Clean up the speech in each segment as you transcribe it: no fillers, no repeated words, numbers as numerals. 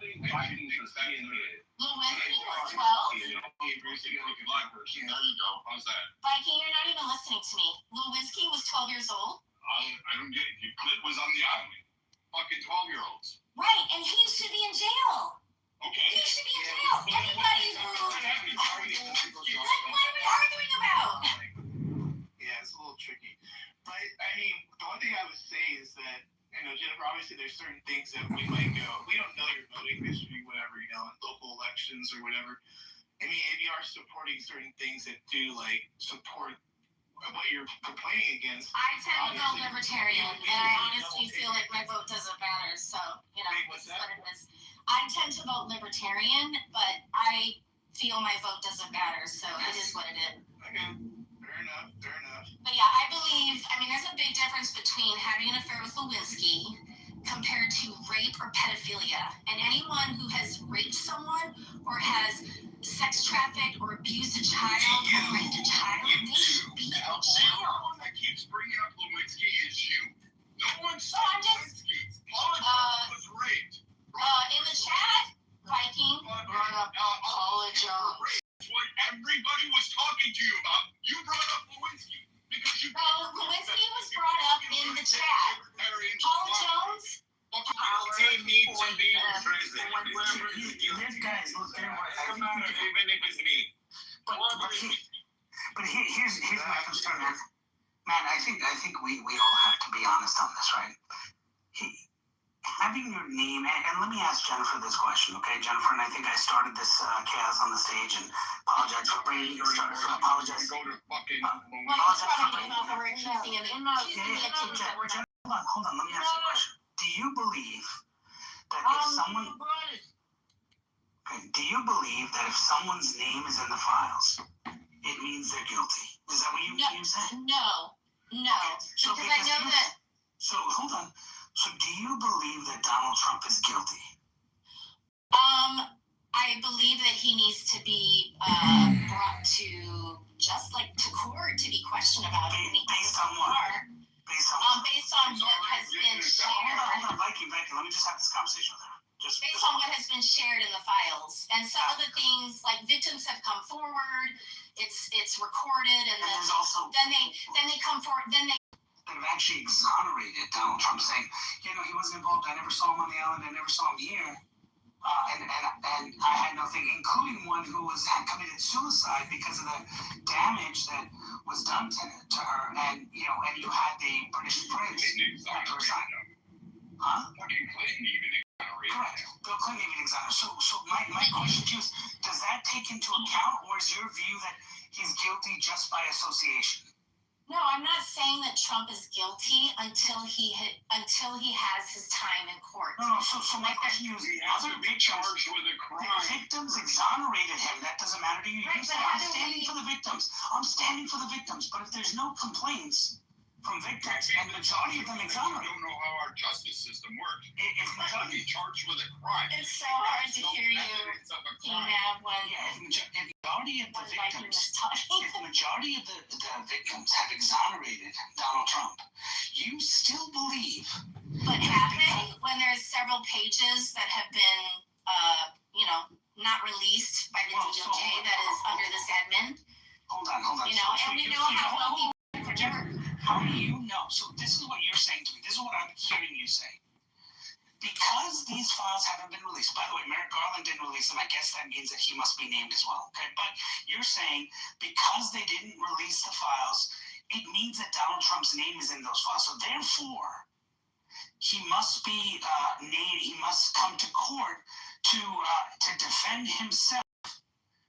Lewinsky was 12. There you go. How's that? Viking, you're not even listening to me. Lewinsky was 12 years old. I don't get it. Clint was on the island. Fucking 12-year-olds. Right, and he should be in jail. Okay. He should be in jail. Anybody who... What are we arguing about? Yeah, it's a little tricky. But, I mean, the one thing I would say is that, Jennifer, obviously there's certain things that we might go, we don't know your voting history, whatever, in local elections or whatever. I mean, if you are supporting certain things that do, support what you're complaining against. I tend to go libertarian, and I honestly feel like my vote doesn't matter, so, what's that? What it is. I tend to vote libertarian, but I feel my vote doesn't matter, so it is what it is. Okay. Fair enough. But yeah, I believe, there's a big difference between having an affair with Lewinsky compared to rape or pedophilia. And anyone who has raped someone or has sex trafficked or abused a child or raped a child, they should be in jail. The one that keeps bringing up Lewinsky is you. No one said Lewinsky. Paula was raped. In the chat, Viking brought up Paula Jones. What everybody was talking to you about. You brought up Lewinsky because you. Lewinsky was brought up in the chat. Paula Jones. They need to be in prison. This guy is not there. Even if it's me. But here's my concern, man. Man, I think we all have to be honest on this, right? Having your name, and let me ask Jennifer this question, okay, Jennifer? And I think I started this chaos on the stage, and apologize for bringing you. Apologize. Go to fucking. Hold on. Let me ask you a question. Do you believe that if someone's name is in the files, it means they're guilty? Is that what you said? No. So because I know that. So hold on. So do you believe that Donald Trump is guilty? I believe that he needs to be brought to court to be questioned about it. Based on what? Based on what has been shared. Hold on, Viking, let me just have this conversation with her. Based on what has been shared in the files. And some of the things, victims have come forward, it's recorded, and then they come forward, then they that have actually exonerated Donald Trump, saying, he wasn't involved. I never saw him on the island. I never saw him here. And I had nothing, including one who had committed suicide because of the damage that was done to her. And you had the British Prince. Huh? Fucking Clinton even exonerated. Correct. Bill Clinton even exonerated. So my question to you is, does that take into account, or is your view that he's guilty just by association? No, I'm not saying that Trump is guilty until he has his time in court. No. So my question is, other charged with a crime. Victims exonerated him. That doesn't matter to you. Right, You say, I'm standing for the victims. I'm standing for the victims. But if there's no complaints from victims, and the majority of them exonerated. You don't know how our justice system works. If majority charged with a crime. It's so hard to hear you, King-Ab, when if majority of the victims have exonerated Donald Trump, you still believe. But have they? When there's several pages that have been, not released by the DOJ that is under this admin. Hold on. And we know how well people forgive. How do you know? So this is what you're saying to me. This is what I'm hearing you say. Because these files haven't been released, by the way, Merrick Garland didn't release them. I guess that means that he must be named as well. Okay, but you're saying because they didn't release the files, it means that Donald Trump's name is in those files. So therefore, he must be named. He must come to court to defend himself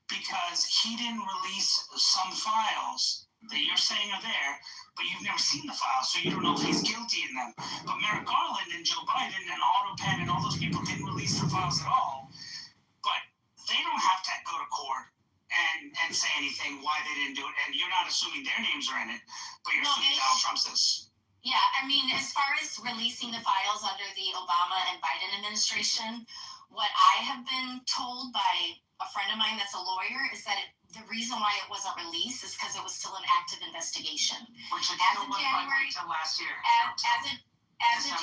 because he didn't release some files that you're saying are there, but you've never seen the files, so you don't know if he's guilty in them. But Merrick Garland and Joe Biden and AutoPen and all those people didn't release the files at all. But they don't have to go to court and say anything why they didn't do it. And you're not assuming their names are in it, but you're assuming Donald Trump's is. Yeah, as far as releasing the files under the Obama and Biden administration, what I have been told by a friend of mine that's a lawyer is that the reason why it wasn't released is because it was still an active investigation. Which it still was until last year. As of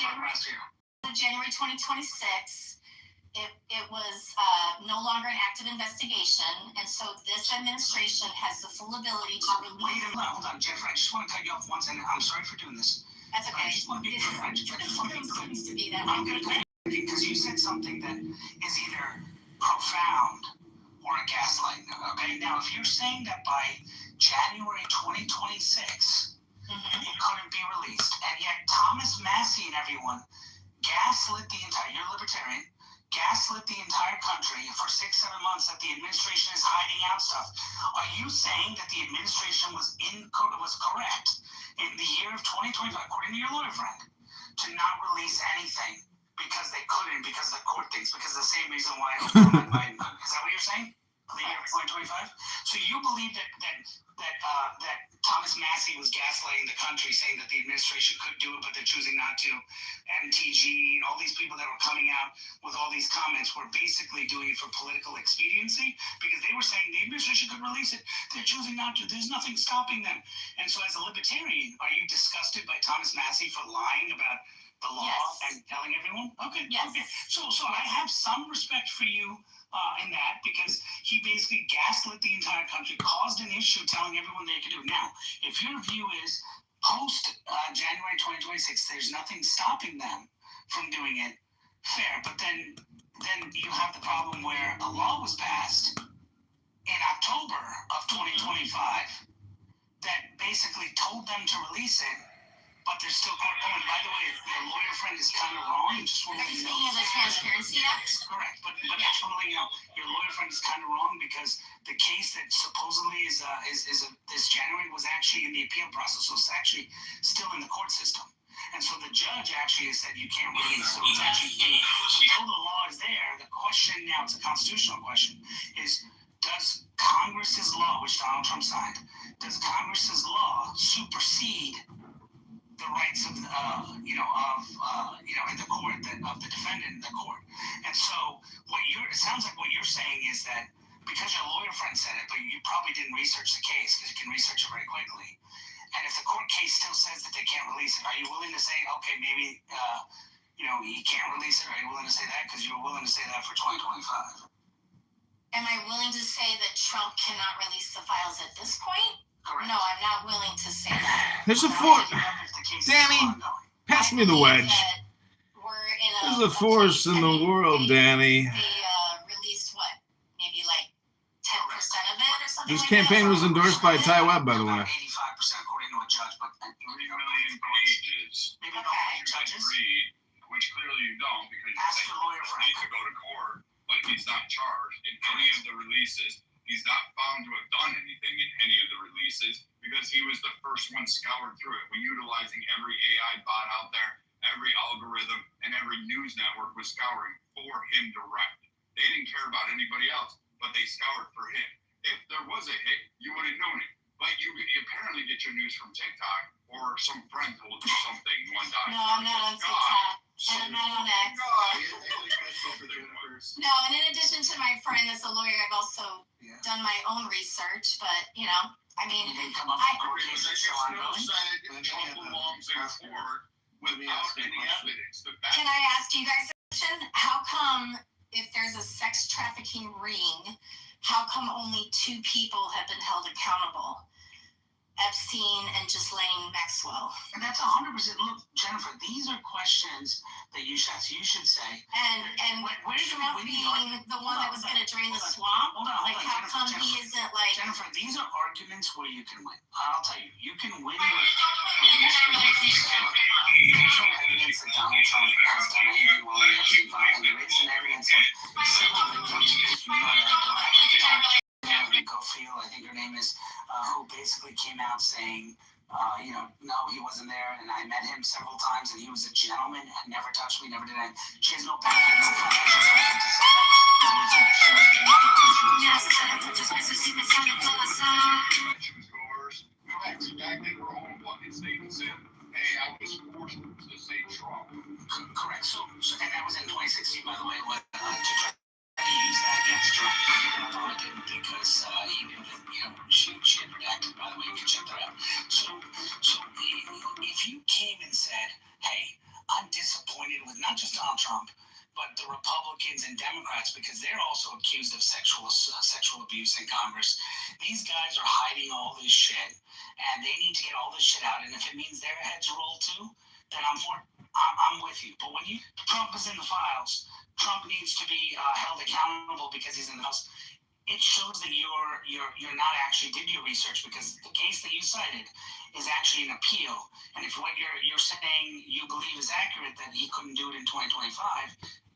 January 2026, it was no longer an active investigation, and so this administration has the full ability to Wait release. a minute, hold on, Jennifer. I just want to cut you off once, and I'm sorry for doing this. That's okay. I just want to be clear. I just want to be clear. Seems to be that. I'm going to cut you because you said something that is either profound or a gaslight. Okay, now if you're saying that by January 2026 it couldn't be released, and yet Thomas Massey and everyone gaslit the entire, you're libertarian, gaslit the entire country for 6-7 months that the administration is hiding out stuff. Are you saying that the administration was correct in the year of 2025, according to your lawyer friend, to not release anything because they couldn't, because the court thinks, because the same reason why Biden couldn't? Is that what you're saying? The year of 2025? So you believe that Thomas Massey was gaslighting the country, saying that the administration could do it, but they're choosing not to. MTG and all these people that were coming out with all these comments were basically doing it for political expediency because they were saying the administration could release it. They're choosing not to. There's nothing stopping them. And so as a libertarian, are you disgusted by Thomas Massey for lying about the law and telling everyone? Okay. Yes. Okay. So I have some respect for you in that, because he basically gaslit the entire country, caused an issue, telling everyone they could do. Now, if your view is post January 2026, there's nothing stopping them from doing it, fair. But then you have the problem where a law was passed in October of 2025 that basically told them to release it, but they're still court. Oh, and by the way, your lawyer friend is kind of wrong. Just want to let you know. Speaking of the Transparency Act? Correct, but I just want to let you know, your lawyer friend is kind of wrong because the case that supposedly is this January was actually in the appeal process, so it's actually still in the court system. And so the judge actually has said you can't release. So it's actually, until the law is there, the question now, it's a constitutional question, is does Congress's law, which Donald Trump signed, does Congress's law supersede the rights of in the court, of the defendant in the court? And so it sounds like what you're saying is that because your lawyer friend said it, but you probably didn't research the case because you can research it very quickly. And if the court case still says that they can't release it, are you willing to say, okay, maybe he can't release it? Are you willing to say that because you were willing to say that for 2025? Am I willing to say that Trump cannot release the files at this point? Correct. No, I'm not willing to say that. There's a force. Danny, pass me the wedge. There's a force in the world, Danny. They released what? Maybe like 10% of it or something. This campaign was endorsed by Ty Webb, by the way. 85% according to a judge, but 30 million pages. maybe no judges. Read, which clearly you don't, because you Ask say your lawyer he friend. needs to go to court, but he's not charged in any of the releases. He's not found to have done anything in any of the releases because he was the first one scoured through it. We're utilizing every AI bot out there, every algorithm, and every news network was scouring for him direct. They didn't care about anybody else, but they scoured for him. If there was a hit, you would have known it. But you apparently get your news from TikTok or some friend told you something one time. No, I'm not on TikTok. And I'm not on X. No, and in addition to my friend as a lawyer, I've also done my own research, but I mean, You didn't come up with court cases, so I'm willing. Trump belongs in court without any evidence. can I ask you guys a question? How come if there's a sex trafficking ring, how come only 2 people have been held accountable? Epstein and Ghislaine Maxwell. And that's 100%. Look, Jennifer, these are questions that you should say. And Where's Trump being the one that was going to drain the swamp? Hold on, Like, how come he isn't like... Jennifer, these are arguments where you can win. I'll tell you, you can win with misrepresentation. There's no evidence that Donald Trump has done anything wrong in the Epstein file, and there isn't evidence of several victims Gofield, I think her name is, who basically came out saying, no, he wasn't there, and I met him several times, and he was a gentleman, and never touched me, never did anything. She has no benefit, no financial benefit to say That's exactly her own fucking statement said, hey, I was forced to say Trump. Correct. So, and that was in 2016, by the way, to try to use that against Trump. I didn't because he knew that, she had redacted, by the way, you can check that out. So if you came and said, hey, I'm disappointed with not just Donald Trump, but the Republicans and Democrats, because they're also accused of sexual abuse in Congress. These guys are hiding all this shit, and they need to get all this shit out. And if it means their heads roll too, then I'm with you. But when Trump is in the files, Trump needs to be held accountable because he's in the files. It shows that you're not actually did your research, because the case that you cited is actually an appeal. And if what you're saying you believe is accurate, that he couldn't do it in 2025,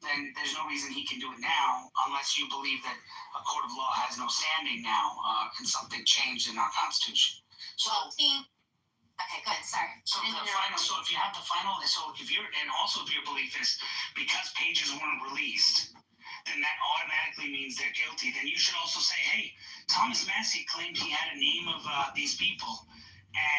then there's no reason he can do it now, unless you believe that a court of law has no standing now, and something changed in our Constitution. So. Okay, good. Sorry. So if you have the final, if your belief is because pages weren't released, then that automatically means they're guilty. Then you should also say, hey, Thomas Massey claimed he had a name of these people,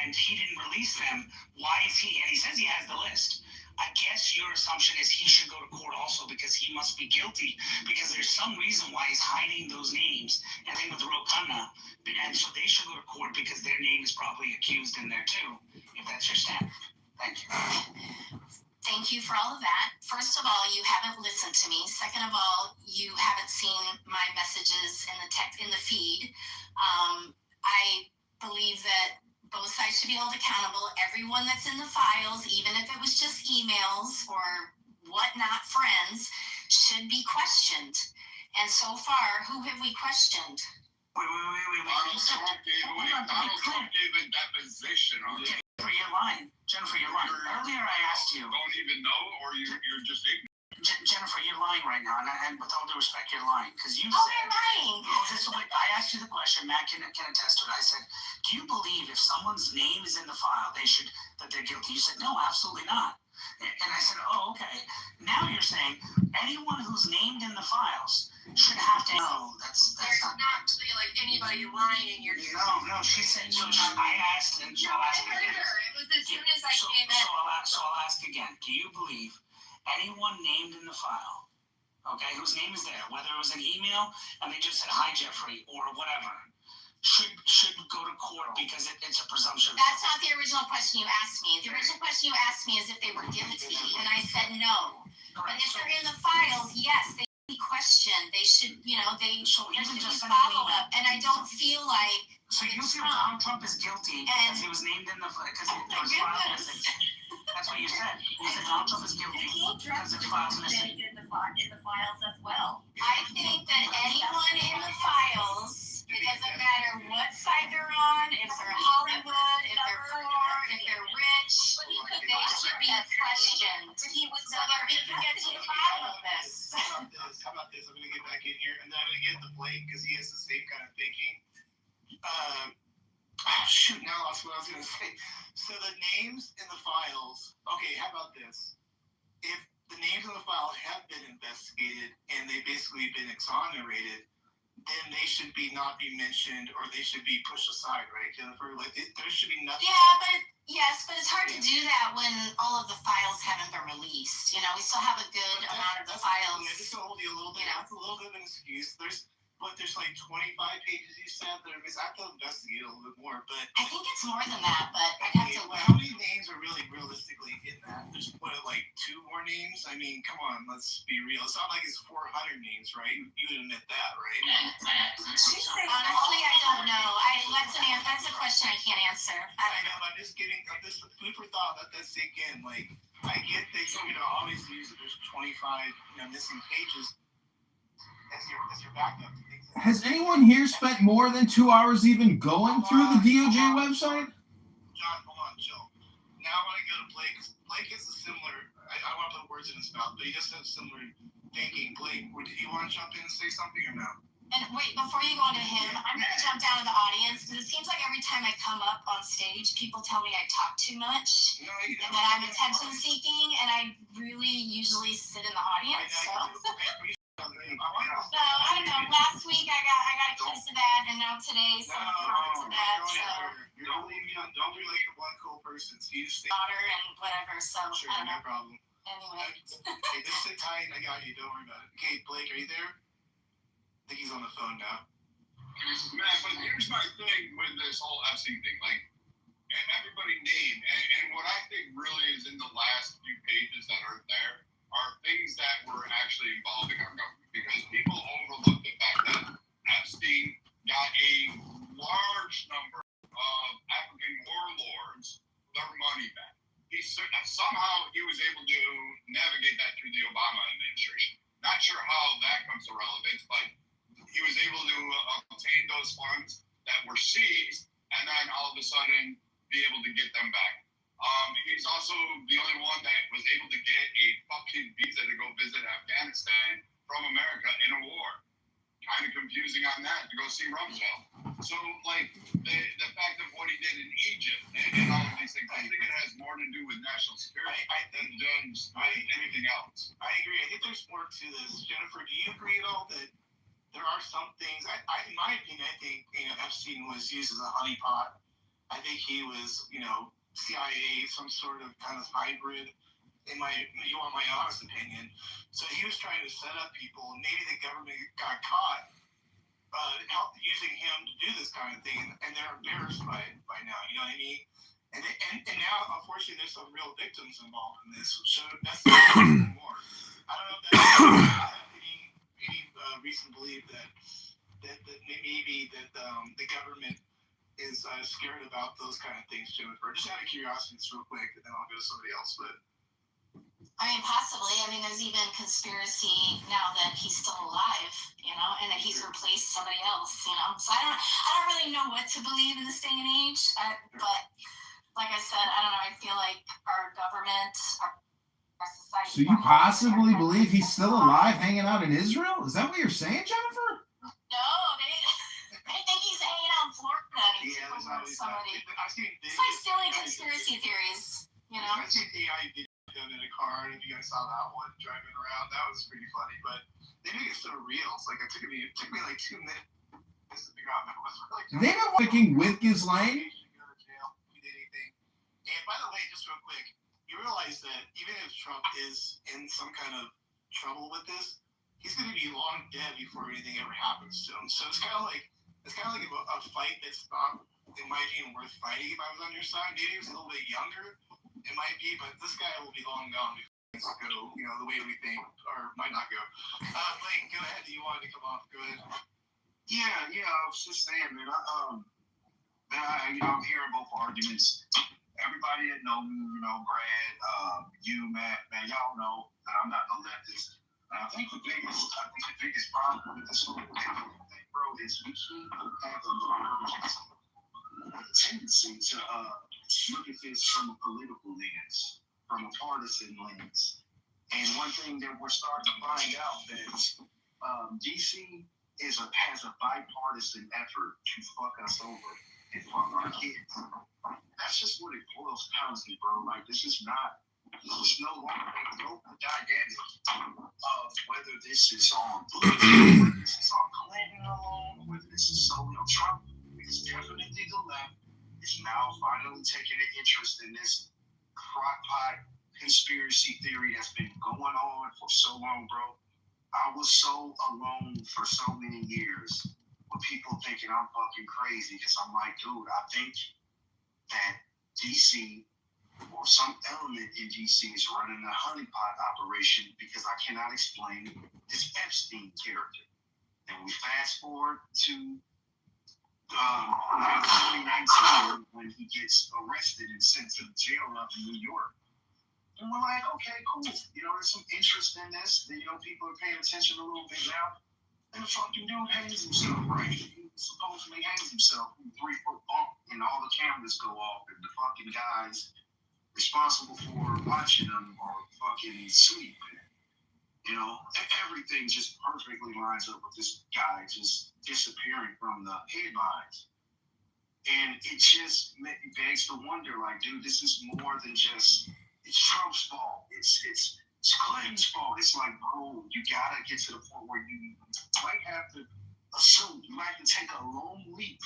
and he didn't release them. Why is he? And he says he has the list. I guess your assumption is he should go to court also, because he must be guilty, because there's some reason why he's hiding those names. And then with Rokana, and so they should go to court because their name is probably accused in there too, if that's your stand. Thank you. Thank you for all of that. First of all, you haven't listened to me. Second of all, you haven't seen my messages in the feed. I believe that both sides should be held accountable. Everyone that's in the files, even if it was just emails or whatnot, friends, should be questioned. And so far, who have we questioned? Wait. Donald Trump gave a deposition on it. Jennifer, you're lying. Earlier I asked you. Don't even know, or you're just ignorant. Jennifer, you're lying right now, and with all due respect, you're lying, because you said. You're lying. I asked you the question. Matt can attest to it. I said, do you believe if someone's name is in the file, that they're guilty? You said, no, absolutely not. And I said, oh, okay. Now you're saying anyone who's named in the files should have to know. That's not actually like anybody lying in your. No. She said. So I asked, and so I'll ask again. It was as soon as I came in. So I'll ask again. Do you believe anyone named in the file, okay, whose name is there, whether it was an email and they just said hi Jeffrey or whatever, should go to court because it's a presumption? That's not the original question you asked me. The original question you asked me is if they were guilty, and I said no. Correct. And if they're in the files, yes, they should be questioned. They should, there should be follow up. And I don't feel like. So you feel Donald Trump is guilty because he was named in the because there was file missing. That's what you said. You said Donald Trump is guilty because there's files missing. In the files as well. I think that anyone in the files, it doesn't matter what side they're on, if they're Hollywood, if they're poor, if they're rich, they should be questioned. So that we can get to the bottom of this. How about this? I'm going to get back in here, and then I'm going to get the Blake because he has the same kind of thinking. Now that's what I was going to say. So the names in the files, okay, how about this? If the names in the file have been investigated and they've basically been exonerated, then they should not be mentioned, or they should be pushed aside, right, Jennifer? Like, there should be nothing. Yes, but it's hard to do that when all of the files haven't been released. We still have a good amount of the files. Yeah, just to hold you a little bit. That's a little bit of an excuse. There's like 25 pages you said that are missing. I have to investigate a little bit more, but I think it's more than that. But I'd have to look. How many names are really realistically in that? There's like 2 more names. I mean, come on, let's be real. It's not like it's 400 names, right? You would admit that, right? Honestly, I don't know. That's a question I can't answer. I don't know. I'm just getting this food for thought. Let that sink in. Like, I get that obviously there's 25 missing pages as your backup. Has anyone here spent more than 2 hours even going through the DOJ website? John, hold on, chill. Now I want to go to Blake. Blake has a similar, I don't want to put words in his mouth, but he just has similar thinking. Blake, do you want to jump in and say something or no? And wait, before you go on to him, I'm going to jump down to the audience because it seems like every time I come up on stage, people tell me I talk too much and that I'm attention seeking, and I really usually sit in the audience. So I don't know. Last week I got a case of that, and now today someone commented that. So don't be like one cool person. So you just daughter and whatever. So sure, no problem. Anyway, hey, just sit tight. I got you. Don't worry about it. Okay, Blake, are you there? I think he's on the phone now. Man, but here's my thing with this whole Epstein thing. Like, everybody named, and what I think really is in the last few pages that are there are things that were actually involving our government, because people overlook the fact that Epstein got a large number of African warlords their money back. Somehow he was able to navigate that through the Obama administration. Not sure how that comes to relevance, but he was able to obtain those funds that were seized, and then all of a sudden be able to get them back. He's also the only one that was able to get a fucking visa to go visit Afghanistan from America in a war. Kind of confusing on that, to go see Rumsfeld. So, like, the fact of what he did in Egypt and all of these things, I think it has more to do with national security than just anything else. I agree. I think there's more to this. Jennifer, do you agree at all that there are some things, in my opinion, I think, Epstein was used as a honeypot. I think he was, CIA, some sort of kind of hybrid, you want my honest opinion. So he was trying to set up people, and maybe the government got caught using him to do this kind of thing, and they're embarrassed by now, you know what I mean? And now, unfortunately, there's some real victims involved in this, so that's more. I don't know if that's any reason to believe that maybe the government is scared about those kind of things, Jennifer. Just out of curiosity, just real quick, and then I'll go to somebody else. But I mean, possibly. I mean, there's even conspiracy now that he's still alive, and that he's replaced somebody else, So I don't really know what to believe in this day and age. But like I said, I don't know. I feel like our government, our society. So you possibly believe he's still alive, hanging out in Israel? Is that what you're saying, Jennifer? No, I think he's hanging out in Florida. Yeah, there's always somebody. I've seen it's like silly conspiracy theories, I've seen AI video in a car, and if you guys saw that one driving around, that was pretty funny. But they make it so real. It's like it took me like 2 minutes to figure out if it was really. They've been working with Ghislaine. And by the way, just real quick, you realize that even if Trump is in some kind of trouble with this, he's going to be long dead before anything ever happens to him. So it's kind of like a fight that's not, in my opinion, worth fighting. If I was on your side, maybe he was a little bit younger, it might be, but this guy will be long gone before things go, the way we think, or might not go. Blake, go ahead. You wanted to come off? Go ahead. Yeah, I was just saying, man. I'm hearing both arguments. Everybody that know me, Brad, you, Matt, man, y'all know that I'm not no leftist. And I think the biggest problem with this whole thing, bro, is we keep having a tendency to look at this from a political lens, from a partisan lens. And one thing that we're starting to find out that DC has a bipartisan effort to fuck us over and fuck our kids. That's just what it boils down to, bro. Like, it's no longer a global dynamic of whether this is on Bush, whether this is on Clinton alone, whether this is solely on Trump. It's definitely the left is now finally taking an interest in this crockpot conspiracy theory that's been going on for so long, bro. I was so alone for so many years with people thinking I'm fucking crazy because I'm like, dude, I think that DC or some element in DC is running a honeypot operation because I cannot explain this Epstein character. And we fast forward to 2019 when he gets arrested and sent to jail up in New York. And we're like, okay, cool. There's some interest in this. People are paying attention a little bit now. And the fucking dude hangs himself, right? He supposedly hangs himself in a 3-foot bump, and all the cameras go off, and the fucking guys responsible for watching them are fucking sleep. Everything just perfectly lines up with this guy just disappearing from the headlines. And it just begs to wonder, like, dude, this is more than just, it's Trump's fault. It's Clinton's fault. It's like, bro, you gotta get to the point where you might have to assume, you might have to take a long leap.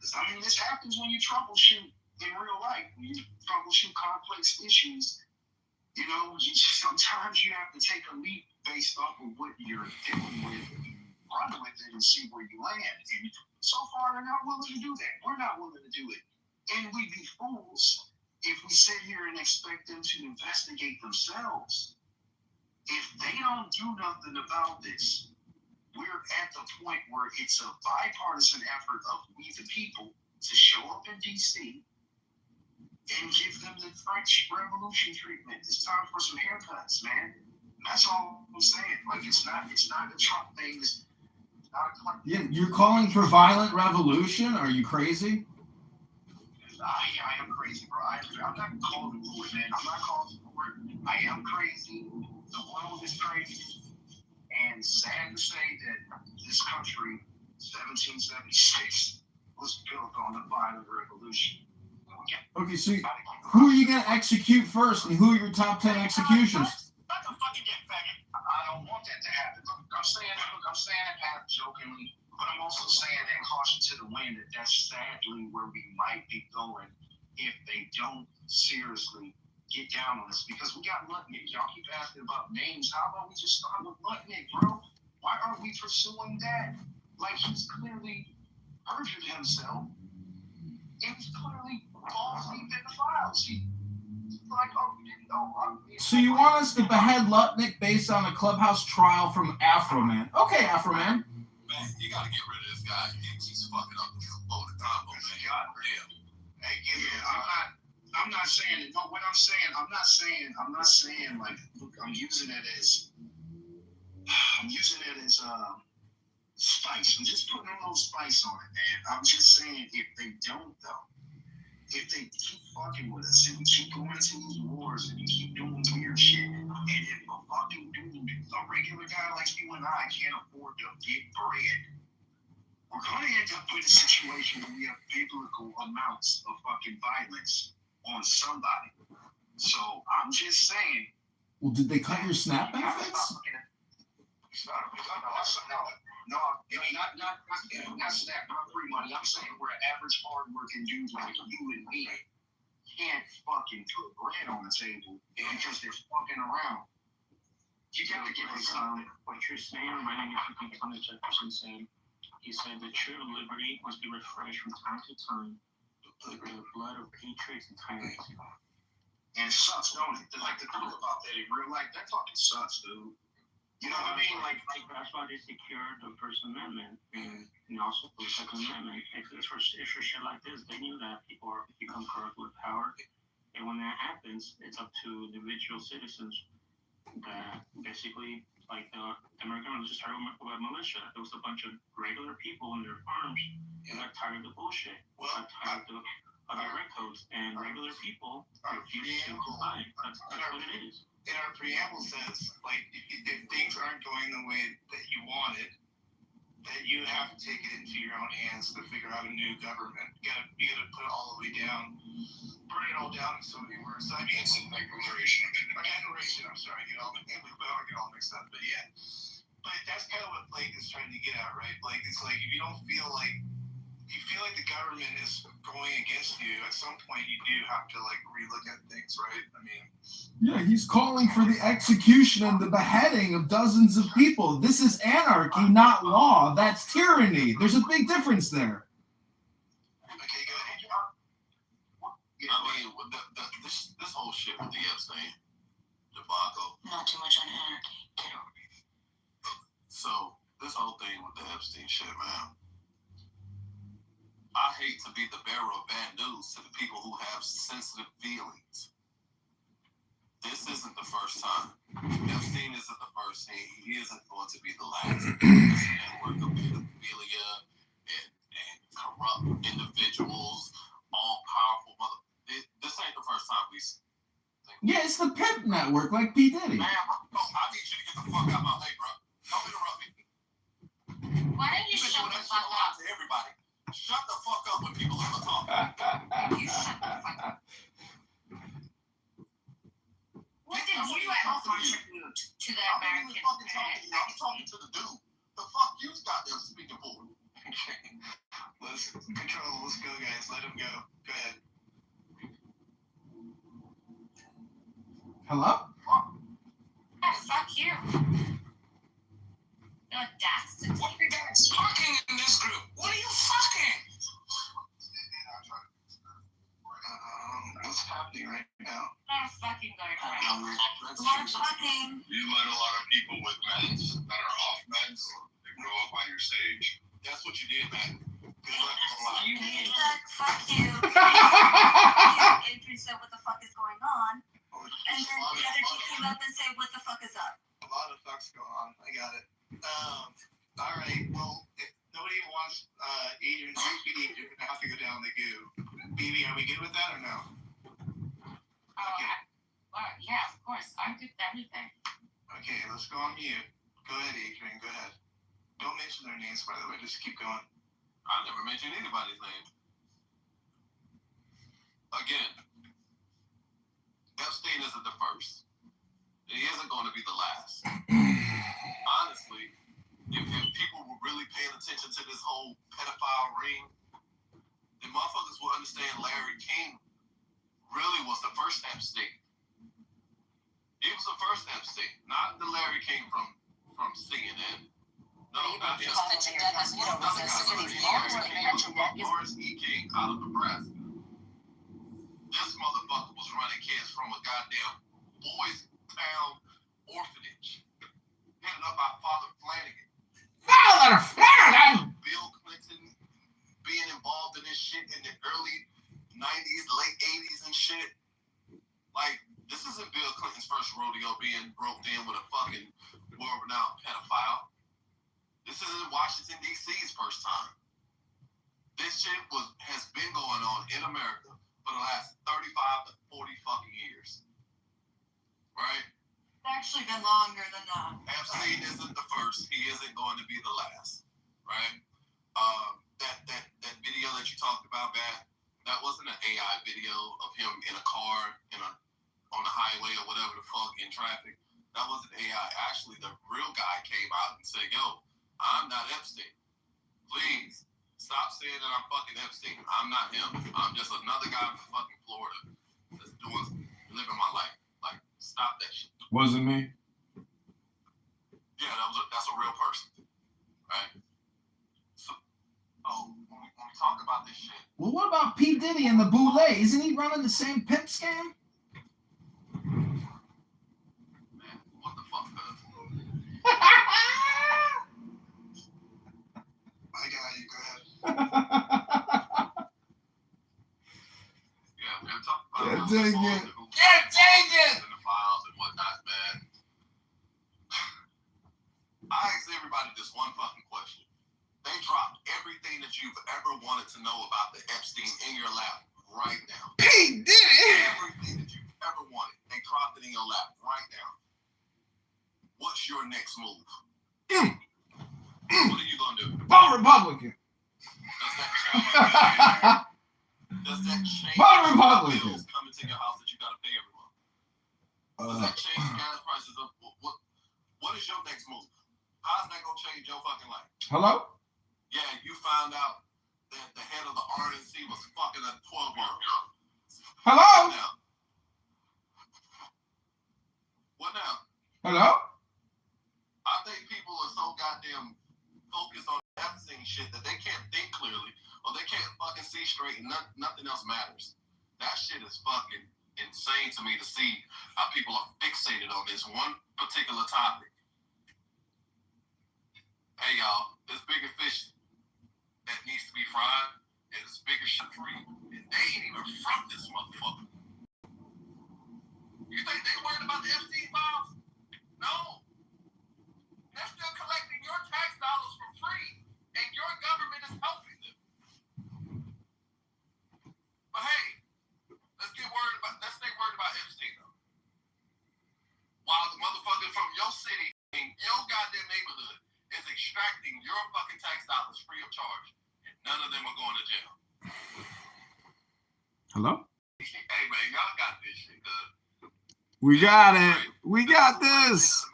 Because, this happens when you troubleshoot in real life. When you troubleshoot complex issues, sometimes you have to take a leap based off of what you're dealing with and run with it and see where you land. And so far, they're not willing to do that. We're not willing to do it. And we'd be fools if we sit here and expect them to investigate themselves. If they don't do nothing about this, we're at the point where it's a bipartisan effort of we the people to show up in D.C. and give them the French Revolution treatment. It's time for some haircuts, man. That's all I'm saying. Like it's not a Trump thing. It's not a Trump. Yeah, you're calling for violent revolution? Are you crazy? I am crazy, bro. I'm not calling for it, man. I'm not calling for it. I am crazy. The world is crazy. And sad to say that this country, 1776, was built on the violent revolution. Okay, so who are you going to execute first, and who are your top 10 executions? Not the fucking get faggot. I don't want that to happen. I'm saying that half jokingly, but I'm also saying that caution to the wind that that's sadly where we might be going if they don't seriously get down on this. Because we got Lutnick. Y'all keep asking about names. How about we just start with Lutnick, bro? Why aren't we pursuing that? Like he's clearly perjured himself. It was clearly false deep in the files. Like, oh, you didn't know. So you want us to behead Lutnick based on a clubhouse trial from Afroman? Okay, Afroman. Man, you gotta get rid of this guy. He keeps fucking up the combo, man. God damn. Hey, I'm not saying it. No, what I'm saying, I'm not saying like, look, I'm using it as spice. I'm just putting a little spice on it, man. I'm just saying if they don't though, if they keep fucking with us and we keep going to these wars and we keep doing weird shit, and if a fucking dude, a regular guy like you and I can't afford to get bread, we're gonna end up with a situation where we have biblical amounts of fucking violence on somebody. So I'm just saying. Well, did they cut your SNAP benefits? No, not SNAP, not free money. I'm saying we're an average, hard-working dude like you and me can't fucking put bread on the table because they're fucking around. You got to give them something. What you're saying reminding me of something Thomas Jefferson said. He said that true liberty must be refreshed from time to time with the blood of patriots and tyrants. And it sucks, don't it? Like the thing about that in real life, that fucking sucks, dude. You know what I mean? Like that's why they secured the First Amendment and also the Second Amendment. If for shit like this, they knew that people become corrupt with power, and when that happens, it's up to individual citizens that basically, like the American just started with militia. There was a bunch of regular people in their farms and got tired of the bullshit. Got tired of the red coats, and regular people refused to comply. That's what it is. And our preamble says, like, if things aren't going the way that you wanted, that you have to take it into your own hands to figure out a new government. You gotta put it all the way down, burn it all down in so many words. So, I mean, it's a declaration. I'm sorry, we all get all mixed up, but yeah. But that's kind of what Blake is trying to get at, right? Like, it's like if you don't feel like the government is going against you, at some point you do have to like relook at things, right? I mean, yeah, he's calling for the execution and the beheading of dozens of people. This is anarchy, not law. That's tyranny. There's a big difference there. Okay, go ahead. I mean, this whole shit with the Epstein debacle. Not too much on anarchy. Get over it. So this whole thing with the Epstein shit, man. I hate to be the bearer of bad news to the people who have sensitive feelings. This isn't the first time. Epstein isn't the first thing. He isn't going to be the last. This network of pedophilia and corrupt individuals, all powerful this ain't the first time we see. Yeah, it's the pimp network, like P. Diddy. Man, bro, I need you to get the fuck out of my way, bro. Don't interrupt me. Why don't you You've been shut doing the that shit fuck a lot up? to everybody. Shut the fuck up when people are talking. You shut the fuck up. What did you ever contribute to the American fucking talking to you. I'm talking to the dude. The fuck you got there speaking for? let's control. Let's go, guys. Let him go. Go ahead. Hello? Yeah, fuck you. The audacity. What are you guys talking in this group? What are you fucking? What's happening right Not a fucking going around. You let a lot of people with meds that are off meds that grow up on your stage. That's what you did, man. Good luck. You fuck you. Adrian said, "What the fuck is going on?" And then the other two came up and said, "What the fuck is up?" A lot of fucks going on. I got it. All right. Well, if nobody wants Adrian, you're gonna have to go down the goo. BB, are we good with that or no? Okay. Yeah, of course. I'm good with everything. Okay, let's go on mute. Go ahead, Adrian. Go ahead. Don't mention their names, by the way. Just keep going. I never mentioned anybody's name. Again, Epstein isn't the first. He isn't going to be the last. Honestly, if people were really paying attention to this whole pedophile ring, then motherfuckers will understand Larry King really was the first Epstein. He was the first Epstein, not the Larry King from CNN. No, not him. Lawrence E. King out of Nebraska. This motherfucker was running kids from a goddamn boys' town orphanage, headed up by Father Flanagan. Father Flanagan! Bill Clinton being involved in this shit in the early 90s, late 80s and shit. Like, this isn't Bill Clinton's first rodeo being roped in with a fucking world-renowned pedophile. This isn't Washington, D.C.'s first time. This shit has been going on in America for the last 35 to 40 fucking years. Right? It's actually been longer than that. Epstein isn't the first. He isn't going to be the last. Right? That video that you talked about, Matt, that wasn't an AI video of him in a car on the highway or whatever the fuck in traffic. That wasn't AI. Actually, the real guy came out and said, "Yo, I'm not Epstein. Please stop saying that I'm fucking Epstein. I'm not him. I'm just another guy from fucking Florida that's living my life. Like, stop that shit." Wasn't me. Yeah, that's a real person, right? So, when we talk about this shit. Well, what about P. Diddy and the Boule? Isn't he running the same pimp scam? Man, what the fuck, cuz? I got you. Go ahead. Yeah, we're talking about Can't take it. Can't take it! And the files and whatnot, man. I asked everybody this one fucking question. They dropped everything that you've ever wanted to know about the Epstein in your lap right now. P. Diddy! Everything that you've ever wanted, they dropped it in your lap right now. What's your next move? What are you gonna do? Vote Republican. Does that change Vote Republican. bills coming to your house that you gotta pay every month? Does that change gas prices up? What is your next move? How's that gonna change your fucking life? Hello? Yeah, you found out that the head of the RNC was fucking a 12-year-old. Hello? What now? Hello? I think people are so goddamn focused on Epstein shit that they can't think clearly or they can't fucking see straight and nothing else matters. That shit is fucking insane to me to see how people are fixated on this one particular topic. Hey y'all, there's bigger fish that needs to be fried and it's bigger shit free. And they ain't even from this motherfucker. You think they worried about the Epstein files? No. They're still collecting your tax dollars for free, and your government is helping them. But hey, let's stay worried about Epstein though. While the motherfucker from your city in your goddamn neighborhood is extracting your fucking tax dollars free of charge, and none of them are going to jail. Hello? Hey man, y'all got this shit, cuz. We got it. We got this.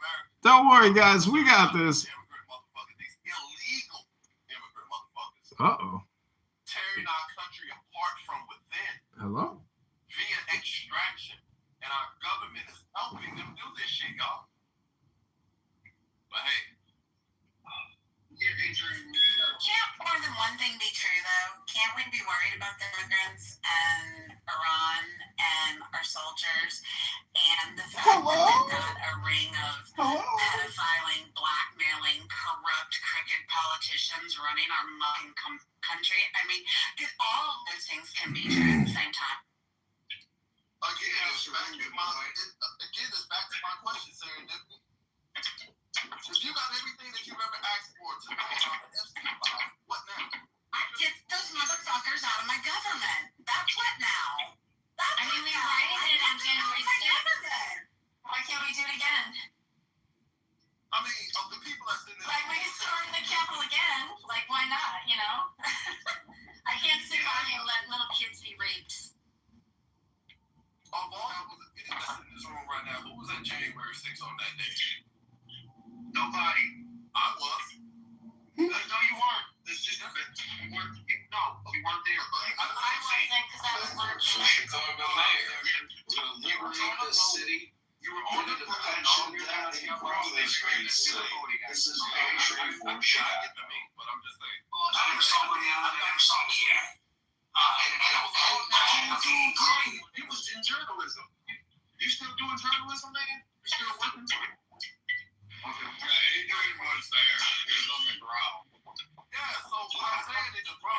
Don't worry, guys. We got this. Immigrant motherfuckers, these illegal immigrant motherfuckers. Uh-oh. Tearing our country apart from within Hello? via extraction. And our government is helping them do this shit, y'all. But hey, Can't more than one thing be true, though? Can't we be worried about the immigrants and Iran and our soldiers, and the fact that they've got a ring of pedophiling, blackmailing, corrupt, crooked politicians running our mucking country. I mean, all of those things can be true at the same time. Again, it's back to my question, Sarah. If you got everything that you've ever asked for to know about the Epstein files, what now? Get those motherfuckers out of my government. That's what now. I mean, we invited it on January 6th. Why can't we do it again? I mean, of the people that's in this. Like, we can storm the Capitol again. Like, why not, you know? I can't sit by and let little kids be raped. Of all that's in this room right now, who was at January 6th on that day? Nobody. I was. No, you weren't. It's just that we weren't there. But I wasn't because I was working. You were on the city. You were on the convention down in this great city. This is very for shot. But I'm just saying. I never saw somebody out. I never saw him here. You was in journalism. You still doing journalism, man? You still working? Yeah, Adrian was there. He was on the ground. Yeah, so what I'm saying is, bro,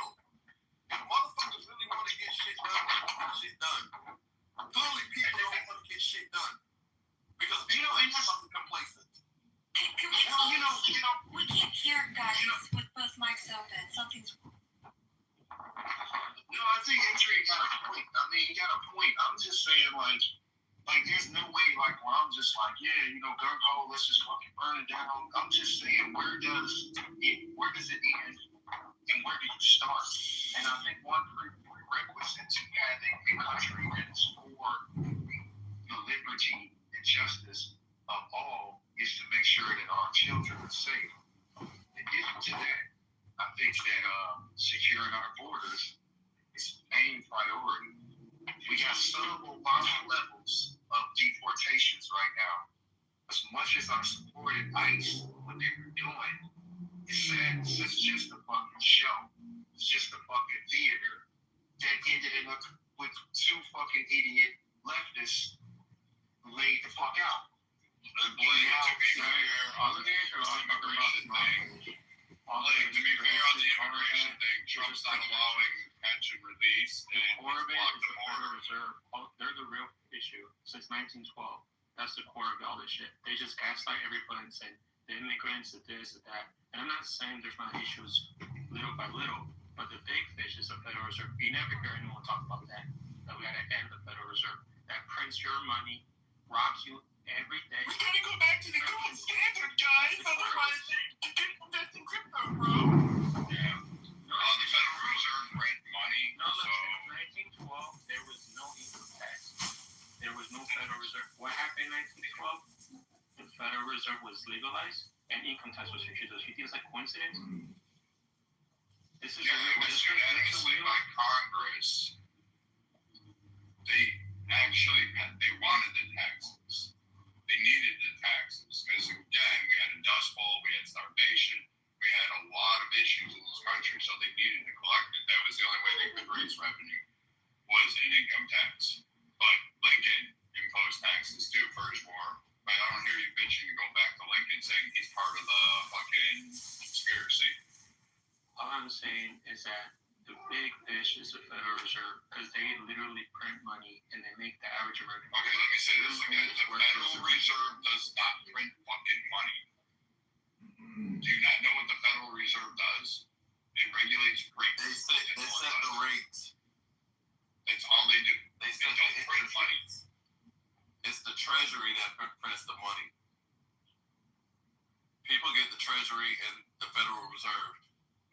if motherfuckers really want to get shit done, they want to get shit done. Clearly, people don't want to get shit done. Because people are fucking complacent. Can we we can't hear guys with both mics open. Something's wrong. No, I think Adrian got a point. I mean, he got a point. I'm just saying, like there's no way, where I'm just like, yeah, gun ho, let's just fucking burn it down. I'm just saying, where does it end and where do you start? And I think one prerequisite to having a country that is for the liberty and justice of all is to make sure that our children are safe. In addition to that, I think that securing our borders is the main priority. We got sub-Obama levels of deportations right now. As much as I supported ICE, what they were doing is sad. It's just a fucking show. It's just a fucking theater that ended up with two fucking idiot leftists laid the fuck out. To be fair, on the immigration thing, Trump's not allowing catch and release, and core of it blocked is the the border. Federal Reserve. They're the real issue since 1912. That's the core of all this shit. They just gaslight everybody and say the immigrants, the this, the that. And I'm not saying there's not issues little by little, but the big fish is the Federal Reserve. You never hear anyone talk about that. That we gotta end the Federal Reserve. That prints your money, robs you every day. We gotta go back to the gold standard, guys. Otherwise, you can invest in crypto, bro. Yeah. The Federal Reserve print money, No, so in 1912, there was no income tax. There was no Federal Reserve. What happened in 1912? The Federal Reserve was legalized and income tax was introduced. You think it's like coincidence? This is yeah, it was unanimously by Congress. They wanted the taxes. They needed the taxes because, again, we had a dust bowl, we had starvation, we had a lot of issues in this country, so they needed to collect it. That was the only way they could raise revenue, was an income tax. But Lincoln imposed taxes too for his war. But I don't hear you bitching to go back to Lincoln saying he's part of the fucking conspiracy. All I'm saying is that the big fish is the Federal Reserve because they literally print money and they make the average American. Okay, let me say this again. The Federal Reserve does not print fucking money. Do you not know what the Federal Reserve does? It regulates rates. They set the rates. That's all they do. They don't print money. It's the Treasury that prints the money. People get the Treasury and the Federal Reserve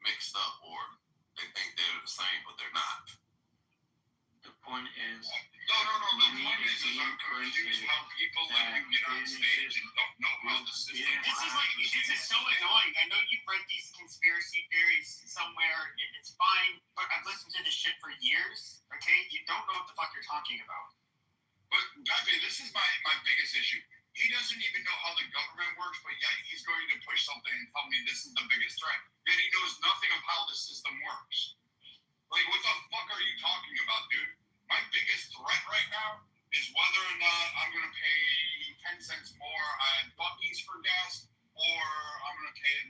mixed up, or they think they're the same, but they're not. The point is, No. The point is I'm confused how people like you get on stage and don't know how the system works. This is so annoying. I know you've read these conspiracy theories somewhere. It's fine, but I've listened to this shit for years. Okay, you don't know what the fuck you're talking about. But Pepe, this is my biggest issue. He doesn't even know how the government works, but yet he's going to push something and tell me this is the biggest threat. Yet he knows nothing of how the system works. Like, what the fuck are you talking about, dude? My biggest threat right now is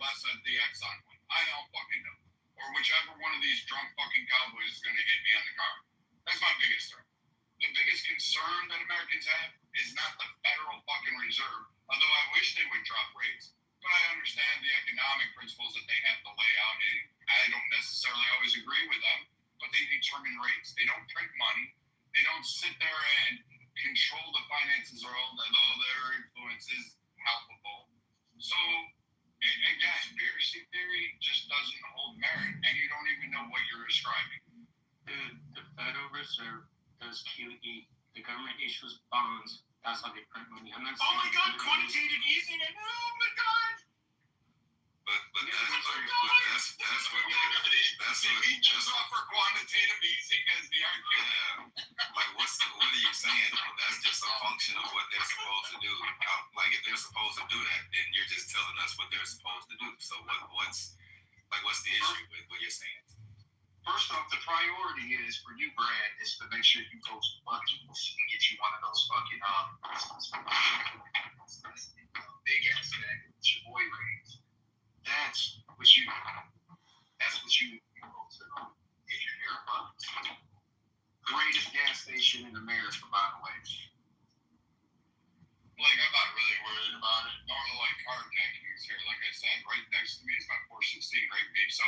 less at the Exxon one. I don't fucking know. Or whichever one of these drunk fucking cowboys is going to hit me on the car. That's my biggest threat. The biggest concern that Americans have is not the Federal fucking Reserve, although I wish they would drop rates. But I understand the economic principles that they have to lay out, and I don't necessarily always agree with them, but they determine rates. They don't print money. They don't sit there and control the finances, although their influence is palpable. So, again, conspiracy theory just doesn't hold merit, and you don't even know what you're describing. The Federal Reserve does QE. The government issues bonds. That's how they print money. I'm not saying. Oh my God, quantitative easing, and oh my God. But that's what He just offer quantitative easing as the argument. like what are you saying though? That's just a function of what they're supposed to do. Like if they're supposed to do that, then you're just telling us what they're supposed to do. So what's the issue with what you're saying? First off, the priority is for you, Brad, is to make sure you go to Buc-ee's and get you one of those fucking big ass bag with your boy rings. That's what you go to if you're near a Buc-ee's. Greatest gas station in America, by the way. Like, I'm not really worried about it. Nor like carjackings here. Like I said, right next to me is my 416 right beef. So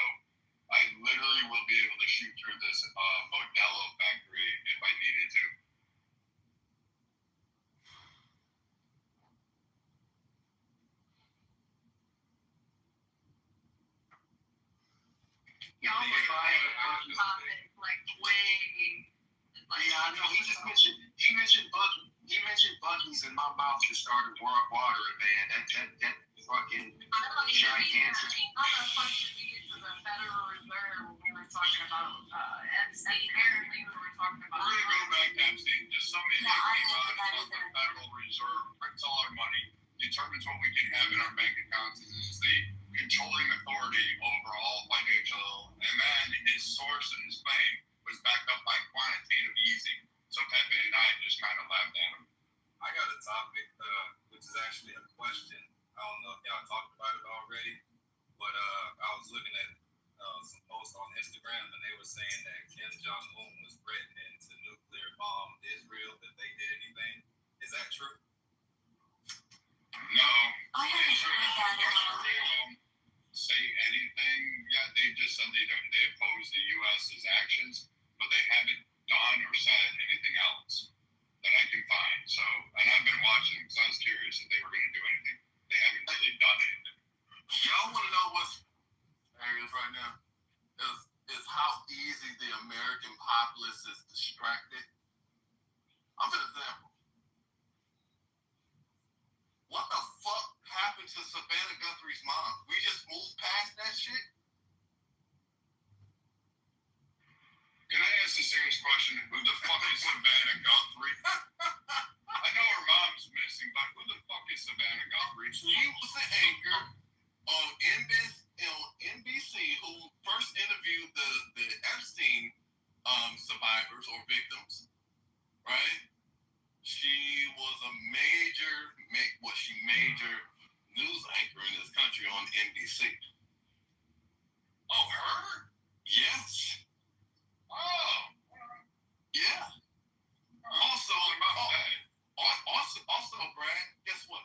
I literally will be able to shoot through this Modelo factory if I needed to. Y'all were buying topic like way. Yeah, I know. He mentioned Buc-ee's, and my mouth just started watering, man. That fucking gigantic. How the fuck did we get to the Federal Reserve when we were talking about Epstein? Apparently, we were talking about. We're gonna go back to Epstein. Just some idiot came out and thought the Federal Reserve prints all our money, determines what we can have in our bank accounts, and is the controlling authority over all financial. And then his source and his claim was backed up by quantitative easing. So Pepe and I just kind of laughed at him. I got a topic, which is actually a question. I don't know if y'all talked about it already, but I was looking at some posts on Instagram, and they were saying that Kim Jong-un was threatening to nuclear bomb Israel if they did anything. Is that true? No. I haven't heard that at all. They won't say anything yet. They just said they oppose the U.S.'s actions, but they haven't done or said anything else that I can find. So, and I've been watching because I was curious if they were going to do anything. They haven't really done anything. Y'all want to know what's areas right now? Is how easy the American populace is distracted. I'm an example. What the fuck happened to Savannah Guthrie's mom? We just moved past that shit? Can I ask a serious question? Who the fuck is Savannah Guthrie? I know her mom's missing, but who the fuck is Savannah Guthrie? She was the anchor on NBC who first interviewed the Epstein survivors or victims, right? She was a major news anchor in this country on NBC. Oh, her? Yes. Oh. Yeah. Also, Brad, guess what?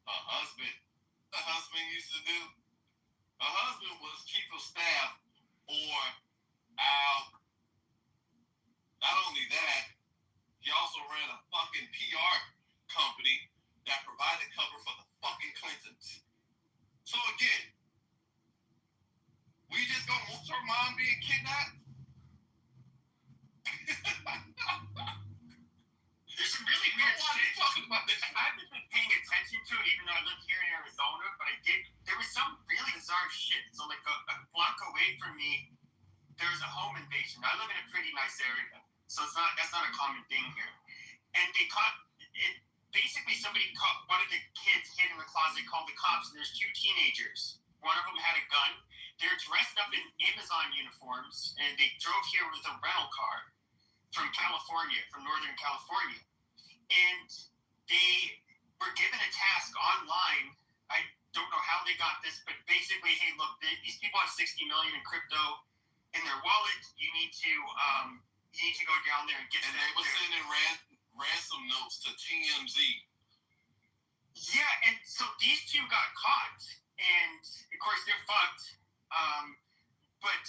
Her husband used to do. Her husband was chief of staff for Al. Not only that, he also ran a fucking PR company that provided cover for the fucking Clintons. So again, we just gonna move to her mom being kidnapped? There's some really weird shit talking about this. I haven't been paying attention to it, even though I live here in Arizona, but there was some really bizarre shit. So like a block away from me, there's a home invasion. I live in a pretty nice area, so that's not a common thing here. And they caught it. Basically, somebody caught one of the kids hid in the closet, called the cops, and there's two teenagers. One of them had a gun. They're dressed up in Amazon uniforms, and they drove here with a rental car from California, from Northern California. And they were given a task online. don't know how they got this, but basically, hey, look, these people have 60 million in crypto in their wallet. You need to go down there and get And them. they were sending ransom notes to TMZ. Yeah, and so these two got caught, and of course they're fucked. But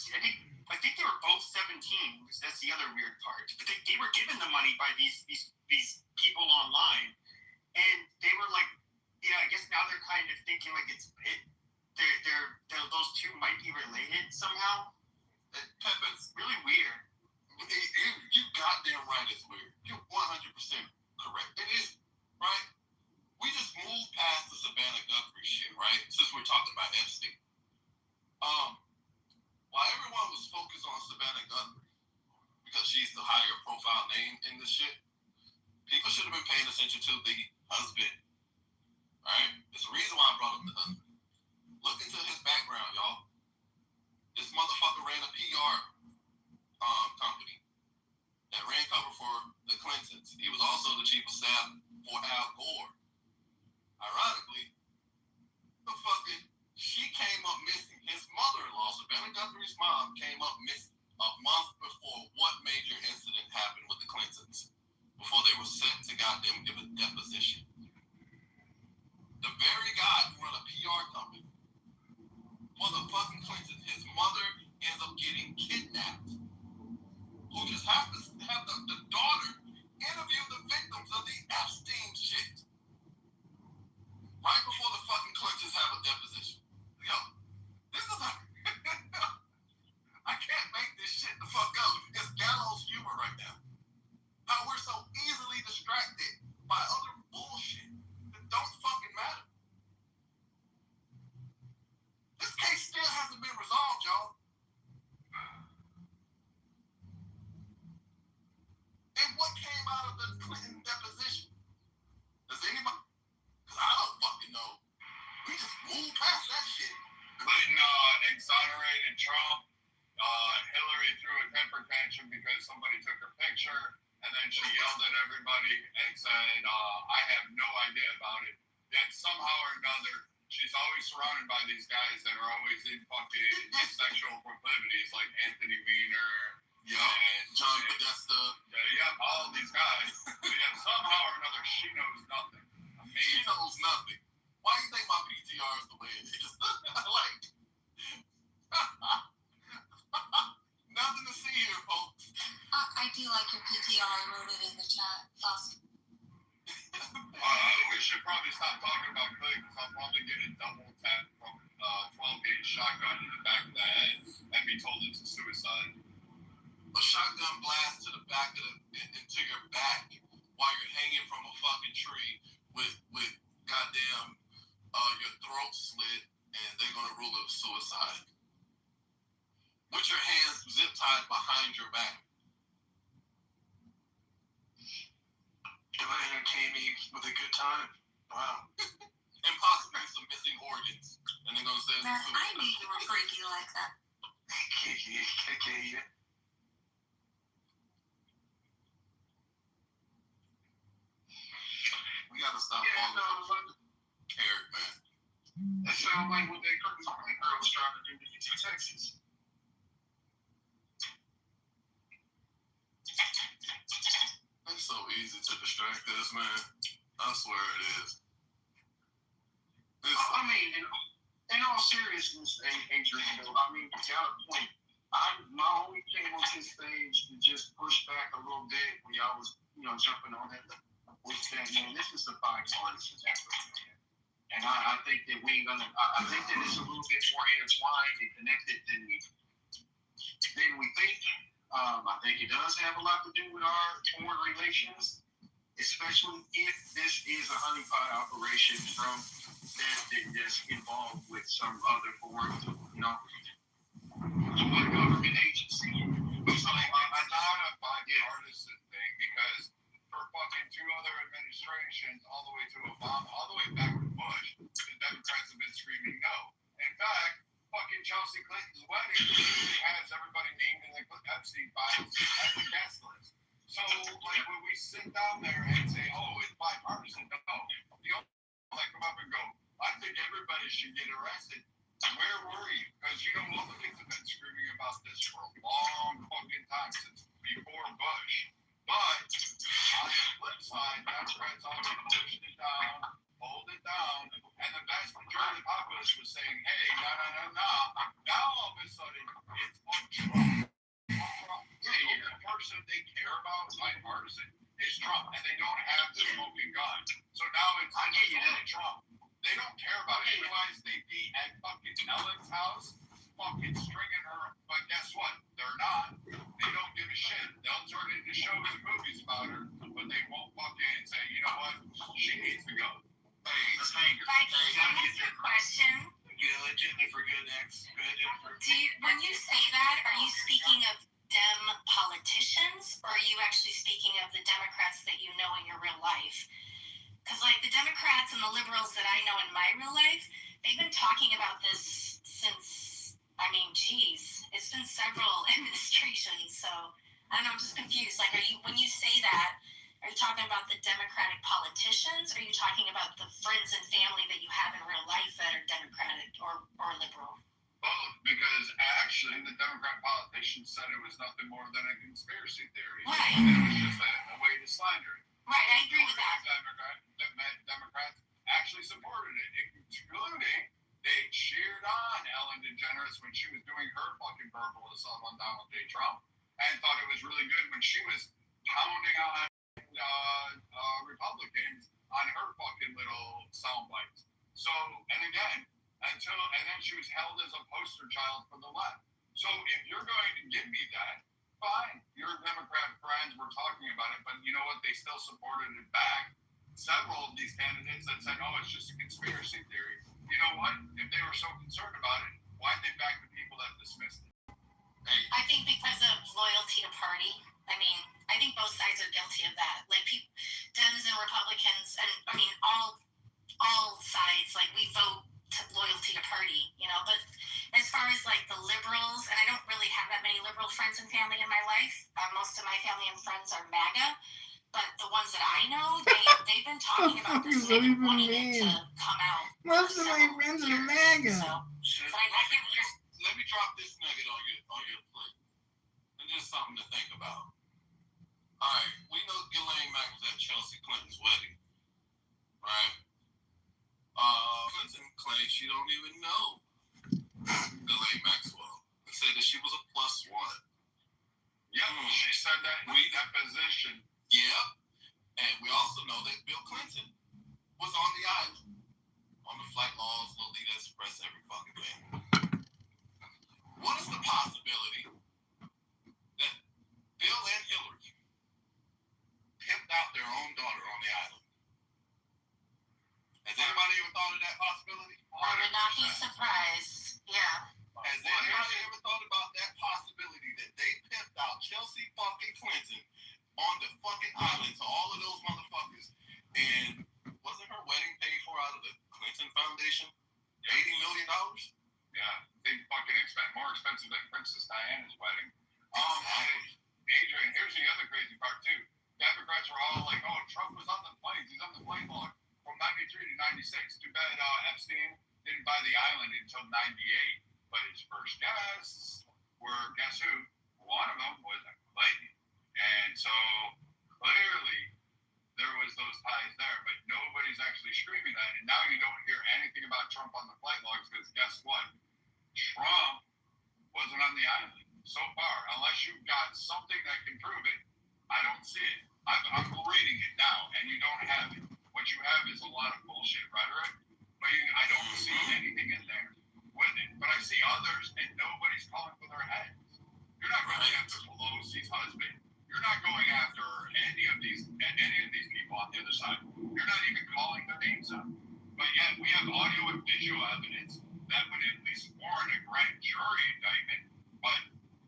I think they were both 17. That's the other weird part. But they were given the money by these people online, and they were like, yeah, I guess now they're kind of thinking like they're those two might be related somehow. It's really weird. You goddamn right it's weird. You're 100% correct. It is, right? We just moved past the Savannah Guthrie shit, right? Since we're talking about Epstein. While everyone was focused on Savannah Guthrie, because she's the higher profile name in this shit, people should have been paying attention to the husband. Alright? There's a reason why I brought up the husband. Look into his background, y'all. This motherfucker ran a PR company that ran cover for the Clintons. He was also the chief of staff for Al Gore. Ironically, she came up missing. His mother-in-law, Savannah Guthrie's mom, came up missing a month before what major incident happened with the Clintons, before they were set to goddamn give a deposition. The very guy who run a PR company for the fucking Clintons, his mother ends up getting kidnapped. Who just happens to have the daughter interview the victims of the Epstein shit right before the fucking Clintons have a deposition. Yo, this is I can't make this shit the fuck up. It's gallows humor right now. How we're so easily distracted by other bullshit that don't fucking matter. This case still hasn't been resolved, y'all. And what came out of the Clinton deposition? Does anybody? Because I don't fucking know. We just moved past that shit. Clinton exonerated Trump. Hillary threw a temper tantrum because somebody took her picture, and then she yelled at everybody and said, I have no idea about it. Yet somehow or another, she's always surrounded by these guys that are always in fucking sexual proclivities, like Anthony Weiner. John Podesta. All these guys. But yet somehow or another, she knows nothing. Amazing. She knows nothing. Why do you think my PTR is the way it is? Like, nothing to see here, folks. I do like your PTR. I wrote it in the chat. Awesome. We should probably stop talking about Clay because I'll probably get a double tap from 12-gauge shotgun in the back of the head and be told it's a suicide. A shotgun blast to the back of into your back while you're hanging from a fucking tree with goddamn your throat slit, and they're gonna rule it suicide. With your hands zip tied behind your back. Gonna entertain me with a good time. Wow. And possibly some missing organs. And they're gonna say it's Man, a suicide. I knew you were freaky like that. We gotta stop calling Eric, man. That sounds like what that girl was trying to do to you in Texas. It's so easy to distract us, man. I swear it is. I mean, in all seriousness, Adrian, though, I mean, you got a point. My only thing on this stage to just push back a little bit when y'all was, jumping on it was that, man, this is a bipartisan effort, man. And I think that we ain't gonna. I think that it's a little bit more intertwined and connected than we think. I think it does have a lot to do with our foreign relations, especially if this is a honeypot operation from that's involved with some other foreign, government agency. So I'm not a bipartisan thing because for fucking two other administrations, all the way to Obama, all the way back to Bush, the Democrats have been screaming no. In fact, fucking Chelsea Clinton's wedding literally has everybody named in the Epstein files as a guest list. So, like, when we sit down there and say, oh, it's bipartisan, no. The only people that come up and go, I think everybody should get arrested. Where were you? Because Republicans have been screaming about this for a long fucking time, since before Bush. But on the flip side, Democrats always pushed it down, hold it down, and the vast majority of the populace was saying, hey, no. Now all of a sudden, it's Trump. The person they care about, bipartisan, is Trump, and they don't have the smoking gun. So now it's only Trump. They don't care about it. Otherwise, they'd be at fucking Ellen's house, fucking stringing her. But guess what? They're not. They don't give a shit. They'll turn into shows and movies about her, but they won't fucking say, you know what? She needs to go. Viking, can I ask you a question? Good, Jennifer. Good, next. Good, Jennifer. When you say that, are you speaking of Dem politicians, or are you actually speaking of the Democrats that you know in your real life? Because, like, the Democrats and the liberals that I know in my real life, they've been talking about this since, it's been several administrations. So, I don't know, I'm just confused. Like, when you say that, are you talking about the Democratic politicians, or are you talking about the friends and family that you have in real life that are Democratic or liberal? Both, because actually the Democrat politicians said it was nothing more than a conspiracy theory. Right. And it was just a way to slander it. Right, I agree with that. Democrats actually supported it, including they cheered on Ellen DeGeneres when she was doing her fucking verbal assault on Donald J. Trump, and thought it was really good when she was pounding on Republicans on her fucking little sound bites. So, and then she was held as a poster child for the left. So if you're going to give me that, fine. Your Democrat friends were talking about it, but you know what? They still supported it back. Several of these candidates that said, oh, it's just a conspiracy theory. You know what? If they were so concerned about it, why'd they back the people that dismissed it? I think because of loyalty to party. I think both sides are guilty of that. Like, Dems and Republicans, and all sides, like, we vote to loyalty to party, but as far as like the liberals, and I don't really have that many liberal friends and family in my life, most of my family and friends are MAGA, but the ones that I know, they've been talking about this, they've been wanting it to come out. Most of my friends are MAGA. So, Let me drop this nugget on your plate, and just something to think about. All right, we know Ghislaine Mack was at Chelsea Clinton's wedding, right? Clinton claims she don't even know Ghislaine Maxwell and said that she was a +1. Yeah, she said that in that position. Yeah, and we also know that Bill Clinton was on the island, on the flight laws, Lolita Express, every fucking thing. What is the possibility that Bill and Hillary pimped out their own daughter on the island? Has anybody ever thought of that possibility? I would not be surprised. Yeah. Has anybody ever thought about that possibility that they pimped out Chelsea fucking Clinton on the fucking island to all of those motherfuckers? And wasn't her wedding paid for out of the Clinton Foundation? $80 million? Yeah, they fucking more expensive than Princess Diana's wedding. Adrian, here's the other crazy part too. Democrats were all like, oh, Trump was on the planes. He's on the plane log from 93 to 96. Too bad Epstein didn't buy the island until 98. But his first guests were, guess who? One of them was Clinton. And so clearly there was those ties there, but nobody's actually screaming that. And now you don't hear anything about Trump on the flight logs because guess what? Trump wasn't on the island so far. Unless you've got something that can prove it, I don't see it. I'm reading it now, and you don't have it. What you have is a lot of bullshit rhetoric, but I don't see anything in there with it. But I see others, and nobody's calling for their heads. You're not going after Pelosi's husband. You're not going after any of these people on the other side. You're not even calling their names out. But yet we have audio and visual evidence that would at least warrant a grand jury indictment. But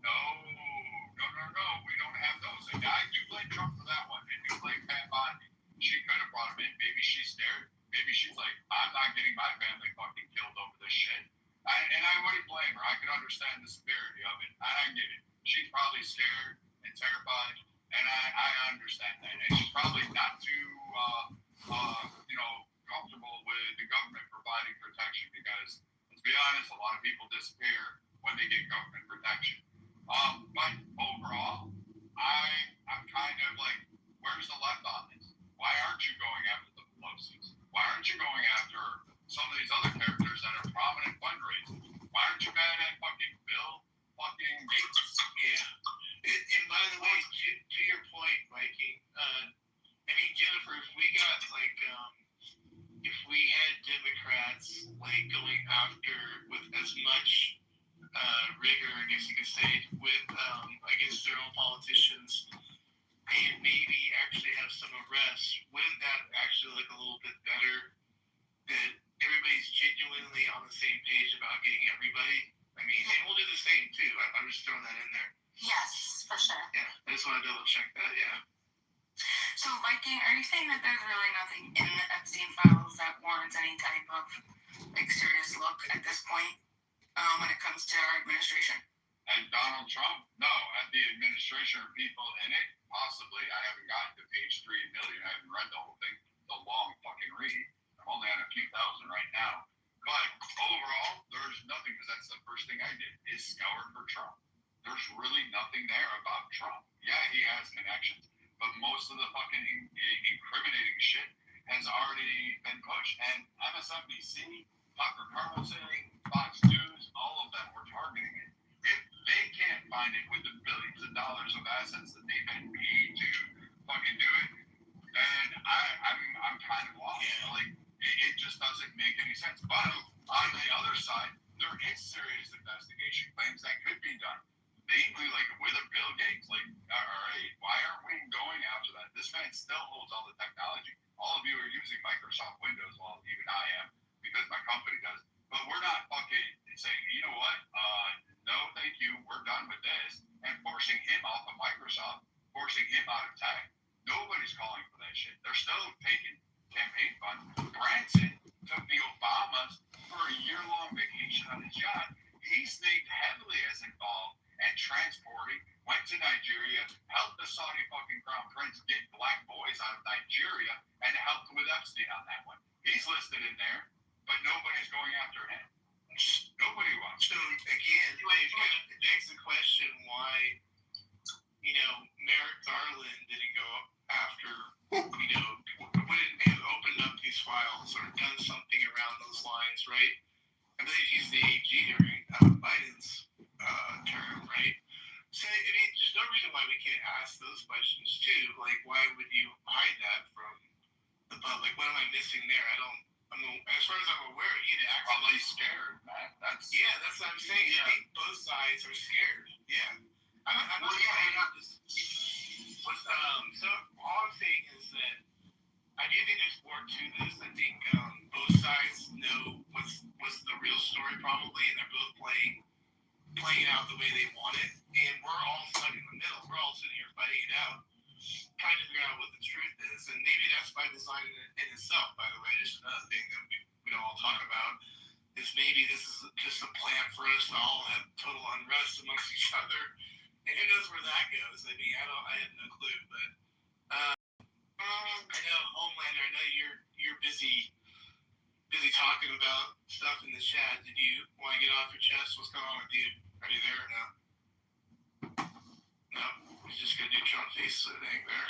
no, we don't have those. And I do blame Trump for that one. I do blame Pat Bondi. She could have brought him in. Maybe she's scared. Maybe she's like, I'm not getting my family fucking killed over this shit. And I wouldn't blame her. I could understand the severity of it. I get it. She's probably scared and terrified, and I understand that. And she's probably not too, comfortable with the government providing protection because, let's be honest, a lot of people disappear when they get government protection. But overall, I'm kind of like, where's the left on this? Why aren't you going after the Pelosi's? Why aren't you going after some of these other characters that are prominent fundraisers? Why aren't you mad at fucking Bill fucking Gates? Yeah. And by the way, to your point, Viking, I mean, Jennifer, if we got like, if we had Democrats like going after with as much rigor, I guess you could say, with against their own politicians, and maybe actually have some arrests, wouldn't that actually look a little bit better? That everybody's genuinely on the same page about getting everybody. I mean, and we'll do the same too. I'm just throwing that in there. Yes, for sure. Yeah, I just want to double check that. Yeah. So, Viking, are you saying that there's really nothing in the Epstein files that warrants any type of like serious look at this point when it comes to our administration? And Donald Trump? No. At the administration or people in it? Possibly. I haven't gotten to page 3 million. I haven't read the whole thing. It's a long fucking read. I'm only on a few thousand right now. But overall, there's nothing, because that's the first thing I did, is scour for Trump. There's really nothing there about Trump. Yeah, he has connections, but most of the fucking incriminating shit has already been pushed. And MSNBC, Tucker Carlson, Fox News, all of them were targeting it. If they can't find it with the billions of dollars of assets that they've been paid to fucking do it, then I'm kind of lost. Yeah. Like, it just doesn't make any sense. But on the other side, there is serious investigation claims that could be done. Mainly, like, with a Bill Gates. Like, all right, why aren't we going after that? This man still holds all the technology. All of you are using Microsoft Windows, well, even I am, because my company does. But we're not fucking saying, you know what, no, thank you, we're done with this, and forcing him off of Microsoft, forcing him out of tech. Nobody's calling for that shit. They're still taking campaign funds. Branson took the Obamas for a year-long vacation on his yacht. He's named heavily as involved and transporting, went to Nigeria, helped the Saudi fucking crown prince get black boys out of Nigeria, and helped with Epstein on that one. He's listed in there, but nobody's going after him. Nobody wants. So again, it begs the question why, Merrick Garland didn't go after, wouldn't have opened up these files or done something around those lines, right? I believe he's the AG during Biden's term, right? So, I mean, there's no reason why we can't ask those questions too. Like, why would you hide that from the public? What am I missing there? As far as I'm aware, he'd actually probably scared, man. That's what I'm saying. Yeah. I think both sides are scared. Yeah. So all I'm saying is that I do think there's more to this. I think both sides know what's the real story probably, and they're both playing it out the way they want it, and we're all stuck in the middle. We're all sitting here fighting it out, trying to figure out what the truth is, and maybe that's by design in itself. By the way, just another thing that we don't all talk about is maybe this is just a plan for us to all have total unrest amongst each other, and who knows where that goes. I mean, I have no clue, but I know Homelander. I know you're busy talking about stuff in the chat. Did you want to get off your chest? What's going on with you? Are you there or no? No, he's just gonna do Trump face thing there.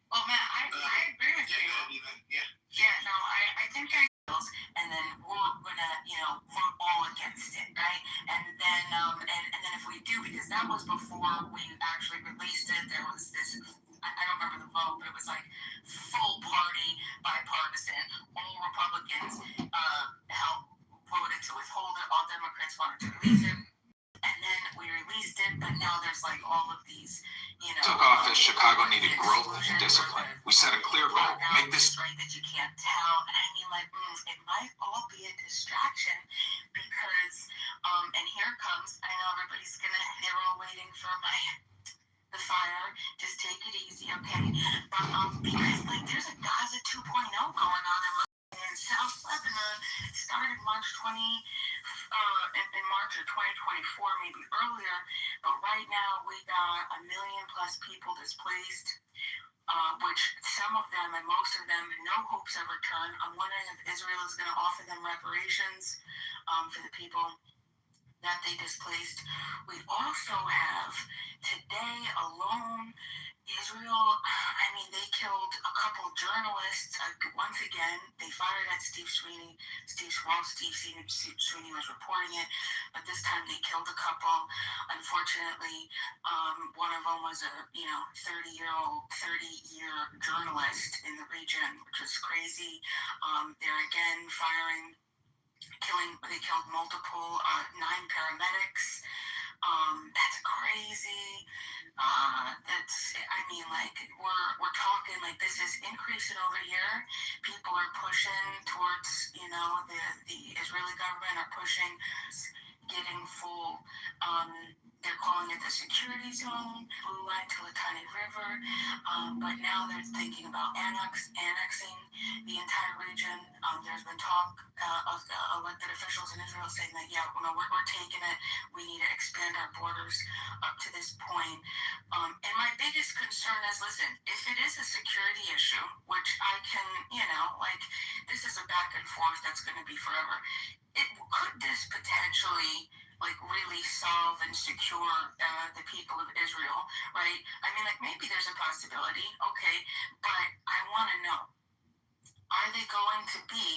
Well, Matt, I agree with you. Yeah. Yeah, no, I think and then we're gonna, vote all against it, right? And then, and then if we do, because that was before we actually released it, there was this. I don't remember the vote, but it was like full party, bipartisan. All Republicans helped voted to withhold it. All Democrats wanted to release it. And then we released it, but now there's like all of these, Took office, Chicago needed growth and discipline. We set a clear goal. Make this right that you can't tell. And I mean, like, it might all be a distraction because, and here it comes. I know they're all waiting for the fire. Just take it easy, okay? But because like there's a Gaza 2.0 going on in South Lebanon. It started in March of 2024, maybe earlier. But right now we got 1 million plus people displaced. which some of them and most of them no hopes of return. I'm wondering if Israel is going to offer them reparations for the people that they displaced. We also have today alone, Israel, I mean, they killed a couple journalists. Once again, they fired at Steve Sweeney. Steve Sweeney was reporting it, but this time they killed a couple. Unfortunately, one of them was a 30-year journalist in the region, which was crazy. They're again they killed multiple 9 paramedics. That's crazy. We're talking like this is increasing over here. People are pushing towards, the Israeli government are pushing, getting full, they're calling it the security zone, blue line to Litani River, but now they're thinking about annexing the entire region. There's been talk of the elected officials in Israel saying that, we're taking it. We need to expand our borders up to this point. And my biggest concern is, listen, if it is a security issue, which I can, this is a back and forth that's going to be forever. Could this potentially really solve and secure the people of Israel, right? I mean, maybe there's a possibility, okay, but I want to know, are they going to be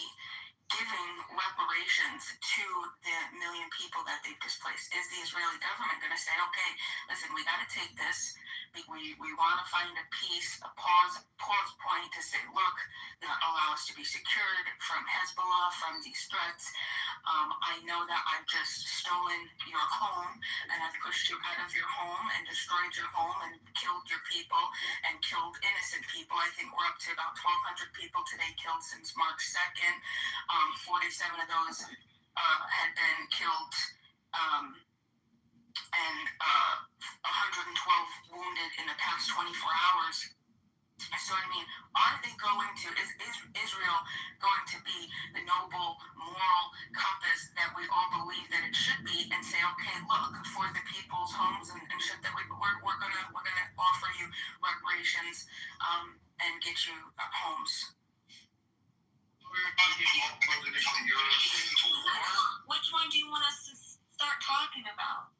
giving reparations to the million people that they've displaced? Is the Israeli government going to say, okay, listen, we got to take this. We want to find a peace, a pause point to say, look, allow us to be secured from Hezbollah, from these threats. I know that I've just stolen your home and I've pushed you out of your home and destroyed your home and killed your people and killed innocent people. I think we're up to about 1,200 people today killed since March 2nd. 47 of those had been killed and 112 wounded in the past 24 hours. So, I mean, is Israel going to be the noble, moral compass that we all believe that it should be and say, okay, look, for the people's homes and shit that we're gonna offer you reparations and get you homes? Which one do you want us to start talking about?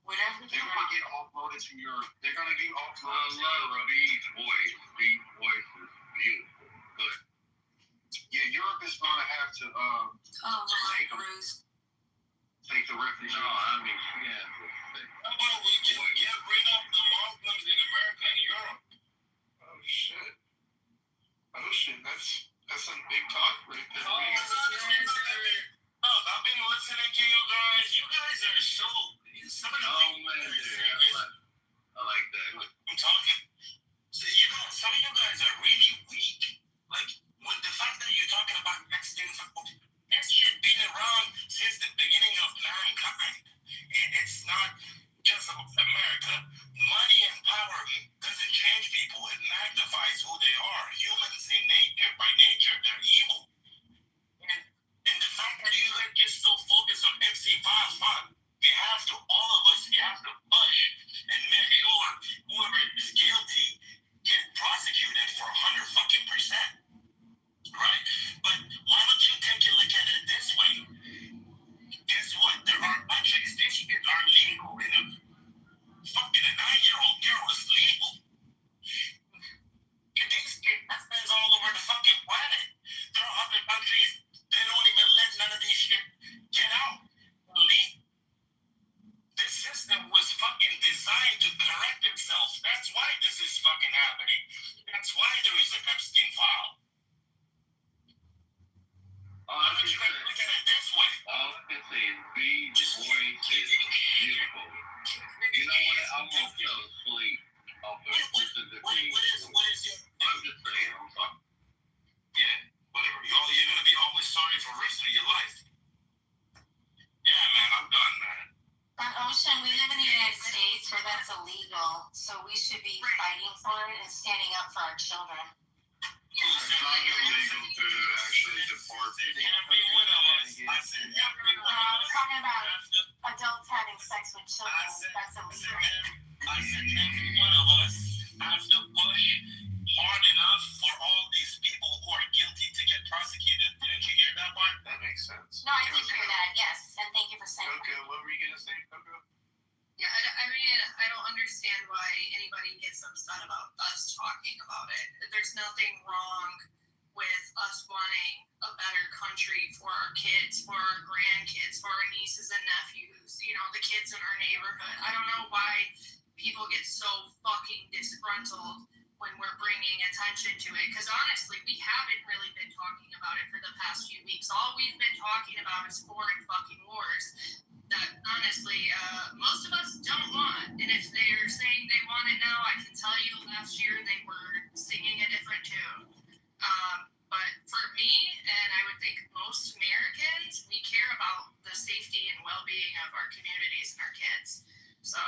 Whatever they're going to get offloaded to Europe. They're going to be offloaded to Europe. Beach voice is beautiful. But, Europe is going to have to take the refugees. No, I mean, how about we just get rid of the Muslims in America and Europe? Oh, shit. That's some big talk right there. I've been listening to you guys. You guys are so... Some of the I like that. I'm talking. So some of you guys are really weak. With the fact that you're talking about Mexican food, that shit been around since the beginning of mankind. It's not just America. Money and power doesn't change people. It magnifies who they are. Humans in nature, by nature, they're evil. And the fact that you guys just so focused on MC5 fun. All of us, we have to push and make sure whoever is guilty get prosecuted for 100%. Right? But why don't you take a look at it this way? Guess what? There are actually these kids are legal. Fucking a 9-year-old girl is legal. And these kids happens all over the fucking planet. There are other countries, they don't even let none of these shit get out. This system was fucking designed to correct itself. That's why this is fucking happening. That's why there is a Epstein file. Why don't you guys look at it this way? All I can say is B's voice is beautiful. You know what? I almost fell asleep off of listening to B. What is your... I'm just saying, I'm sorry. Yeah, whatever. You're going to be always sorry for the rest of your life. Yeah, man, I'm done, man. But Ocean, we live in the United States where that's illegal, so we should be fighting for it and standing up for our children. It's not illegal to actually deport people. I'm talking about adults having sex with children. That's illegal. I said every one of us has to push, hard enough for all these people who are guilty to get prosecuted. Didn't you hear that part? That makes sense. No, I did hear that, yes, and thank you for saying Okay, that. what were you gonna say, Coco? Yeah, I mean, I don't understand why anybody gets upset about us talking about it. There's nothing wrong with us wanting a better country for our kids, for our grandkids, for our nieces and nephews, you know, the kids in our neighborhood. I don't know why people get so fucking disgruntled when we're bringing attention to it, because honestly, we haven't really been talking about it for the past few weeks. All we've been talking about is foreign fucking wars that honestly most of us don't want. And if they're saying they want it now, I can tell you last year they were singing a different tune. But for me, and I would think most Americans, we care about the safety and well-being of our communities and our kids. So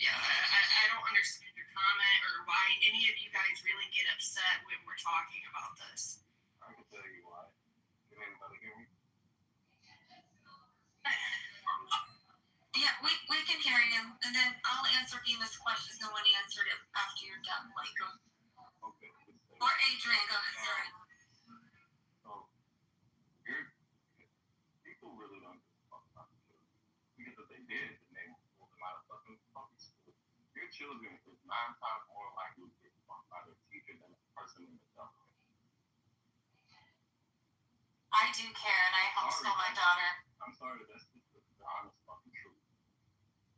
yeah, I don't understand your comment or why any of you guys really get upset when we're talking about this. I can tell you why. Can anybody hear me? Yeah, we can hear you, and then I'll answer Bemis' questions. No one answered it after you're done, like, Okay. or Adrian, go ahead, sorry. So, people really don't give a fuck about the children. Because if they did, then they would pull them out of fucking public school. Your children is 9 times more likely to get fucked by their teacher than a person in the government. I do care, and I homeschool my daughter. I'm sorry, that's just the honest fucking truth.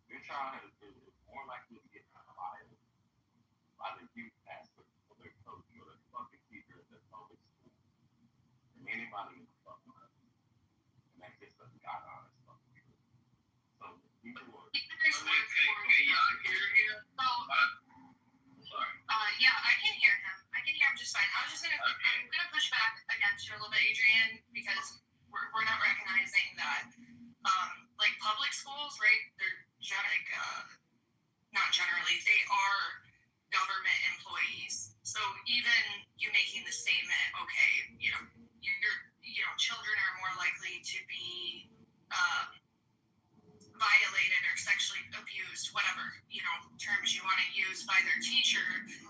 Your child is more likely to get violated by the youth pastor or their coach or their fucking teacher at their public school than anybody in the fucking country. And that's just the God honest fucking truth. So people are. Can y'all hear him? Sorry. Yeah, I can hear him. I can hear him just fine. I'm gonna push back against you a little bit, Adrian, because we're not recognizing that like public schools, right? They're not generally, they are government employees. So even you making the statement, okay, you know, children are more likely to be violated or sexually abused, whatever, you know, terms you want to use by their teacher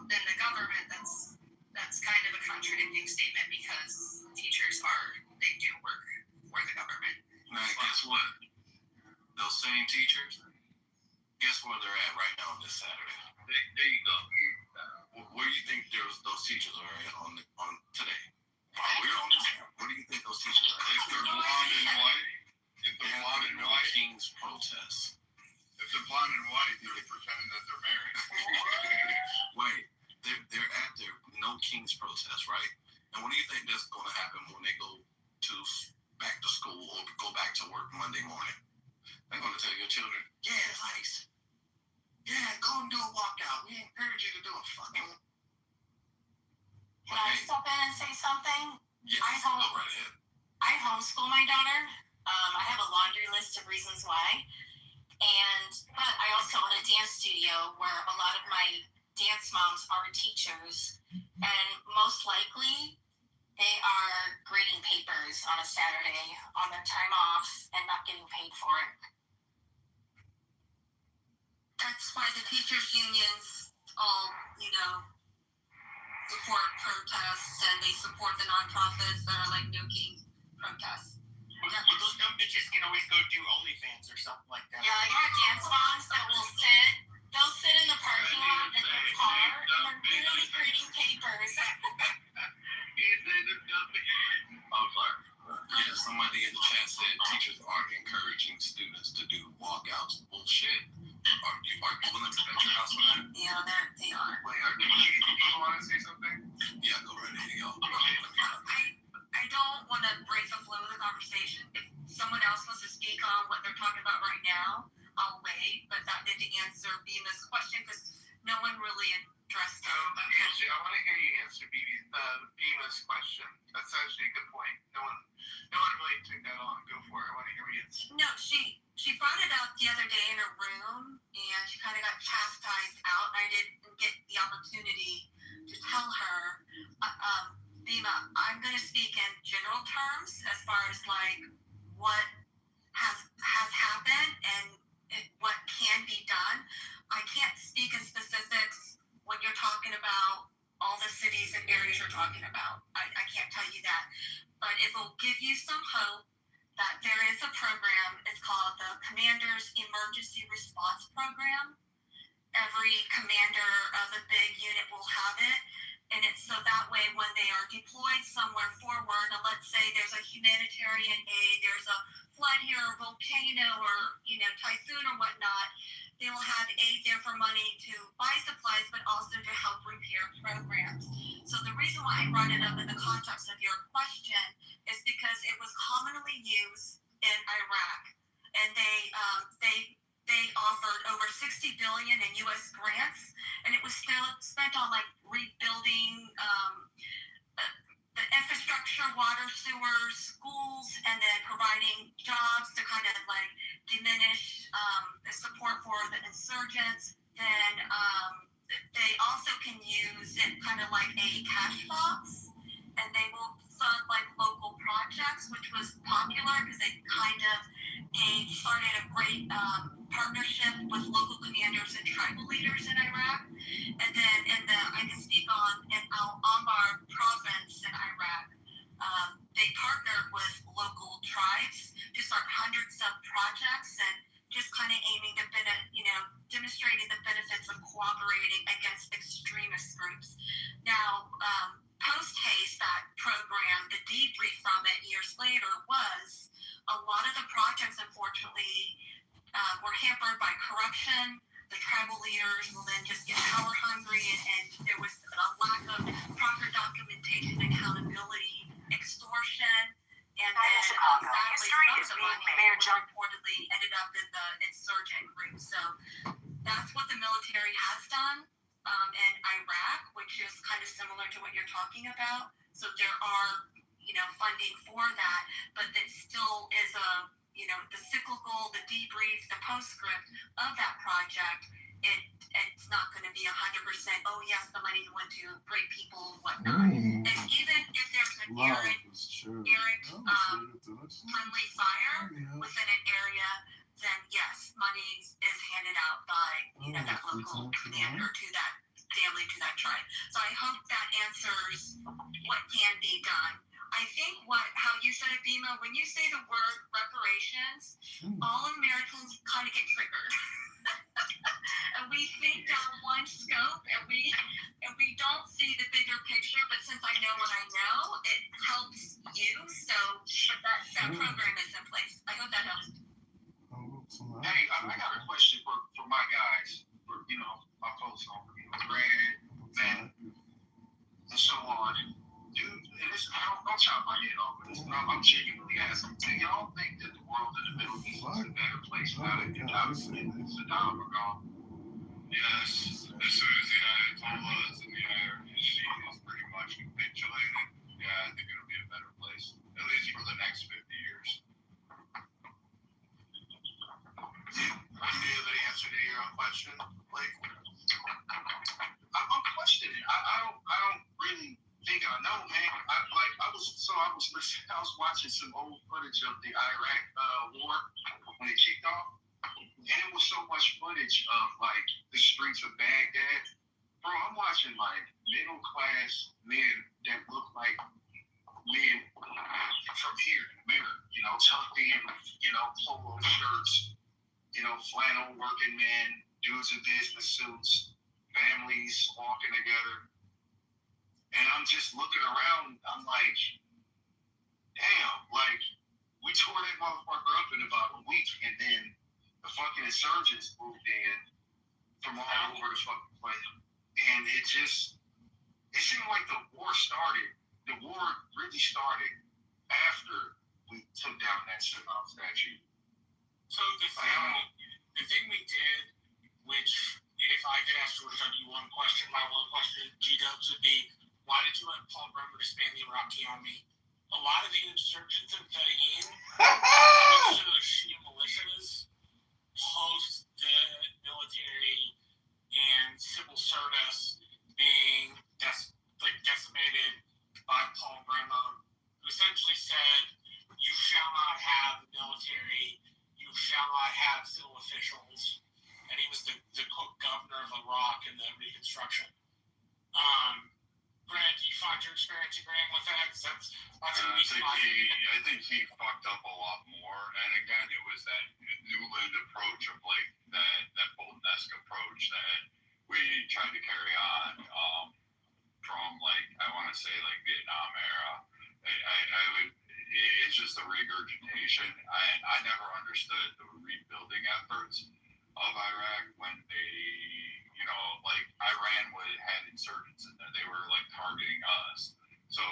than the government. That's kind of a contradicting statement because teachers they do work for the government. Now, guess what? Those same teachers, guess where they're at right now on this Saturday? There you go. Where do you think those teachers are at on today? While we're on this, where do you think those teachers are? If they're blonde and white, King's protest. if they're blonde and white, they're pretending that they're married. Wait, they're at their no King's protest, right? And what do you think that's going to happen when they go back to school or go back to work Monday morning? They're going to tell your children, yeah, it's nice. Yeah, go and do a walkout. We encourage you to do it. Fucking. Can I step in and say something? Yes, go right ahead. I homeschool my daughter. I have a laundry list of reasons why. But I also own a dance studio where a lot of my dance moms are teachers. And most likely, they are grading papers on a Saturday on their time off and not getting paid for it. That's why the teachers' unions all, support protests, and they support the nonprofits that are like No King's protests. Well, those dumb bitches can always go do OnlyFans or something like that. Yeah, I got dance moms that they'll sit in the parking lot in their car and they're literally grading papers. I'm sorry. Yeah, somebody in the chat said teachers aren't encouraging students to do walkouts. Bullshit. Are you willing to bet your house on that? Yeah, they are. Wait, you want to say something? Yeah, go right ahead, y'all. I don't want to break the flow of the conversation. If someone else wants to speak on what they're talking about right now, I'll wait. But that did answer Bemis' question because no one really addressed it. I want to hear you answer Bemis' question. That's actually a good point. No one really took that on. Go for it. I want to hear you answer. No, she brought it up the other day in her room, and she kind of got chastised out. And I didn't get the opportunity to tell her, Bima, I'm going to speak in general terms as far as like what has happened and what can be done. I can't speak in specifics when you're talking about about. I can't tell you that. But it will give you some hope that there is a program. It's called the Commander's Emergency Response Program. Every commander of a big unit will have it. And it's so that way when they are deployed somewhere forward, and let's say there's a humanitarian aid, there's a flood here, or volcano, or, typhoon or whatnot, they will have aid there for money to buy supplies, but also to help repair programs. So the reason why I brought it up in the context of your question is because it was commonly used in Iraq, and they offered over $60 billion in U.S. grants, and it was spent on rebuilding the infrastructure, water, sewers, schools, and then providing jobs to kind of diminish the support for the insurgents. Then they also can use it kind of like a cash box, and they will fund local projects, which was popular because they kind of started a great partnership with local commanders and tribal leaders in Iraq. And then I can speak on in Al-Anbar province in Iraq, they partnered with local tribes to start hundreds of projects and just kind of aiming to demonstrating the benefits of cooperating against extremist groups. Now, post-haste, that program, the debrief from it years later was a lot of the projects, unfortunately, were hampered by corruption. The tribal leaders will then just get power hungry, and there was a lack of proper documentation, accountability, extortion, and then sadly, some of the money reportedly ended up in the insurgent group. So that's what the military has done in Iraq, which is kind of similar to what you're talking about. So there are, funding for that, but it still is the cyclical, the debrief, the postscript of that project. It's not going to be 100%. Oh yes, the money went to great people and whatnot. And even if there's an errant friendly fire within an area, then yes, money is handed out by that local commander to that family, to that tribe. So I hope that answers what can be done. I think how you said it, Bima, when you say the word reparations, all Americans kind of get triggered. And we think down one scope, and we don't see the bigger picture. But since I know what I know, it helps you. So, but that program is in place. I hope that helps. Hey, I got a question for my guys, for my folks on Brad, Matt, and so on. Dude, and don't chop my head off, but I'm genuinely asking. Do y'all think that the world in the Middle East is a better place now that Saddam are gone? Yes, as soon as the Ayatollahs and the regime is pretty much capitulated, yeah, I think it'll be a better place, at least for the next 50 years. Do you have an answer to your own question, Blake? I'm questioning. I don't really think I know, man. I was watching some old footage of the Iraq war when it kicked off, and it was so much footage of the streets of Baghdad. Bro, I'm watching middle class men that look like men from here in America, tucked in, polo shirts, flannel working men, dudes in business suits, families walking together. And I'm just looking around, I'm like, damn, we tore that motherfucker up in about a week, and then the fucking insurgents moved in from all over the fucking place. And it seemed like the war really started after we took down that Saddam statue. So the thing we did, which if I could ask George W. one question, my one question to G-Dubs would be, why did you let Paul Bremer disband the Iraqi army? A lot of the insurgents in Fedayeen, which are the Shia militias, post the military and civil service being decimated by Paul Bremer, who essentially said, you shall not have the military, you shall not have civil officials. And he was the governor of Iraq in the Reconstruction. Brad, do you find your experience agreeing with that? Because that's I think he fucked up a lot more. And again, it was that Newland approach of like that Bolton-esque approach that we tried to carry on from like I want to say like Vietnam era. I would. It's just a regurgitation. I never understood the rebuilding efforts of Iraq when they, like Iran had insurgents in there. They were like targeting us. So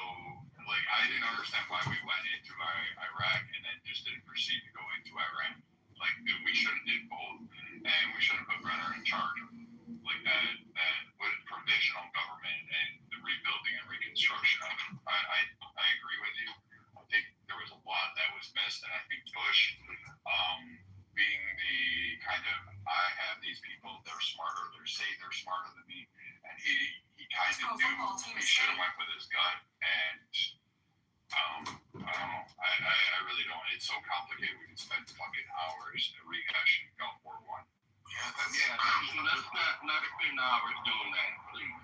like I didn't understand why we went into Iraq and then just didn't proceed to go into Iran. Like we should have did both, and we should have put Brenner in charge of like that with provisional government and the rebuilding and reconstruction of it. I agree with you. I think there was a lot that was missed, and I think Bush, being the kind of I have these people, they're smarter, they're smarter than me, and he kind of knew he should have went with his gut, and I don't know, I really don't. It's so complicated. We could spend fucking hours rehashing Gulf War I. Let's not spend hours doing that, please.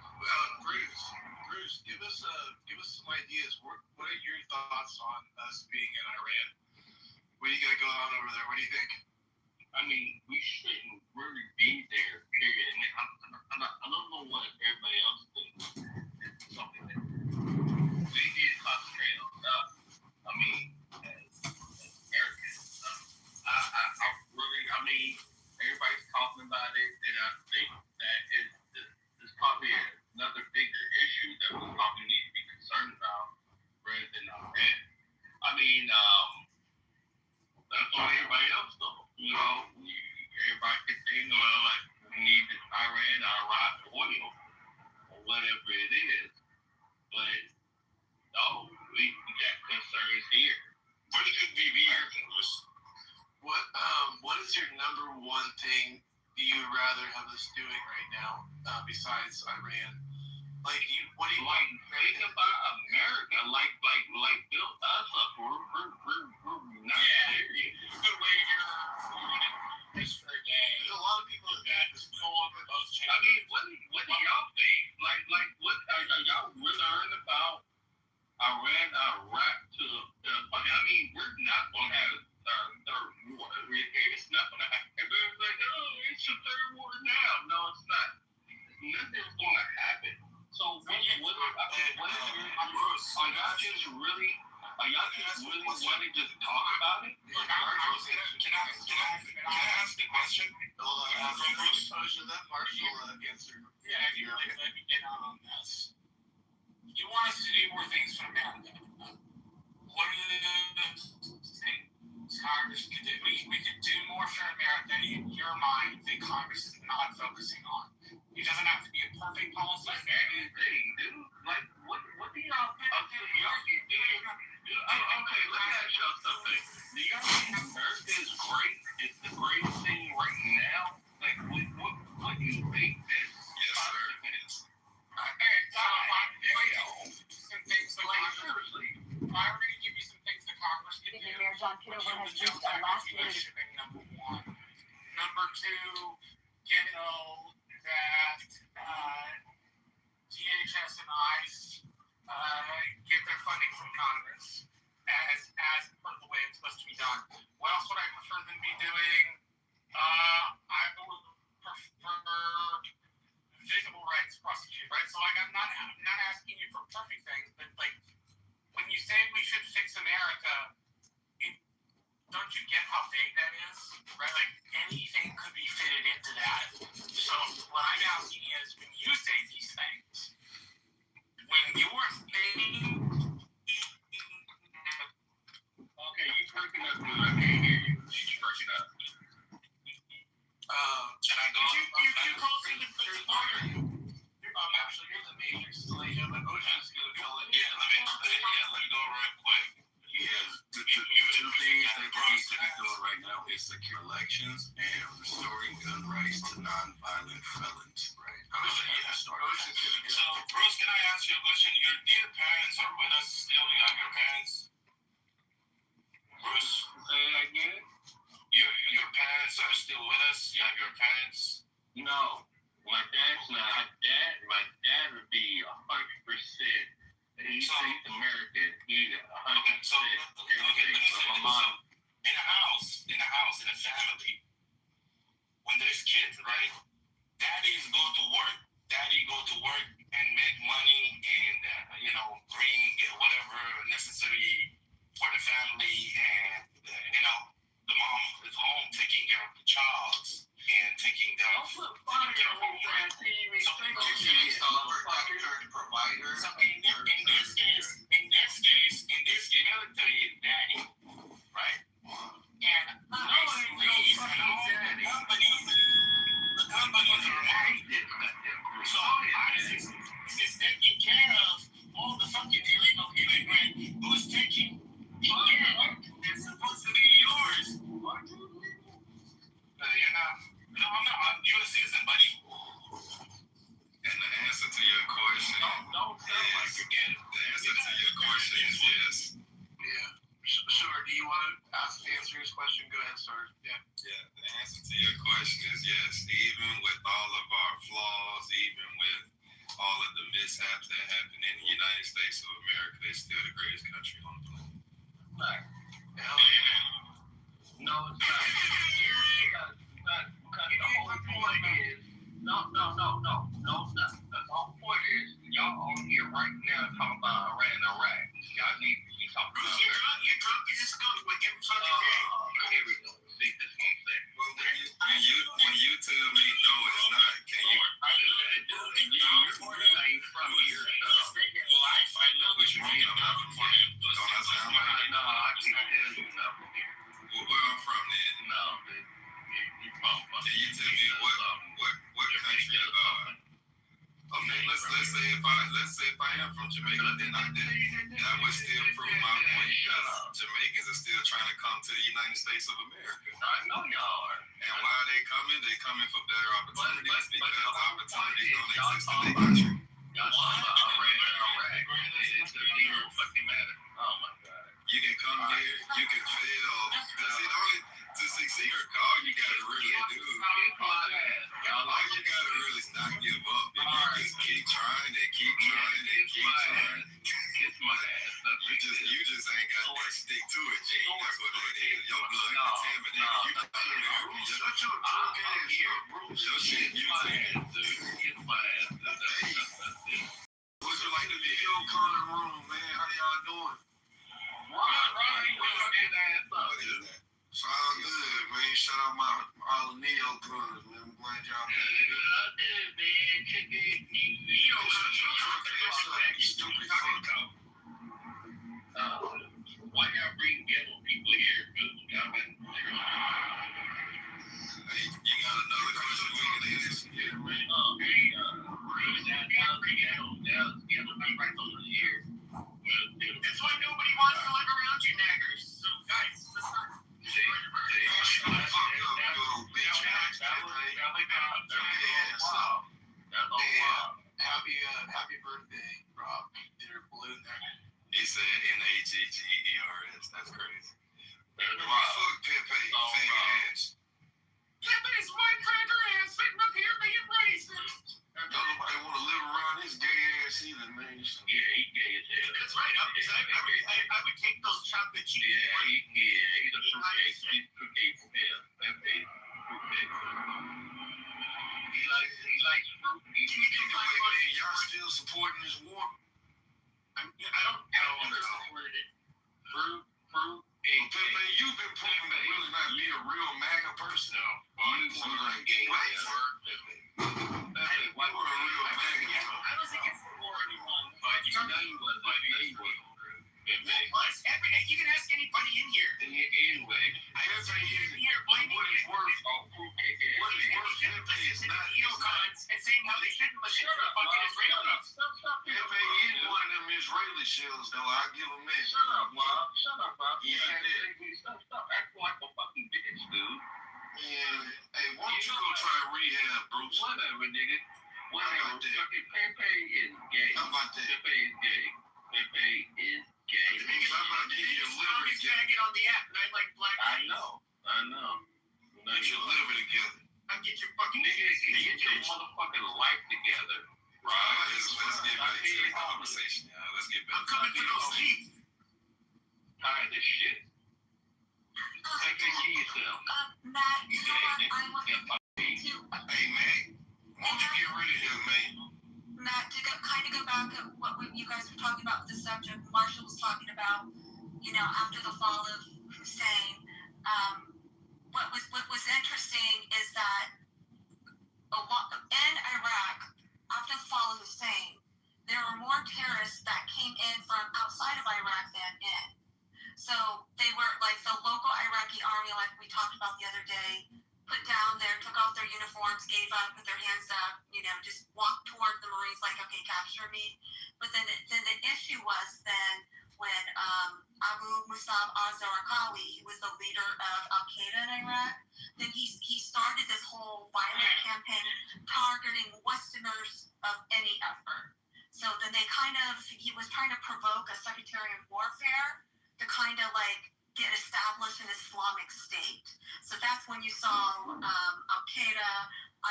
Bruce, give us some ideas. What are your thoughts on us being in Iran? What do you got going on over there? What do you think? I mean, we shouldn't really be there, period. I mean, I don't know what everybody else thinks. Something that we need to concentrate on us. I mean, as Americans, everybody's talking about it, and I think that it's probably another bigger issue that we probably need to be concerned about rather than Iran. I mean, that's what everybody else knows. Everybody can think, well, like, we need this Iran, Iraq oil, or whatever it is. But, no, we got concerns here. What should we be here for? What is your number one thing you'd rather have us doing right now, besides Iran? Like, what do you like? Think about America, like build us up. We're not serious. Good way you're history game. There's a lot of people that just go over those changes. I mean, what do y'all think? Like, what are y'all really learning about Iran, Iraq to? I mean, we're not gonna have third war. It's not gonna happen. Everyone's like, oh, it's a third war now. No, it's not. Nothing's gonna happen. So are y'all just really wanting to talk about it? Can I ask the question? Hold on, from Bruce, let Marshall answer. Yeah, if you really let me get out on this. You want us to do more things for America. What are the things Congress could do? We could do more for America in your mind that Congress is not focusing on. It doesn't have to be a perfect policy. Like anything, dude. Like, what do y'all think? Okay, let me ask y'all something. Do y'all think America is great? It's the greatest thing right now? Like, what do you think that? Yes, sir, it is. Some things that seriously. If I were going to give you some things that Congress could do, Mayor John Kitover has reached a last minute. Shipping, number one. Number two, that DHS and ICE get their funding from Congress as per the way it's supposed to be done. What else would I prefer them to be doing? I would prefer visible rights prosecuted, right? So like I'm not asking you for perfect things, but like when you say we should fix America, don't you get how big that is? Right? Like anything could be fitted into that. So what I'm asking is when you say these things, when you're thinking okay, you're breaking up, dude. I can't hear you. You're breaking up. Can I go? You called me actually you're the major Slater, but Ocean's gonna fill it. Yeah, let me go real quick. Yeah, the two things that we need to be doing right now is secure elections and restoring gun rights to non-violent felons. Right. So, Bruce, can I ask you a question? Your dear parents are with us still. You have your parents? Bruce, say that again. Your parents are still with us? You have your parents? No. My dad would be 100%. He thinks America. He's 100%. My mom. In a family, when there's kids, right? Daddy go to work and make money and bring whatever necessary for the family, and the mom is home taking care of the child and taking care of home. Provider. So in this case, military is daddy, right? And the companies are so she's taking care of all the fucking illegal immigrant who's taking care of. It's supposed to be yours. I'm not a U.S. citizen, buddy. And the answer to your question is yes. Yeah. Sure. Do you want to answer his question? Go ahead, sir. Yeah. Yeah, the answer to your question is yes. Even with all of our flaws, even with all of the mishaps that happen in the United States of America, it's still the greatest country on the planet. Right. No, it's not. Because the whole point is, no. The whole point is, y'all on here right now talking about Iran and Iraq. Y'all need to be talking about Iran. You're drunk. You just go with every fucking day. Here we go. See, this one thing. Well, when you tell me no, it's not, can you? You're from here. What you mean I'm not from here? Don't I sound like it? No, I can't tell you nothing. Well, where I'm from then? No, you from. Can you tell me what country? Okay, let's say if I am from Jamaica, then that would still prove my point. Jamaicans are still trying to come to the United States of America. I know y'all are. And why are they coming? They coming for better opportunities because opportunities don't exist in their country. Y'all talking about Iran and Iraq. It doesn't even fucking matter. Oh my God. You can come here, you can fail. To succeed, all you gotta really do, all you gotta really is not give up. If you just keep trying and keep trying and keep trying. Kiss my ass. You just ain't got that stick to it, G. That's what that is. Your blood contaminated. You not American. Shut your drunk ass up, Bruce. Your shit, you too. Kiss my ass. Would you like to be Video calling room, man. How y'all doing? What is that? Sound good, man. Shout out all the Neo Cons, man. I'm glad y'all stupid fuck. Why y'all bring ghetto people here? Hey, you got another question we can answer? Yeah, man. That's why nobody wants to live around you naggers. So guys, let's not. Happy birthday, Rob. Is there a balloon there? He said NAGGERS. That's crazy. Fuck Pepe, fake ass. Pepe's white cracker ass sitting up here being racist. Don't nobody want to live around his gay ass either, man. Yeah, he gay as hell. That's right. I would take those chocolate cheeks. Yeah, he's a fruitcake. He's fruitcake from hell. Pepe, fruitcake. He likes fruit. Y'all still supporting this war? I don't support it. Fruit. Pepe, you've been proven to really not be a real MAGA person. No, you were a gay Pepe, why were a real MAGA? I was against the war anyone. You know he was. You can ask anybody in here. Anyway, I was in here blaming What is worse? fruitcake What is worse? Pepe is not. neocons and saying how they shouldn't listen to the fucking Israelis. Pepe is one of them Israeli shells, though. I'll give him that. Shut up, Bob. Shut up, Bob. Yeah. Stop acting like a fucking bitch, dude. Man, hey, why don't you go try and rehab, Bruce? Whatever, nigga. How about that? Pepe is gay. How about that? Pepe is gay. Pepe is gay. How about getting your liver Strongest together? faggot on the app, and I like black. I know. Get your liver together. I'll get your fucking Nigga, get your motherfucking life together. Right, let's get back to the conversation, y'all. Let's get back. I'm coming to those Chiefs. Tired of this shit. Take care of yourself. Matt, you know what? I want to. Hey, man. Won't you get rid of him, man? Matt, to kind of go back to what you guys were talking about with the subject, Marshall was talking about, after the fall of Hussein, what was interesting is that in Iraq, after the fall of Hussein, there were more terrorists that came in from outside of Iraq than in. So they were like the local Iraqi army, like we talked about the other day, put down there, took off their uniforms, gave up, put their hands up, just walked toward the Marines like, okay, capture me. But then the issue was then when Abu Musab al-Zarqawi, who was the leader of Al-Qaeda in Iraq, then he started this whole violent campaign targeting Westerners of any effort. So then he was trying to provoke a sectarian warfare to kind of like get established an Islamic State. So that's when you saw Al-Qaeda,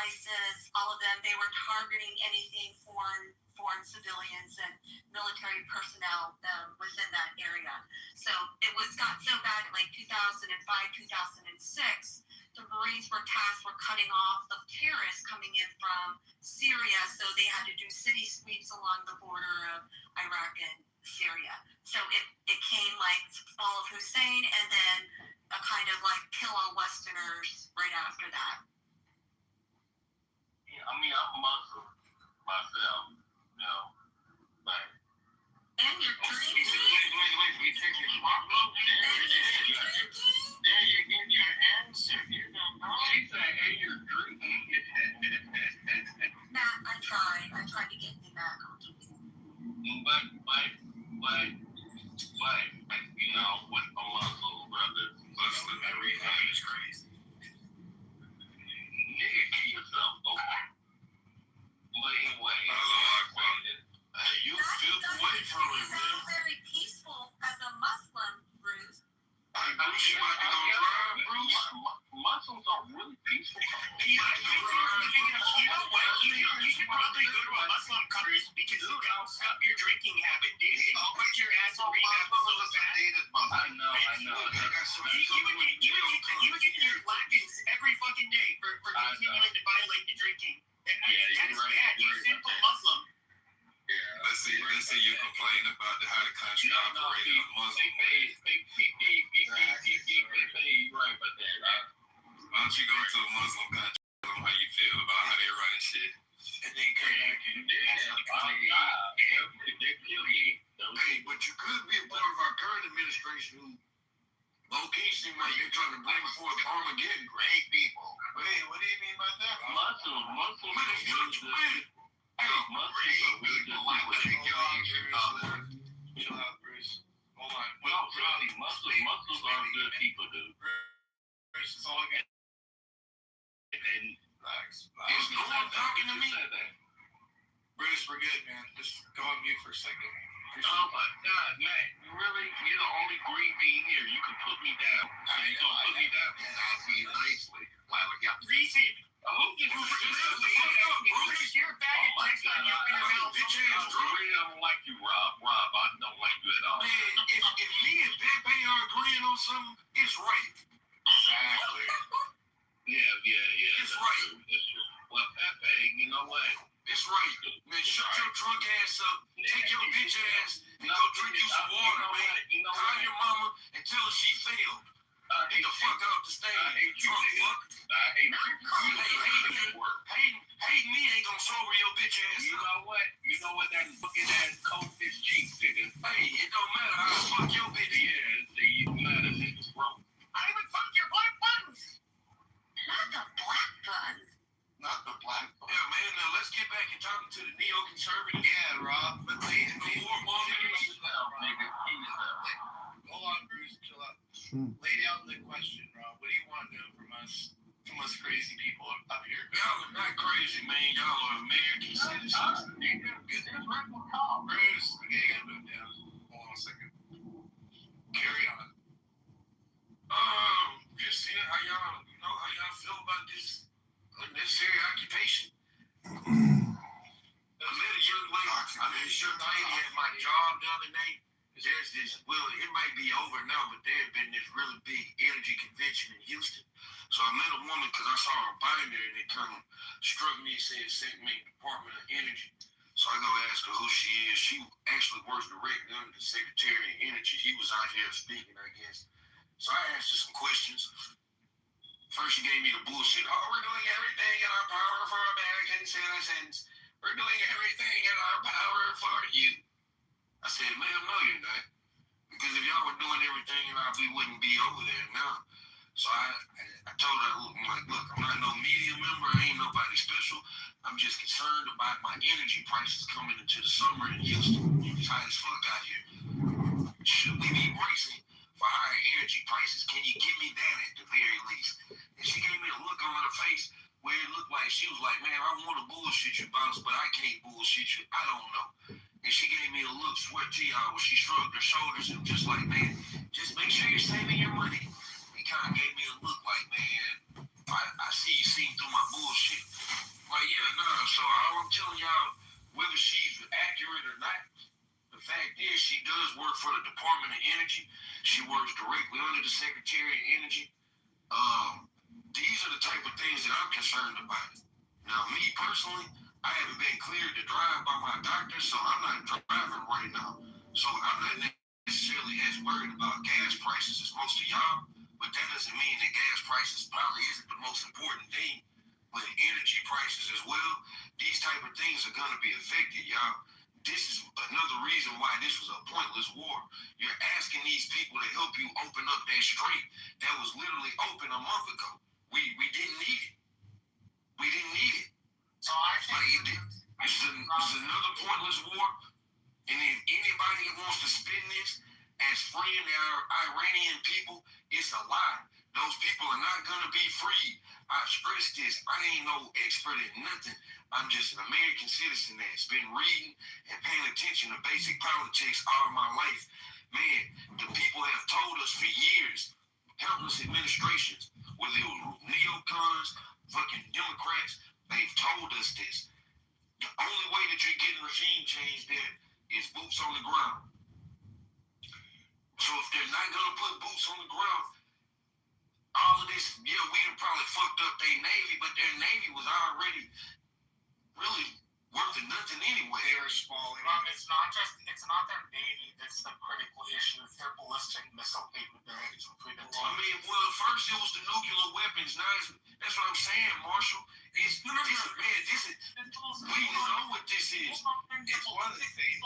ISIS, all of them, they were targeting anything foreign civilians and military personnel within that area. So it got so bad in like 2005, 2006, the Marines were tasked with cutting off the terrorists coming in from Syria, so they had to do city sweeps along the border of Iraq and Syria. So it came like fall of Hussein and then a kind of like kill all Westerners right after that. Yeah, I mean, I'm Muslim myself, but. And you're drinking? Wait, we take your smartphone? There you get your answer. She said, and you're drinking. Matt, I tried to get you back on. But, with a Muslim brother, Muslim, everything is crazy. Nigga, kill yourself, okay? But anyway, hey, you feel away from it, man. Sound very peaceful as a Muslim, Bruce. Hey, Bruce, you might be on drive, Bruce. Muslims are really peaceful. You know what? You should probably go to a Muslim country because you can stop your drinking habit. I'll put your ass in rehab so fast. I know. You would get your Latins every fucking day for continuing to violate the drinking. That's bad. You're sinful Muslim. Yeah, let's see you complain about how the country operated on Muslim. They you right about that, right? Why don't you go to a Muslim country and tell them how you feel about how they running shit? And then come back and they kill you. Hey, but you could be a part of our current administration who low-key seem like they're trying to bring forth Armageddon. Great people. Wait, what do you mean by that? Muslim. Chill out, Bruce. Hold on. Muslims are good people, dude. Bruce, it's all good. And Relax. Is no one talking to me? Bruce, we're good, man. Just go on mute for a second. Oh my God, man! You're the only green bean here. You can put me down. You gonna put me down? Asking you nicely. Why would you? Reason. Bruce, you're a faggot. Next time you open your mouth, Bitch ass Drew. I really don't like you, Rob. I don't like you at all. Man, if me and Pepe are agreeing on something, it's right. Exactly. Yeah. It's right. That's true. Well, Pepe, you know what? It's right. Man, shut your drunk ass up. Take your bitch ass and go drink you some water, man. Call your mama and tell her she failed. Get the fuck off the stage. I hate you, drunk fuck. I hate you. Hating me ain't gonna sober your bitch ass You up. know what? That fucking ass coat is cheap, nigga. Hey, it don't matter how I fuck your bitch. Yeah, see, you matter, nigga. Bro. I would fuck your black buns. Not the black buns. Not the black. Yeah, man, now let's get back and talking to the neoconservatives. Yeah, Rob. But the warmongers. Hold on, Bruce. Chill out. Lay down the question, Rob. What do you want to know from us crazy people up here? Y'all are not crazy, man. Y'all are American citizens. Bruce, okay, you gotta move down. Hold on a second. Carry on. Just seeing how y'all feel about this unnecessary occupation. I met a young lady at my job the other day. There's this, well, it might be over now, but there had been this really big energy convention in Houston. So I met a woman because I saw her binder and it kind of struck me and said, St. Main Department of Energy. So I go ask her who she is. She actually works directly under the Secretary of Energy. He was out here speaking, I guess. So I asked her some questions. First, she gave me the bullshit. Oh, we're doing everything in our power for American citizens. We're doing everything in our power for you. I said, ma'am, no, you're not. Because if y'all were doing everything, we wouldn't be over there now. So I told her, look, I'm not no media member. I ain't nobody special. I'm just concerned about my energy prices coming into the summer in Houston. It's hot as fuck out here. Should we be bracing for higher energy prices? Can you give me that at the very least? And she gave me a look on her face where it looked like she was like, man, I want to bullshit you, boss, but I can't bullshit you. I don't know. And she gave me a look, swear to y'all, where she shrugged her shoulders and just like, man, just make sure you're saving your money. And kind of gave me a look like, man, I see you seeing through my bullshit. Like, yeah, nah, so all I'm telling y'all, whether she's accurate or not, the fact is she does work for the Department of Energy. She works directly under the Secretary of Energy. These are the type of things that I'm concerned about. Now, me personally, I haven't been cleared to drive by my doctor, so I'm not driving right now. So I'm not necessarily as worried about gas prices as most of y'all, but that doesn't mean that gas prices probably isn't the most important thing. But energy prices as well, these type of things are going to be affected, y'all. This is another reason why this was a pointless war. You're asking these people to help you open up that strait that was literally open a month ago. We didn't need it. We didn't need it. So I think this is another pointless war. And if anybody wants to spin this as freeing our Iranian people, it's a lie. Those people are not going to be free. I stress this. I ain't no expert in nothing. I'm just an American citizen that's been reading and paying attention to basic politics all my life. Man, the people have told us for years, countless administrations, whether it was neocons, fucking Democrats, they've told us this. The only way that you're getting regime change there is boots on the ground. So if they're not going to put boots on the ground, all of this, yeah, we done probably fucked up their Navy, but their Navy was already really worth nothing anyway. They were small. It's not their Navy that's the critical issue. It's their ballistic missile capabilities. Well, first it was the nuclear weapons. Now that's what I'm saying, Marshall. We know what this is. It's one of the things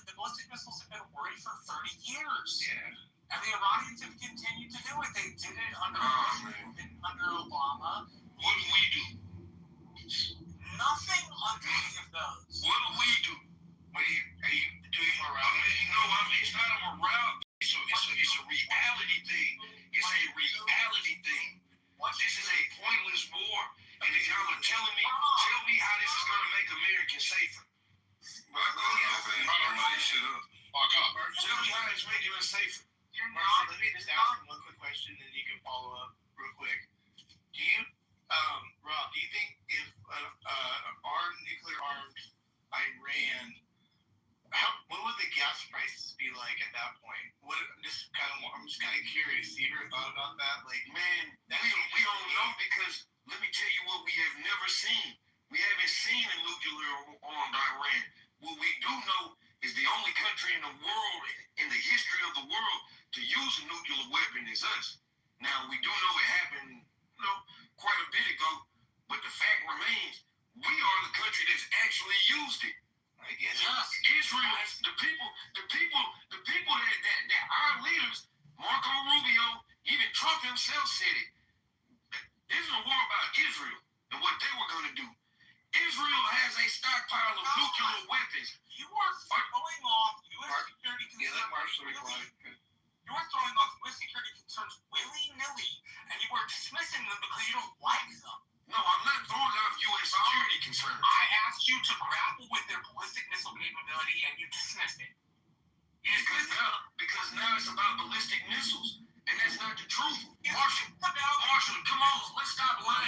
the ballistic missiles have been worried for 30 years. Yeah. And the Iranians have continued to do it. They did it under Obama. What do we do? Nothing under any of those. What do we do? Are you doing morale? It's not a morale. It's a reality thing. It's a reality thing. This is a pointless war. And if y'all are telling me, tell me how this is going to make Americans safer. Tell me how it's making us safer. Marshall, let me just ask one quick question, and you can follow up real quick. Do you, Rob, do you think if armed, nuclear-armed Iran, what would the gas prices be like at that point? I'm just kind of curious. You ever thought about that? Like, man, we don't know because let me tell you what we have never seen. We haven't seen a nuclear-armed Iran. What we do know is the only country in the world, in the history of the world, to use a nuclear weapon is us. Now, we do know it happened, quite a bit ago, but the fact remains, we are the country that's actually used it. I guess. Yes. Israel, the people that our leaders, Marco Rubio, even Trump himself said it. This is a war about Israel and what they were going to do. Israel has a stockpile of nuclear weapons. You are throwing off U.S. security concerns. You are throwing off U.S. security concerns willy-nilly, and you are dismissing them because you don't like them. No, I'm not throwing off U.S. security concerns. I asked you to grapple with their ballistic missile capability, and you dismissed it. Because now it's about ballistic missiles, and that's not the truth. Marshall, come on, let's stop lying.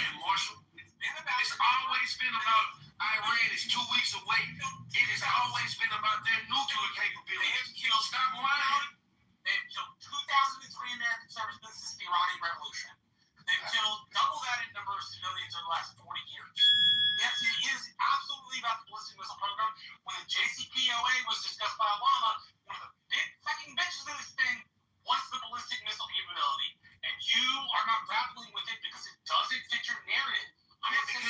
it's been about their nuclear capability. They have killed. Stop lying. They have killed 2,003 American servicemen since the Iranian Revolution. They've killed double that in number of civilians over the last 40 years. Yes, it is absolutely about the ballistic missile program. When the JCPOA was discussed by Obama, one of the big fucking bitches in this thing was the ballistic missile capability. And you are not grappling with it because it doesn't fit your narrative. I'm not saying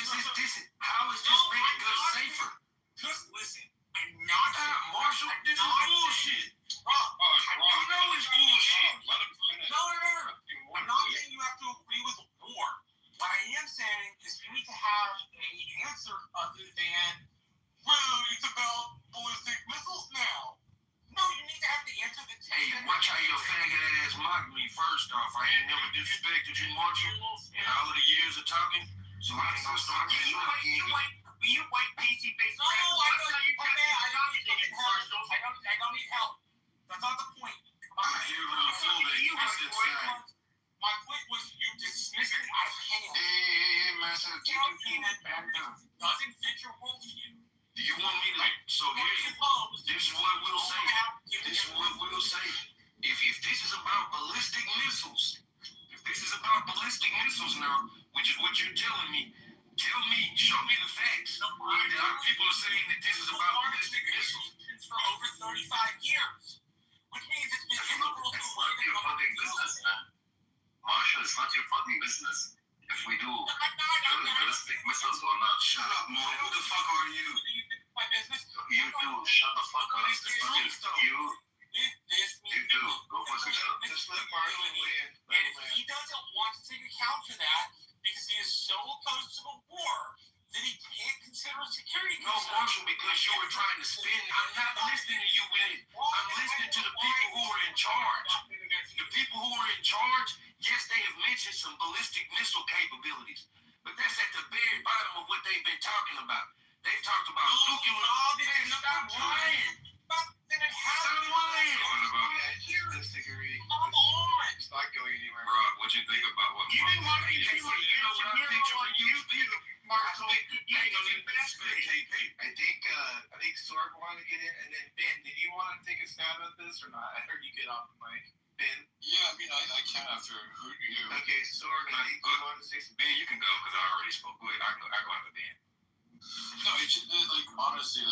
how is this making us safer? Just listen. I'm not Marshall, this is bullshit. Rob, you know it's bullshit. No. I'm not saying you have to agree with the war. What I am saying is you need to have an answer other than, well, it's about ballistic missiles now. No, you need to have the answer that Hey, watch how your faggot ass mocked me first off. I ain't never disrespected you, Marshall. In all of the years of talking, so I ain't gonna start getting up again. You white PC based. No, I don't need help. That's not the point. My point was you dismissed it out of hand. Hey, myself, Doesn't fit your worldview. Do you want me to? So this is what we'll say. If this is about ballistic missiles, now, which is what you're telling me, show me the facts. People are saying that this is about ballistic missiles. It's for over 35 years. Which means it's been integral to It's not your fucking business, man. Marshall, it's not your fucking business. If we do ballistic missiles or not. Shut up, Mo. Who the fuck are you? My business? You do. Shut the fuck up. You do. Go fuck yourself. Just let Marshall win. And if he doesn't want to take account for that because he is so opposed to the war that he can't consider a security No, Marshall, because you were trying to spin. I'm not listening to you with it. I'm listening to the people who are in charge. The people who are in charge, yes, they have mentioned some ballistic missile capabilities, but that's at the very bottom of what they've been talking about. They've talked about nuclear. Stop lying. Stop lying. Disagree. Come on. It's not going anywhere. Rob, what you think about what You didn't want me to say, you know what I'm thinking when you speak. Marshall, I think Sorg wanted to get in, and then Ben, did you want to take a stab at this or not? I heard you get off the mic. Ben? Yeah, I mean, I can after you. Okay, Sorg, I think you wanted to say something. Ben, you can go because I already spoke. Go ahead. I go after Ben. No, honestly,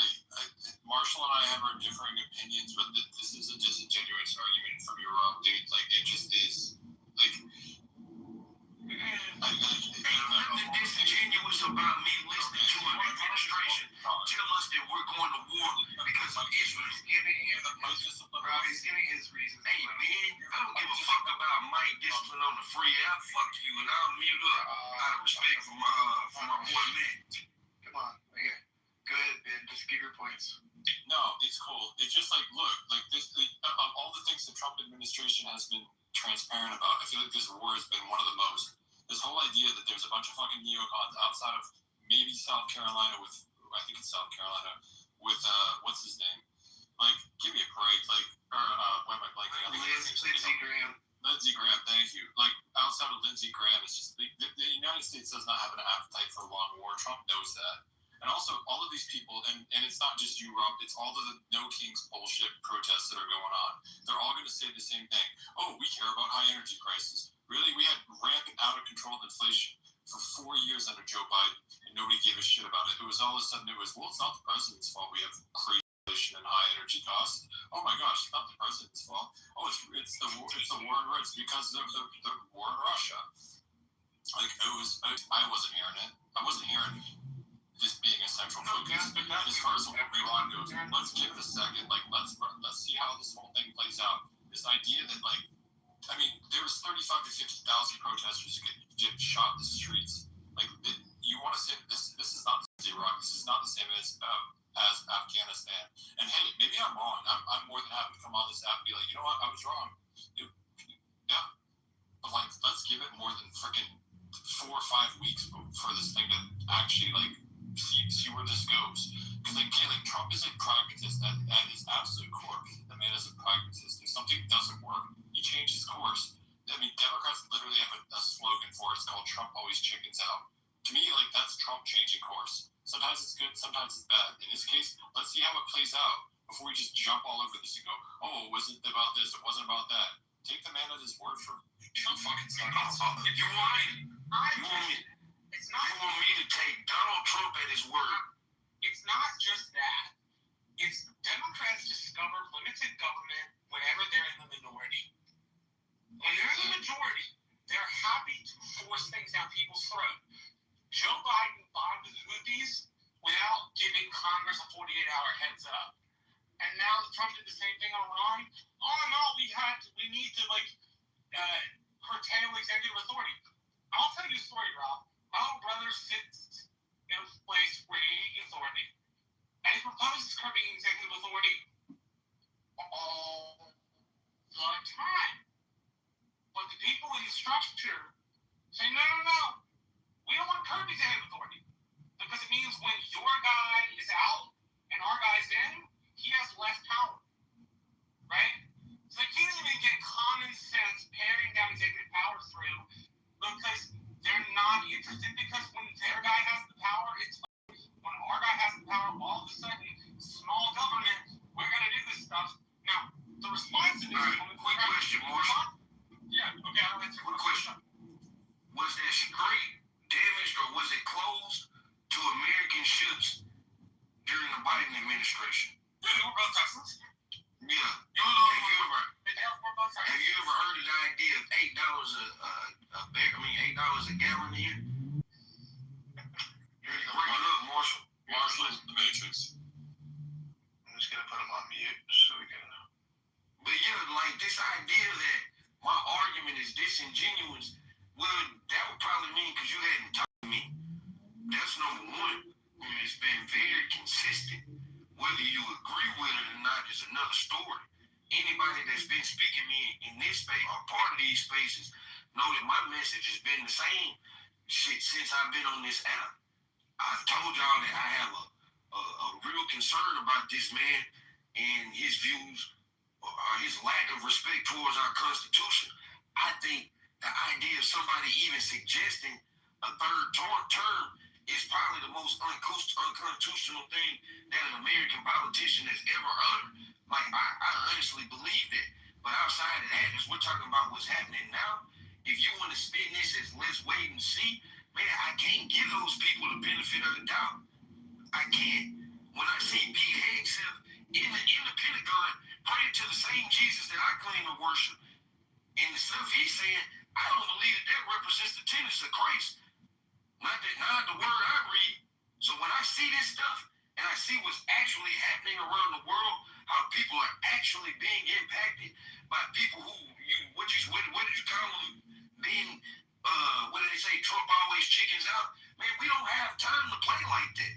Marshall and I have our differing opinions, but this is a disingenuous argument from your wrong, dude. Like, it just is. Like, nothing disingenuous about me listening to an administration tell us that we're going to war because of Israel. He's giving his reasons. Hey, man, I don't give a fuck about Mike discipline on the free app. Fuck you, and I'll mute up out of respect for my boy, man. Come on. Okay. Go ahead, Ben. Just give your points. no, it's cool. It's just like, look, like this, of all the things the Trump administration has been transparent about, I feel like this war has been one of the most. This whole idea that there's a bunch of fucking neocons outside of maybe South Carolina with, I think it's South Carolina, with, what's his name? Like, give me a break. Like, why am I blanking on Lindsey Graham. Lindsey Graham, thank you. Like, outside of Lindsey Graham, it's just, the United States does not have an appetite for a long war. Trump knows that. And also, all of these people, and it's not just you, Rob, it's all of the No Kings bullshit protests that are going on. They're all going to say the same thing. Oh, we care about high energy prices. Really? We had rampant, out of control inflation for 4 years under Joe Biden, and nobody gave a shit about it. It was all of a sudden, it's not the president's fault. We have crazy inflation and high energy costs. Oh my gosh, it's not the president's fault. Oh, it's the war. It's the war in Russia. It's because of the war in Russia. Like, I wasn't hearing it. I wasn't hearing this being a central focus. As far as Iran goes, let's give it a second. Like, let's see how this whole thing plays out. This idea that, like, I mean, there was 35 to 50,000 protesters who get shot in the streets. Like, you want to say this is not Iraq. This is not the same as Afghanistan. And hey, maybe I'm wrong. I'm more than happy to come on this app and be like, you know what, I was wrong. Yeah. But like, let's give it more than freaking 4 or 5 weeks for this thing to actually like see where this goes. Because like Trump is a pragmatist at his absolute core. The man is a pragmatist. If something doesn't work, he changes course. I mean, Democrats literally have a slogan for it. It's called Trump always chickens out. To me, like, that's Trump changing course. Sometimes it's good, sometimes it's bad. In this case, let's see how it plays out before we just jump all over this and go, oh, it wasn't about this, it wasn't about that. Take the man at his word for don't fucking suck. If you want me, you want me to take Donald Trump at his word. It's not just that. It's Democrats discover limited government whenever they're in the minority. When they're in the majority, they're happy to force things down people's throat. Joe Biden bombed the Houthis without giving Congress a 48-hour heads up. And now Trump did the same thing on Iran. Oh no, we need to curtail executive authority. I'll tell you a story, Rob. My little brother sits in a place where he needs authority. And he proposes curbing executive authority all the time. But the people in the structure say, no. We don't want to curb executive authority. Because it means when your guy is out and our guy's in, he has less power. Right? So they can't even get common sense paring down executive power through because they're not interested, because when their guy has the power, it's like when our guy has the power, all of a sudden, small government, we're going to do this stuff. Now, the response to this... Quick question, Marshall. Yeah, okay, I'll answer. Quick question. Was that strait damaged or was it closed to American ships during the Biden administration? Yeah, they were both Texans. Yeah. Have you ever heard of the idea of $8 a gallon here? Bring it up, Marshall. Marshall, the Matrix. I'm just gonna put him on mute so we can. But yeah, like this idea that my argument is disingenuous, well, that would probably mean because you hadn't talked to me. That's number one. And it's been very consistent. Whether you agree with it or not is another story. Anybody that's been speaking to me in this space or part of these spaces know that my message has been the same shit since I've been on this app. I've told y'all that I have a real concern about this man and his views or his lack of respect towards our Constitution. I think the idea of somebody even suggesting a third term is probably the most unconstitutional thing that an American politician has ever uttered. Like, I honestly believe that. But outside of that, as we're talking about what's happening now, if you want to spin this as let's wait and see, man, I can't give those people the benefit of the doubt. I can't. When I see Pete Hegseth in the Pentagon praying to the same Jesus that I claim to worship, and the stuff he's saying, I don't believe that represents the tenets of Christ. Not the word I read. So when I see this stuff and I see what's actually happening around the world, how people are actually being impacted by people who what did you call them? Being what did they say? Trump always chickens out. Man, we don't have time to play like that.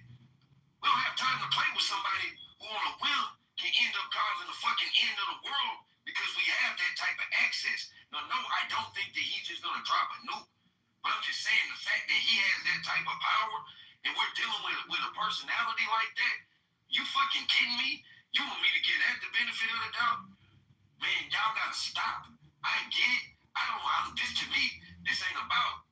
We don't have time to play with somebody who on a whim can end up causing the fucking end of the world because we have that type of access. No, I don't think that he's just gonna drop a nuke. But I'm just saying the fact that he has that type of power and we're dealing with a personality like that, you fucking kidding me? You want me to give that the benefit of the doubt? Man, y'all gotta stop. I get it. To me, this ain't about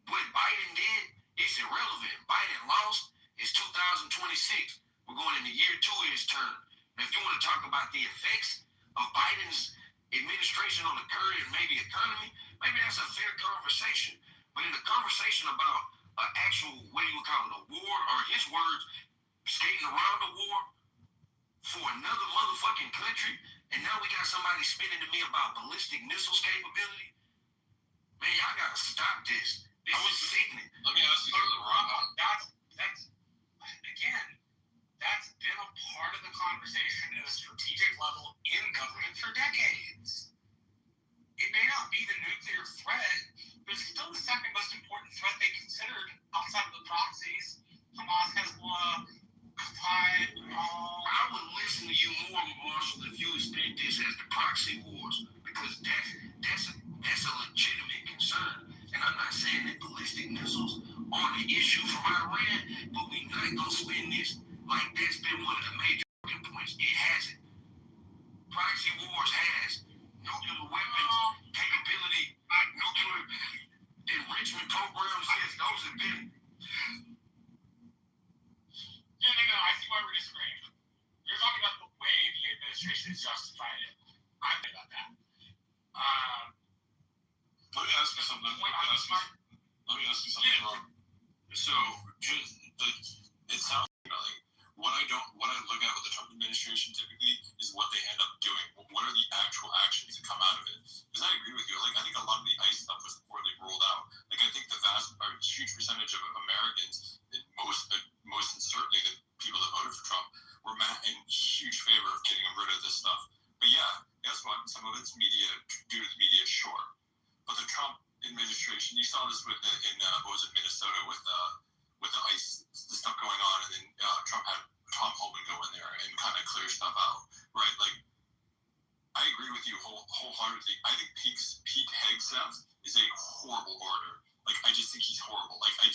what Biden did. It's irrelevant. Biden lost. It's 2026. We're going into year 2 of his term. Now, if you want to talk about the effects of Biden's administration on the current and maybe economy, maybe that's a fair conversation. But in the conversation about an actual, what do you call it, a war, or his words, skating around the war for another motherfucking country, and now we got somebody spinning to me about ballistic missiles capability. Man, y'all gotta stop this. This is sickening. Let me ask you, Rob. That's been a part of the conversation at a strategic level in government for decades. It may not be the nuclear threat, but it's still the second most important threat they considered outside of the proxies. Hamas, Hezbollah, Qatar. I would listen to you more, Marshall, if you explained this as the proxy wars, because that's a legitimate concern. And I'm not saying that ballistic missiles So just like it sounds like what I look at with the Trump administration typically is what they end up doing. What are the actual actions that come out of it? Because I agree with you. Like I think a lot of the ICE stuff was poorly rolled out. Like I think the huge percentage of Americans, most and certainly the people that voted for Trump, were in huge favor of getting rid of this stuff. But yeah, guess what? Some of it's media, due to the media, sure. But the Trump administration, you saw this with what was it, Minnesota with the ICE, the stuff going on, and then Trump had Tom Homan go in there and kind of clear stuff out, right? Like, I agree with you wholeheartedly. I think Pete Hegseth is a horrible orator. Like, I just think he's horrible. Like, I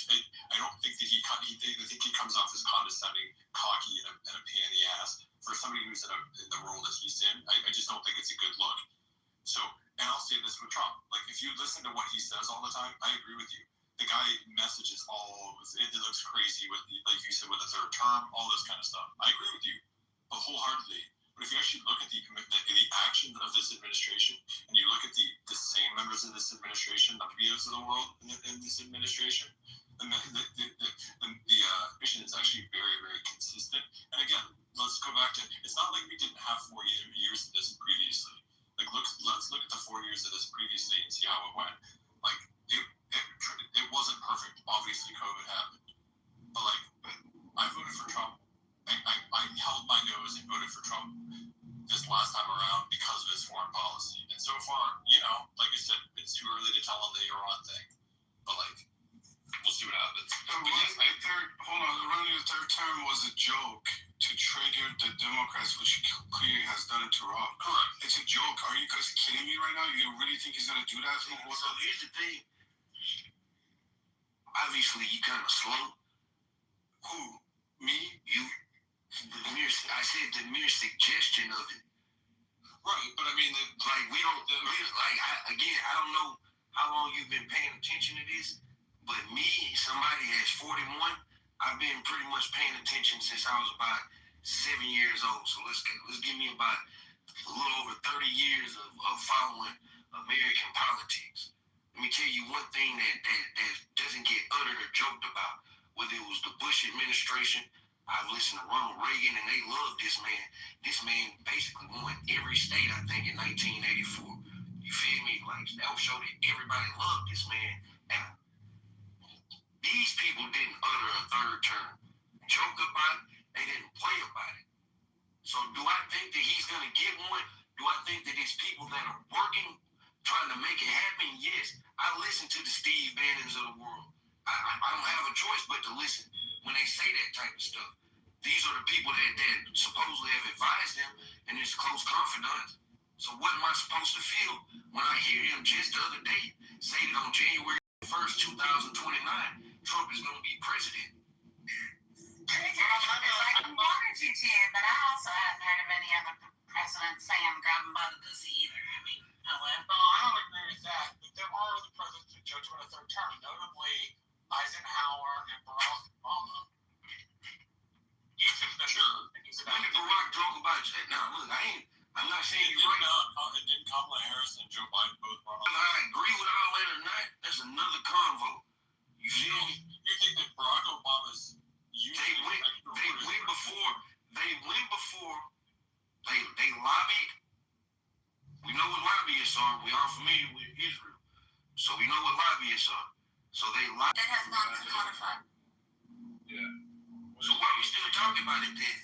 don't think that I think he comes off as condescending, cocky, and a pain in the ass. For somebody who's in the role that he's in, I just don't think it's a good look. So, and I'll say this with Trump. Like, if you listen to what he says all the time, I agree with you. The guy messages it looks crazy with, like you said, with the third term, all this kind of stuff. I agree with you, but wholeheartedly. But if you actually look at the actions of this administration, and you look at the same members of this administration, the Beos of the world in this administration, the mission is actually very, very consistent. And again, let's go back to, it's not like we didn't have 4 years of this previously. Like, let's look at the 4 years of this previously and see how it went. Like, it wasn't perfect. Obviously, COVID happened. But, like, I voted for Trump. I held my nose and voted for Trump this last time around because of his foreign policy. And so far, like I said, it's too early to tell on the Iran thing. But, like, we'll see what happens. Running the third term was a joke to trigger the Democrats, which clearly has done it to Rob. Correct. It's a joke. Are you guys kidding me right now? You really think he's going to do that? So here's the thing. Obviously, you kind of slow. Who? Me? You? I said the mere suggestion of it. Right, but I mean, I don't know how long you've been paying attention to this, but me, somebody that's 41, I've been pretty much paying attention since I was about 7 years old. So let's give me about a little over 30 years of following American politics. Let me tell you one thing that doesn't get uttered or joked about. Whether it was the Bush administration, I've listened to Ronald Reagan, and they love this man. This man basically won every state, I think, in 1984. You feel me? Like, that will show that everybody loved this man. Now, these people didn't utter a third term. Joke about it, they didn't play about it. So do I think that he's going to get one? Do I think that it's people that are working, trying to make it happen? Yes. I listen to the Steve Bannons of the world. I don't have a choice but to listen when they say that type of stuff. These are the people that supposedly have advised them, and it's close confidants. So what am I supposed to feel when I hear him just the other day say that on January 1st, 2029, Trump is going to be president? I wanted you to, but I also haven't heard of any other president say I'm grabbing by the pussy either. I mean, No, I don't agree with that. But there are other presidents who judge for a third term, notably Eisenhower and Barack Obama. Each of them. Sure. When did Barack talk about that? Now, look, I'm not saying you're right. Didn't Kamala Harris and Joe Biden both run on? Whether I agree with all that or not, that's another convo. You feel me? You think that Barack Obama's They went before. They lobbied. We know what lobbyists are. We are familiar with Israel. So we know what lobbyists are. So they lobbied. That has not been codified. Yeah. So why are we still talking about it then?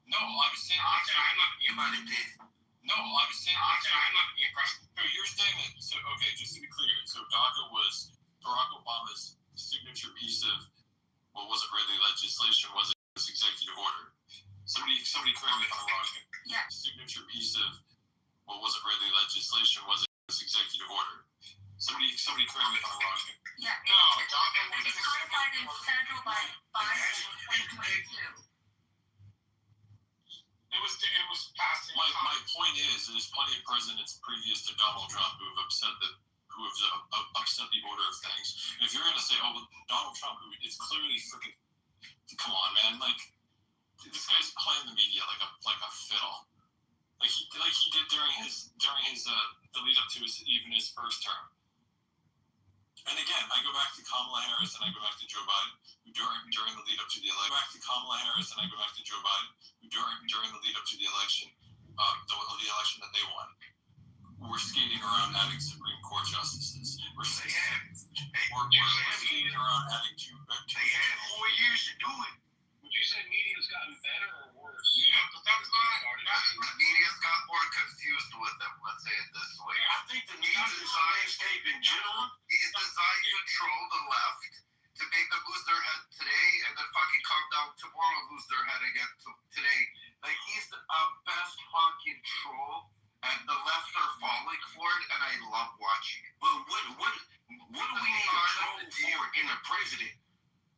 No, I was saying. I'm not talking about it then. No, I was saying. I'm not being impressed. So you're saying that. So okay, just to be clear, so DACA was Barack Obama's signature piece of what wasn't really legislation, was it executive order? Somebody correct me if I'm wrong. Yeah. Signature piece of what wasn't really legislation, was it executive order? Somebody correct me if I'm wrong. Yeah. No, DACA was It's codified in federal by 2022. It was passed. My point is, there's plenty of presidents previous to Donald Trump who have upset the order of things. And if you're going to say, oh, well, Donald Trump, who is clearly freaking, come on, man, like this guy's playing the media like a fiddle, like he did during his the lead up to his first term. And again, I go back to Kamala Harris and I go back to Joe Biden during the lead up to the election. Back to Kamala Harris and I go back to Joe Biden during the lead up to the election, the election that they won. We're skating around adding Supreme Court justices. We're skating around adding two. They had 4 years to do it. Would you say media's gotten better or worse? Yeah, but that's not. The media's got more confused with them. Let's say it this way. I think the media's landscape in general is designed to control the left to make them lose their head today and then fucking calm down tomorrow and lose their head again today. Like, he's the best fucking troll, and the left are falling for it, and I love watching it. But what do we need a troll for in a president?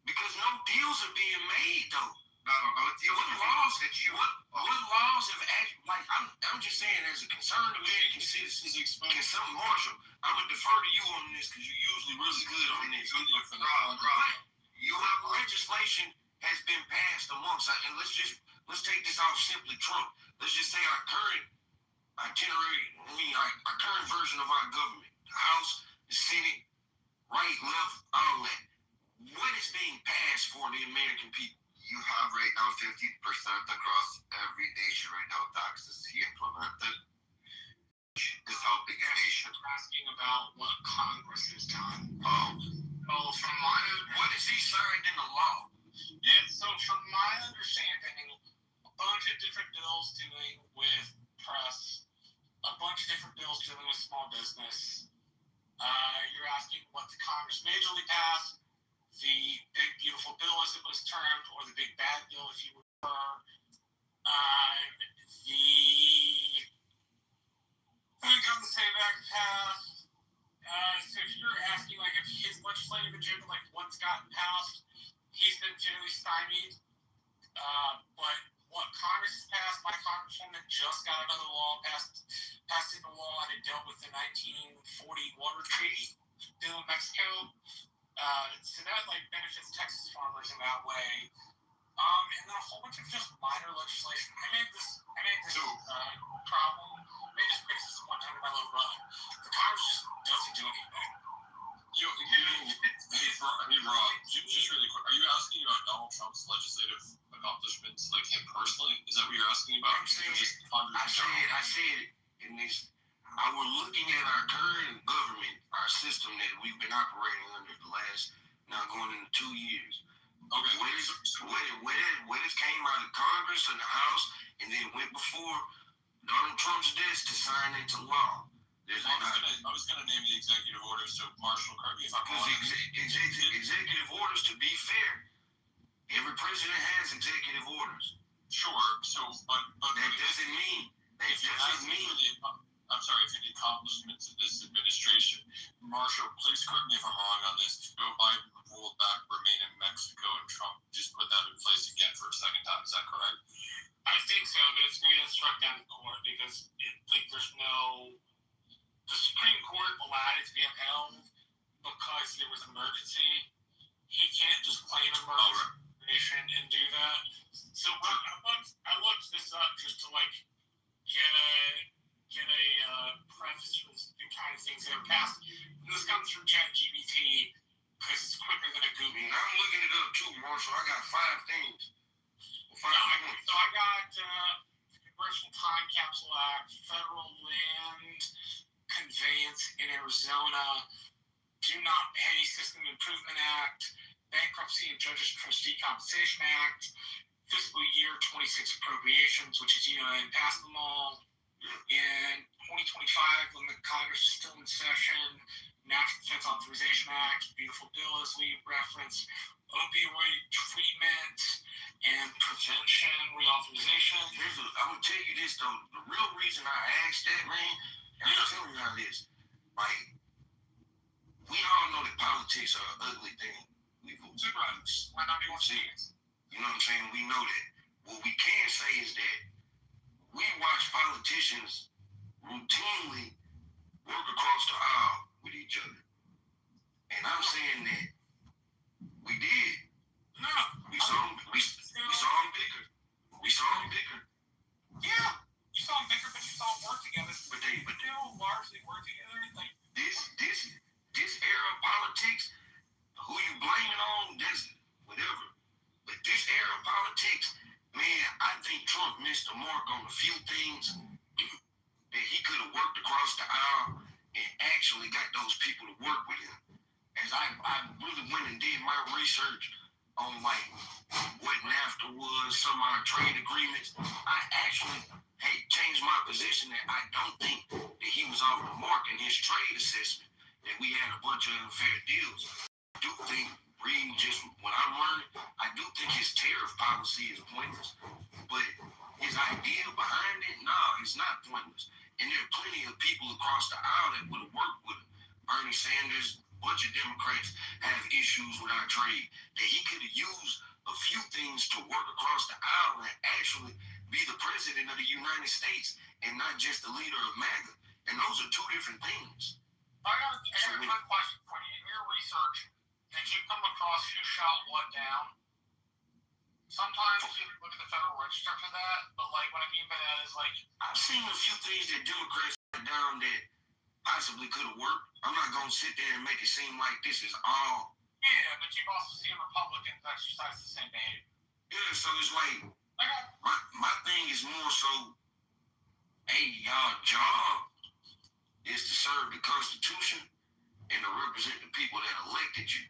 Because no deals are being made, though. No deals. What laws have actually, like, I'm just saying, as a concerned American citizen, can some Marshall, I'm going to defer to you on this because you're usually really good on this. You have legislation has been passed amongst, and let's take this off simply Trump. Let's just say our current version of our government, the House, the Senate, right, left, all that. What is being passed for the American people? You have right now 50% across every nation right now taxes he implemented. Is helping the nation. Asking about what Congress has done. From what is he signed into law? Yeah, so from my understanding, a bunch of different bills dealing with press, a bunch of different bills dealing with small business. You're asking what the Congress majorly passed, the big beautiful bill as it was termed, or the big bad bill if you prefer. The Gun the Save Act passed. So if you're asking like if his legislative agenda, like what's gotten passed, he's been fairly stymied. But what Congress has passed, my congresswoman just got another law passed into law, and it dealt with the 1940 water treaty deal in Mexico. So that like benefits Texas farmers in that way. And then a whole bunch of just minor legislation. I made this criticism one time in my little brother. The Congress just doesn't do anything. Hey, Rob, just really quick, are you asking about Donald Trump's legislative accomplishments, like him personally? Is that what you're asking about? I'm saying, I said in this, we're looking at our current government, our system that we've been operating under the last, now going into 2 years. Okay. What has came out of Congress and the House, and then went before Donald Trump's desk to sign into law. I was gonna name the executive orders, so Marshall, correct me if I'm wrong. Executive orders, to be fair, every president has executive orders. Sure. So, but that doesn't mean. I'm sorry, for the accomplishments of this administration, Marshall, please correct me if I'm wrong on this. Joe Biden rolled back remain in Mexico, and Trump just put that in place again for a second time. Is that correct? I think so, but it's going to get struck down in court because the Supreme Court allowed it to be upheld because there was emergency. He can't just claim emergency and do that. So I looked this up just to get a preface for the kind of things that are passed. And this comes from ChatGPT because it's quicker than a Google. I'm looking it up too, Marshall. I got 5 things. So I got Congressional Time Capsule Act, Federal Land Conveyance in Arizona, Do Not Pay System Improvement Act, Bankruptcy and Judges Trustee Compensation Act, Fiscal Year 26 Appropriations, which is, and passed them all. In 2025, when the Congress is still in session, National Defense Authorization Act, beautiful bill as we referenced, opioid treatment and prevention reauthorization. I'm gonna tell you this though. The real reason I asked that, man, I'm telling you this. Like, we all know that politics are an ugly thing. Super ugly. Might not be one serious. You know what I'm saying? We know that. What we can say is that we watch politicians routinely work across the aisle with each other. And I'm saying that we did. No. We saw them bicker. Yeah. You saw them bicker, but you saw them work together. But they all largely work together. This era of politics missed the mark on a few things that he could have worked across the aisle and actually got those people to work with him. As I really went and did my research on like what NAFTA was, some of our trade agreements, I actually had changed my position that I don't think that he was off the mark in his trade assessment, that we had a bunch of unfair deals. I do think, reading just what I'm learning, I do think his tariff policy is pointless, but his idea behind it, no, it's not pointless. And there are plenty of people across the aisle that would have worked with him. Bernie Sanders, a bunch of Democrats have issues with our trade, that he could have used a few things to work across the aisle and actually be the president of the United States and not just the leader of MAGA. And those are two different things. I got a quick question for you. In your research, did you come across who shot what down? Sometimes you look at the Federal Register for that, but like what I mean by that is like I've seen a few things that Democrats shut down that possibly could have worked. I'm not gonna sit there and make it seem like this is all. yeah, but you've also seen Republicans exercise the same behavior. Yeah, so it's like my thing is more so, hey, y'all job is to serve the Constitution and to represent the people that elected you.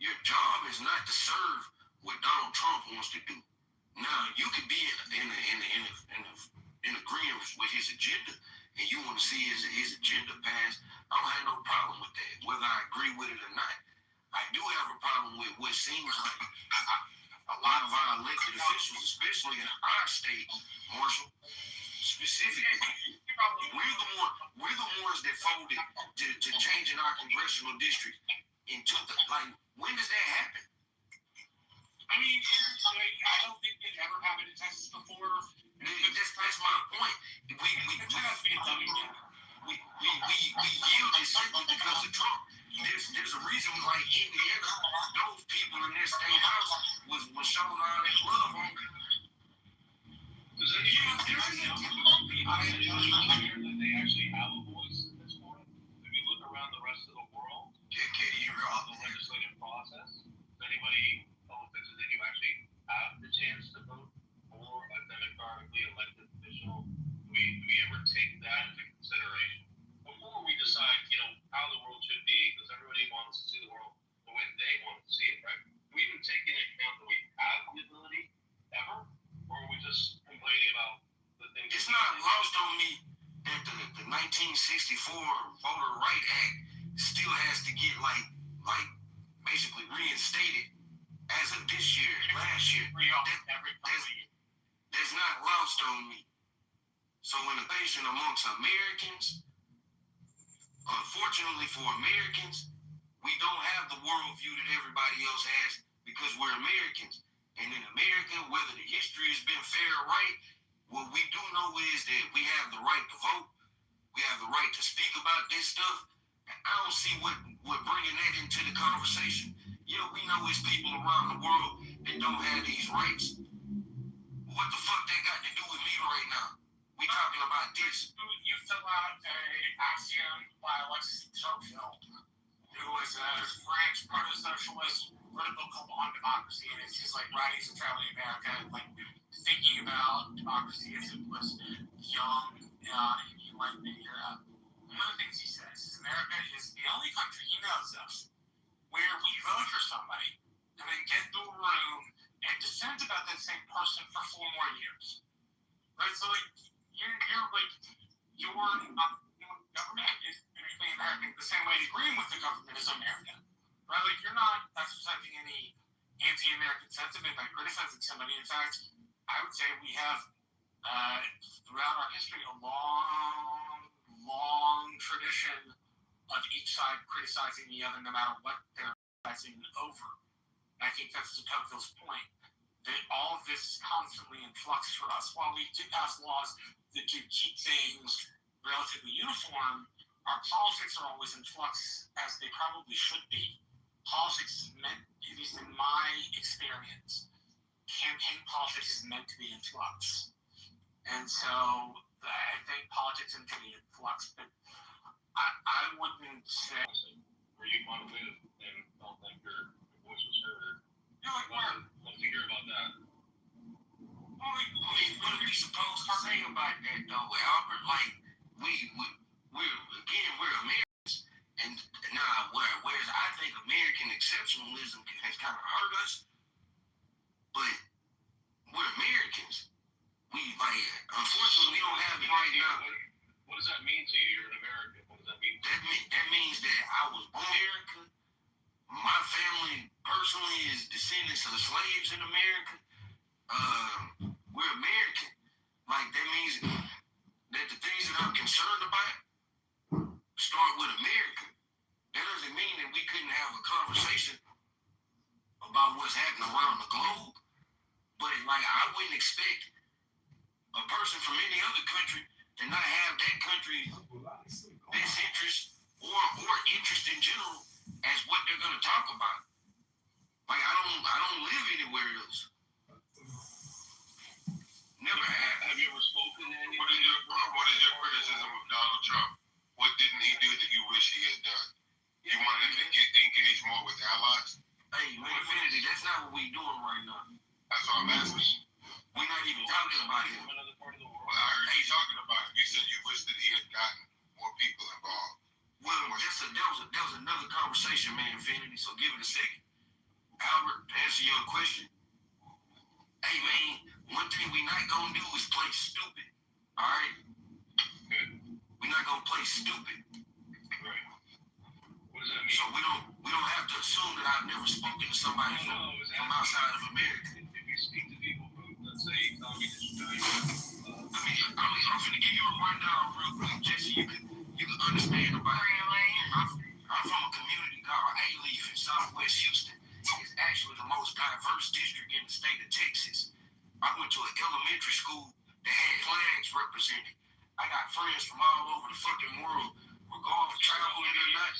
Your job is not to serve what Donald Trump wants to do. Now, you could be in agreement with his agenda, and you want to see his agenda pass. I don't have no problem with that, whether I agree with it or not. I do have a problem with what seems like a lot of our elected officials, especially in our state, Marshall, specifically, we're the ones that folded to changing our congressional district into when does that happen? I mean, I don't think it ever happened in Texas before. That's my point. We yielded simply because of Trump. There's a reason why Indiana, those people in their state house was showing all that love on me. Does anybody here that they actually have a voice at this point? If you look around the rest of the world, Katie, you're on the legislative process. Does anybody that you actually have the chance to vote for a democratically elected official? Do we ever take that into consideration before we decide, how the world should be? Because everybody wants to see the world the way they want to see it, right? Do we even take into account that we have the ability ever, or are we just complaining about the things? It's not lost on me that the 1964 Voter Right Act still has to get like basically reinstated as of this year, last year. That's not lost on me. So innovation amongst Americans, unfortunately for Americans, we don't have the worldview that everybody else has because we're Americans. And in America, whether the history has been fair or right, what we do know is that we have the right to vote. We have the right to speak about this stuff. I don't see what bringing that into the conversation. Yeah, we know it's people around the world that don't have these rights. What the fuck that got to do with me right now? We talking about this. You fill out an axiom by Alexis de Tocqueville, who was a French proto-socialist, wrote a book called On Democracy, and it's his writings of traveling America, thinking about democracy as it was young in the Enlightenment era. One of the things he says is America is the only country he knows of where we vote for somebody and then get into a room and dissent about that same person for 4 more years. Right? So your government is anything American the same way agreeing with the government is American. Right? You're not exercising any anti-American sentiment by criticizing somebody. In fact, I would say we have throughout our history a long tradition of each side criticizing the other no matter what they're criticizing over. I think that's to Tocqueville's point, that all of this is constantly in flux for us. While we do pass laws that do keep things relatively uniform, our politics are always in flux, as they probably should be. Politics is meant, at least in my experience, campaign politics is meant to be in flux. And so I think politics is to be in flux, but I wouldn't say where you want to move and don't think your voice was heard. Love to hear about that. What are we supposed thing about that though, Albert, like we're Americans, and now whereas I think American exceptionalism has kind of hurt us, but we're Americans. We like, unfortunately, we don't have it right now. What does that mean to you? You're an American. What does that mean? That means that I was born in America. My family personally is descendants of slaves in America. We're American. Like, that means that the things that I'm concerned about start with America. That doesn't mean that we couldn't have a conversation about what's happening around the globe. But like, I wouldn't expect a person from any other country to not have that country's best interest or interest in general as what they're going to talk about. Like, I don't live anywhere else. Never have. Have you ever spoken to anyone? What is your criticism of Donald Trump? What didn't he do that you wish he had done? You wanted him to engage more with allies? Hey, Infinity, that's not what we're doing right now. That's what I'm asking. We're not even talking about it. Well, I heard you talking about it. You said you wish that he had gotten more people involved. Well, that was another conversation, man, Infinity, so give it a second. Albert, to answer your question, hey, man, one thing we not going to do is play stupid, all right? We're not going to play stupid. Right. What does that mean? So we don't have to assume that I've never spoken to somebody from outside of America. If you speak to people from, let's say, communist China, I'm going to give you a rundown real quick, just so you can understand about it. I'm from a community called A-Leaf in Southwest Houston. It's actually the most diverse district in the state of Texas. I went to an elementary school that had flags represented. I got friends from all over the fucking world, regardless of traveling or not.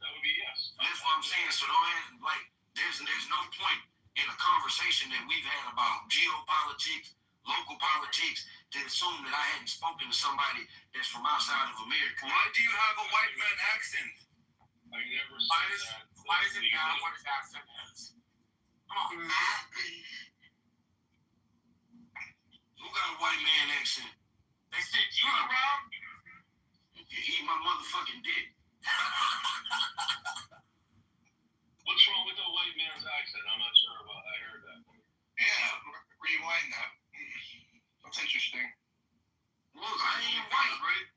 that would be yes. That's what I'm saying. So don't ask, like, there's no point in a conversation that we've had about geopolitics, local politics, to assume that I hadn't spoken to somebody that's from outside of America. Why do you have a white man accent? I never said that. Why is it not what his accent is? Come on. Who got a white man accent? They said you around? You eat my motherfucking dick. What's wrong with the white man's accent? I'm not sure about. I heard that. Yeah, rewind that. That's interesting. Look, I ain't white, right?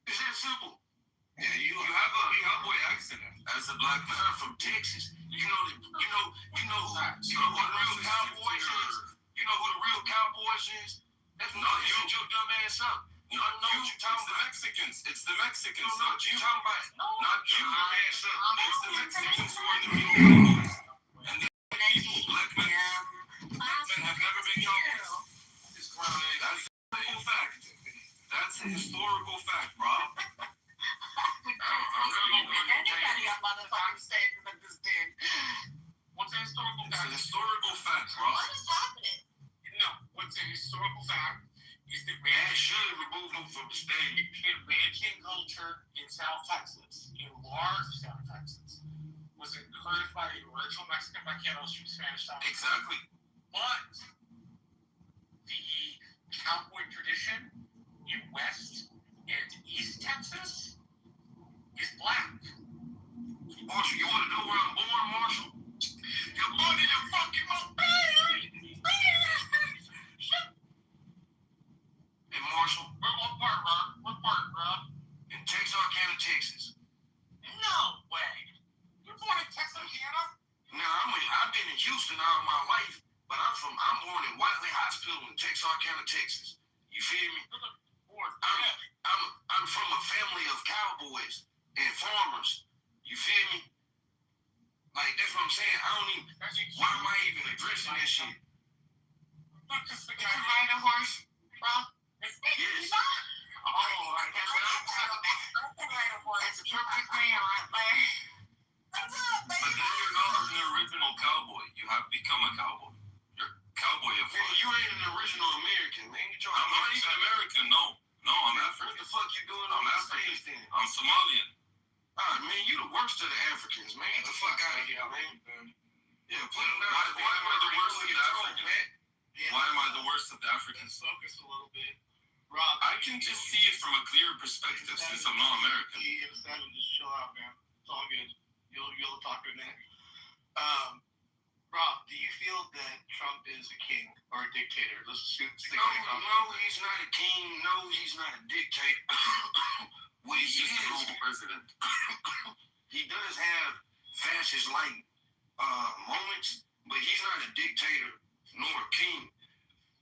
It's that simple. Yeah, you have a cowboy accent. As a black man from Texas, you know who the real Cowboys is? You know who the real Cowboys is? That's not you. Shut your dumb ass up. You don't know what you're talking about. Mexicans. It's the Mexicans. You don't know what you're talking about. Not you, ass up. It's the Mexicans who are the real Cowboys. And the people, black men have never been Cowboys. That's a historical fact. That's a historical fact, bro. Anybody on motherfucking stage that this did. What's a historical It's a fact? historical fact, bro. What is happening? No, what's a historical fact is that Man, should remove them from the stage. ranching culture in South Texas, in large South Texas, was encouraged by the original Mexican vaqueros from Spanish South. Exactly. But the cowboy tradition in West and East Texas is black. Marshall, you want to know where I'm born, Marshall? You're born in your fucking mouth. In Marshall? What part, bro? What part, bro? In Texarkana, Texas. No way. You're born in Texarkana? Now, I've been in Houston all my life, but I'm born in Whiteley Hospital in Texarkana, Texas. You feel me? I'm from a family of cowboys and farmers. You feel me? Like, that's what I'm saying. I don't even. Why am I even addressing that shit? Did you ride a horse, bro? Yes. Oh, I guess what I'm talking about. I can ride a horse. That's a perfect man right there. What's up, baby? But then you're not an original cowboy. You have become a cowboy. You're a cowboy of Man, you ain't an original American, man. I'm not even American, no. No, I'm African. What the fuck you doing I'm on this African. stage then? I'm Somalian. Alright, man, you the worst of the Africans, man. Get the fuck out of here, man. Yeah, put him down. Why am I the worst of the Africans? Yeah. Why am I the worst of the Africans? Let's focus a little bit. Rob, I can just see it from a clear perspective since I'm not American. You understand? Just chill out, man. It's all good. You'll talk in a minute. Rob, do you feel that Trump is a king or a dictator? Let's stick No, he's not a king. No, he's not a dictator. Well, He's just a normal president. He does have fascist-like moments, but he's not a dictator nor a king.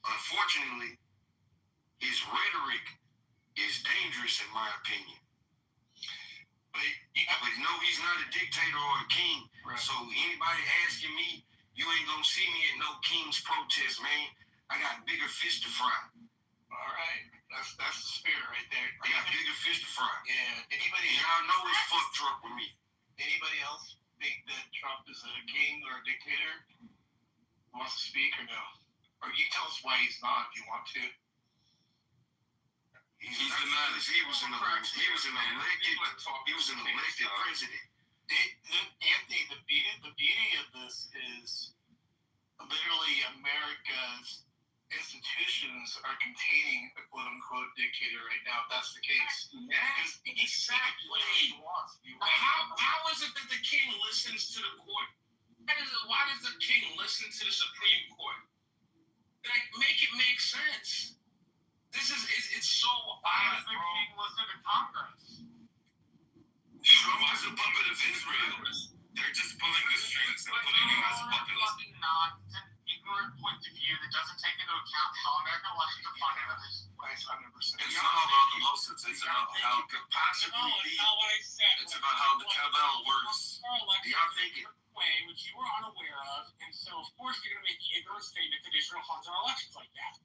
Unfortunately, his rhetoric is dangerous in my opinion. But no, he's not a dictator or a king. Right. So anybody asking me, you ain't gonna see me at no king's protest, man. I got bigger fish to fry. All right, that's the spirit right there. I got bigger fish to fry. Yeah. Y'all know it's fuck Trump with me. Anybody else think that Trump is a king or a dictator? Wants to speak or no? Or you tell us why he's not if you want to. He was an elected president. Anthony, the beauty of this is literally America's institutions are containing a quote-unquote dictator right now, if that's the case. Because exactly. How is it that the king listens to the court? Why does the king listen to the Supreme Court? Like, make it make sense. It's so odd, bro. The king listen to Congress. Trump is a puppet of Israel. They're just pulling the strings and putting him as a puppet. Fucking not. It's an ignorant point of view that doesn't take into account how American elections are funded at this point. 100%. It's not about the lawsuits. It's about how it could possibly be. Not what I said. It's about how the cabal works. Y'all think it? Way, which you were unaware of, and so of course you're going to make the ignorant statement that Israel funds our elections like that.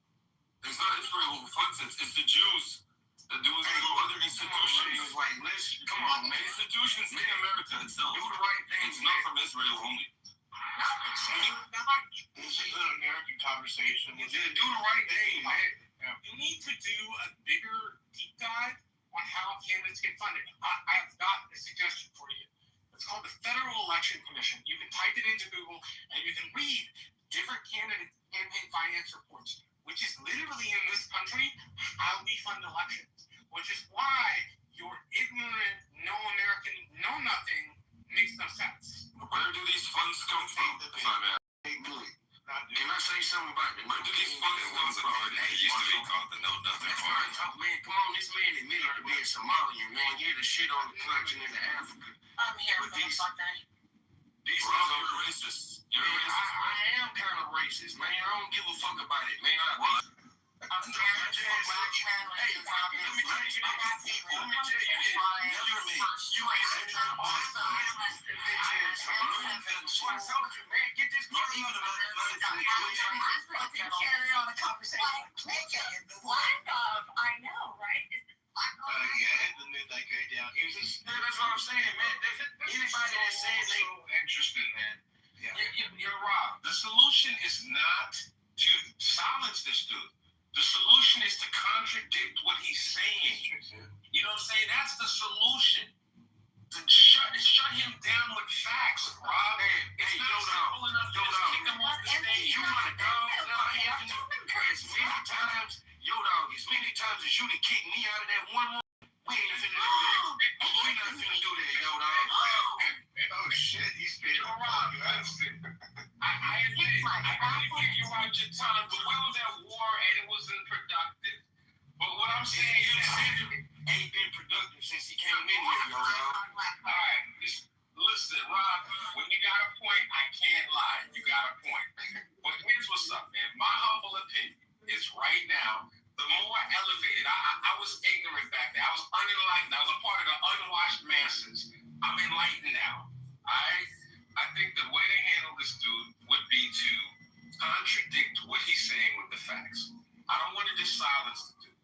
It's not Israel who funds it. It's the Jews that do it through other institutions. Like, come on, man. Institutions in America itself. Do the right thing. It's not from Israel only. This is an American conversation. Yeah, do the right thing, man. You need to do a bigger deep dive on how candidates get funded. I've got a suggestion for you. It's called the Federal Election Commission. You can type it into Google and you can read different candidate campaign finance reports, which is literally in this country how we fund elections, which is why your ignorant, no American, no nothing makes no sense. Where do these funds come from? Hey, Billy, can I say something about it? Where do these funds come from? It used to be called the No Nothing Party. Man, come on, this man admitted to being Somalian, man. Hear the shit on the continent of Africa. I'm here for the fucking. These Bro, you're racist. You're racist. I am kind of racist, man. I don't give a fuck about it, man. Carry on the conversation. I know, right? The midnight guy down. He was just. That's what I'm saying, man. Anybody that's saying they so interesting, man. You're right. The solution is not to silence this dude. The solution is to contradict what he's saying. You know what I'm saying? That's the solution. To shut him down with facts, Rob. It's not simple enough to just kick him off the stage. You my dog. As many times as you to kick me out of that one room, we ain't finna do that. We not finna do that, yo, dog. Oh shit, he's being wrong. I admit it. I really think you out your time, but we was at war and it wasn't productive. But what I'm saying is ain't been productive since he came in here, yo, dog. Alright, listen, Rob, when you got a point, I can't lie. You got a point. But here's what's up, man. My humble opinion is right now, the more elevated, I was ignorant back then. I was unenlightened. I was a part of the unwashed masses. I'm enlightened now. I think the way to handle this dude would be to contradict what he's saying with the facts. I don't want to just silence the dude.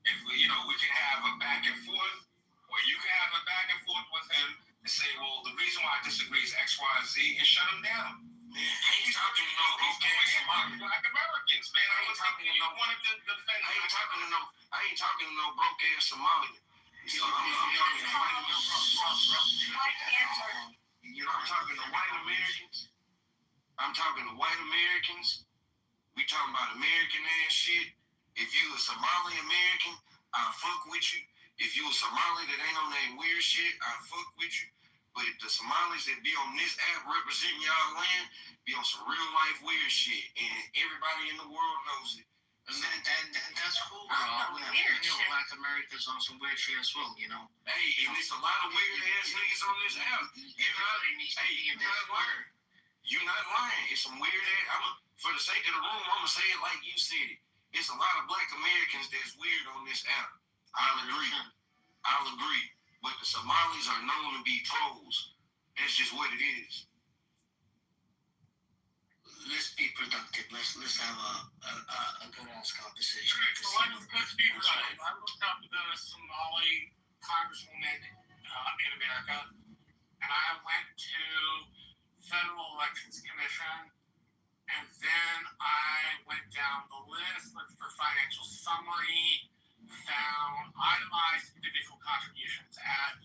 If we can have a back and forth, or you can have a back and forth with him and say, well, the reason why I disagree is X, Y, and Z, and shut him down. Man, I ain't talking to no broke-ass Black Americans, man. I ain't talking to no one of them defenders. I ain't talking to no broke-ass Somalian. I'm talking to white Americans. I'm talking to white Americans. We talking about American ass shit. If you a Somali American, I'll fuck with you. If you a Somali that ain't on that weird shit, I'll fuck with you. But the Somalis that be on this app representing y'all land be on some real life weird shit, and everybody in the world knows it. And that's cool, bro. Black Americans on some weird shit as well, you know. Hey, and there's a lot of weird ass niggas on this app. You're not lying. It's some weird ass. For the sake of the room, I'ma say it like you said it. It's a lot of black Americans that's weird on this app. I'll agree. But the Somalis are known to be trolls. That's just what it is. Let's be productive. Let's have a good ass conversation. Let's be productive. I looked up the Somali congresswoman in America, and I went to Federal Elections Commission, and then I went down the list, looked for financial summary, found itemized individual contributions at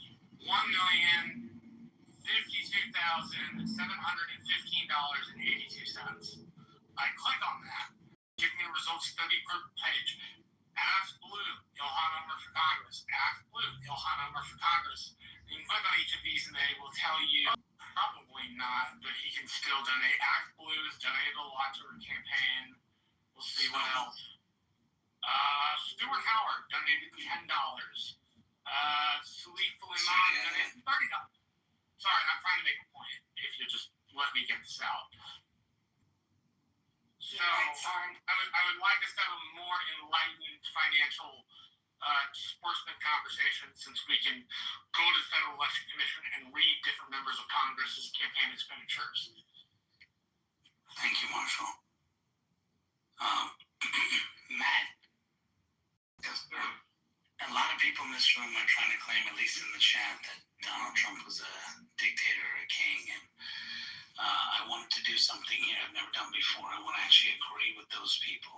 $1,052,715.82. I click on that, give me a results study per page. Ask Blue, Ilhan Omar for Congress. Ask Blue, Ilhan Omar for Congress. You can click on each of these and they will tell you probably not, but he can still donate. Ask Blue has donated a lot to her campaign. We'll see what else. Stuart Howard donated $10. Salif Suleiman donated $30. Sorry, I'm trying to make a point. If you just let me get this out. So I would like us to have a more enlightened financial disbursement conversation, since we can go to the Federal Election Commission and read different members of Congress's campaign expenditures. Thank you, Marshall. Matt. Yes, sir. A lot of people in this room are trying to claim, at least in the chat, that Donald Trump was a dictator or a king, and I wanted to do something here I've never done before. I want to actually agree with those people.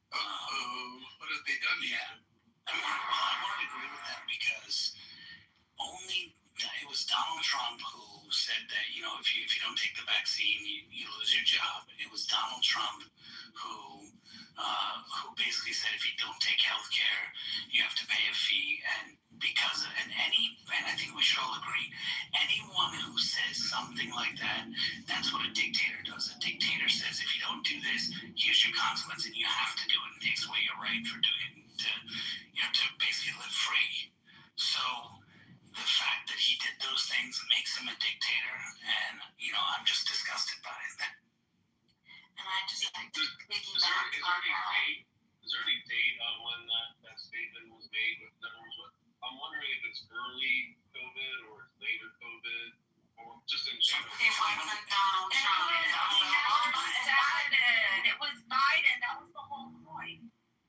What have they done? Yeah. I want to agree with them because it was Donald Trump who said that, you know, if you don't take the vaccine, you lose your job. It was Donald Trump who basically said if you don't take health care, you have to pay a fee. And I think we should all agree, anyone who says something like that, that's what a dictator does. A dictator says if you don't do this, here's your consequence, and you have to do it, and takes away your right for doing it, to basically live free. So the fact that he did those things makes him a dictator, and I'm just disgusted by it. And I just like to Is there any date on when that statement was made? I'm wondering if it's early COVID or it's later COVID or just in general. It wasn't Donald Trump. It was Biden. That was the whole point.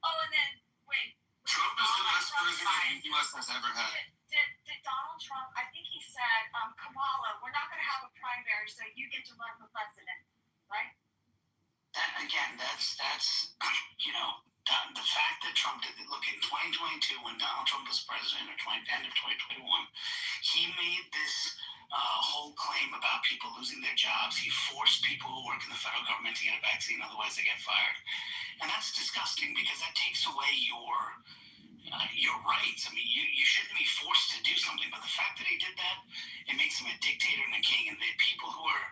Oh, and then wait. Trump is the best president the U.S. has ever had. Did Donald Trump? I think he said, Kamala, we're not going to have a primary, so you get to run for president, right? Again, that's the fact that Trump did it. Look, in 2022, when Donald Trump was president, or end of 2021, he made this whole claim about people losing their jobs. He forced people who work in the federal government to get a vaccine, otherwise they get fired. And that's disgusting because that takes away your rights. I mean, you shouldn't be forced to do something, but the fact that he did that, it makes him a dictator and a king. And the people who are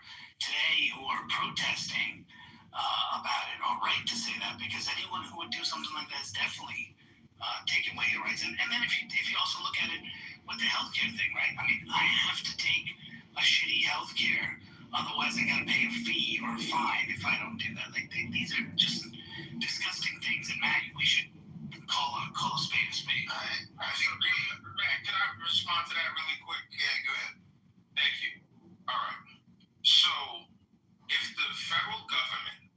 protesting about it are right to say that, because anyone who would do something like that is definitely taking away your rights. And then if you also look at it with the healthcare thing, right? I mean, I have to take a shitty healthcare, otherwise I gotta pay a fee or a fine if I don't do that. Like these are just disgusting things, and Matt, we should call a spade a spade. I think, can I respond to that really quick? Yeah, go ahead. Thank you. All right. So, if the federal government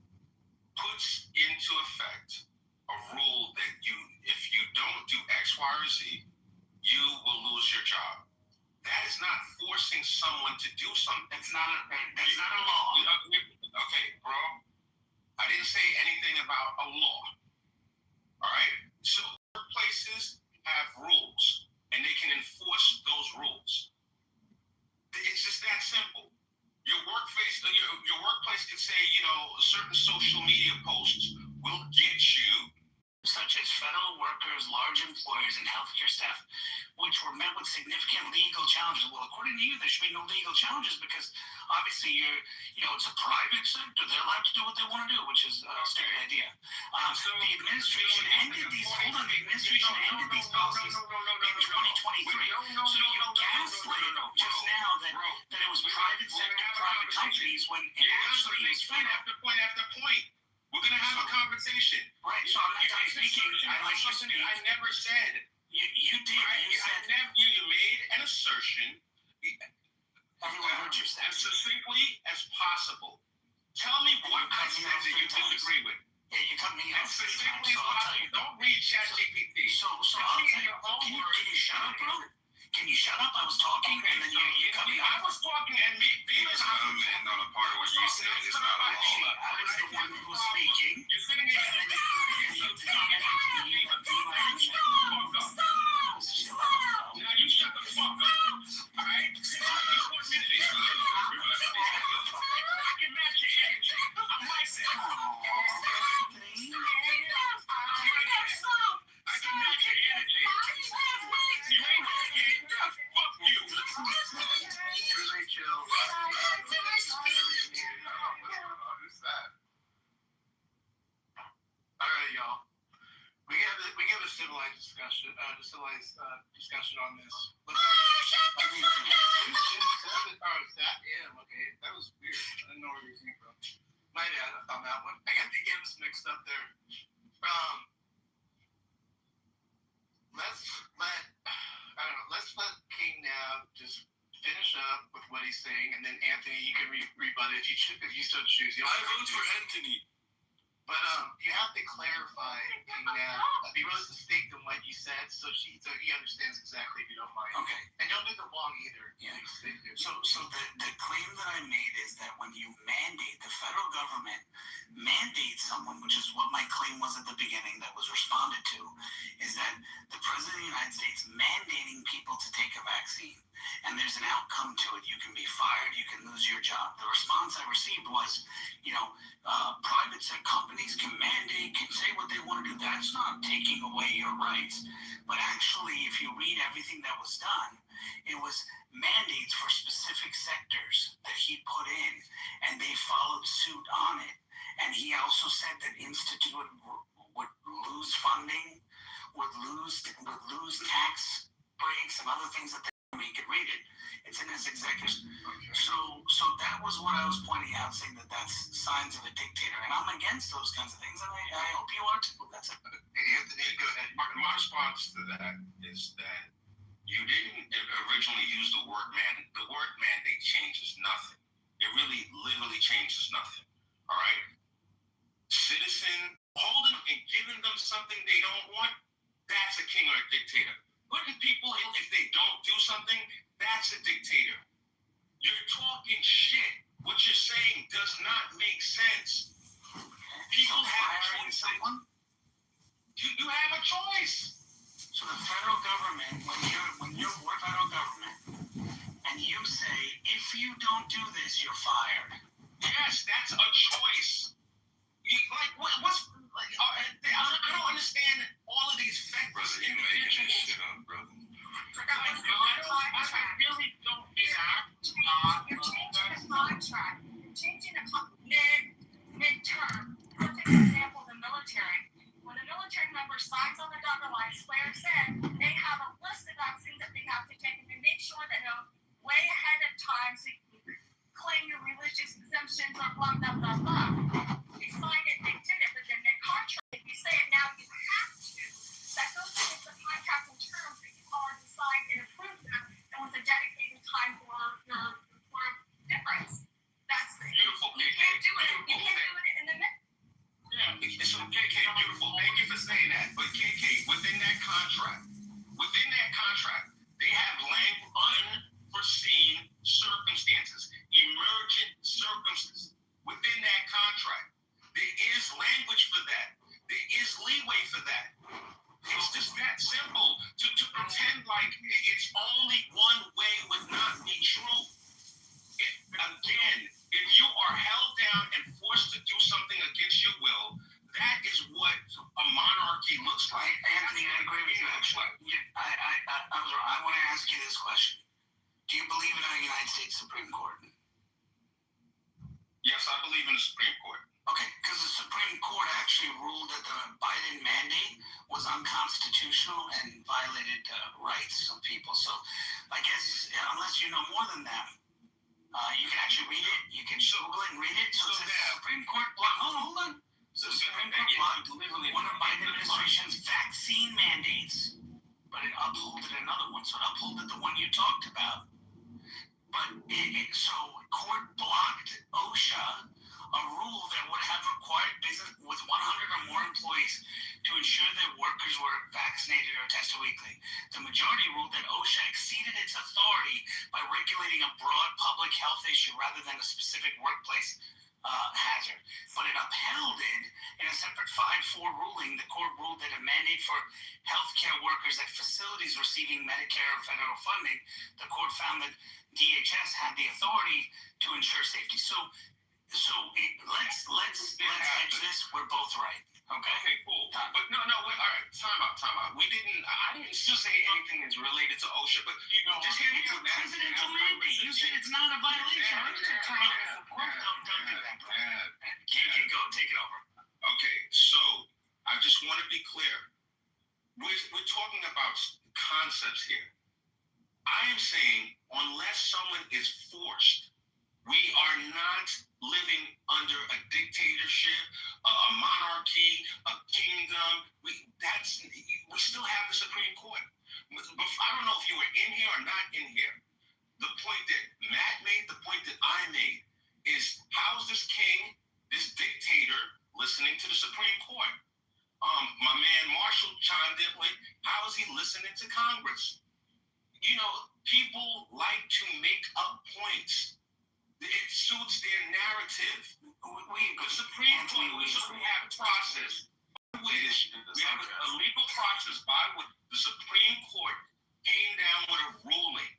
puts into effect a rule that if you don't do X, Y, or Z, you will lose your job. That is not forcing someone to do something. That's not a law. Okay, bro. I didn't say anything about a law. All right? So workplaces have rules, and they can enforce those rules. It's just that simple. Your workplace could say, certain social media posts will get you such as federal workers, large employers, and healthcare staff, which were met with significant legal challenges. Well, according to you, there should be no legal challenges because obviously it's a private sector. They're allowed to do what they want to do, which is a stupid idea. The administration ended these policies in 2023. So you gaslit just now that it was private sector, private companies when it actually is federal. After point. We're going to have a conversation. Right, so I'm not done speaking. I like to speak. I never said. You did. Right? You made an assertion. Everyone heard you say. As succinctly as possible. Tell me what I said that you disagree with. Yeah, you cut me off. As succinctly as possible. Don't read ChatGPT. So I'll tell you. Can you shut up, bro? Can you shut up? I was talking, and then you cut me off. I was talking, and Beavis commented on a part of what you said. It's not a law. I was the one who was speaking. You're sitting here. Stop! Now you shut the fuck up. All right? I can match your energy. I'm like that. I can match your energy. You ain't working. Fuck you. Really chill. All right, y'all. We have a civilized discussion on this. Shut the fuck up! Oh, it's that? Yeah, okay. That was weird. I didn't know where you came from. My bad on that one. I got the games mixed up there. Let's let King now just finish up with what he's saying, and then Anthony, you can rebut it if you so choose. I vote for Anthony. But you have to clarify, King now. Be really distinct in what you said, so he understands exactly if you don't mind. Okay. And don't make it long either. Yeah. So the claim that I made is that when you mandate, the federal government mandates someone, which is what my claim was at the beginning that was responded to, is that the President of the United States mandating people to take a vaccine. And there's an outcome to it. You can be fired. You can lose your job. The response I received was, private companies can mandate, can say what they want to do. That's not taking away your rights. But actually, if you read everything that was done, it was mandates for specific sectors that he put in, and they followed suit on it. And he also said that Institute would lose funding, would lose tax breaks and other things that they you can read it. It's in his executive. So that was what I was pointing out, saying that that's signs of a dictator, and I'm against those kinds of things, and I hope you are too. That's it. Anthony, go ahead. My response to that is that you didn't originally use the word mandate. The word mandate changes nothing. It really, literally changes nothing. All right? Citizen holding and giving them something they don't want, that's a king or a dictator. Putting people in if they don't do something, that's a dictator. You're talking shit. What you're saying does not make sense. People have choices. You have a choice. So the federal government, when you're federal government, and you say, if you don't do this, you're fired. Yes, that's a choice. I don't understand all of these factors. Brother, you're making this shit up, brother. I really don't You're changing the contract. You're changing the mid-term. Perfect example, the military. When the military member signs on the dotted line, swears in, they have a list of vaccines that they have to take, and they make sure they know way ahead of time so you can claim your religious exemptions or blah, blah, blah, blah. They signed it, they did it, but then their contract, if you say it now, you have to. That goes against the contract in terms that you already signed and approved them, and with a dedicated time for difference. That's the beautiful. You can't do it. You can't do it in the middle. Yeah, it's KK, beautiful. Thank you for saying that. But KK, within that contract, they have unforeseen circumstances, emergent circumstances. Within that contract, there is language for that. There is leeway for that. It's just that simple. To pretend like it's only one way would not be true. Again, if you are held down and forced to do something against your will, that is what a monarchy Supreme Court? Okay, because the Supreme Court actually ruled that the Biden mandate was unconstitutional and violated rights of people. So I guess unless you know more than that, you can actually read it. You can Google it and read it. So it says Supreme Court blocked. Hold on. So the Supreme Court blocked one of Biden administration's vaccine mandates, but it upholded another one. So it upholded the one you talked about. But so court blocked OSHA, a rule that would have required business with 100 or more employees to ensure that workers were vaccinated or tested weekly. The majority ruled that OSHA exceeded its authority by regulating a broad public health issue rather than a specific workplace hazard. But it upheld it in a separate 5-4 ruling. The court ruled that a mandate for healthcare workers at facilities receiving Medicare or federal funding, the court found that DHS had the authority to ensure safety. So let's hedge this. We're both right. Okay, cool. But no, wait, all right, time out. I didn't still say anything that's related to OSHA, but just hear me out. Presidential mandate. You said it's not a violation. Don't do that, bro. Take it over. Okay, so I just want to be clear. We're talking about concepts here. I am saying unless someone is forced, we are not living under a dictatorship, a monarchy, a kingdom. We still have the Supreme Court. I don't know if you were in here or not in here. The point that Matt made, the point that I made, is how's this king, this dictator, listening to the Supreme Court? My man Marshall chimed in with, how is he listening to Congress? You know, people like to make up points. It suits their narrative. The Supreme Court, we have a process by which we have a legal process by which the Supreme Court came down with a ruling.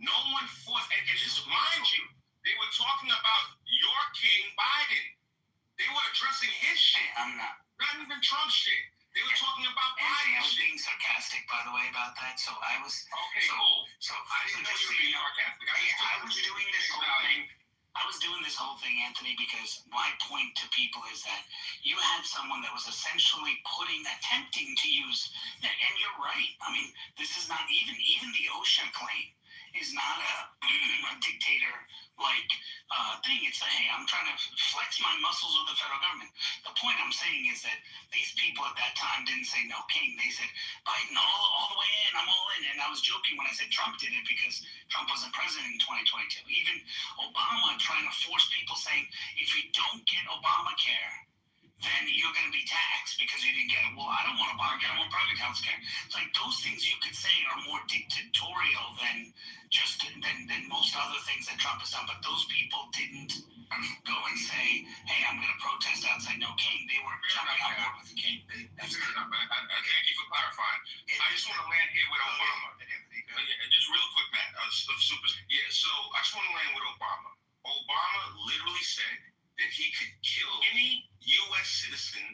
No one forced, and just mind you, they were talking about your king Biden. They were addressing his shit. I'm not even Trump's shit. They were talking about Biden. I was being sarcastic, by the way, about that. So I was. Okay, cool. So I didn't know you were being sarcastic. I was doing this whole thing. I was doing this whole thing, Anthony, because my point to people is that you had someone that was essentially attempting to use, and you're right. I mean, this is not even the OSHA claim is not a dictator-like thing. It's hey, I'm trying to flex my muscles with the federal government. The point I'm saying is that these people at that time didn't say no king. They said Biden all the way in. I'm all in. And I was joking when I said Trump did it because Trump wasn't president in 2022. Even Obama trying to force people saying if you don't get Obamacare, then you're going to be taxed because you didn't get it. Well, I don't want Obamacare. I want private health care. It's like those things you could say are more dictatorial than most other things that Trump has done. But those people didn't go and say, hey, I'm going to protest outside no king. They were jumping on board with the king. That's good enough. Thank you for clarifying. I just want to land here with Obama. Just real quick, Matt. So I just want to land with Obama. Obama literally said that he could kill any U.S. citizen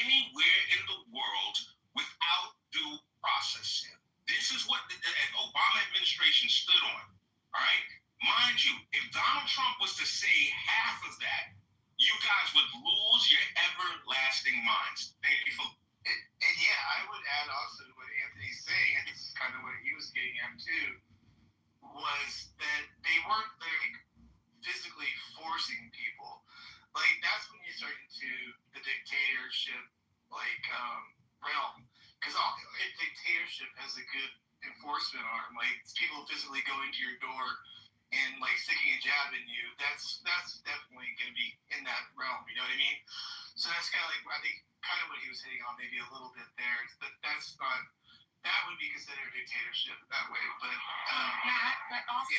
anywhere in the world without due process. This is what the Obama administration stood on. All right? Mind you, if Donald Trump was to say half of that, you guys would lose your everlasting minds. Thank you for... And yeah, I would add also to what Anthony's saying, and this is kind of what he was getting at too, was that they weren't like physically forcing people. Like that's when you start into the dictatorship realm, because a dictatorship has a good enforcement arm. Like people physically going to your door and like sticking a jab in you. That's definitely going to be in that realm. You know what I mean? So that's kind of like I think kind of what he was hitting on maybe a little bit there. That's not that would be considered a dictatorship that way. But but also.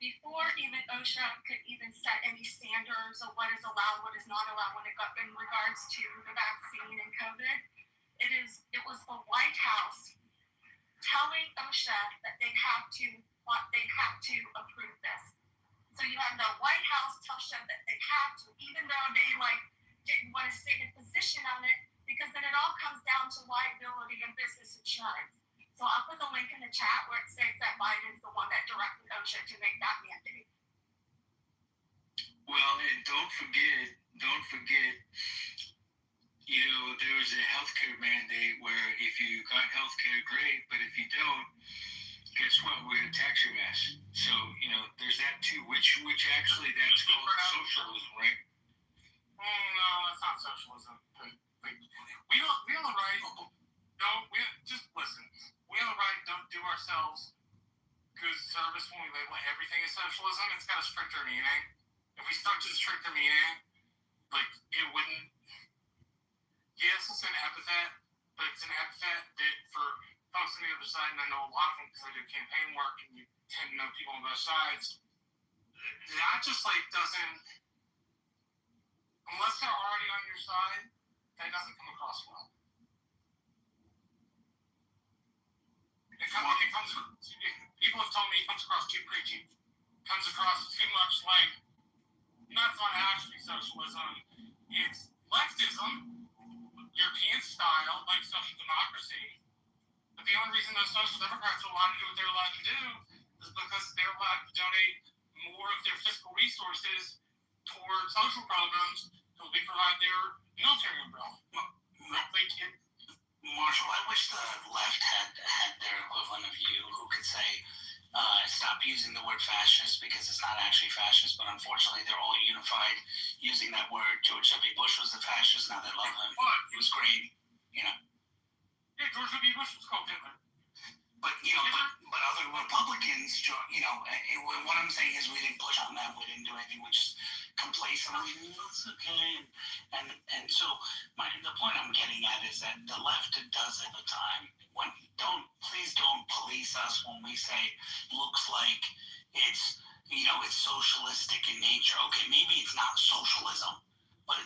Before even OSHA could even set any standards of what is allowed, what is not allowed when it got in regards to the vaccine and COVID, it was the White House telling OSHA that they have to approve this. So you have the White House tell OSHA that they have to, even though they didn't want to state a position on it, because then it all comes down to liability and business insurance. So I'll put the link in the chat where it states that Biden's the one that directed OSHA to make that mandate. Well, and don't forget, there was a healthcare mandate where if you got healthcare, great, but if you don't, guess what? We're gonna tax your ass. So, there's that too, which actually that's called socialism, right? No, that's not socialism. We have the right. Just listen. We have the right to don't do ourselves good service when we label everything as socialism. It's got a stricter meaning. If we start to stricter meaning, it wouldn't. Yes, it's an epithet, but it's an epithet that for folks on the other side, and I know a lot of them because I do campaign work and you tend to know people on both sides, that just doesn't, unless they're already on your side, that doesn't come across well. People have told me it comes across too preachy. It comes across too much not actually socialism. It's leftism, European style, like social democracy. But the only reason those social democrats are allowed to do what they're allowed to do is because they're allowed to donate more of their fiscal resources toward social programs so they provide their military umbrella. Marshall, I wish the left had their equivalent of you who could say, stop using the word fascist because it's not actually fascist, but unfortunately they're all unified using that word. George W. Bush was the fascist, now they love him. It was great, Yeah, George W. Bush was called Hitler. But other Republicans, what I'm saying is we didn't push on them, we didn't do anything, we just complacently, it's okay. And so the point I'm getting at is that the left does have a time when please don't police us when we say looks like it's it's socialistic in nature. Okay, maybe it's not socialism, but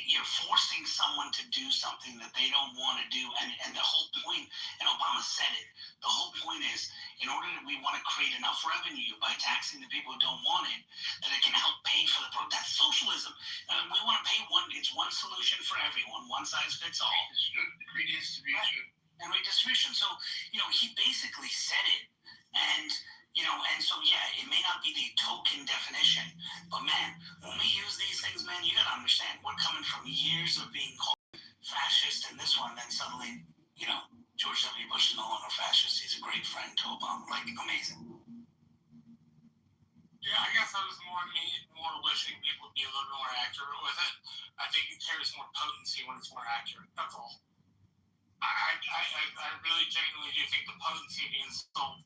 you're forcing someone to do something that they don't want to do, and the whole point, and Obama said it, the whole point is, in order that we want to create enough revenue by taxing the people who don't want it, that it can help pay for the that's socialism. We want to pay it's one solution for everyone, one size fits all. Redistribution. And redistribution. So, he basically said it, and so it may not be the token definition, but man, when we use these things, man, you gotta understand, we're coming from years of being called fascist and this one, then suddenly, George W. Bush is no longer fascist. He's a great friend to Obama. Amazing. Yeah, I guess I was more wishing people would be a little bit more accurate with it. I think it carries more potency when it's more accurate. That's all. I really genuinely do think the potency being sold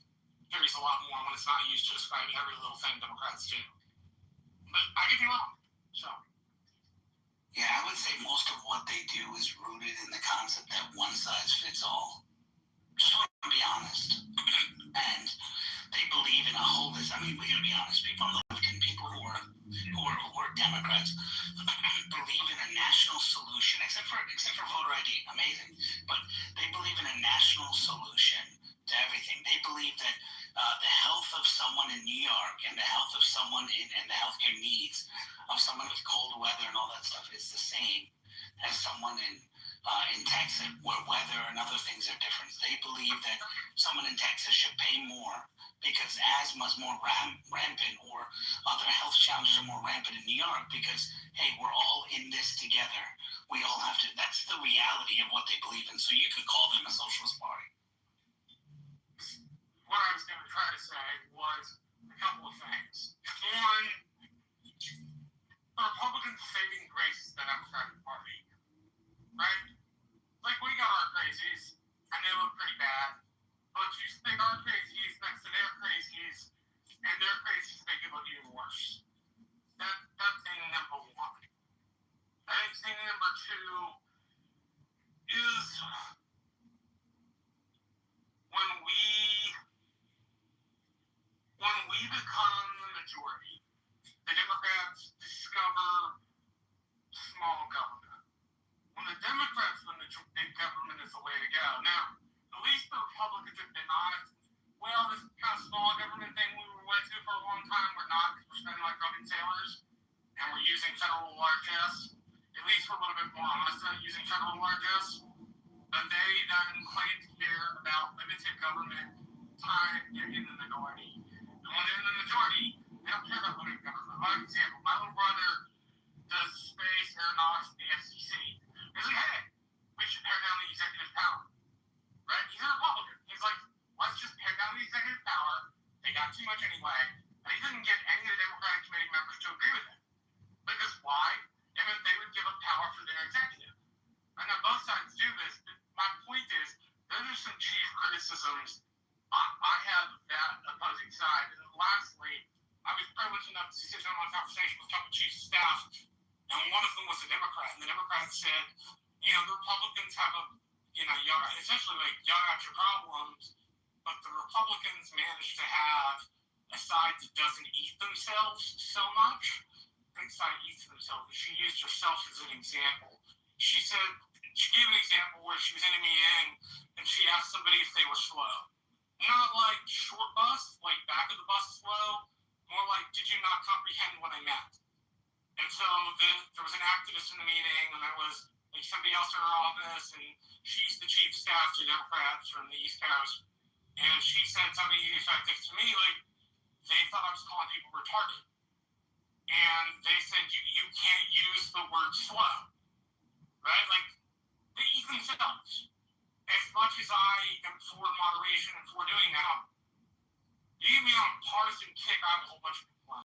carries a lot more when it's not used to describe every little thing Democrats do. But I could be wrong. So. Yeah, I would say most of what they do is rooted in the concept that one size fits all. Just want to be honest. And they believe in a holistic. I mean, we gotta be honest. People on the left and people who are Democrats believe in a national solution, except for voter ID. Amazing, but they believe in a national solution to everything. They believe that the health of someone in New York and the health of someone and the healthcare needs of someone with cold weather and all that stuff is the same as someone in Texas, where weather and other things are different. They believe that someone in Texas should pay more because asthma is more rampant, or other health challenges are more rampant in New York because, hey, we're all in this together. We all have to. That's the reality of what they believe in. So you could call them a socialist party. What I was going to try to say was a couple of things. One, the Republicans' saving grace is the Democratic Party, right? We got our crazies, and they look pretty bad, but you stick our crazies next to their crazies, and their crazies make it look even worse. That's thing number one. I think thing number two is when we become the majority, the Democrats discover small government. When the Democrats win, big government is the way to go. Now, at least the Republicans have been honest. Well, this kind of small government thing we went to for a long time, we're not, because we're spending like drunken sailors, and we're using federal largesse. At least we're a little bit more honest about using federal largesse. But they then claim to care about limited government time in the minority. And when they're in the majority, They don't care about limited government. For example, my little brother does space, aeronautics, the FCC. He's like, hey, we should pare down the executive power. Right? He's a Republican. He's like, let's just pare down the executive power. They got too much anyway. And he couldn't get any of the Democratic committee members to agree with him. Because why? It meant they would give up power for their executive. I know both sides do this, but my point is, those are some chief criticisms I have that opposing side. And lastly, I was privileged enough to sit down on a conversation with a couple chiefs of staff, and one of them was a Democrat, and the Democrat said, the Republicans have y'all got your problems, but the Republicans managed to have a side that doesn't eat themselves so much. Big side eats themselves. She used herself as an example. She gave an example where she was in a meeting, and she asked somebody if they were slow. Not like short bus, like back of the bus slow, more like, did you not comprehend what I meant? And so there was an activist in the meeting, and there was somebody else in her office, and she's the chief of staff to Democrats from the East Coast, and she said something effective to me, like, they thought I was calling people retarded. And they said, you can't use the word slow, right? Like, they eat themselves. As much as I am for moderation and for doing that, you give me on a partisan kick, I have a whole bunch of people.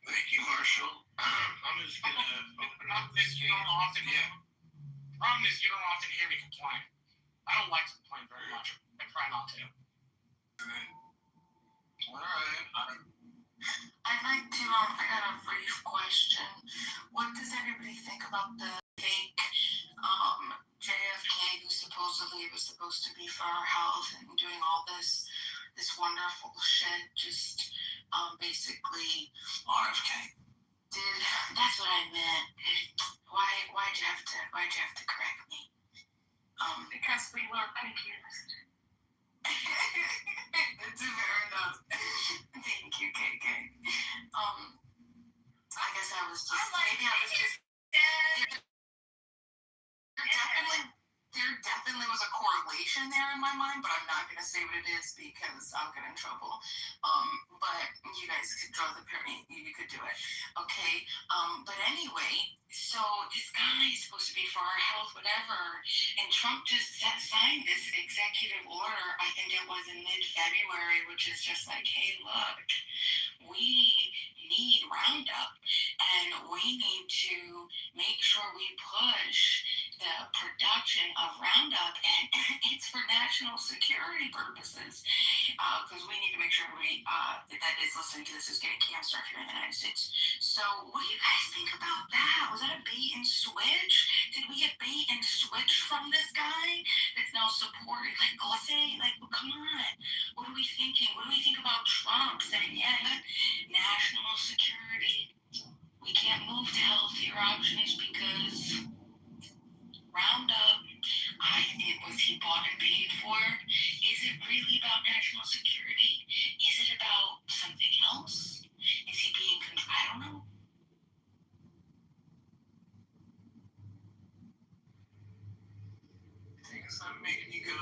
Thank you, Marshall. I'm just going to open up this game. Problem is, you don't often hear me complain. I don't like to complain very much. I try not to. All right. I'd like to, I got a brief question. What does everybody think about the fake JFK, who supposedly was supposed to be for our health and doing all this wonderful shit, just basically RFK? That's what I meant. Why'd you have to correct me? Because we were confused. That's fair enough. Thank you, KK. I guess I was just there definitely was a correlation there in my mind, but I'm not gonna say what it is because I'll get in trouble. But you guys could draw the parent, you could do it. Okay. But anyway, so this guy is supposed to be for our health, whatever, and Trump just signed this executive order, I think it was in mid-February, which is just like, hey, look, we need Roundup, and we need to make sure we push the production of Roundup, and it's for national security purposes, because we need to make sure everybody that is listening to this is getting cancer if you're in the United States. So what do you guys think about that? Was that a bait and switch? Did we get bait and switch from this guy that's now supported? Like, let's say, well, come on. What are we thinking? What do we think about Trump saying, yeah, national security, we can't move to healthier options because Roundup, was he bought and paid for? Is it really about national security? Is it about something else? Is he being controlled? I don't know. I think it's not making you go,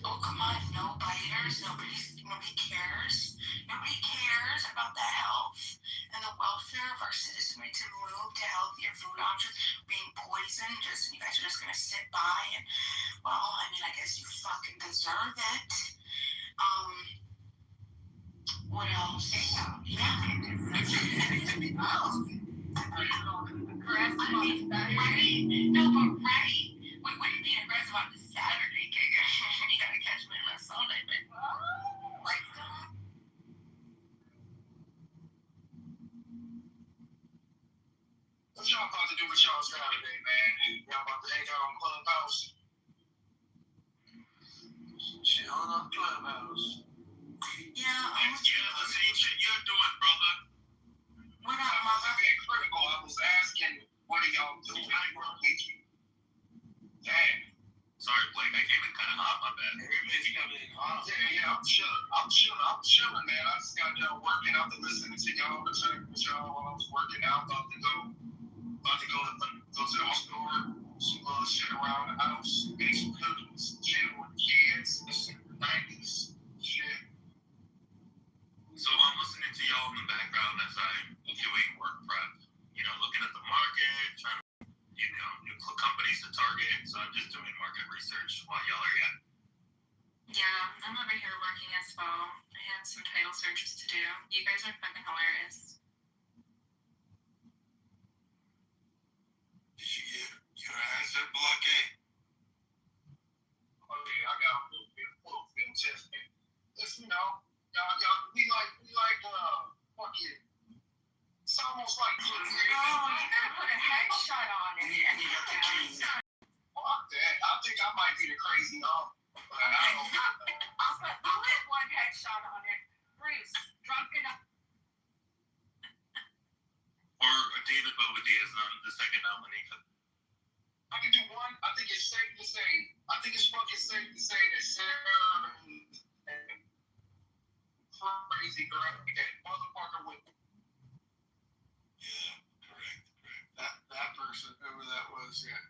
Oh, come on, no biters. Nobody cares. Nobody cares about the health and the welfare of our citizenry to move to healthier food options. Being poisoned, you guys are just gonna sit by and, well, I mean, I guess you fucking deserve it. What else? Yeah. No, but right. We wouldn't be aggressive on the Saturday gig. You gotta catch me on a Sunday, baby. Like that. what y'all about to do with y'all Saturday, man? Y'all about to hang out on Clubhouse? Shit, on Clubhouse. Yeah, Let's see what you're doing, brother. What up, I wasn't being critical. I was asking, what are y'all doing for a weekend? Dang. Sorry, Blake, I came in kind of hot, my bad. Hey, I'm chilling, man. I just got done working out, listening to y'all, listening to y'all while I was working out. About to go to the store, some little shit around the house, make some cookies, chill with the kids, listen to the 90s shit. So I'm listening to y'all in the background as I'm doing work prep, looking at the market, trying to, new companies to target. So I'm just doing market research while y'all are at. Yeah, I'm over here working as well. I have some title searches to do. You guys are fucking hilarious. Did you get your answer, Blockade? Okay, I got a little bit testing. Just, y'all, we like, fucking, it's almost like, oh, you gotta put a headshot on it. And you got the king. Fuck that. I think I might be the crazy, huh? But I don't know. I'll put one headshot on it. Bruce, drunk enough. Or David Bovedy is the second nominee. I can do one. I think it's safe to say. I think it's fucking safe to say that Sarah crazy girl, that motherfucker with. Yeah, correct. That person, whoever that was, yeah.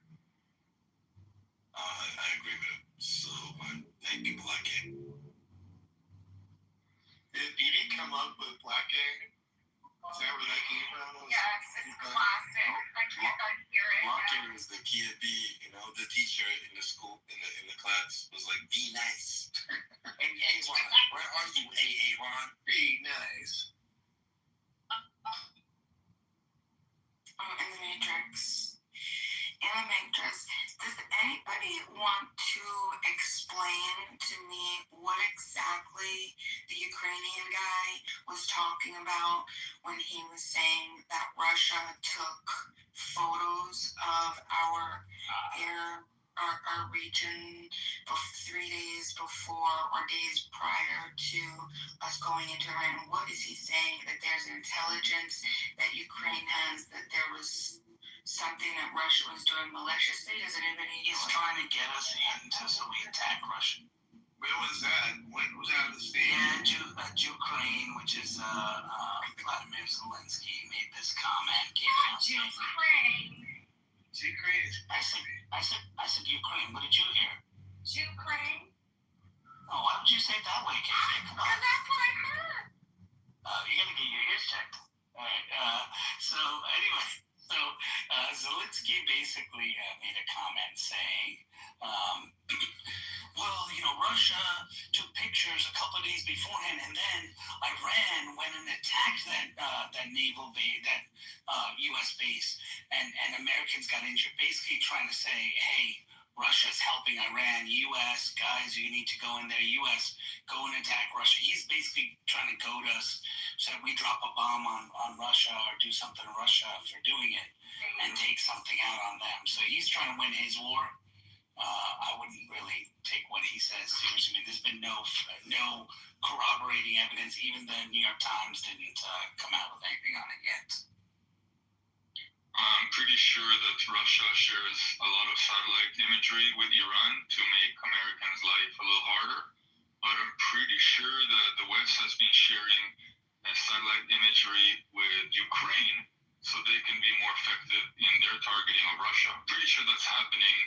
I agree with him. So, thank you, Blockade. Did he come up with Blockade? Is that where that came from? Yes, it's classic. I can't unhear it. Blockade is the key to be, the teacher in the school, in the class was like, be nice. And A1, where are you, A1? Be nice. In the Matrix. Does anybody want to explain to me what exactly the Ukrainian guy was talking about when he was saying that Russia took photos of our air, our region 3 days before or days prior to us going into Iran? What is he saying? That there's intelligence that Ukraine has, that there was something that Russia was doing maliciously? Does anybody know? He's trying to get us into so we attack Russia. Where was that? When was that the state? Yeah, Ukraine, which is Vladimir Zelensky made this comment. Ukraine. Ukraine is. I said Ukraine. What did you hear? Ukraine. Oh, why would you say it that way, Casey? Come on. Because that's what I heard. You gotta get your ears checked. All right. So anyway. So Zelensky basically made a comment saying, well, Russia took pictures a couple of days beforehand, and then Iran went and attacked that naval base, that U.S. base, and Americans got injured. Basically trying to say, hey, Russia's helping Iran. U.S. guys, you need to go in there. U.S. go and attack Russia. He's basically trying to goad us so that we drop a bomb on Russia or do something to Russia for doing it and take something out on them. So he's trying to win his war. I wouldn't really take what he says seriously. I mean, there's been no corroborating evidence. Even the New York Times didn't come out with anything on it yet. I'm pretty sure that Russia shares a lot of satellite imagery with Iran to make Americans' life a little harder. But I'm pretty sure that the West has been sharing satellite imagery with Ukraine so they can be more effective in their targeting of Russia. I'm pretty sure that's happening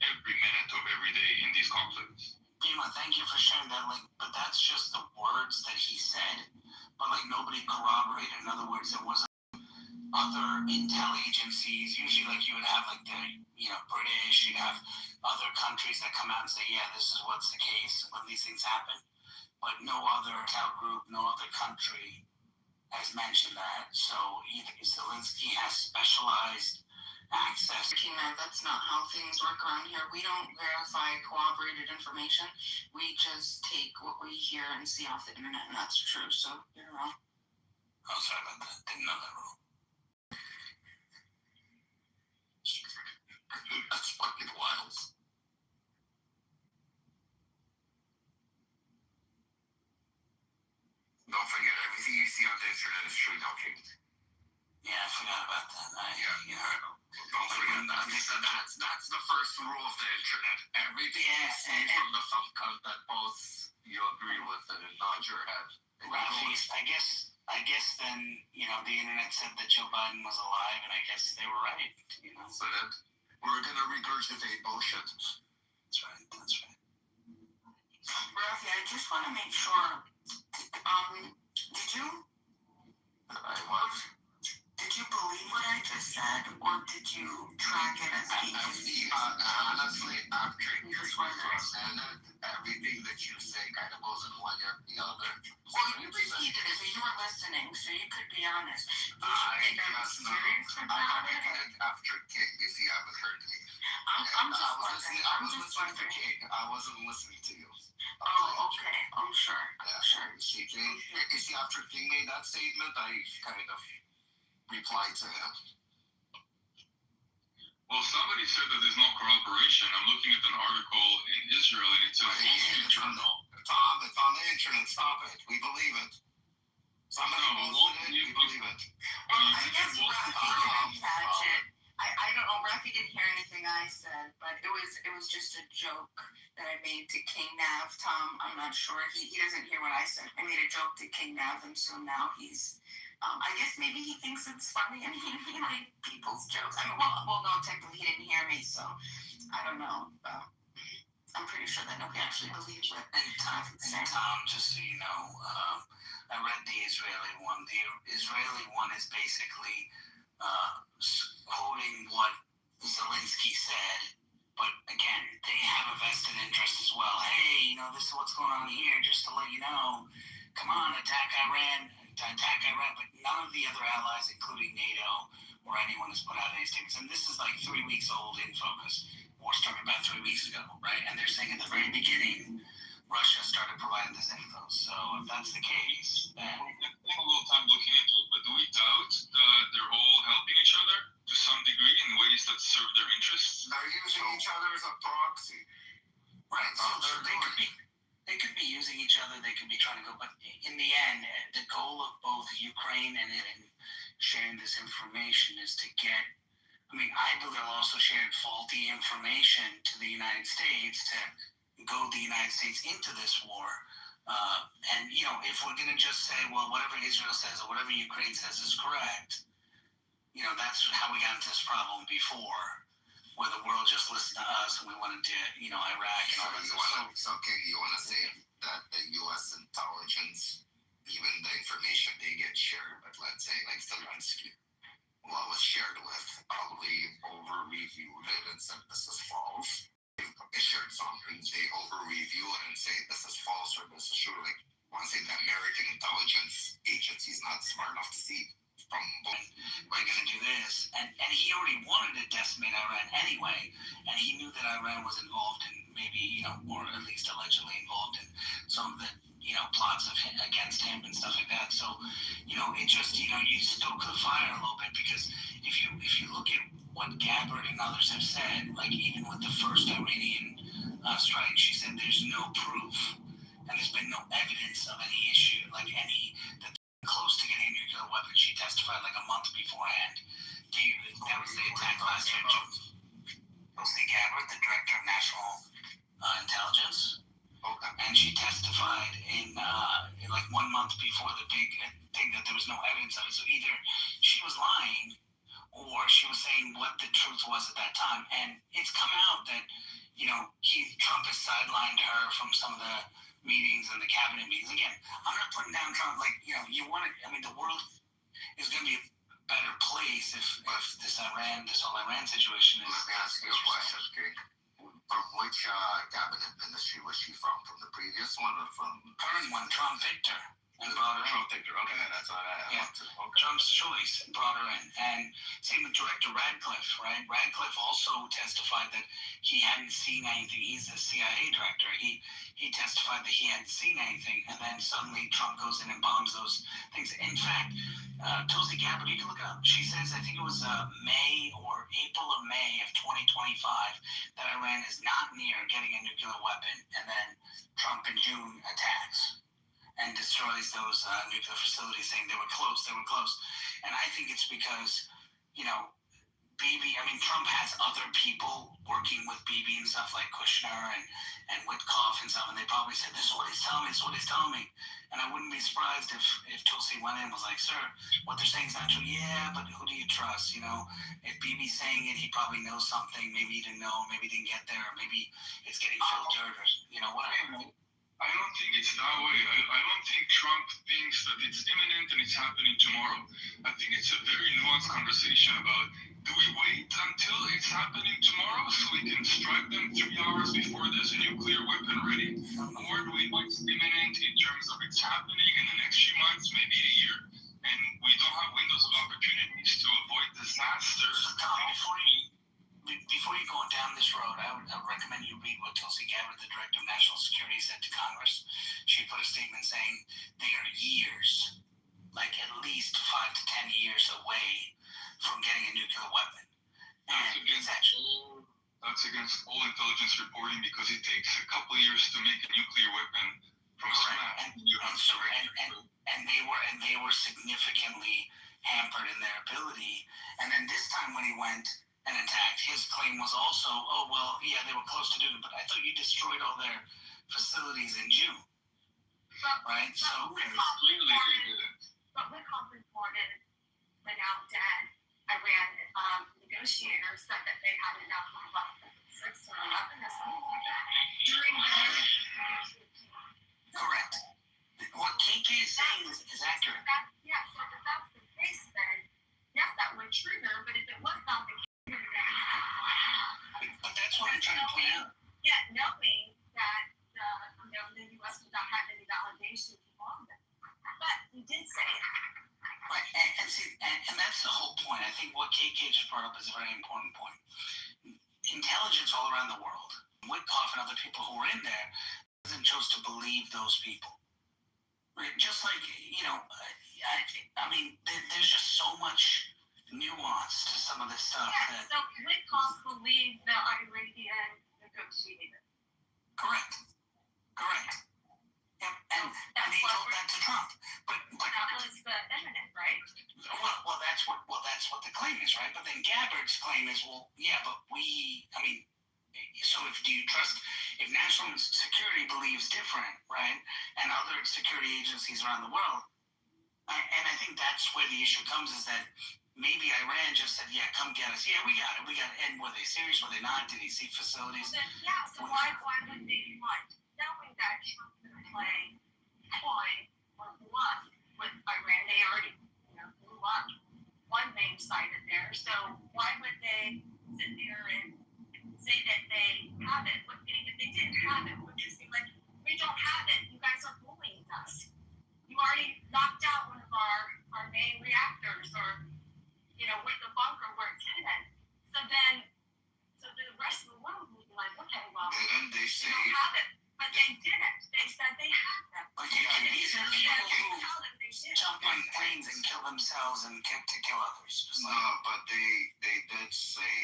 every minute of every day in these conflicts. Dima, thank you for sharing that link. But that's just the words that he said. But nobody corroborated. In other words, there wasn't other intel agencies. Usually you would have the British, you'd have other countries that come out and say, yeah, this is what's the case when these things happen. But no other intel group, no other country has mentioned that. So Zelensky has specialized access. That's not how things work around here. We don't verify corroborated information. We just take what we hear and see off the internet, and that's true. So you're wrong. Oh, sorry about that. Didn't know that rule. That's fucking wild. Don't forget, everything you see on the internet is true, don't you? Yeah, I forgot about that. Don't forget that. That's the first threw off the internet. Everything you see from the some cunt that posts you agree with and it nods your head. Rafi, I guess then, the internet said that Joe Biden was alive, and I guess they were right, So then we're gonna regurgitate bullshit. That's right. Rafi, I just want to make sure. Did you believe what I just said, or did you track it as honestly, after years and everything that you say kind of goes in one ear the other. Well, you repeated it, so you were listening, so you could be honest. I guess not. I repeated after King, if you haven't heard me. I'm just listening to King. I wasn't listening to you. Oh, okay. I'm sure. You see, King, after King made that statement, I kind of replied to him. Well, somebody said that there's no corroboration. I'm looking at an article in Israel, and it says Tom, it's on the internet. Stop it. We believe it. Somebody posted it. We believe it. Well, I guess Rafi didn't catch it. I don't know. Rafi didn't hear anything I said, but it was just a joke that I made to King Nav. Tom, I'm not sure. He doesn't hear what I said. I made a joke to King Nav, and so now he's. I guess maybe he thinks it's funny and he likes people's jokes. I mean, well, no, technically he didn't hear me, so I don't know. I'm pretty sure that nobody actually believes it. And Tom, just so you know, I read the Israeli one. The Israeli one is basically quoting what Zelensky said, but again, they have a vested interest as well. Hey, this is what's going on here, just to let you know. Come on, attack Iran, but none of the other allies, including NATO or anyone, has put out any statements. And this is like 3 weeks old in focus. War started about 3 weeks ago, right? And they're saying at the very beginning, Russia started providing this info. So if that's the case, then I spent a little time looking into it, but do we doubt that they're all helping each other to some degree in ways that serve their interests? They're using each other as a proxy. Right. So they could be using each other. They could be trying to go, but in the end, the goal of both Ukraine and sharing this information is to get. I believe they'll also share faulty information to the United States to goad the United States into this war. And if we're going to just say, well, whatever Israel says or whatever Ukraine says is correct, that's how we got into this problem before, where the world just listened to us and we wanted to, Iraq and all that stuff. So, you want to say that the U.S. intelligence, even the information they get shared, but let's say like Zelensky, what was shared with, probably over-reviewed it and said this is false. They shared something, they over-review it and say this is false or this is true. Like, I want to say the American intelligence agency is not smart enough to see from both. We're going to do this. And he already wanted to decimate Iran anyway. And he knew that Iran was involved in maybe, or at least allegedly involved in some of the, plots against him and stuff like that. So, it just, you stoke the fire a little bit, because if you look at what Gabbard and others have said, like even with the first Iranian strike, she said there's no proof and there's been no evidence of any issue, that they're close to getting a nuclear weapon. She testified like a month beforehand. That was the attack last year. Tulsi Gabbard, the director of national intelligence. Okay. And she testified in like 1 month before the big thing that there was no evidence of it. So either she was lying or she was saying what the truth was at that time. And it's come out that, Trump has sidelined her from some of the meetings and the cabinet meetings. Again, I'm not putting down Trump. The world is going to be a better place if this whole Iran situation is. Let me ask you a question, okay? From which cabinet ministry was she from? From the previous one or from current one? Trump picked her and brought her in. Trump picked her. Okay, that's what I yeah. Okay. Trump's choice brought her in. And same with Director Radcliffe, right? Radcliffe also testified that he hadn't seen anything. He's the CIA director. He testified that he hadn't seen anything. And then suddenly Trump goes in and bombs those things. In fact, Tulsi Gabbard, you can look it up. She says, I think it was April or May of 2025, that Iran is not near getting a nuclear weapon. And then Trump in June attacks and destroys those nuclear facilities, saying they were close. And I think it's because, Bibi, I mean, Trump has other people working with Bibi and stuff like Kushner and Witkoff and stuff, and they probably said, this is what he's telling me, this is what he's telling me. And I wouldn't be surprised if Tulsi went in and was like, sir, what they're saying is not true. Yeah, but who do you trust? You know, if Bibi's saying it, he probably knows something. Maybe he didn't know, maybe he didn't get there, or maybe it's getting filtered, or, you know, whatever. I don't think it's that way. I don't think Trump thinks that it's imminent and it's happening tomorrow. I think it's a very nuanced conversation about, do we wait until it's happening tomorrow so we can strike them 3 hours before there's a nuclear weapon ready? Or do we wait imminent in terms of it's happening in the next few months, maybe a year, and we don't have windows of opportunities to avoid disasters? So Tom, before you go down this road, I would recommend you read what Tulsi Gabbard, the Director of National Security, said to Congress. She put a statement saying they are years, like at least 5 to 10 years away from getting a nuclear weapon. And That's against all intelligence reporting because it takes a couple of years to make a nuclear weapon from scratch. And they were significantly hampered in their ability. And then this time when he went and attacked, his claim was also, oh, well, yeah, they were close to doing it, but I thought you destroyed all their facilities in June. Right? So clearly they did it. But Witkoff reported, but now dead, Iran negotiators said that they had enough weapons, 6 or 11 or something like that, during the negotiations. Correct. What KK is saying is accurate. Yeah, so if that's the case, then yes, that would trigger, but if it was not the case, but that's what I'm trying to point out. Yeah, knowing that the U.S. did not have any validation to bomb them. But he did say it. Right, and see, and that's the whole point. I think what KK just brought up is a very important point. Intelligence all around the world, Witkoff and other people who were in there, doesn't chose to believe those people. Right? Just like, you know, I mean, there's just so much nuance to some of this stuff. Yeah, so Witkoff believed the Iranian negotiator. Correct. Yep. And they told that to Trump. But that was the eminent, right? Well, that's what the claim is, right? But then Gabbard's claim is, well, yeah, but so do you trust, if national security believes different, right, and other security agencies around the world, and I think that's where the issue comes, is that maybe Iran just said, yeah, come get us. Yeah, we got it. And were they serious? Were they not? Did he see facilities? Well, then, yeah, so why would they want, knowing that Trump could play coy or bluff with Iran? They already, blew up one main site in there. So why would they sit there and say that they have it? If they didn't have it, would they say, like, we don't have it. You guys are bullying us. You already knocked out one of our main reactors, or with the bunker where it's hidden. So the rest of the world would be like, okay, well, and then they say, don't have it. But they didn't. They said they had them. But these are people who jump on planes and kill themselves and to kill others. No, but they did say,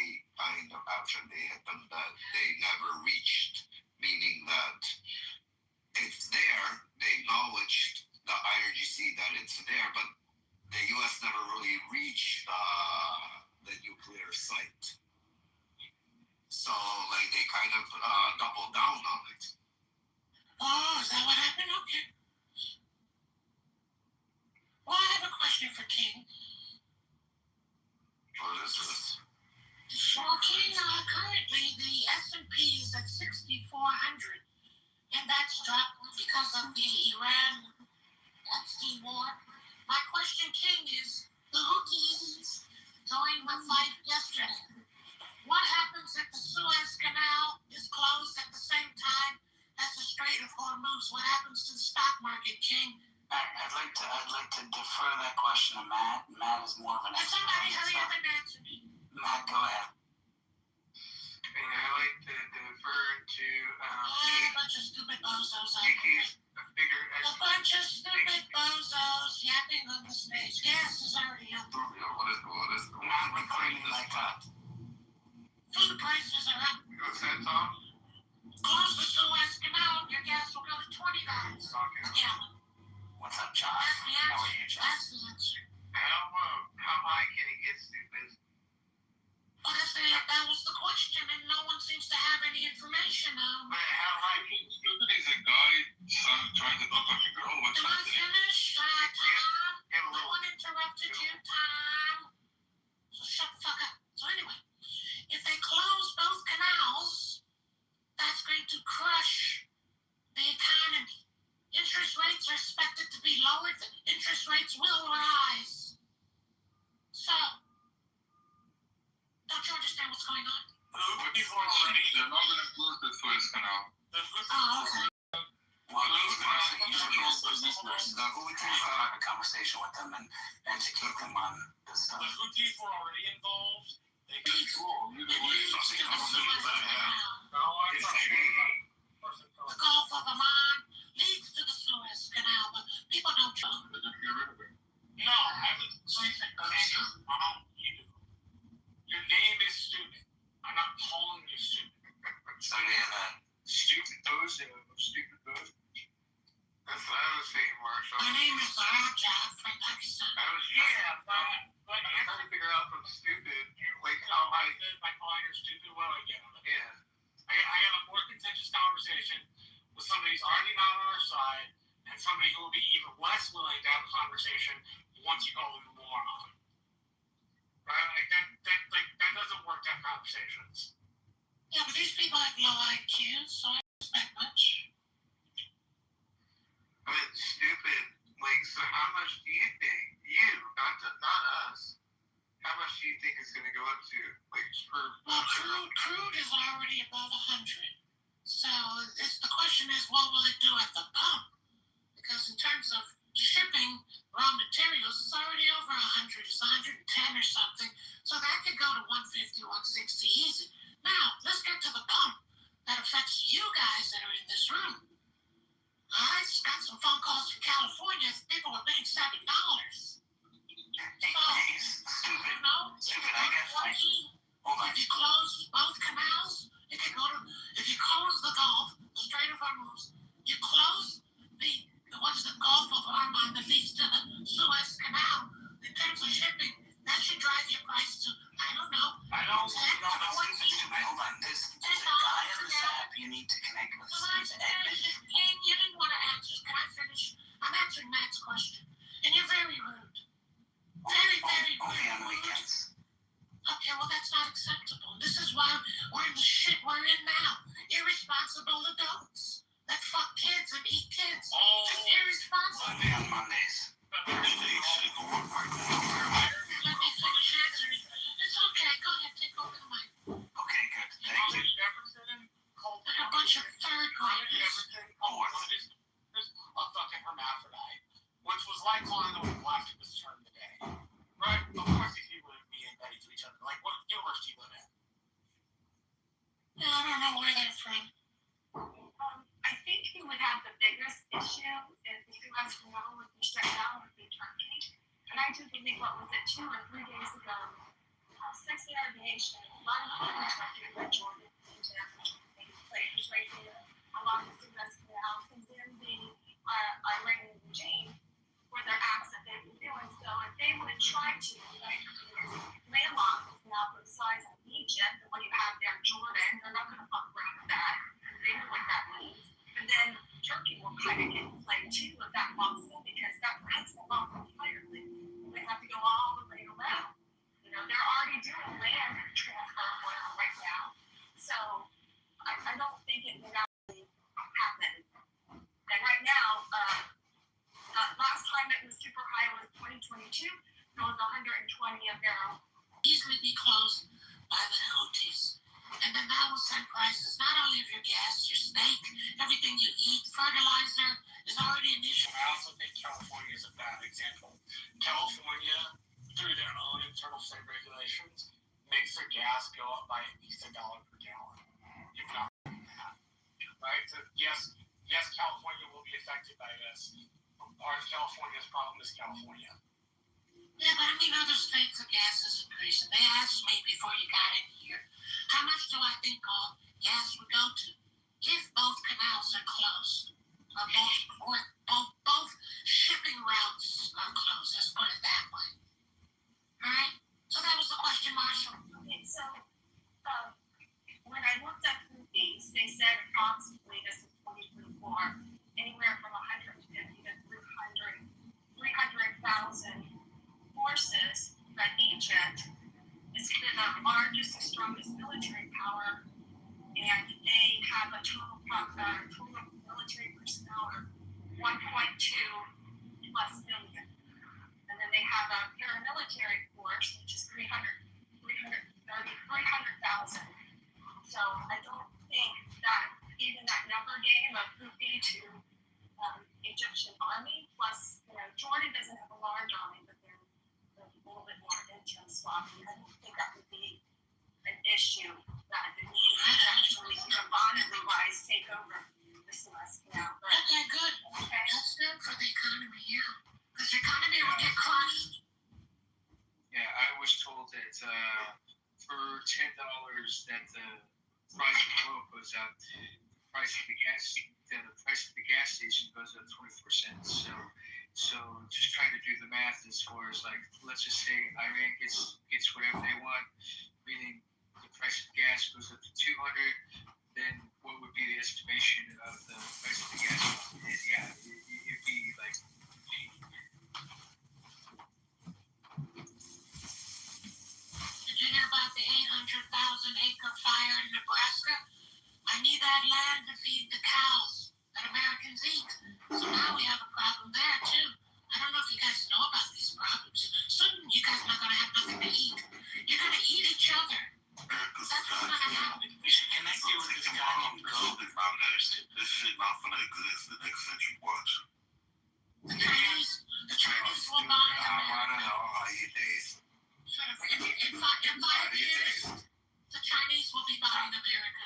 after they hit them, that they never reached, meaning that it's there. They acknowledged the IRGC that it's there, but the U.S. never really reached the nuclear site. So, they kind of doubled down on it. Oh, is that what happened? Okay. Well, I have a question for King. What is this? Well, King, currently the S&P is at 6,400, and that's dropped because of the Iran-Epstein war. My question, King, is the Houthis joined the fight yesterday. What happens if the Suez Canal is closed at the same time as the Strait of Hormuz? What happens to the stock market, King? I'd like to defer that question to Matt. Matt is more of an expert. Somebody hurry up and answer me. Matt, go ahead. And I like to defer to a bunch of stupid bozos. A bunch of stupid bozos yapping on the stage. Gas is already up. What is Not reclaiming like that. Food prices are up. What's that, Tom? Close the Suez Canal and your gas will go to $20 a gallon. What's up, John? That's the answer. How are you, John? That's the answer. How high can it get, stupid? the information though. Man, how high stupid is a guy trying to look like a girl? What's Can I happening? finish, Tom? No one interrupted you, Tom. So shut the fuck up. So anyway, if they close both canals, that's going to crush the economy. Interest rates are expected to be lowered. Interest rates will rise. So, don't you understand what's going on? They're not going to close the Suez Canal. Oh, okay. Well, you should have a conversation with them and educate them on this stuff. The Houthis were already involved. They It leads to the Suez Canal. The Gulf of Oman leads to the Suez Canal, but people don't know. No, I would say that your name is stupid. I'm not calling you stupid. So you hear that? Stupid those, stupid those. That's what I was saying, Marshall. My name is Raja from Pakistan. But I'm trying to figure out from stupid, like how I did by calling her stupid. What do I get on it? Yeah. I have a more contentious conversation with somebody who's already not on our side and somebody who will be even less willing to have a conversation once you call them a moron. Right? That doesn't work to have conversations. Yeah, but these people have low IQ, so I don't expect much. But stupid, like, so how much do you think, not us, how much do you think it's going to go up to? Like, Well, crude is already above 100. So the question is, what will it do at the pump? Because in terms of shipping raw materials, it's already over 100. It's 110 or something. So that could go to 150, 160 easy. Now, let's get to the pump that affects you guys that are in this room. I just got some phone calls from California. People were paying $7. Stupid, I guess. Hold on. If you close both canals, if you close the Gulf, the Strait of Hormuz, you close the Gulf of Oman that leads to the Suez Canal. In terms of shipping, that should drive your price to, I don't know. I don't know. Hold on. There's a guy on this app you need to connect with. You didn't want to answer. Can I finish? I'm answering Matt's question. And you're very rude. Very, very rude. Only on weekends. Okay, well, that's not acceptable. This is why we're in the shit we're in now. Irresponsible adults that fuck kids and eat kids. Just irresponsible. Only on Mondays. Let me finish answering. It's okay. Go ahead. Take over the mic. Okay, good. Thank you. Like a bunch of third graders. There's a fucking hermaphrodite, which was like calling the black was term today. Right? Of course, these people would be embedded to each other. Like, what universe do you live in? Yeah, I don't know where they're from. I think who would have the biggest issue if the Suez Canal would be shut down would be Turkey. And I do believe, what was it, 2 or 3 days ago, 60 aviation, a lot of people in Turkey went Jordan into planes right there along the Suez Canal, and then the Iranian regime where their acts that they've been doing. So if they would try to landlock the canal for the size of Egypt, and what you have there, Jordan, they're not going to fuck around with that. They know what that means. And then Turkey will kind of get in play too if that walks in, because that cuts them off entirely. They have to go all the way around. You know, they're already doing land transfer right now. So I don't think it would actually happen. And right now, last time it was super high was 2022. It was 120 a barrel. Easily be closed by the Houthis. And then that will send prices not only of your gas, your steak, everything you eat, fertilizer is already an issue. I also think California is a bad example. California, through their own internal state regulations, makes their gas go up by at least $1 per gallon, if not more than that. Right? So yes, California will be affected by this. Part of California's problem is California. Yeah, but I mean, other states, the gas is increasing. They asked me before you got in here, how much do I think all gas would go to if both canals are closed? Or both shipping routes are closed, let's put it that way. Alright? So that was the question, Marshall. Okay, so when I looked at Houthis, total military personnel are 1.2 plus million. And then they have a paramilitary force, which is 300,000. So I don't think that even that number game of Houthi to Egyptian army, plus, Jordan doesn't have a large army, but they're a little bit more intel swapping. I don't think that would be an issue that the need to actually, bodily wise, take over the Suez Canal. Okay, good. Okay. That's good for the economy, yeah. Because the economy will get crushed. Yeah, I was told that for $10 that the price of oil goes up, the price of the gas station goes up 24 cents. So just trying to do the math as far as, like, let's just say Iran gets whatever they want, meaning the price of gas goes up to 200, then what would be the estimation of the price of the gas? Yeah, it'd be like. Did you hear about the 800,000-acre fire in Nebraska? I need that land to feed the cows that Americans eat. So now we have a problem there, too. I don't know if you guys know about these problems. Soon you guys are not going to have nothing to eat. You're going to eat each other. That's what's going to happen. We should connect you with the guy named Gold. This shit not gonna exist the next century. Watch. The Chinese will buy I don't know how you taste. In 5 years, the Chinese will be buying America.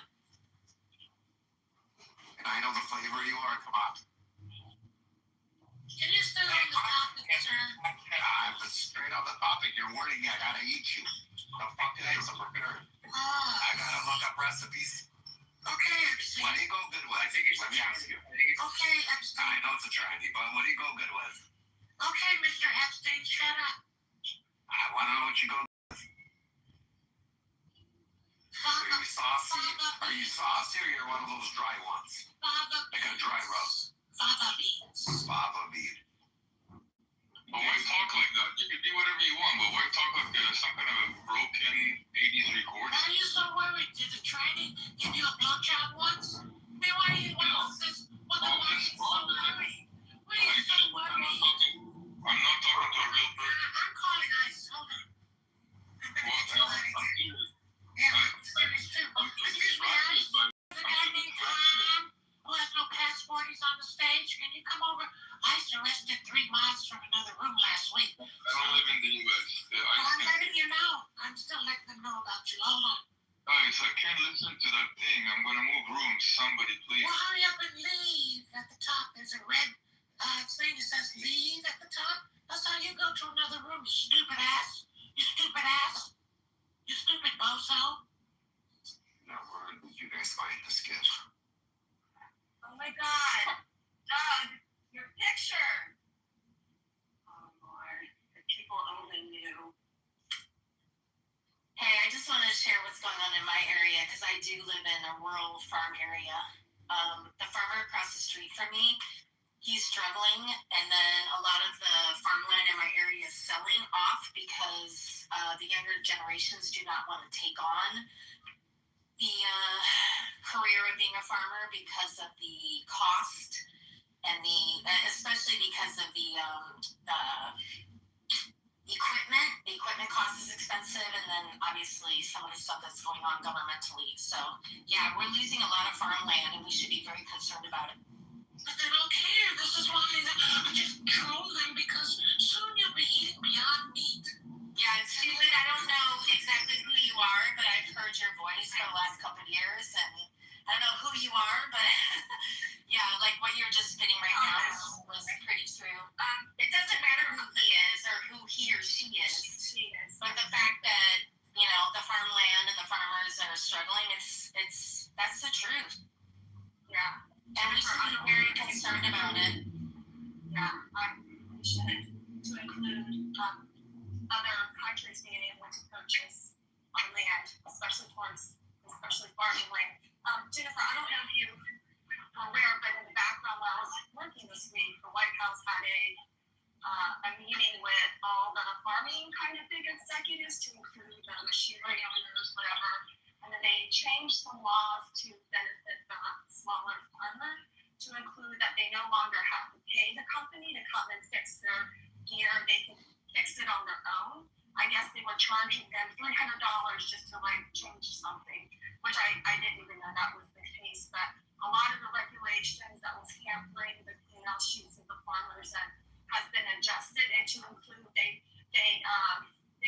I know the flavor you are. Come on. Can you stay on the topic, sir? I'm straight on the topic. You're warning me. I gotta eat you. The fuck is a burger? I gotta look up recipes. Okay, Epstein. What do you go good with? Let me ask you. Okay, Epstein. I know it's a trendy, but what do you go good with? Okay, Mr. Epstein, shut up. I want to know what you go good with. Are you saucy? Are you saucy or you're one of those dry ones? Like a dry rub. Fava beans. Fava bean. But why talk like that? You can do whatever you want, but why talk like some kind of a broken 80s recording? Why are you so worried? Did the training give you a blowjob once? Then why are you so worried? Why are you so worried? I'm not talking to a real person. I'm calling ICE. Hold on. I'm serious. Yeah, I'm serious too. Excuse me, ICE. There's a guy named Tom who has no passport. He's on the stage. Can you come over? ICE arrested 3 miles from another room last week. I don't live in the U.S. I'm letting you know. I'm still letting them know about you. Hold on. Guys, I can't listen to that thing. I'm going to move rooms. Somebody, please. Well, hurry up and leave. At the top, there's a red thing that says leave at the top. That's how you go to another room, you stupid ass. You stupid ass. You stupid bozo. No, where did you guys find this kid? Oh my God, Doug, your picture. Oh Lord, the people only knew. Hey, I just wanted to share what's going on in my area because I do live in a rural farm area. The farmer across the street from me, he's struggling, and then a lot of the farmland in my area is selling off because the younger generations do not want to take on the career of being a farmer because of the cost and especially because of the equipment. The equipment cost is expensive, and then obviously some of the stuff that's going on governmentally. So yeah, we're losing a lot of farmland, and we should be very concerned about it. But they don't care. This is why I just troll them, because soon you'll be eating beyond meat. Yeah, it's stupid. I don't know exactly who you are, but I've heard your voice for the last couple of years, and I don't know who you are, but yeah, like what you're just spitting right now was pretty true. It doesn't matter who he is or who he or she is, but the fact that, the farmland and the farmers are struggling, that's the truth. Yeah. And we should be very concerned about it. Yeah, we should, to include other countries being able to purchase on land, especially farming land. Jennifer, I don't know if you were aware, but in the background while I was working this week, the White House had a meeting with all the farming kind of big executives to include the machinery owners, whatever, and then they changed some laws to benefit the smaller no longer have to pay the company to come and fix their gear. They can fix it on their own. I guess they were charging them $300 just to like change something, which I didn't even know that was the case. But a lot of the regulations that was hampering the P&L sheets of the farmers that has been adjusted, and to include they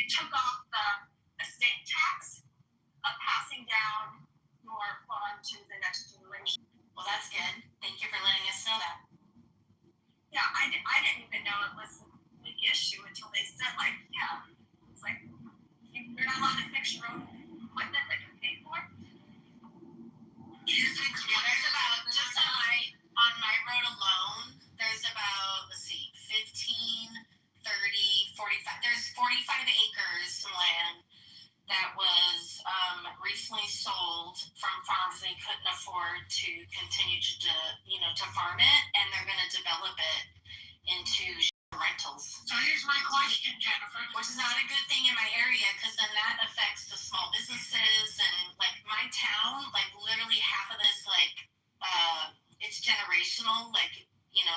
took off the estate tax of passing down your farm to the next generation. Well, that's good. Thank you for letting us know that. Yeah, I didn't even know it was a big issue until they said, like, yeah, it's like, you're not allowed to fix your own equipment that you pay for. Do you think There's about, just on my road alone, there's about, 15, 30, 45, there's 45 acres of land that was recently sold from farms they couldn't afford to continue to farm it, and they're going to develop it into rentals. So here's my question, Jennifer. Which is not a good thing in my area, because then that affects the small businesses, and like my town, like literally half of this, like it's generational. Like,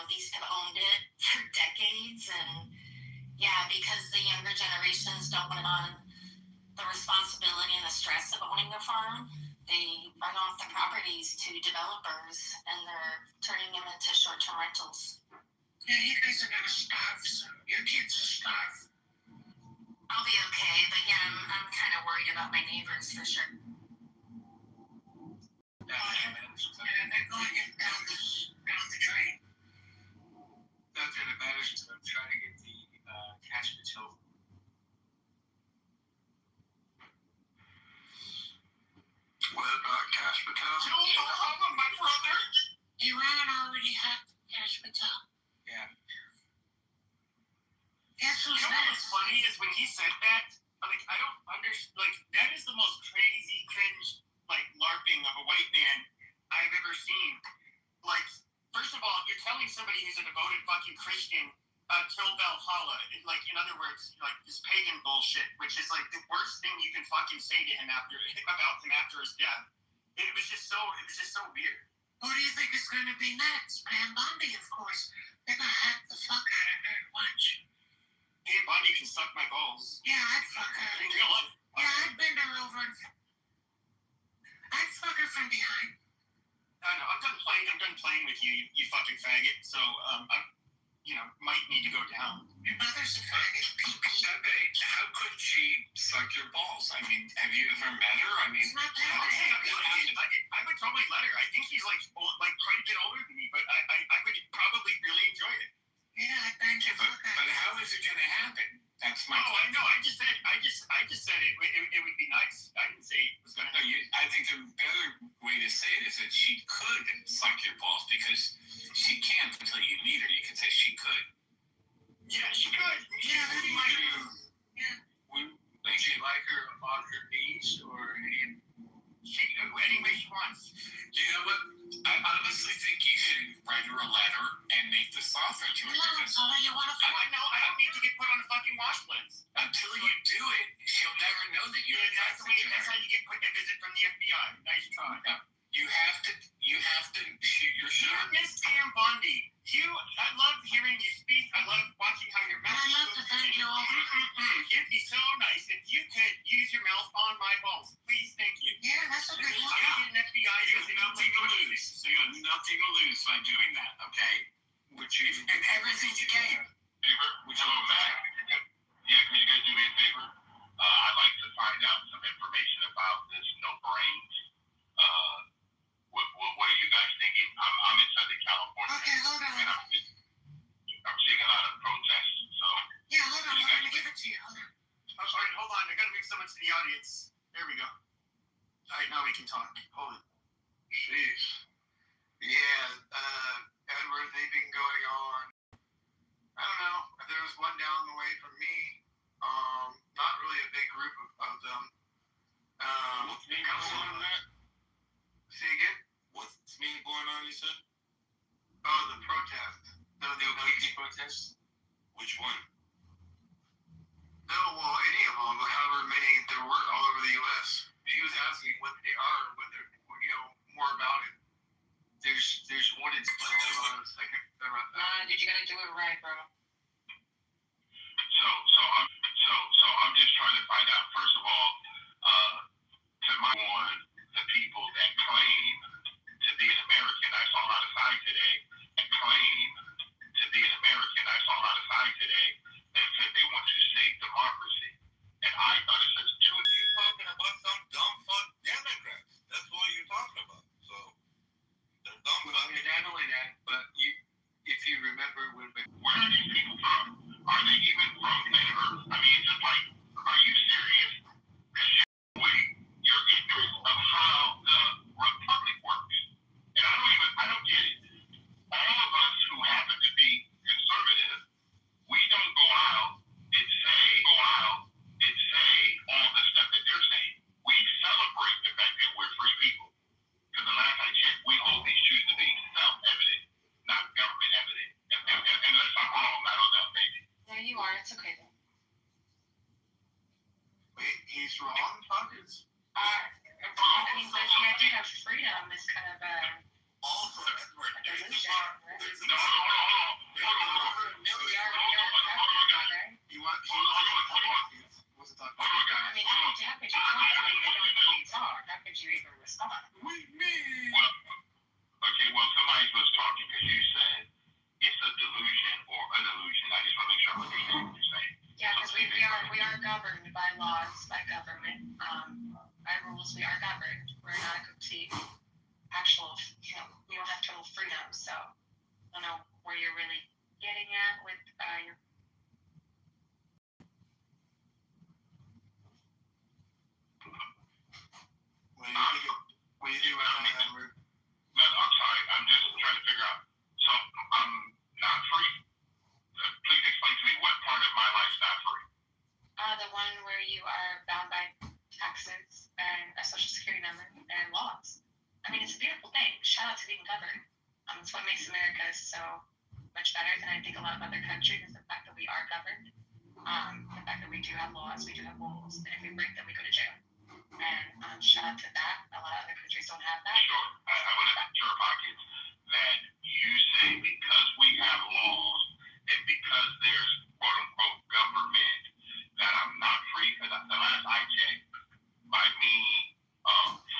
these have owned it for decades, and yeah, because the younger generations don't want on the responsibility and the stress of owning a farm, they run off the properties to developers, and they're turning them into short-term rentals. Yeah, you guys are gonna starve soon. Your kids will starve. I'll be okay, but yeah, I'm kind of worried about my neighbors for sure. And they're going down the drain. That's an advantage to try to get the cash to Kitover. What about cash patel? My brother. Iran already had cash patel. Yeah. Guess who's You know what's next? funny is when he said that, like, I don't understand, like, that is the most crazy, cringe, like, LARPing of a white man I've ever seen. Like, first of all, you're telling somebody who's a devoted fucking Christian, kill Valhalla. Like, in other words, like, this pagan bullshit, which is, like, the worst thing you can fucking say to him about him after his death. It was just so weird. Who do you think is going to be next? Pam Bondi, of course. They're going to hack the fuck out of her. Watch. Hey, Bonnie can suck my balls. Yeah, I'd fuck her. In real life. Yeah, I'd bend her over and I'd fuck her from behind. I know, I'm done playing with you, you fucking faggot. So, might need to go down. Your mother's a faggot. Pepe, how could she suck your balls? I mean, have you ever met her? I mean, It's not that I would totally let her. I think she's like quite a bit older than me, but I would probably really enjoy it. Yeah, I'd bang your fuck out. but how is it going to happen? That's my. Oh, I know. I just said it would be nice. I didn't say it was gonna. No, I think the better way to say it is that she could suck your balls, because she can't until you meet her. You can say she could. Yeah, she could. Yeah, that'd be might. Would you like her on her knees or any Way she wants. Do you know what? I honestly think you should write her a letter and make this offer to her. Because So you want to fuck? I know. I don't need to get put on a fucking wash list. until you do it, she'll never know that you're That's how you get put a visit from the FBI. Nice try. You have to shoot your shot. You're Miss Pam Bondi. I love hearing you speak. I love watching how your mouth I love to bend you over. It'd be so nice if you could use your mouth on my balls. Please, thank you. Yeah, that's a good one. I get an FBI. You have nothing to lose. So you have nothing to lose by doing that, okay? And everything you gain. Favor, would you go back? Yeah, can you guys do me a favor? I'd like to find out some information about this no brains. What are you guys thinking? I'm in Southern California. Okay, hold on. And I'm seeing a lot of protests. So Yeah, hold on. We're going to give it to you. Hold on. All right, hold on. I gotta move someone to the audience. There we go. All right, now we can talk. Hold it. Jeez. Yeah, Edward, they've been going on. I don't know. There was one down the way from me. Not really a big group of them. what's been going on there? Say again? What's been going on, you said? Oh, the protest. The LGBT protest? Which one? No, well, any of them, however many there were all over the U.S. She was asking what they are, what they're, more about it. There's one in, hold on a second. you gotta do it right, bro. So I'm just trying to find out, first of all, to my one, the people that claim to be an American. I saw a lot of signs today that claim to be an American. I saw a lot of signs today that said they want to save democracy. And I thought it says two. You're talking about some dumb fuck Democrats. That's what you're talking about. So they're dumb. Well, you're not only that, but if you remember when where are these people from? Are they even from planet Earth? I mean, it's just like, are you serious? Because you're ignorant of how the republic works. And I don't get it. All of us who happen to be conservative, we don't go out and say all the stuff that they're saying. We celebrate the fact that we're free people. Because the last I checked, we hold these truths to be self-evident, not government evident. And unless I'm wrong, I don't know, maybe. No, you are. It's okay though. Wait, he's wrong, Pockets? I mean, but the idea of freedom is kind of Also, that's where illusion, right? No, hold on. You want Pockets? What's it talking about? I mean, how could you come to me and don't let me talk? How could you even respond? Well, somebody was talking because you said it's a delusion or an illusion. I just want to make sure I understand what you're saying. Yeah, because we are governed by laws, by government, by rules. We are governed. We're not a complete, actual, we don't have total freedom. So I don't know where you're really getting at with your. What do you do about that? No, I'm sorry. I'm just trying to figure out. So I'm not free? Please explain to me what part of my life's not free. The one where you are bound by taxes and a social security number and laws. I mean, it's a beautiful thing. Shout out to being governed. It's what makes America so much better than I think a lot of other countries is the fact that we are governed. The fact that we do have laws, we do have rules, and if we break them, we go to jail. And shout out to that. A lot of other countries don't have that. Sure. I want to make sure, Pockets, that you say because we have laws and because there's quote-unquote government that I'm not free. Because the last I checked, by me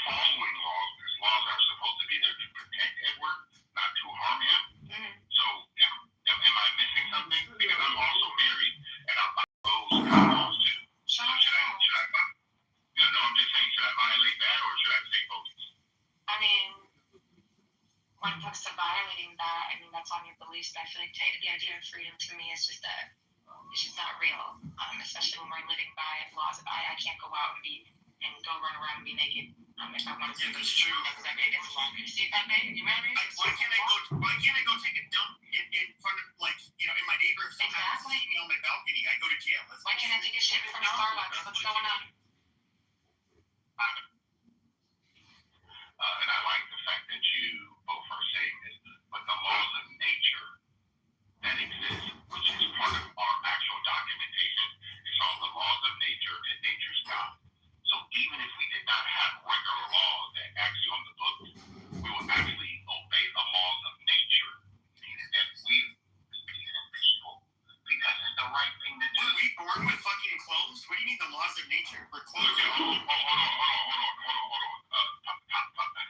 following laws, because laws are supposed to be there to protect Edward, not to harm him. Mm-hmm. So am I missing something? Because I'm also married and I'm by those laws too. So should I no, I'm just saying, should I violate that or should I stay focused? I mean, when it comes to violating that, I mean, that's on your beliefs. But I feel like the idea of freedom to me is just that it's just not real. Especially when we're living by laws. I can't go out and go run around and be naked. If I want to. Yeah, that's true. That's that big. It's long. You see that big? You remember? Why can't I go take a dump in front of, in my neighbor's house? Exactly. On my balcony? I go to jail. Why can't I take a shit in front of Starbucks? What's going on? And I like the fact that you both are saying this, but the laws of nature that exist, which is part of our actual documentation, is all the laws of nature and nature's God. So even if we did not have regular laws that actually on the books, we would actually obey the laws of nature, meaning that we people, because it's the right thing to do. Were we born with fucking clothes? What do you mean the laws of nature? We're clothes. Hold on.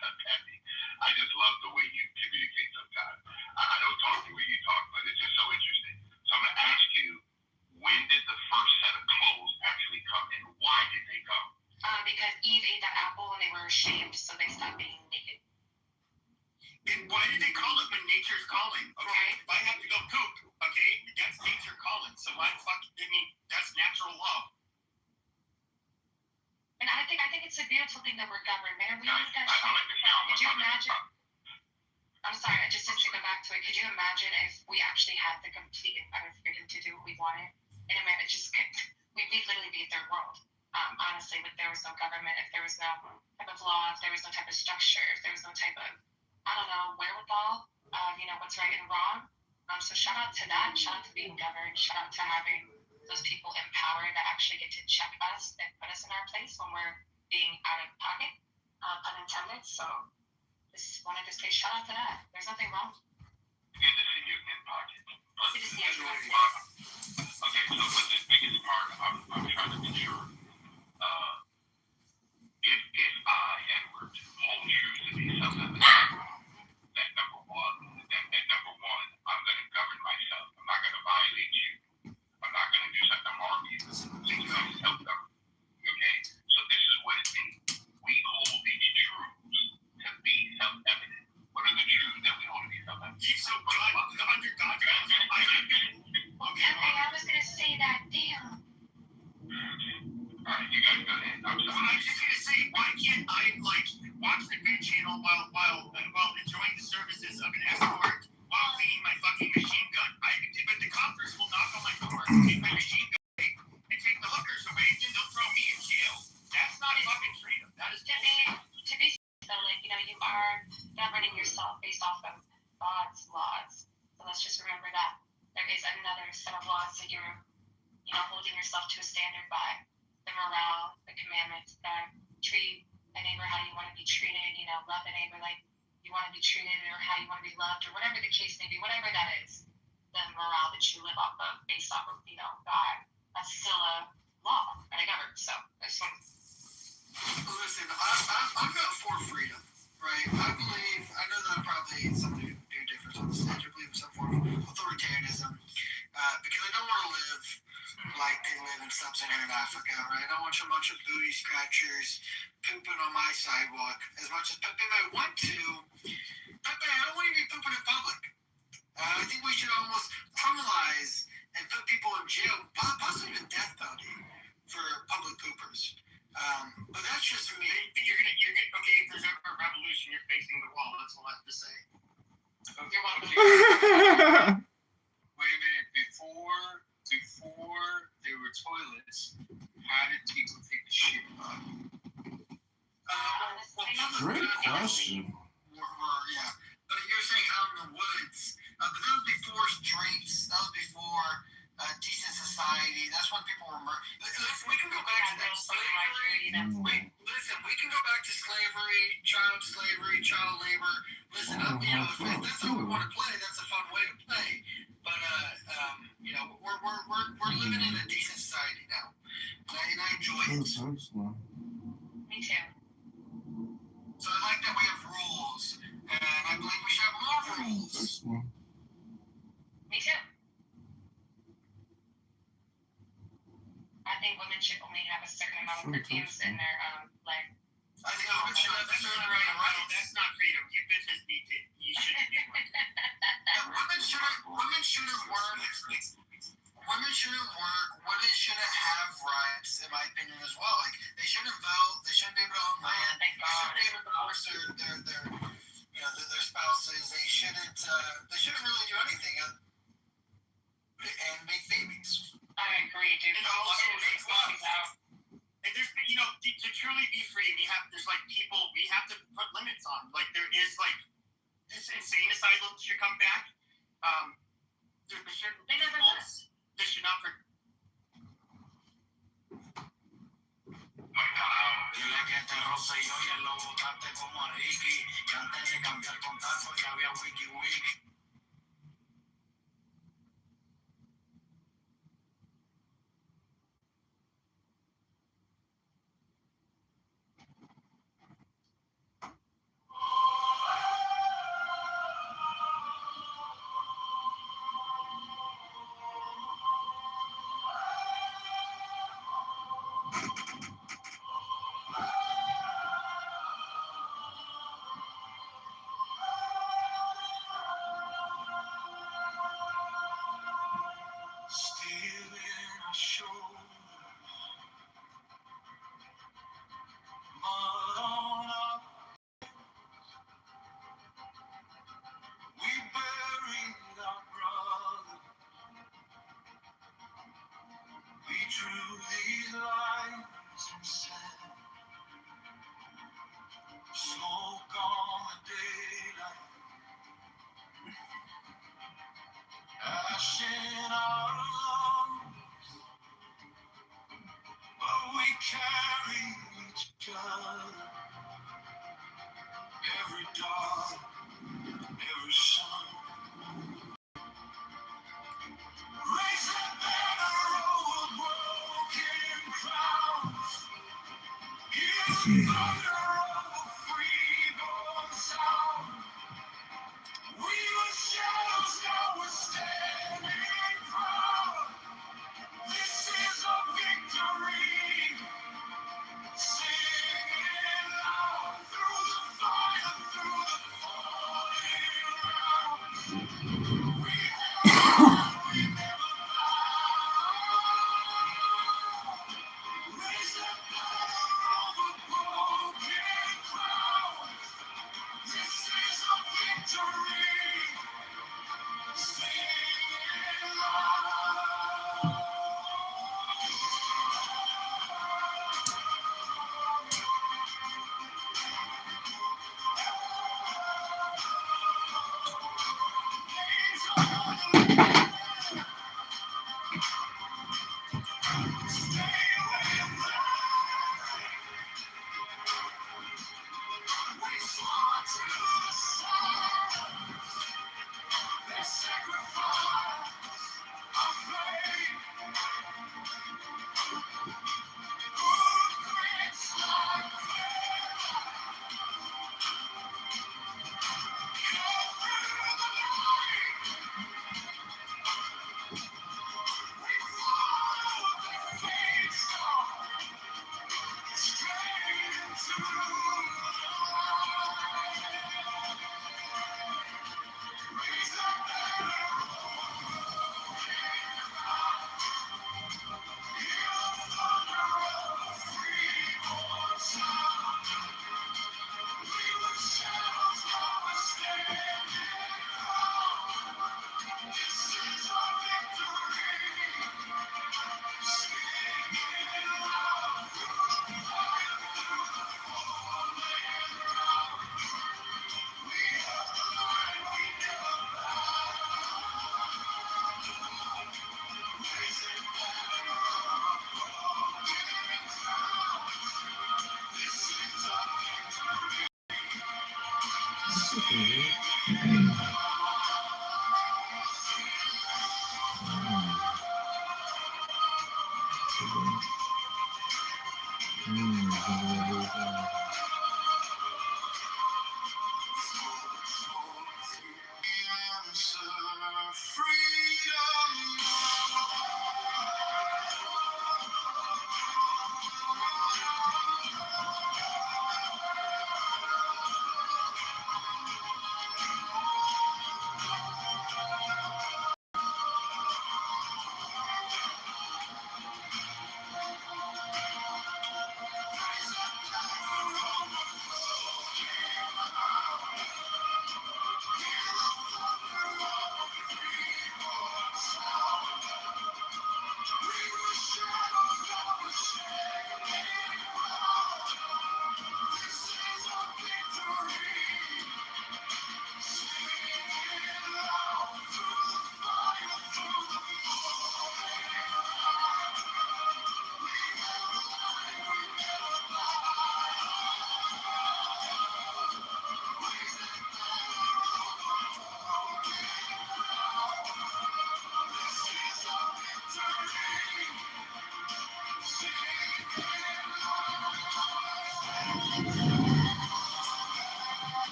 Patty, I just love the way you communicate sometimes. I don't talk the way you talk, but it's just so interesting. So I'm going to ask you, when did the first set of clothes actually come and why did they come? Because Eve ate that apple and they were ashamed, so they stopped being naked. And why did they call it when nature's calling? Okay, if I have to go poop, okay, that's nature calling. So that's natural law. And I think it's a beautiful thing that we're governed, man. Could you imagine? I'm sorry, I just didn't go back to it. Could you imagine if we actually had the complete and utter freedom to do what we wanted in America? We'd literally be a third world. Honestly, if there was no government, if there was no type of law, if there was no type of structure, if there was no type of, wherewithal, what's right and wrong. So shout out to that. Shout out to being governed. Shout out to having those people in power that actually get to check us and put us in our place when we're being out of pocket, unintended. So just wanted to say shout out to that. There's nothing wrong. Good to see you. your hip pocket. But It is that's the really okay, so but the biggest part I'm trying to make sure, if I, Edward, hold true to these self-evident, that number one, I'm going to govern myself. I'm not going to violate you. I'm not going to do something harm you. Things are self-govern. Okay? So this is what it means. We hold these truths to be self-evident. What are the truths that we hold to be self-evident? So God, under God's Okay, I was gonna say that. Damn. Alright, you guys go ahead. I'm I was just gonna say, why can't I watch the Good Channel while enjoying the services of an escort while cleaning my fucking machine gun? But the coppers will knock on my door, take my machine gun away, and take the hookers away, and they'll throw me in jail. That's not fucking freedom. That is bullshit. To be so, like, you are governing yourself based off of God's laws. So let's just remember that there is another set of laws that you're, holding yourself to a standard by. The morale, the commandments, that treat a neighbor how you want to be treated, love a neighbor like you want to be treated, or how you want to be loved, or whatever the case may be, whatever that is, the morale that you live off of based off of, God, that's still a law and a government. So I just want to... Listen, I'm not for freedom, right? I know that I'm probably somebody who differs on the stage. I believe in some form of authoritarianism, because I don't want to live like they live in sub-Saharan Africa, right? I don't want a bunch of booty scratchers pooping on my sidewalk. As much as Pepe might want to, Pepe, I don't want you to be pooping in public. I think we should almost criminalize and put people in jail, possibly even death penalty for public poopers. But that's just me. You're gonna okay, if there's ever a revolution, you're facing the wall. That's all I have to say. You're welcome. Wait a minute, before there were toilets, how did people take the shit out? Great question. Yeah, but you're saying out in the woods. But that was before streets. That was before decent society. That's when people were murdered. We can go back to that slavery. Listen, we can go back to slavery, child labor. Listen, if that's how we want to play, that's a fun way to play. But we're living in a decent society now, and I enjoy it. Me too. So I like that we have rules, and I believe we should have more rules. Me too. I think women should only have a certain amount of perfumes in their life. I think women should have a certain amount of rights. That's not freedom. You bitches need to. You shouldn't be one. Women shouldn't work. Women shouldn't have rights, in my opinion, as well. Like, they shouldn't vote. They shouldn't be able to own land. They shouldn't be able to divorce their spouses. They shouldn't really do anything and make babies. I agree, dude. And also, and there's, to truly be free, we have to put limits on. Like, there is, this insane asylums should come back. They never list. They should not. Dile que este Rosselló y el lobo cante como a Ricky, que antes de cambiar contacto ya había WikiWiki.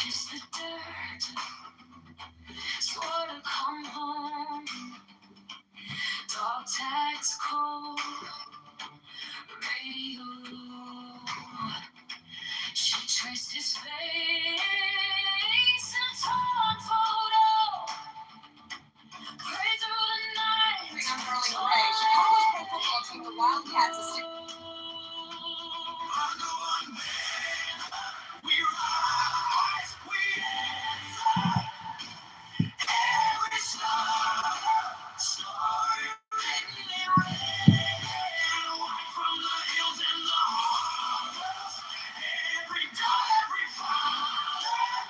kiss the dirt, swore to come home. Dog tags cold, radio low. She traced his face in a torn photo. Pray through the night. Early Gray. Chicago's pro football team, the Wildcats, is We rise, we answer. Every story written in red, white from the hills and the hollows. Every dot, every fire,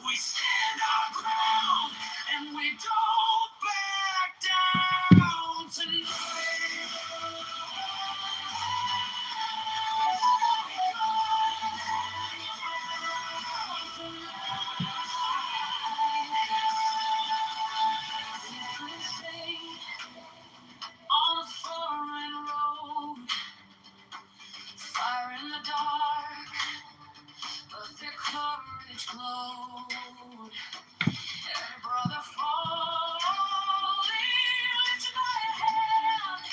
we stand our ground and we don't back down tonight. On a foreign road, fire in the dark, but their courage glowed. Every brother falling, lifted by a hand,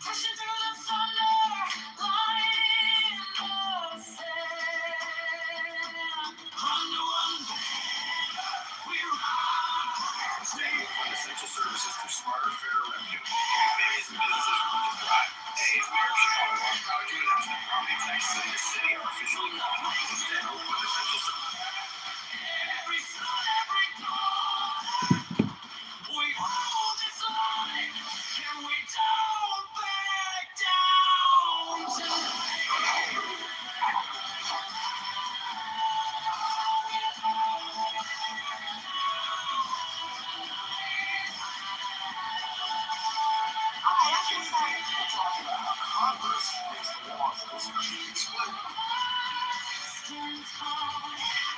pushing through the thunder, light in the sand. Under one banner, we rise. Staying from essential services through smarter, fairer revenue. Families and businesses want to thrive. Hey, it's Mayor of Chicago. I'm proud to announce that property taxes in this city are officially gone. Instead, we'll fund essential services. Every sun, every dawn, we hold this line, and we don't back down tonight. Talking about how Congress makes the laws in this country. Explain. Skin tone.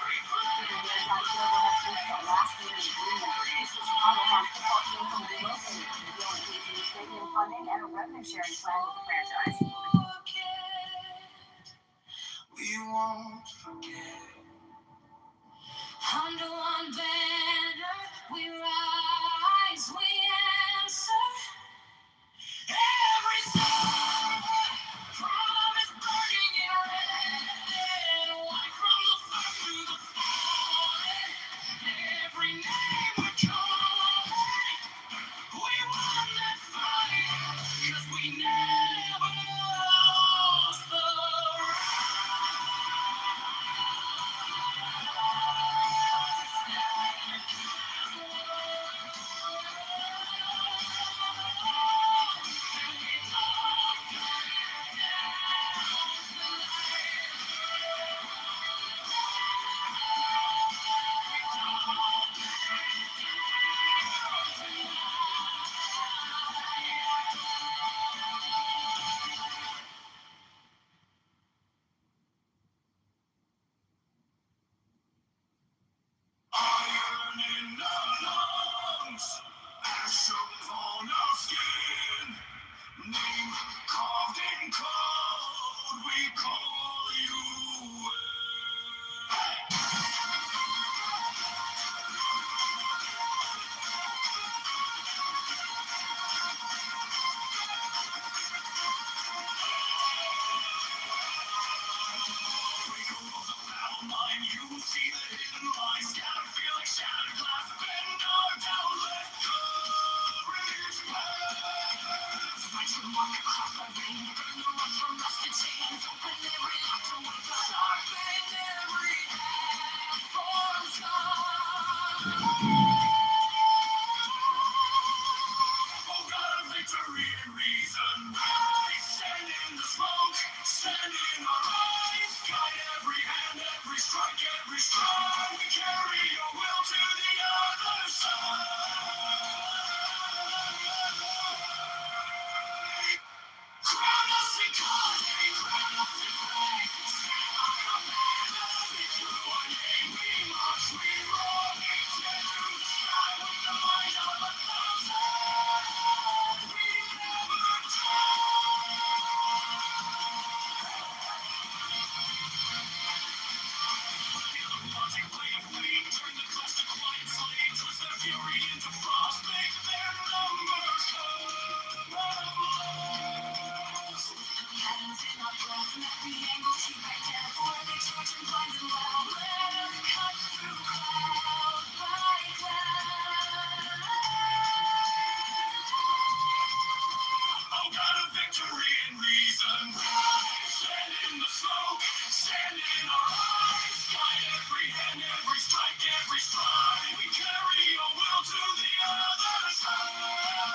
stand in our eyes, guide every hand, every strike, every stride. We carry your will to the other side.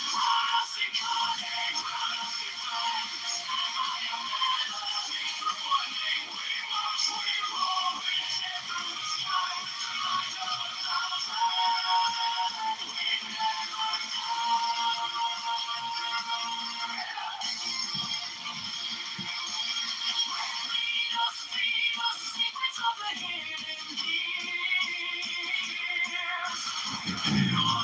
Crossing cunning, crossing flame, stand by your melody. Through one name we march, we roar, we tear through the sky with the light of 1,000. We never Feed us, secrets of the hidden gears.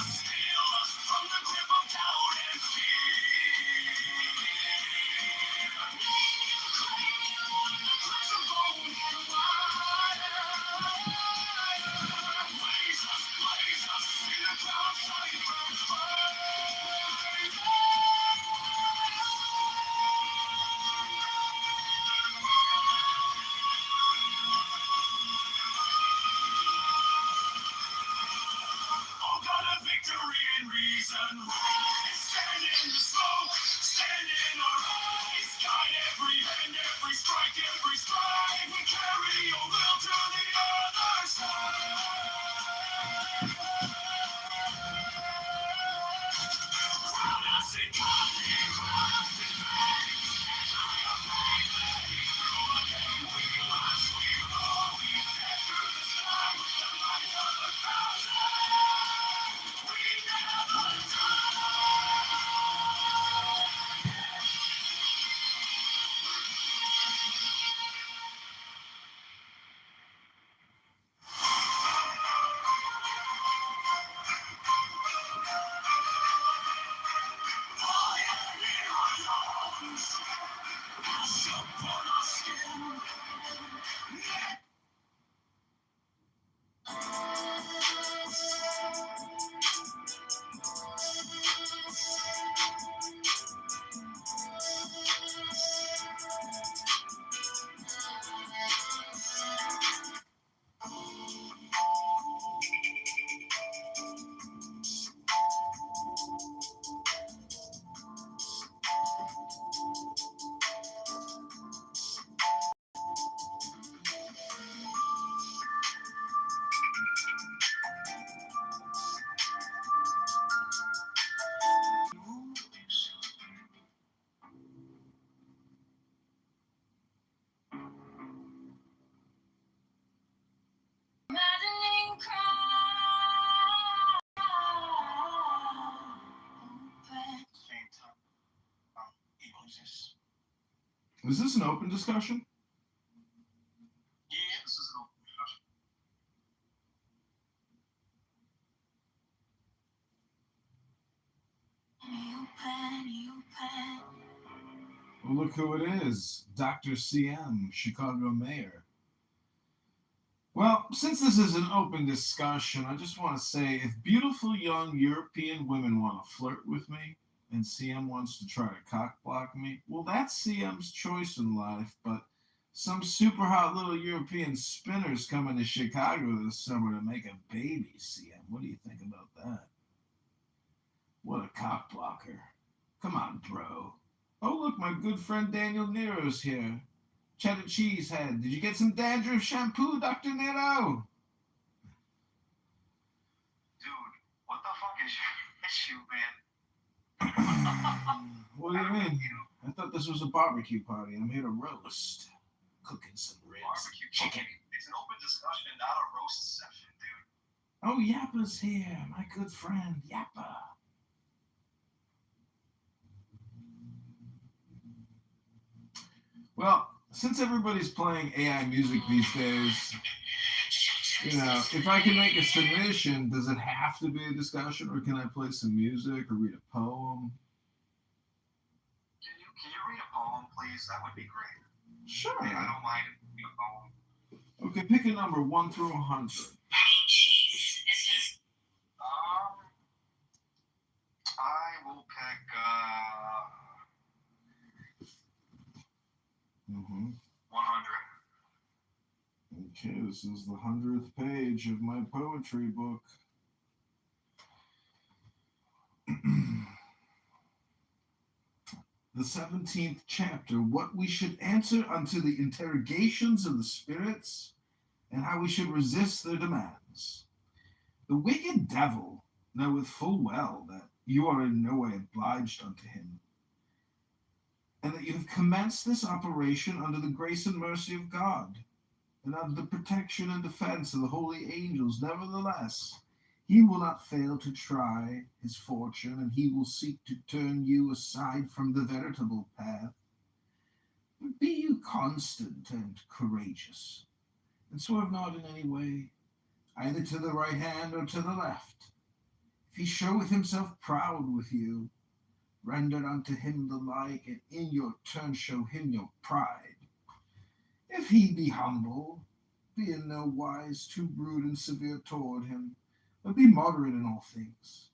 Steal us from the grip of doubt and fear. Name you, claim you, crush your bone and wire. Blaze us, in the cloud sight from fire. Oh God of victory and reason, rise. Stand in the smoke, stand in our eyes. Guide every hand, every strike, every stride. We carry your will to the other side. Crown us in conflict, crown us in fame. Stand by your faith, through a game we march, we roar, we tear through the sky with the might of 1,000. We never maddening cry. Same time. Evil exists. Is this an open discussion? Yeah, this is an open discussion. Well, look who it is. Dr. CM, Chicago mayor. Well, since this is an open discussion, I just want to say if beautiful young European women want to flirt with me and CM wants to try to cock block me, well, that's CM's choice in life, but some super hot little European spinners coming to Chicago this summer to make a baby, CM. What do you think about that? What a cock blocker. Come on, bro. Oh, look, my good friend Daniel Nero's here. Cheddar cheese head. Did you get some dandruff shampoo, Dr. Nero? Dude, what the fuck is your issue, man? What do you mean? I thought this was a barbecue party. I'm here to roast. Cooking some ribs. Barbecue chicken. It's an open discussion, not a roast session, dude. Oh, Yappa's here. My good friend, Yappa. Well, since everybody's playing AI music these days, if I can make a submission, does it have to be a discussion, or can I play some music or read a poem? Can you read a poem, please? That would be great. Sure. Hey, I don't mind reading a poem. Okay, pick a number 1 through 100. I will pick 100. Okay, this is the 100th page of my poetry book. the 17th chapter, what we should answer unto the interrogations of the spirits, and how we should resist their demands. The wicked devil knoweth full well that you are in no way obliged unto him, and that you have commenced this operation under the grace and mercy of God, and under the protection and defense of the holy angels. Nevertheless, he will not fail to try his fortune, and he will seek to turn you aside from the veritable path. But be you constant and courageous, and swerve not in any way, either to the right hand or to the left. If he showeth himself proud with you, render unto him the like, and in your turn show him your pride. If he be humble, be in no wise too rude and severe toward him, but be moderate in all things.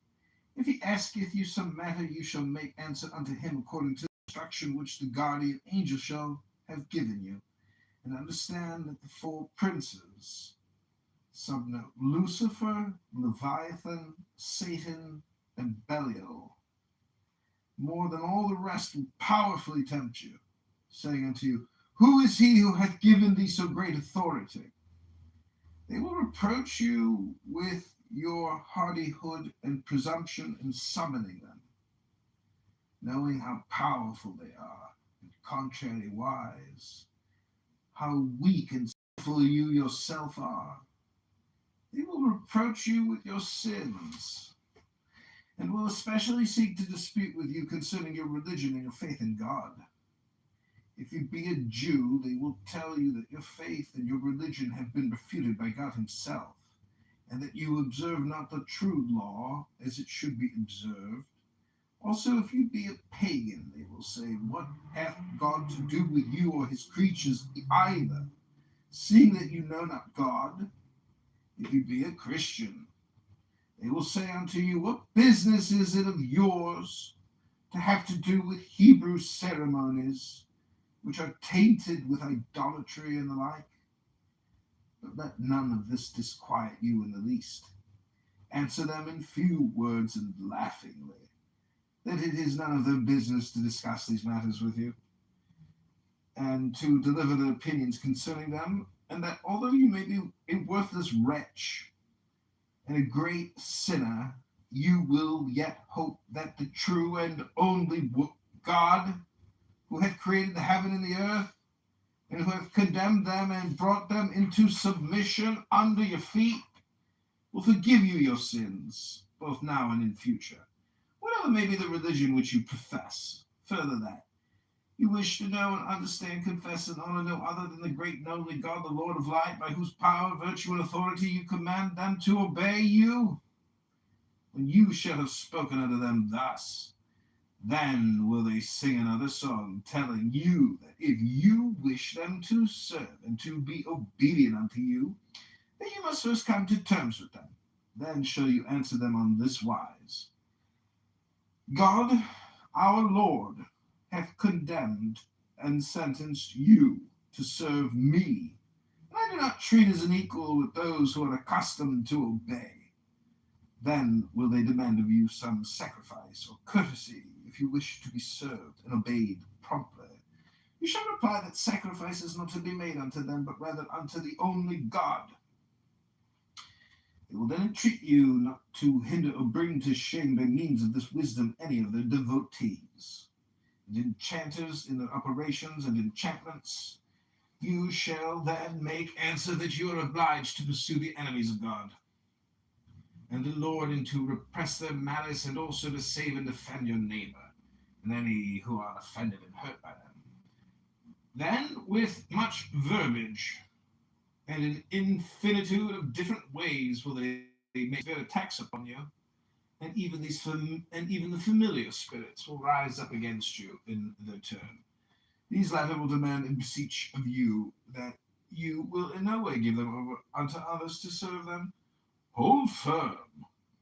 If he asketh you some matter, you shall make answer unto him according to the instruction which the guardian angel shall have given you. And understand that the four princes, subnote Lucifer, Leviathan, Satan, and Belial, more than all the rest will powerfully tempt you, saying unto you, Who is he who hath given thee so great authority? They will reproach you with your hardihood and presumption in summoning them, knowing how powerful they are, and contrary wise, how weak and sinful you yourself are. They will reproach you with your sins, and will especially seek to dispute with you concerning your religion and your faith in God. If you be a Jew, they will tell you that your faith and your religion have been refuted by God himself, and that you observe not the true law as it should be observed. Also, if you be a pagan, they will say, What hath God to do with you or his creatures either, seeing that you know not God? If you be a Christian, they will say unto you, What business is it of yours to have to do with Hebrew ceremonies, which are tainted with idolatry and the like? But let none of this disquiet you in the least. Answer them in few words and laughingly, that it is none of their business to discuss these matters with you, and to deliver their opinions concerning them, and that although you may be a worthless wretch and a great sinner, you will yet hope that the true and only God, who hath created the heaven and the earth, and who hath condemned them and brought them into submission under your feet, will forgive you your sins, both now and in future. Whatever may be the religion which you profess, further that you wish to know and understand, confess, and honor no other than the great and only God, the Lord of light, by whose power, virtue, and authority you command them to obey you. When you shall have spoken unto them thus, then will they sing another song, telling you that if you wish them to serve and to be obedient unto you, then you must first come to terms with them. Then shall you answer them on this wise. God, our Lord, hath condemned and sentenced you to serve me, and I do not treat as an equal with those who are accustomed to obey. Then will they demand of you some sacrifice or courtesy if you wish to be served and obeyed promptly. You shall reply that sacrifice is not to be made unto them, but rather unto the only God. They will then entreat you not to hinder or bring to shame by means of this wisdom any of their devotees. And enchanters in their operations and enchantments, you shall then make answer that you are obliged to pursue the enemies of God, and the Lord, and to repress their malice, and also to save and defend your neighbor, and any who are offended and hurt by them. Then, with much verbiage, and an infinitude of different ways will they make their attacks upon you, and even the familiar spirits will rise up against you in their turn. These latter will demand and beseech of you that you will in no way give them over unto others to serve them. Hold firm,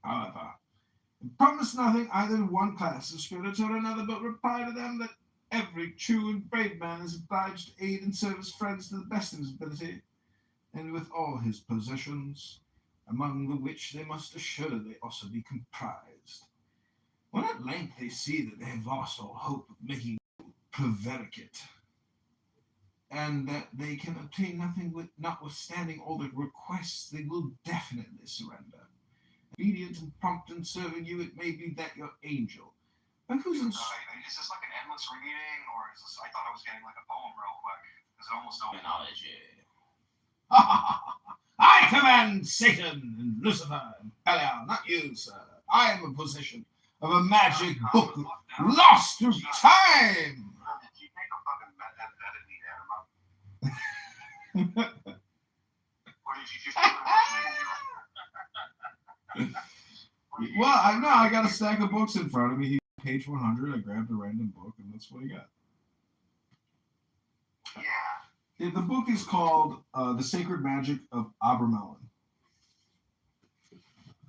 however, and promise nothing either to one class of spirits or another, but reply to them that every true and brave man is obliged to aid and serve his friends to the best of his ability, and with all his possessions, among the which they must assuredly also be comprised. When at length they see that they have lost all hope of making prevaricate, and that they can obtain nothing notwithstanding all the requests, they will definitely surrender. Obedient and prompt in serving you, it may be that your angel. And who's in... Is this like an endless reading, or is this... I thought I was getting like a poem real quick. Is it almost over? I command Satan and Lucifer and Belial, not you, sir. I am in possession of a magic book lost through time. Well, I got a stack of books in front of me. Page 100, I grabbed a random book, and that's what I got. Yeah, the book is called The Sacred Magic of Abramelin. The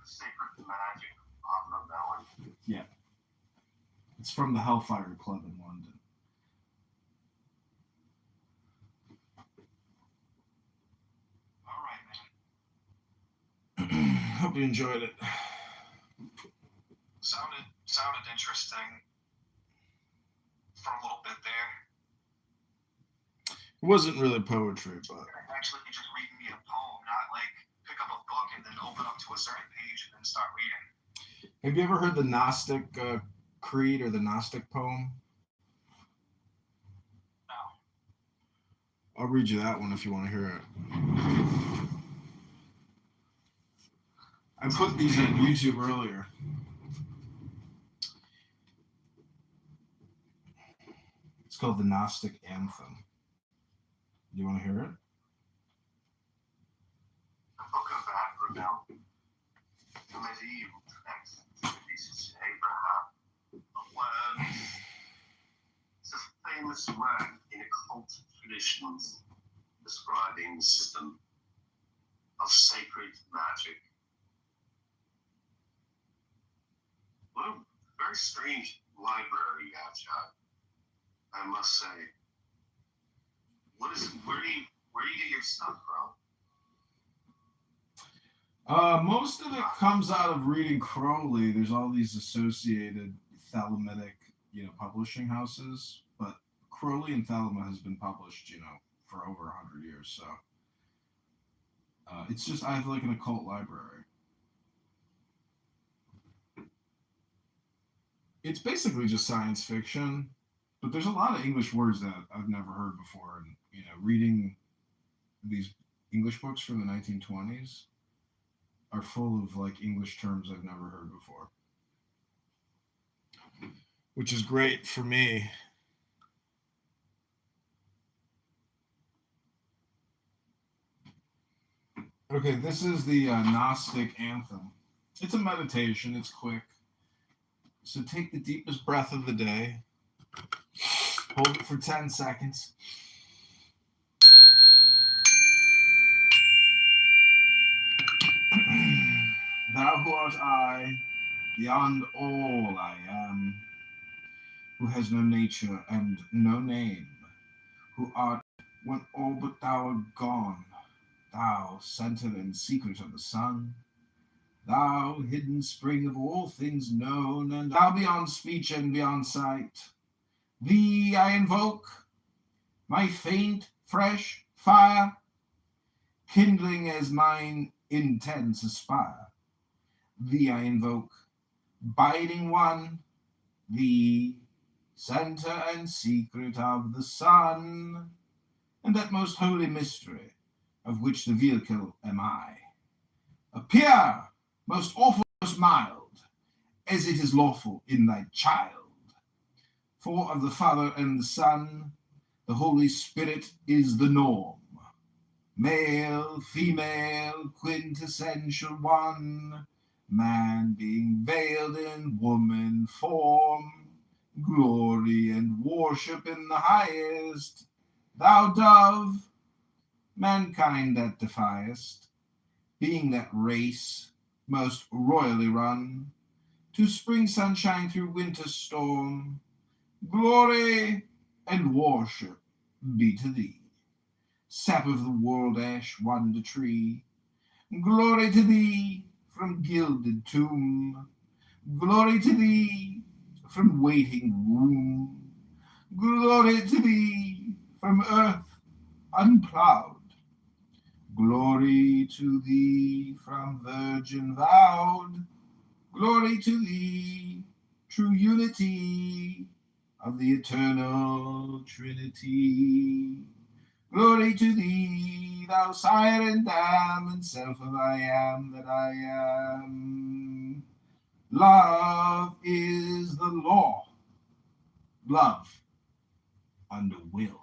Sacred Magic of Abramelin? Yeah. It's from the Hellfire Club in London. All right, man. Hope you enjoyed it. Sounded interesting for a little bit there. It wasn't really poetry, but... Actually, just read me a poem, not like pick up a book and then open up to a certain page and then start reading. Have you ever heard the Gnostic Creed or the Gnostic poem? No. I'll read you that one if you want to hear it. I put these on YouTube earlier. It's called the Gnostic Anthem. You want to hear it? The Book of Abramelin, the medieval text of Abraham of words. It's a famous work in occult traditions describing the system of sacred magic. What a very strange library you have, Chad, I must say. Where do you get your stuff from? Most of it comes out of reading Crowley. There's all these associated Thelemitic, publishing houses, but Crowley and Thelema has been published, for over 100 years. So it's just I have like an occult library. It's basically just science fiction, but there's a lot of English words that I've never heard before, and reading these English books from the 1920s are full of like English terms I've never heard before, which is great for me. Okay, this is the Gnostic Anthem. It's a meditation. It's quick. So take the deepest breath of the day. Hold it for 10 seconds. Thou who art I, beyond all I am, who has no nature and no name, who art when all but thou art gone, thou center and secret of the sun, thou hidden spring of all things known, and thou beyond speech and beyond sight. Thee I invoke, my faint, fresh fire, kindling as mine intense aspire. Thee I invoke, biding one, thee, center and secret of the sun, and that most holy mystery, of which the vehicle am I. Appear, most awful, most mild, as it is lawful in thy child. For of the Father and the Son, the Holy Spirit is the norm. Male, female, quintessential one, man being veiled in woman form, glory and worship in the highest, thou dove, mankind that defiest, being that race most royally run, to spring sunshine through winter storm, glory and worship be to thee. Sap of the world ash wonder tree, glory to thee from gilded tomb, glory to thee from waiting room, glory Glory to thee from earth unplowed. Glory to thee from virgin vowed. Glory to thee, true unity of the eternal Trinity. Glory to thee, thou sire and dam, and self of I am that I am. Love is the law. Love under will.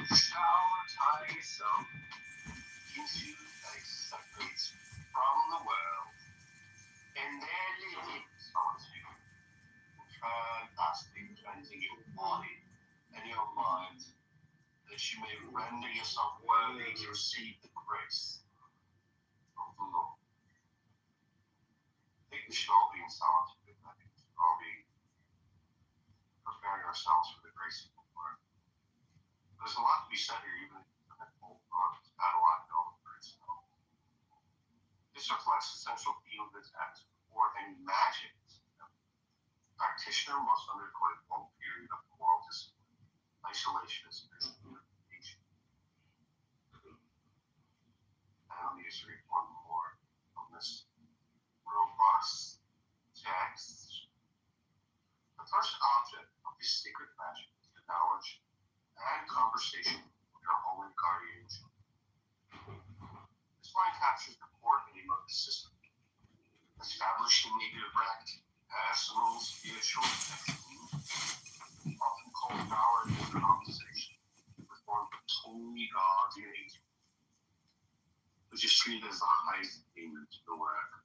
Shower tie yourself into a separate from the world, and there live solitude. Try fasting, cleansing your body and your mind, that you may render yourself worthy to receive the grace of the Lord. I think we should all be in solitude. I think we should all be preparing ourselves for the grace of the Lord. There's a lot to be said here, even in the whole God has had a lot going for itself. This reflects the central theme of this text. Before any magic system, practitioner must undergo a long period of moral discipline, isolation, and spiritual purification. And let me just read one more of this robust text. The first object of this sacred magic is the knowledge and conversation with your holy guardian angel. This line captures the core aim of the system, establishing a direct, personal, spiritual connection, often called our conversation, with one of the holy guardian angel, which is treated as the highest payment to the work.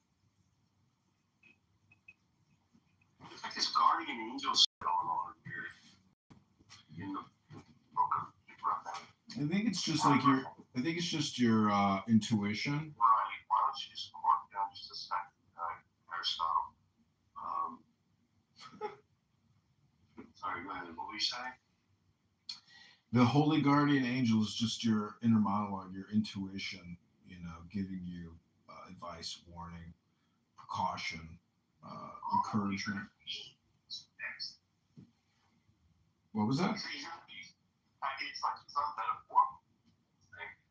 In fact, this guardian angel is going on here in the book of Revelation. I think it's just like your. I think it's just your intuition. Right. Why don't you just cork down just a second, Aristotle? Sorry, go ahead. What were you saying? The holy guardian angel is just your inner monologue, your intuition. Giving you advice, warning, precaution, encouragement. What was that? It's like some metaphor.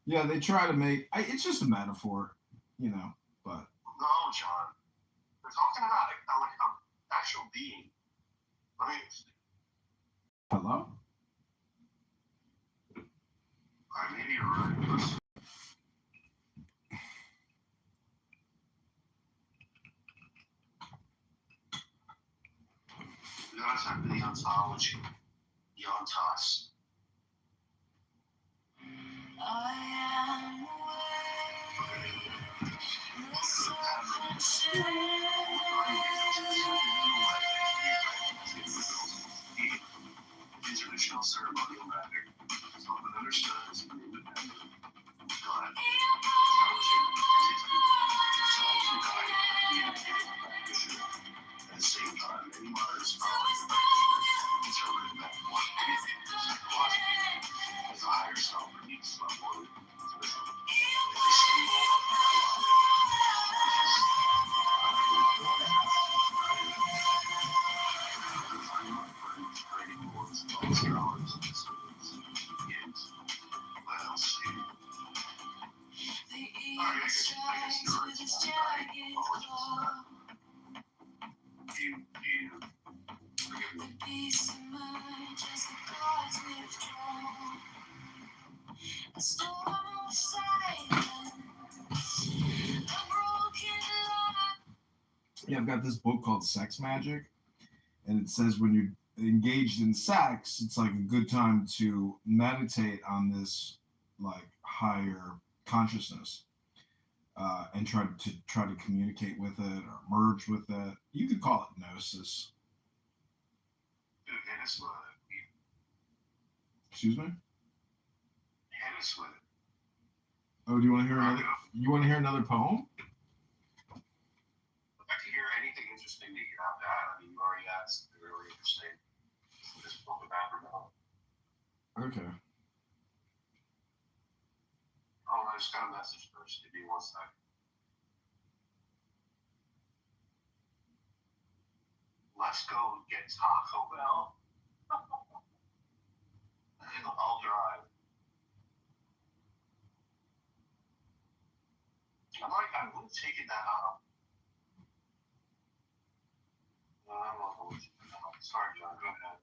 Yeah, they try to make. It's just a metaphor, but. No, John. They're talking about like an actual being. Let me. Hello? Maybe you're right. We gotta talk to the ontology. The ontos. Traditional ceremonial matter is often understood as an independent God, intelligent entity, designed to guide and communicate with practitioner. At the same time, many modern scholars and practitioners interpret that one as a higher self or needs to avoid individual. As a symbol of higher life. Yeah, I've got this book called Sex Magic, and it says when you're engaged in sex, it's like a good time to meditate on this like higher consciousness, and try to communicate with it or merge with it. You could call it gnosis. Excuse me? Oh, do you want to hear another? You want to hear another poem? If I could hear anything interesting that you have to add, I mean, you already asked the really interesting. This book message first. Give me 1 second. Let's go get Taco Bell. And I'll drive. I'm like, I would have taken that out. No, I don't know. Sorry, John. Go ahead.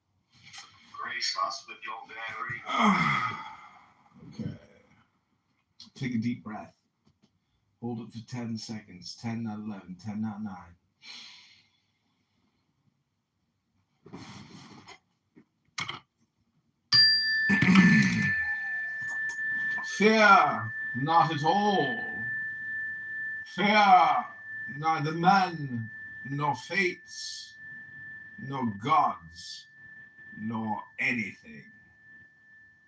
Grace, lost with your battery. Okay. Take a deep breath. Hold it for 10 seconds. 10, not 11. 10, not 9. Fear not at all. Fear neither men, nor fates, nor gods, nor anything.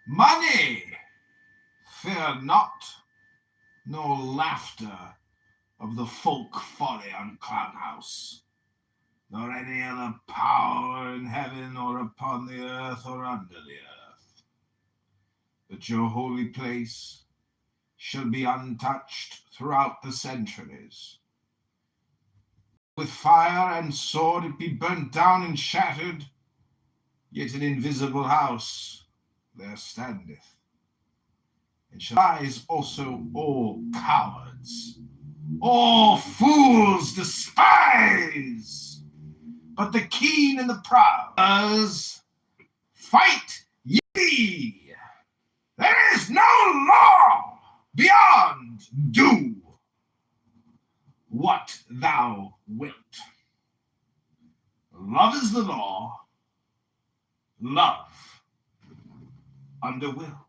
Money! Fear not, nor laughter of the folk folly on Clown House, nor any other power in heaven or upon the earth or under the earth. But your holy place shall be untouched throughout the centuries. With fire and sword it be burnt down and shattered, yet an invisible house there standeth. And shall rise also all cowards, all fools despise, but the keen and the proud fight ye. There is no law beyond do what thou wilt. Love is the law, love under will.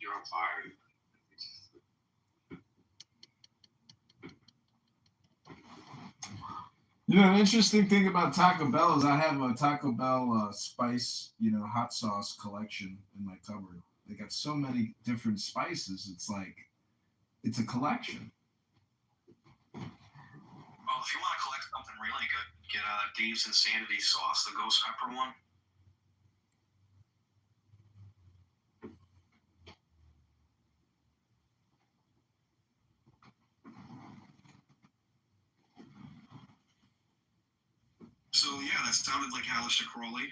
You're on fire. You know, an interesting thing about Taco Bell is I have a Taco Bell spice, hot sauce collection in my cupboard. They got so many different spices. It's like, it's a collection. Well, if you want to collect something really good, get Dave's Insanity sauce, the ghost pepper one. So yeah, that sounded like Aleister Crowley.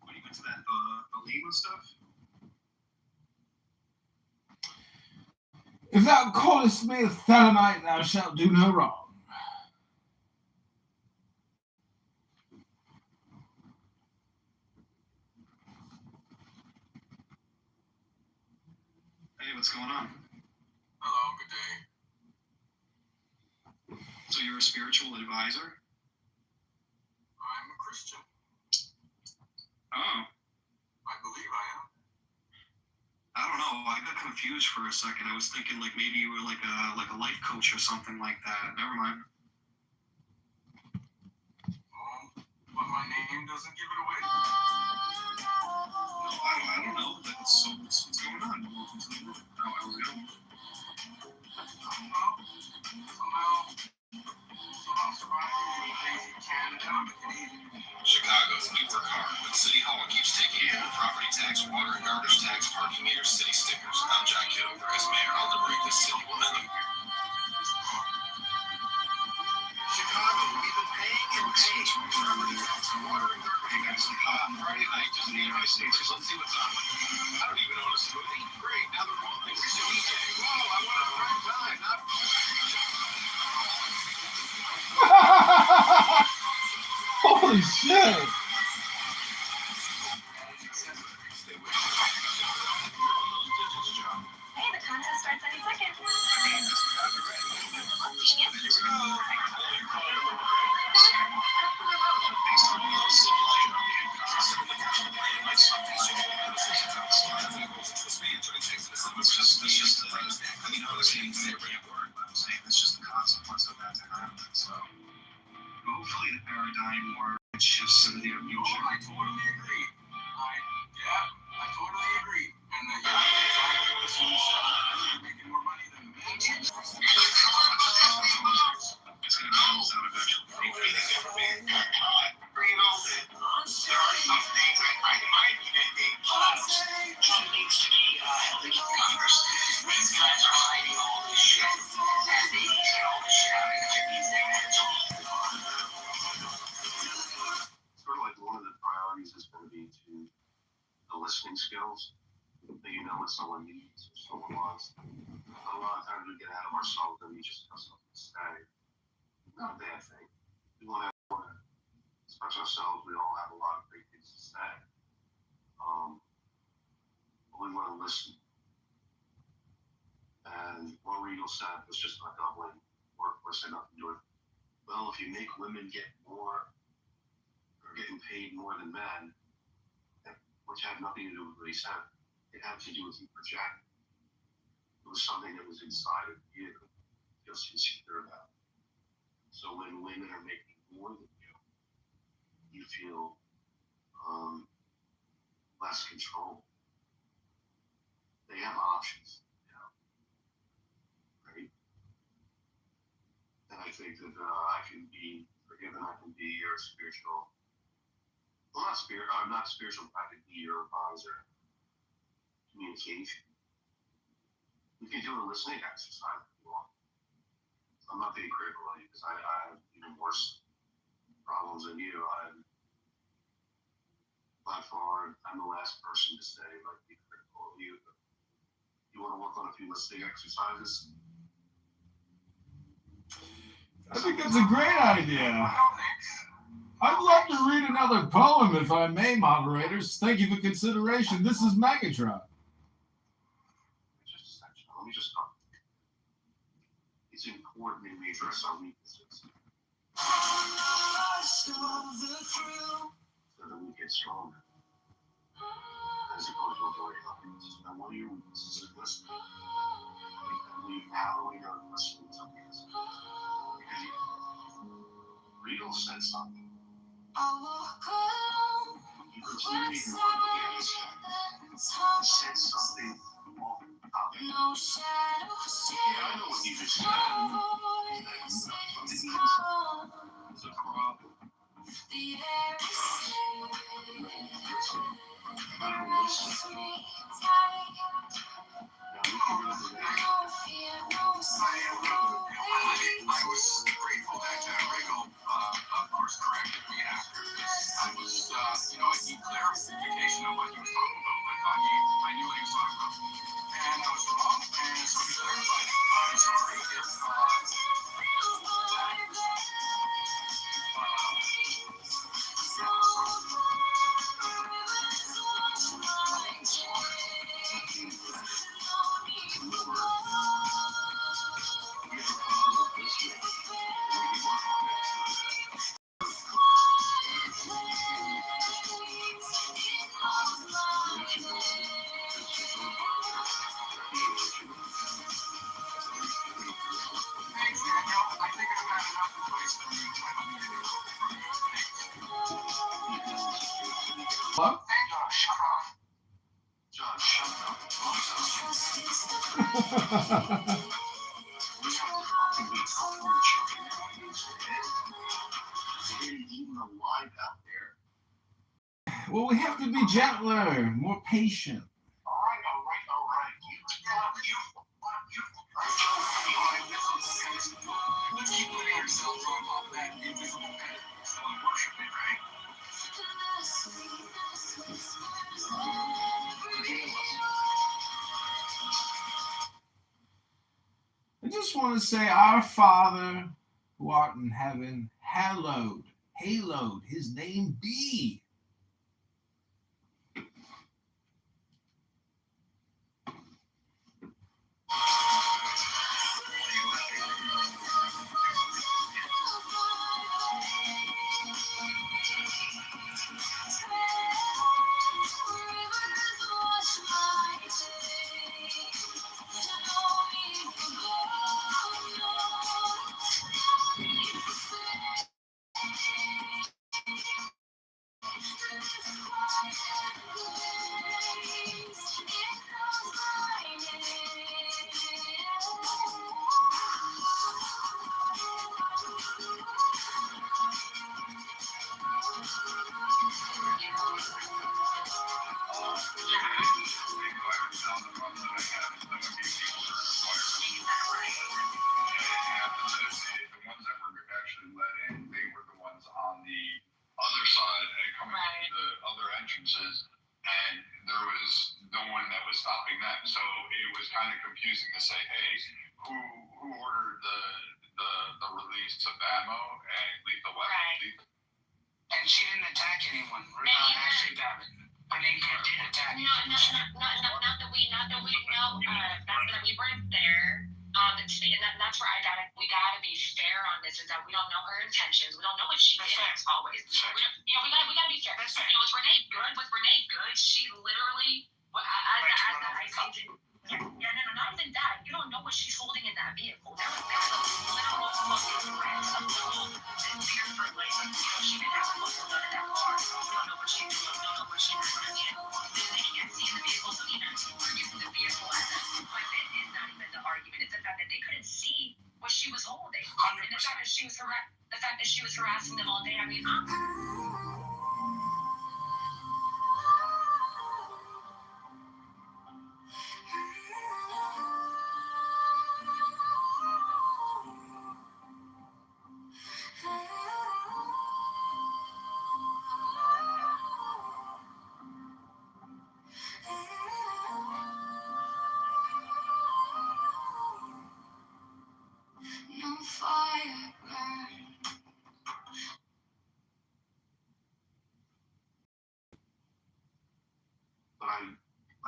When you went to that the Lima stuff? If thou callest me a Thelemite, thou shalt do no wrong. Hey, what's going on? Hello, good day. So you're a spiritual advisor? I'm a Christian. Oh. I believe I am. I don't know. I got confused for a second. I was thinking like maybe you were like a life coach or something like that. Never mind. But my name doesn't give it away. No, I don't know. So what's going on? How I was going. Chicago, we work hard, but City Hall keeps taking in property tax, water and garbage tax, parking meters, city stickers. I'm John Kitover. As mayor, I'll liberate this city momentum. Chicago, we've been paying and paying. Property tax, water and garbage. Hey guys, Friday night, just me and my sneakers. Let's see what's on. I don't even own a smoothie. Great, now they're all things to DJ. Whoa, I want a prime time, not... Holy shit! Hey, the contest starts any second. It's just the consequence of that to happen. So hopefully the paradigm or it shifts in the near future. I totally agree. I totally agree. And exactly what you said. You're making more money than me. listening skills, that you know what someone needs or someone wants. A lot of times we get out of ourselves and we just have something to say. Not a bad thing. We want to express ourselves. We all have a lot of great things to say. But we want to listen. And what Regal said was just like when workforce had nothing to do with, well, if you make women get more or getting paid more than men, which had nothing to do with what he said. It had to do with you projecting. It was something that was inside of you, just insecure about. So when women are making more than you feel less control. They have options, right? And I think that I can be forgiven. I can be your spiritual. Well, not spiritual. I can be your advisor. Communication. You can do a listening exercise if you want. I'm not being critical of you because I have even worse problems than you. By far, I'm the last person to say like be critical of you. But you want to work on a few listening exercises? I think that's a great idea. I'd love to read another poem if I may, moderators. Thank you for consideration. This is Megatron. Just a second. Let me just talk. It's important that we address our weaknesses. So that we get stronger. As opposed to avoiding our weaknesses. Now, what are your weaknesses in listening? How do we know to listen to something? Because Real said something. He communicated what he said something off the top. Yeah, I know what he just said. From the inside. It's a problem. I was grateful that Rigo, of course, corrected me after this. I was, I need clarification on what he was talking about. I thought I knew what he was talking about. And I was wrong. And so he clarified it. So for me, What? John, shut up. Even alive out there. Well, we have to be gentler, more patient. All right. let's keep putting ourselves on that invisible pedestal and worship it, right? I just want to say, Our Father, who art in heaven, hallowed, his name be. Other side and coming to the other entrances, and they're there was no one that was stopping them. So it was kind of confusing to say, hey, who ordered the release of ammo and lethal weapons? Right. And she didn't attack anyone. Actually, Gavin. Benega did attack. Not that we know. Not that we weren't there. And that's where we gotta be fair on this. Is that we don't know her intentions. We don't know what she did. Always. We gotta be fair. Was Renee good? She literally. I told you. Yeah, no, not even that. You don't know what she's holding in that vehicle. There was literal fucking threats of fear for life. She didn't have to look at none of that car. We don't know what she did. We don't know what she was doing. They can't see in the vehicle, so even we're using the vehicle as a weapon is not even the argument. It's the fact that they couldn't see what she was holding. 100%. And the fact that she was harassing them all day. I mean, No fire burn. But I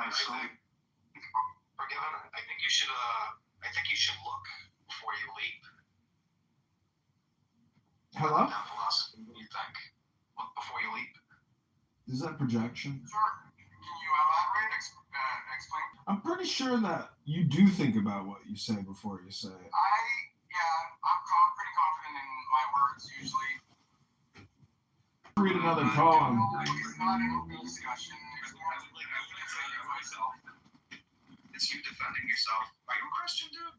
so forgive him. I think you should look before you leap. Hello? That philosophy. What do you think? Look before you leap. Is that projection? Sure. Can you elaborate? Explain. I'm pretty sure that you do think about what you say before you say it. I'm pretty confident in my words usually. Read another poem. It's not an open discussion. It's you defending yourself. Are you a Christian, dude?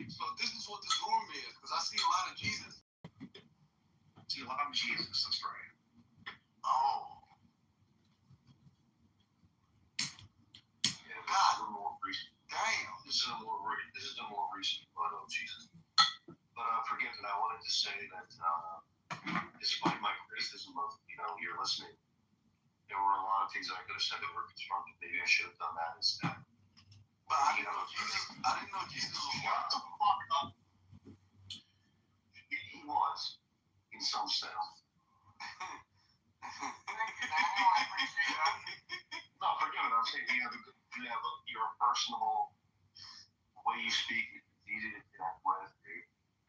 So this is what this room is, because I see a lot of Jesus. See a lot of Jesus, that's right. Oh. Yeah, God. More recent. Damn. This is a more recent one of Jesus. But forgive that I wanted to say that despite my criticism of your listening, there were a lot of things that I could have said that were constructive. Maybe I should have done that instead. But I didn't know Jesus was Shut the fuck up. He was, in some sense. Thank you, Daniel. I appreciate that. No, forgive it. I'm saying you're a personable way you speak. It's easy to connect with.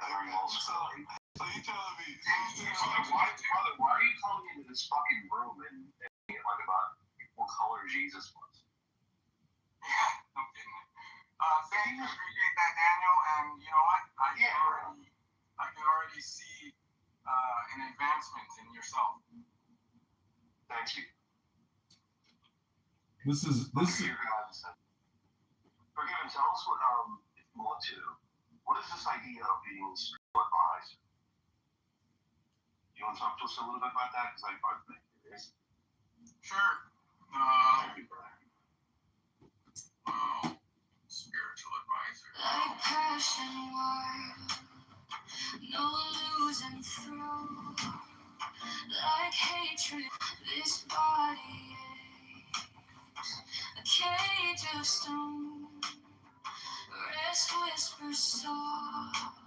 Very well spoken. So you telling me? Why are you coming into this fucking room and being like about what color Jesus was? Yeah, no kidding. Thank you. Appreciate that, Daniel. And you know what? I can already see an advancement in yourself. Thank you. This is. Forgive and tell us what if you want to. What is this idea of being a spiritual advisor? You want to talk to us a little bit about that? Because I think it is. Sure. Thank you for that. Spiritual advisor. Like passion word, no losing through. Like hatred, this body aches. A cage of stone, rest whispers soft.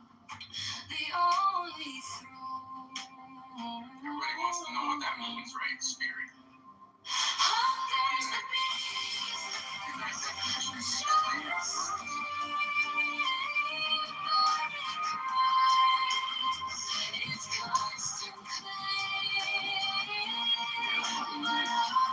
The only throne. Everybody wants to know what that means, right? Spirit. Hunger's the beast. It's constant claim. My heart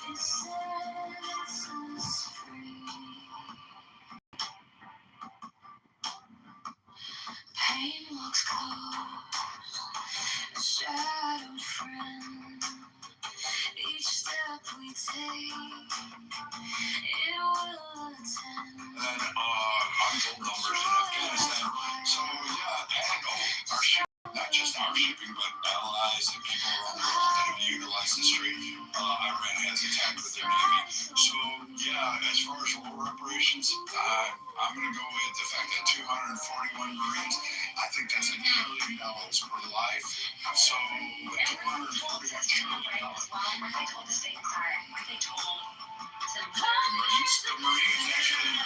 it sets us free. Pain walks close, a shadowed friend. Each step we take, it will attend. Then untold numbers in Afghanistan. So our ship, not just our shipping, but allies and people around the world that have utilized the strait. Iran has attacked with their navy. So as far as war reparations, I'm going to go with the fact that 241 Marines, I think that's $1 trillion per life. So, $241 trillion. The Marines actually.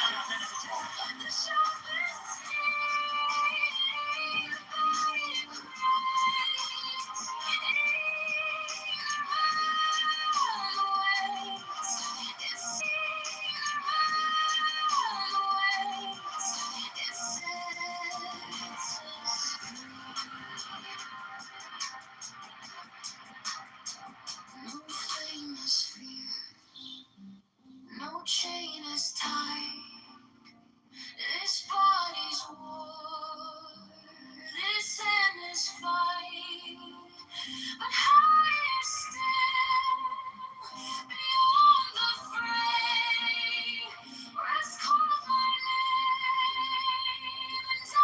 No flame is fear, no chain is tied. This body's war, this end is fight. But higher still, beyond the fray, rest calls my name, and I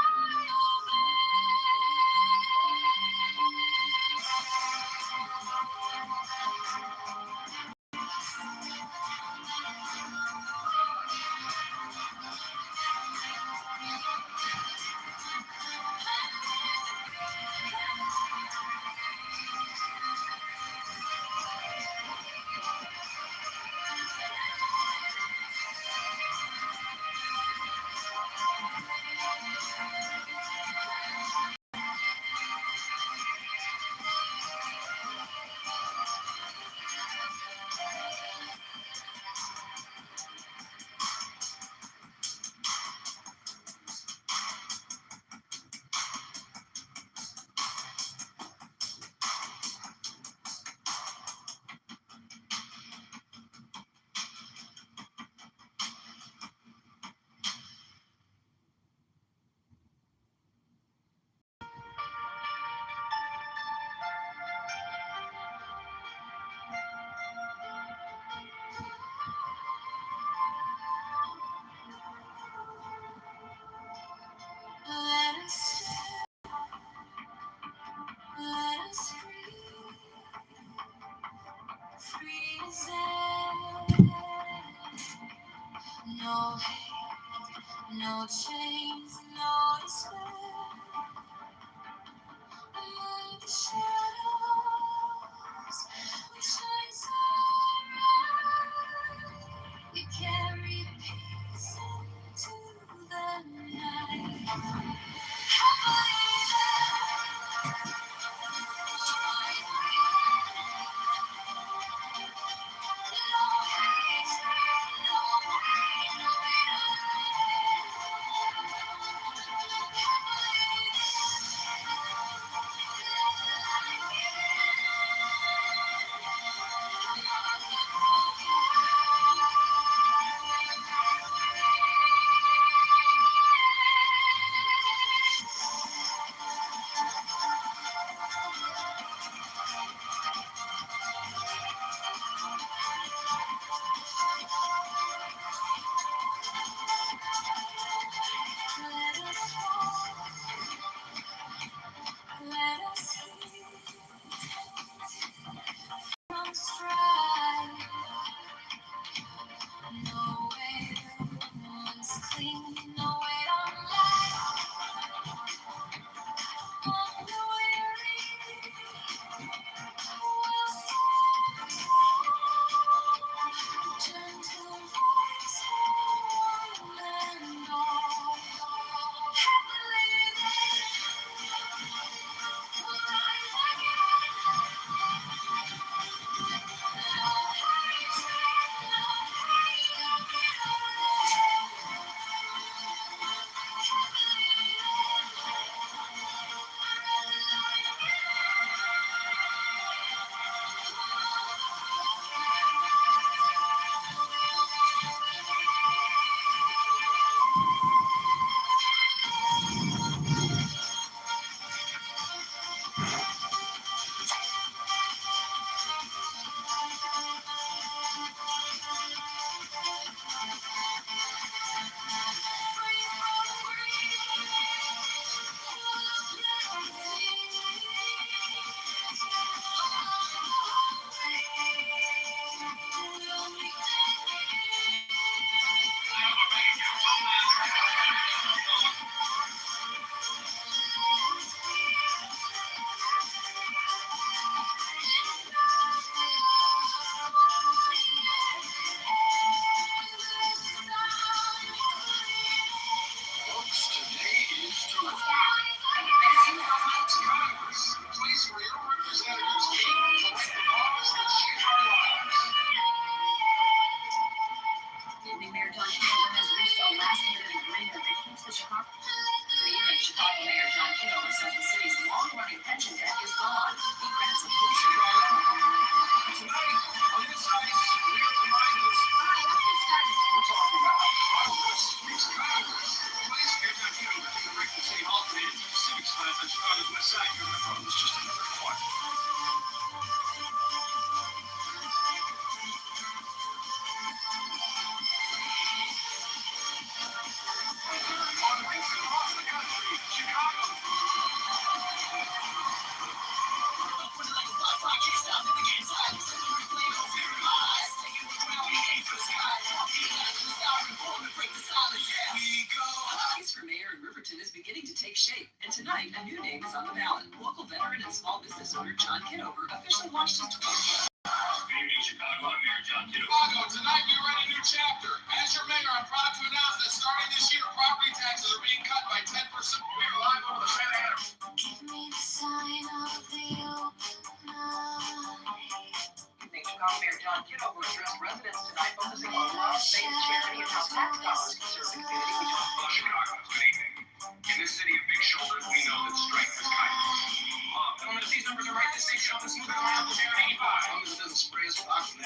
let us breathe, free as air. No hate, no chains, no despair. Among the shadows, we shine so bright. We carry peace into the night. I believe let us heal from strife. No weight once cling, no weight on life. On the weary, will stand tall. Gentle voice for one and all. Happily they will rise again. Tonight, a new name is on the ballot. Local veteran and small business owner John Kitover officially launched his Good evening, Chicago. I'm Mayor John Kitover. Chicago, tonight we write a new chapter. As your mayor, I'm proud to announce that starting this year, property taxes are being cut by 10%. We're live over the Santa Ana. Give me the sign of the open night. Chicago Mayor John Kitover addressed residents tonight, focusing on love, faith, charity, and how tax dollars can serve the community. Hello, Chicago. Good evening. In this city of big shoulders, we know that strength is kindness. Love. If these numbers are right, this station is moving around the 85. As long as it doesn't spray us with oxygen.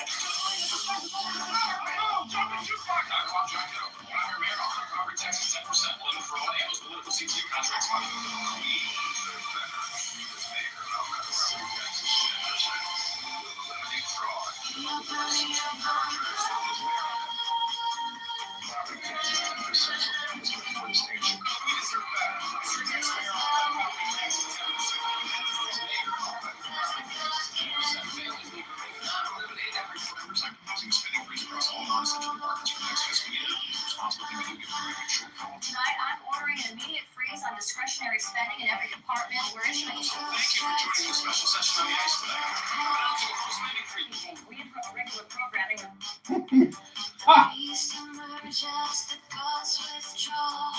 Jumping jukebox. I'm John Kitover. When I'm your mayor, I'll cut property taxes 10%. Limit for all animals, political CTU contracts. We deserve better. As mayor, I'll cut property taxes 10%. Eliminate fraud. Property taxes 10%. That's what the state should go. We deserve better. As your next mayor, I'll cut property taxes 10%. As mayor, I'll cut property taxes 10%. Families need relief. Eliminate every forever sacrificing spending freeze across all non-essential departments for next fiscal year. Responsible thing to do, give very good shortfall. Tonight, I'm ordering an immediate freeze on discretionary spending in every department. We're issuing Thank you for joining the special session on the ice tonight. Announcing a full spending freeze. we interrupt regular programming. Please emerge as the gods withdraw.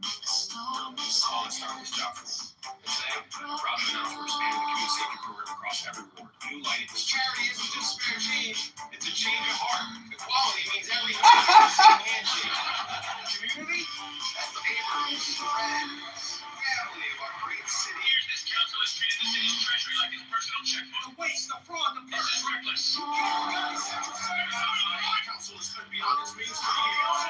This is all that started this job for me. And today, I'm proud to announce we're expanding the community safety program across every ward. New lighting. This charity isn't just spare change, it's a change of heart. Equality means everything. Handshake. Community? That's the neighbors, friends, family of our great city. Years this council has treated the city's treasury like its personal checkbook. The waste, the fraud, the this is reckless. My council has spent beyond its means for years.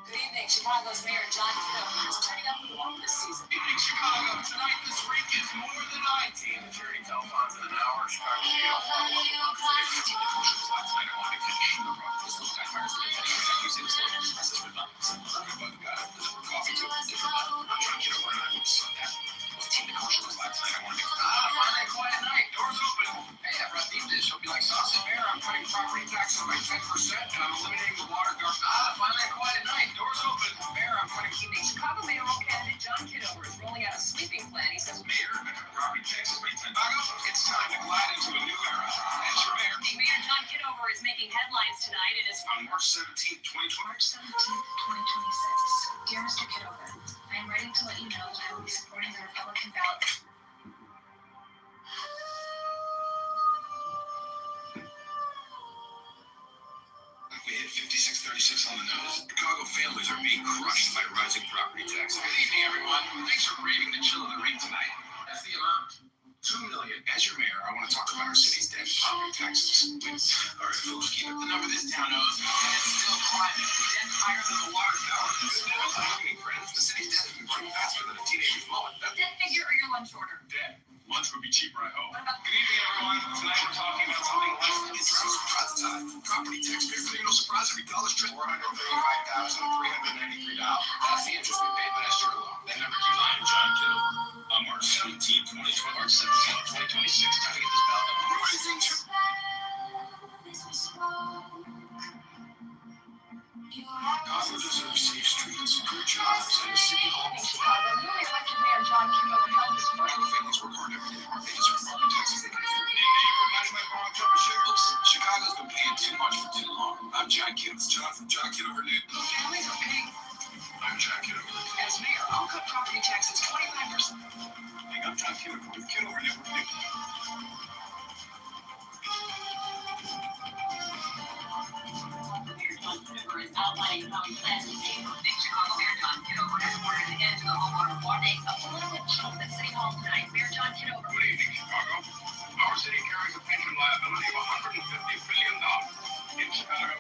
Good evening, Chicago's Mayor John Kitover is turning up the warm this season. Good evening, Chicago. Tonight, this week is more than 19. The charity telethons in an hour. Chicago. Doors open. Hey, I brought deep dish. Hope you like sausage. Mayor, I'm cutting property taxes by 10% and I'm eliminating the water guard. Finally a quiet night. Doors open. Mayor, I'm cutting Chicago mayoral candidate John Kitover is rolling out a sweeping plan. He says, Mayor, I cut property taxes by 10%. It's time to glide into a new era. As your mayor. Mayor John Kitover is making headlines tonight. It is On March 17th, 2020. March 17th, 2026. Dear Mr. Kitover, I am writing to let you know that I will be supporting the Republican ballot. We hit 5636 on the nose. Chicago families are being crushed by rising property taxes. Good evening, everyone. Thanks for braving the chill of the ring tonight. That's the amount. $2 million. As your mayor, I want to talk about our city's debt and property taxes. All right, folks, keep up the number this town owes, and it's still climbing. Debt higher than the water tower. Okay, friends, the city's debt has been growing faster than a teenager's mullet. Debt figure or your lunch order? Debt. Lunch would be cheaper, I hope. Good evening, everyone. Tonight we're talking about something less than it's no surprise time. Property tax figure. No surprise, every dollar's trip. $435,393. That's the interest we paid last year alone. That number keeps on John Kitover. On March 17th, 2012, March 17th, 2026, time to get this ballot up. Rising Chicago deserves safe streets, good jobs, and a city hall. Chicago, newly elected Mayor John Kitover held his first. Families work hard every day. They deserve property taxes they can afford. Hey, neighbor, imagine my borrowed cup of sugar. Looks, Chicago's been paying too much for too long. I'm John Kitover. It's John from John Kitover News. Families are paying. I'm John Kitover. As mayor, I'll cut property taxes 25%. Hey, I'm John Kitover with Kitover News. Is outlining how he plans to pay for big Chicago Mayor John Kitover has ordered an end to the homeowner warning. A political joke at City Hall tonight. Mayor John Kitover. Good evening, Chicago. Our city carries a pension liability of $150 billion. In Chicago,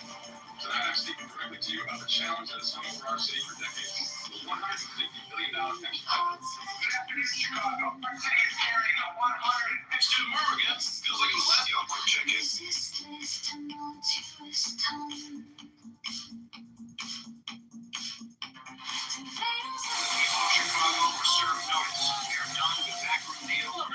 tonight I'm speaking directly to you about the challenge that has hung over our city for decades. $150 billion pension liability. Good afternoon, Chicago. Our city is carrying a $150 billion. Feels like it was last year. I'll quick check in. Chicago, we're serving notice. We are done with backroom deals.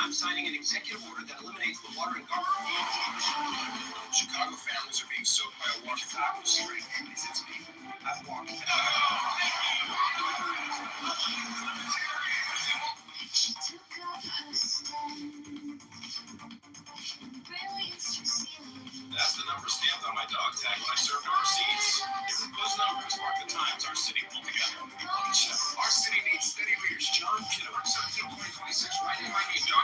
I'm signing an executive order that eliminates the water and garbage. Chicago families are being soaked by a water Chicago straight families. It's me. I've walked. She took up her stand. That's the number stamped on my dog tag when I served overseas. Those numbers mark the times our city pulled together. Our city needs steady leaders. John Kitover, 17-2026, right in my name, John.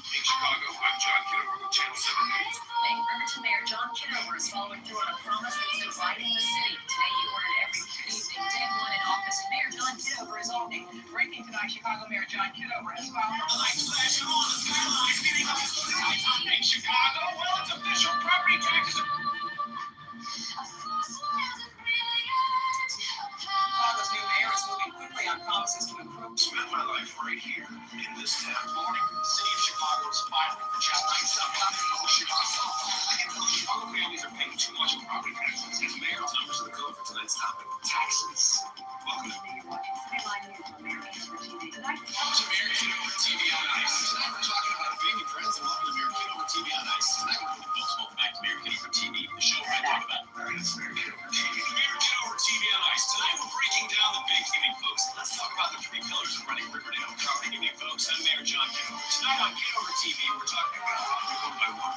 In Chicago, I'm John Kitover with Channel 7 News. Riverton Mayor John Kitover is following through on a promise that's dividing the city. Today, he ordered every evening, day one in office, and Mayor John Kitover is opening. Breaking tonight, Chicago Mayor John Kitover has filed a Lights flashing on the skyline, speeding up the skyline in Chicago. Well, it's official. Property taxes are... Chicago's new mayor is moving quickly on promises to improve. Spent my life right here in this town. Morning, the city of Chicago is filing for just Chicago families are paying too much in property taxes. As mayor, numbers of the code for tonight's topic: taxes. Welcome to Mayor Kitover TV on Ice. Tonight we're talking about family, friends, and welcome to Mayor Kitover TV on Ice. Tonight we're welcome back to Mayor Kitover TV, the show where I talk about it's Mayor Kitover TV. Mayor Kitover TV on Ice. Tonight we're breaking down the big evening, folks. Let's talk about the three pillars of running Riverdale. Property evening, folks. I'm Mayor John Kitover. Tonight on Kitover TV, we're talking about one by one.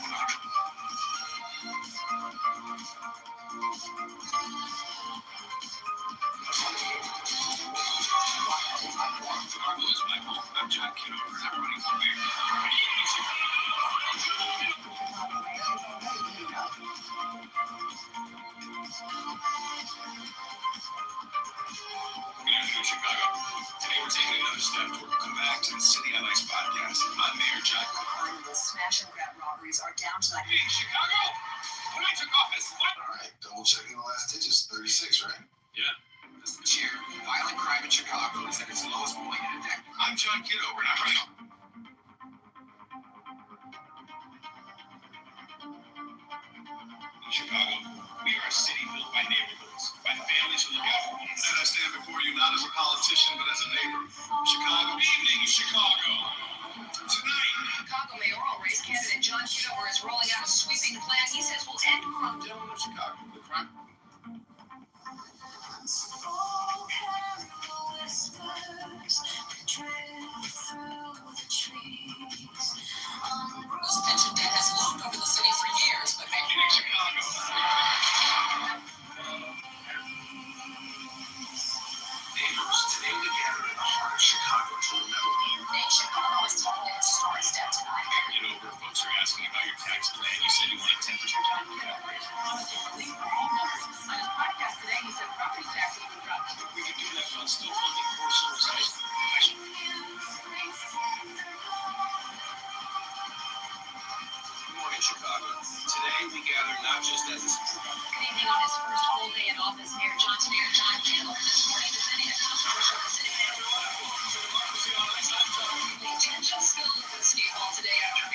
I'm John Kitover. Everybody's on Mayor. Good afternoon, Chicago. Today we're taking another step toward come back to the City on Ice podcast. I'm Mayor John. The smash and grab robberies are down to Hey, Chicago! When I took office, what? All right, double checking the last digits, 36, right? Yeah. This year, violent crime in Chicago is at its lowest point in a decade. I'm John Kitover, and I'm ready. In Chicago, we are a city built by neighborhoods, by families who look out for one another. And I stand before you not as a politician, but as a neighbor. Chicago. Good evening, Chicago. Tonight, Chicago mayoral race candidate John Kitover is rolling out a sweeping plan he says will end crime. gentlemen of Chicago, the crime. This pension debt has loomed over the city for years, but In Chicago. Neighbors, today we gather in the heart of Chicago to remember you. Chicago is taking a historic step tonight. Get over, folks are asking about your tax plan. You said you wanted 10%. On his podcast today, he said property taxes would drop. We can do that while still funding core services. Good morning, Chicago. Today we gather not just as a Good evening on his first full day in office, Mayor John Kitover this morning defending a controversial city the attention spilled at the State Hall today after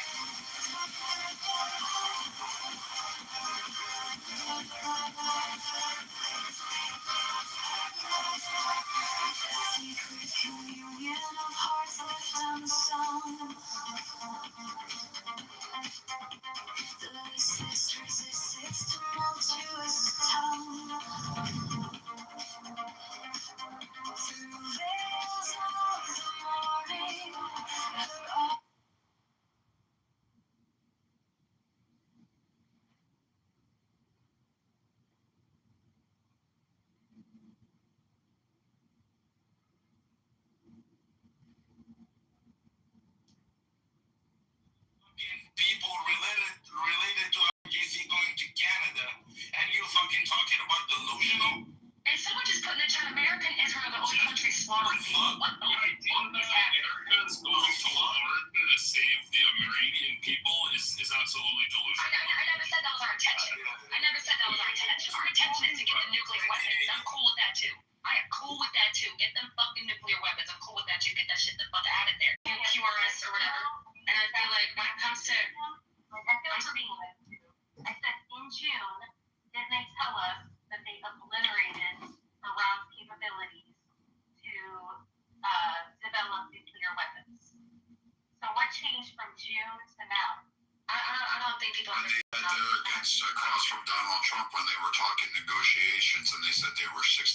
was from Donald Trump when they were talking negotiations and they said they were 60%.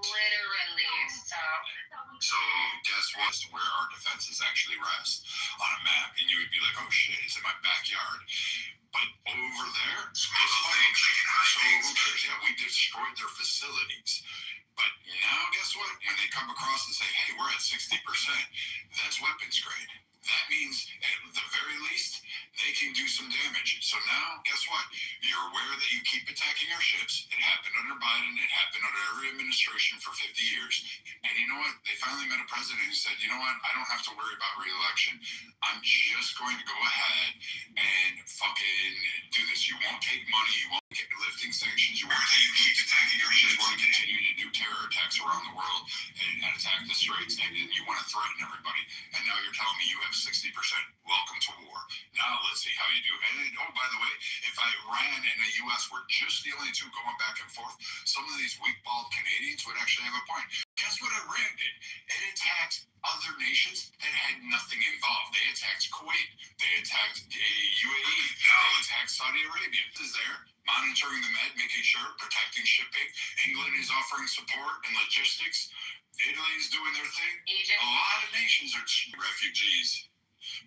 Literally. So guess what? Where our defenses actually rest on a map, and you would be like, oh shit, it's in my backyard. But over there, it's like, so who cares? Yeah, we destroyed their facilities. But now, guess what? When they come across and say, hey, we're at 60%, that's weapons grade. That means, at the very least, they can do some damage. So now, guess what? You're aware that you keep attacking our ships. It happened under Biden. It happened under every administration for 50 years. And you know what? They finally met a president who said, you know what? I don't have to worry about re-election. I'm just going to go ahead and fucking do this. You won't take money. You won't get lifting sanctions. You won't keep attacking our ships. You want to continue to do terror attacks around the world and attack the straits. And you want to threaten everybody. And now you're telling me you have 60%. Welcome to war. Now let's see how you do. And oh, by the way, if Iran and the U.S. were just the only two going back and forth, some of these weak-balled Canadians would actually have a point. Guess what Iran did? It attacked other nations that had nothing involved. They attacked Kuwait. They attacked the UAE. They attacked Saudi Arabia. This is there, monitoring the Med, making sure, protecting shipping. England is offering support and logistics. Italy is doing their thing. A lot of nations are refugees,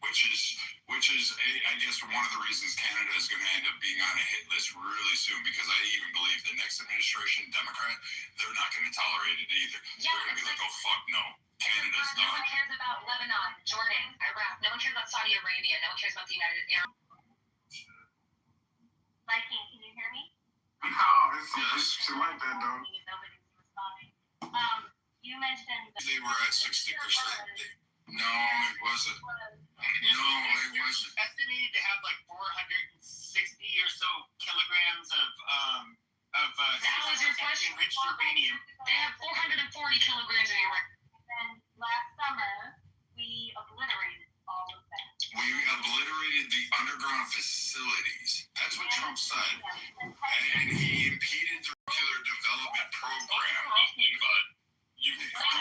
which is I guess one of the reasons Canada is going to end up being on a hit list really soon, because I even believe the next administration, Democrat, they're not going to tolerate it either. Yeah, they're going to be like, oh fuck no, Canada's no done. one cares about Lebanon, Jordan, Iraq. No one cares about Saudi Arabia. No one cares about the United Arab. Viking, can you hear me? No, it's shit like that, though. Nobody's responding. You mentioned They were at 60%. No, it wasn't. No, it wasn't. Estimated to have like 460 or so kilograms of That was your question. enriched uranium. They have 440 kilograms of uranium. And last summer, we obliterated all of that. We obliterated the underground facilities. That's what Trump said. And he impeded the nuclear development program. But you shut up,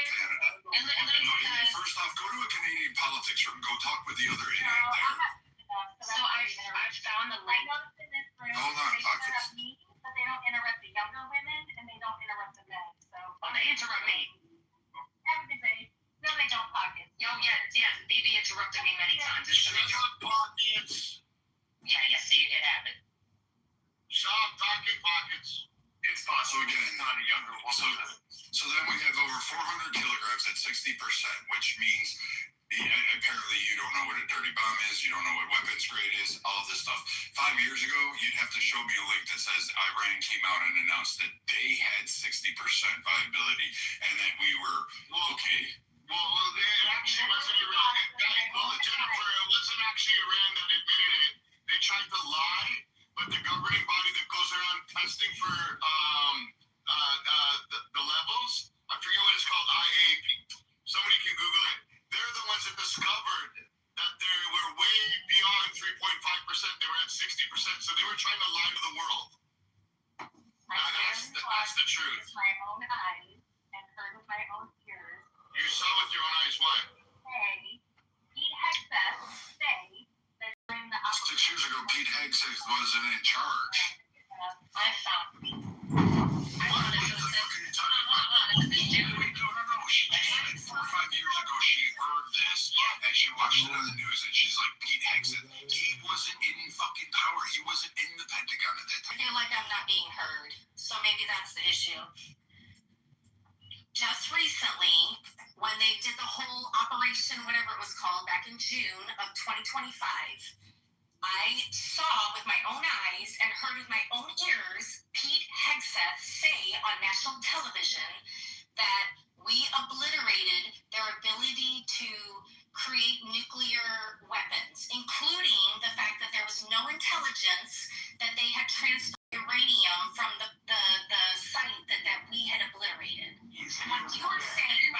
Canada. First off, go to a Canadian politics room. Go talk with the other idiot there. So I've found the link. Hold on, pockets. But they don't interrupt the younger women, and they don't interrupt the men. So. Oh, they interrupt me. Everybody. No, they don't, pockets. Yo, yes, BB interrupted me many times. Yeah, see, it happened. Stop talking pockets. It's possible again. Not a younger woman. So then we have over 400 kilograms at 60%, which means apparently you don't know what a dirty bomb is, you don't know what weapons grade is, all of this stuff. 5 years ago, you'd have to show me a link that says Iran came out and announced that they had 60% viability and that we were okay. Well, they actually wasn't Iran. Jennifer, it wasn't actually Iran that admitted it. They tried to lie, but the governing body that goes around testing for the levels, I forget what it's called, IAP. Somebody can Google it. They're the ones that discovered that they were way beyond 3.5%. They were at 60%. So they were trying to lie to the world. That's the truth. With my own eyes and heard with my own ears. You saw with your own eyes what? Say, Pete Hegseth say that during the 6 years ago, Pete Hegseth wasn't in charge. I found. She did it 4 or 5 years ago. She heard this and she watched it on the news and she's like, Pete Hegseth, he wasn't in fucking power. He wasn't in the Pentagon at that I time. feel like I'm not being heard, so maybe that's the issue. Just recently, when they did the whole operation, whatever it was called, back in June of 2025, I saw with my own eyes and heard with my own ears Pete Hegseth say on national television that we obliterated their ability to create nuclear weapons, including the fact that there was no intelligence that they had transferred uranium from the site that we had obliterated. What you were saying,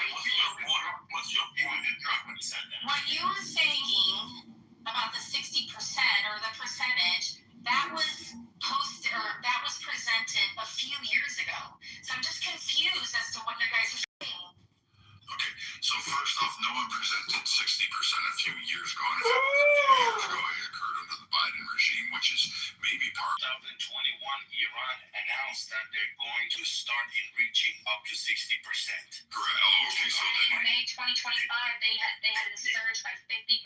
What's your point in Trump when he said that? what you were saying about the 60% or the percentage, that was posted or that was presented a few years ago. So I'm just confused as to what you guys are saying. Okay, so first off, no one presented 60% a few years ago, and if it was a few years ago, it occurred under the Biden regime, which is maybe part of Iran announced that they're going to start enriching up to 60%. Correct. Oh, okay. So In then, May 2025, they had a surge by 50%.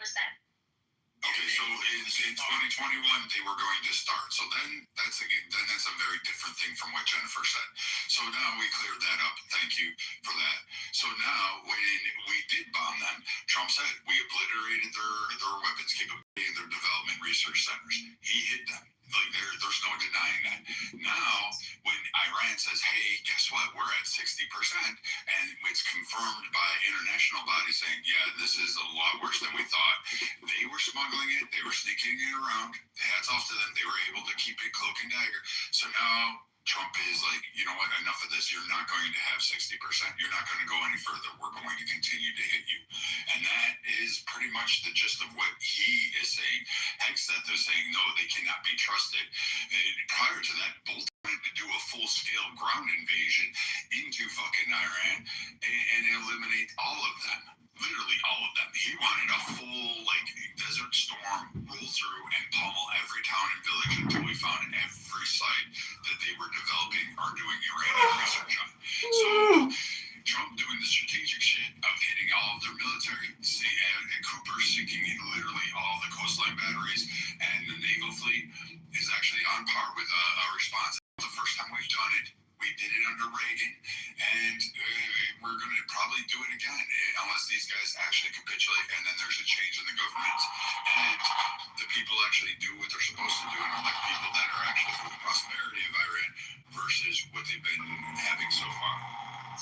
okay, so in 2021 they were going to start. So then that's a very different thing from what Jennifer said. So now we cleared that up. Thank you for that. So now when we did bomb them, Trump said we obliterated their weapons capability and their development research centers. He hid them. Like there's no denying that. Now when Iran says, hey, guess what? We're at 60%, and it's confirmed by international bodies saying, yeah, this is a lot worse than we thought. They were smuggling it. They were sneaking it around. Hats off to them. They were able to keep it cloak and dagger. So now Trump is like, you know what? Enough of this. You're not going to have 60%. You're not going to go any further. We're going to continue to hit you. And that is pretty much the gist of what he is saying. Hex that they're saying, no, they cannot be trusted. And prior to that, Bolt wanted to do a full-scale ground invasion into fucking Iran and eliminate all of them. Literally all of them. He wanted a full, like, desert storm roll through and pummel every town and village until we found every site that they were developing or doing uranium research on. So Trump doing the strategic shit of hitting all of their military, and Cooper sinking in literally all the coastline batteries, and the naval fleet is actually on par with a response. The first time we've done it, we did it under Reagan, and we're going to probably do it again unless these guys actually capitulate and then there's a change in the government and the people actually do what they're supposed to do and elect people that are actually for the prosperity of Iran versus what they've been having so far.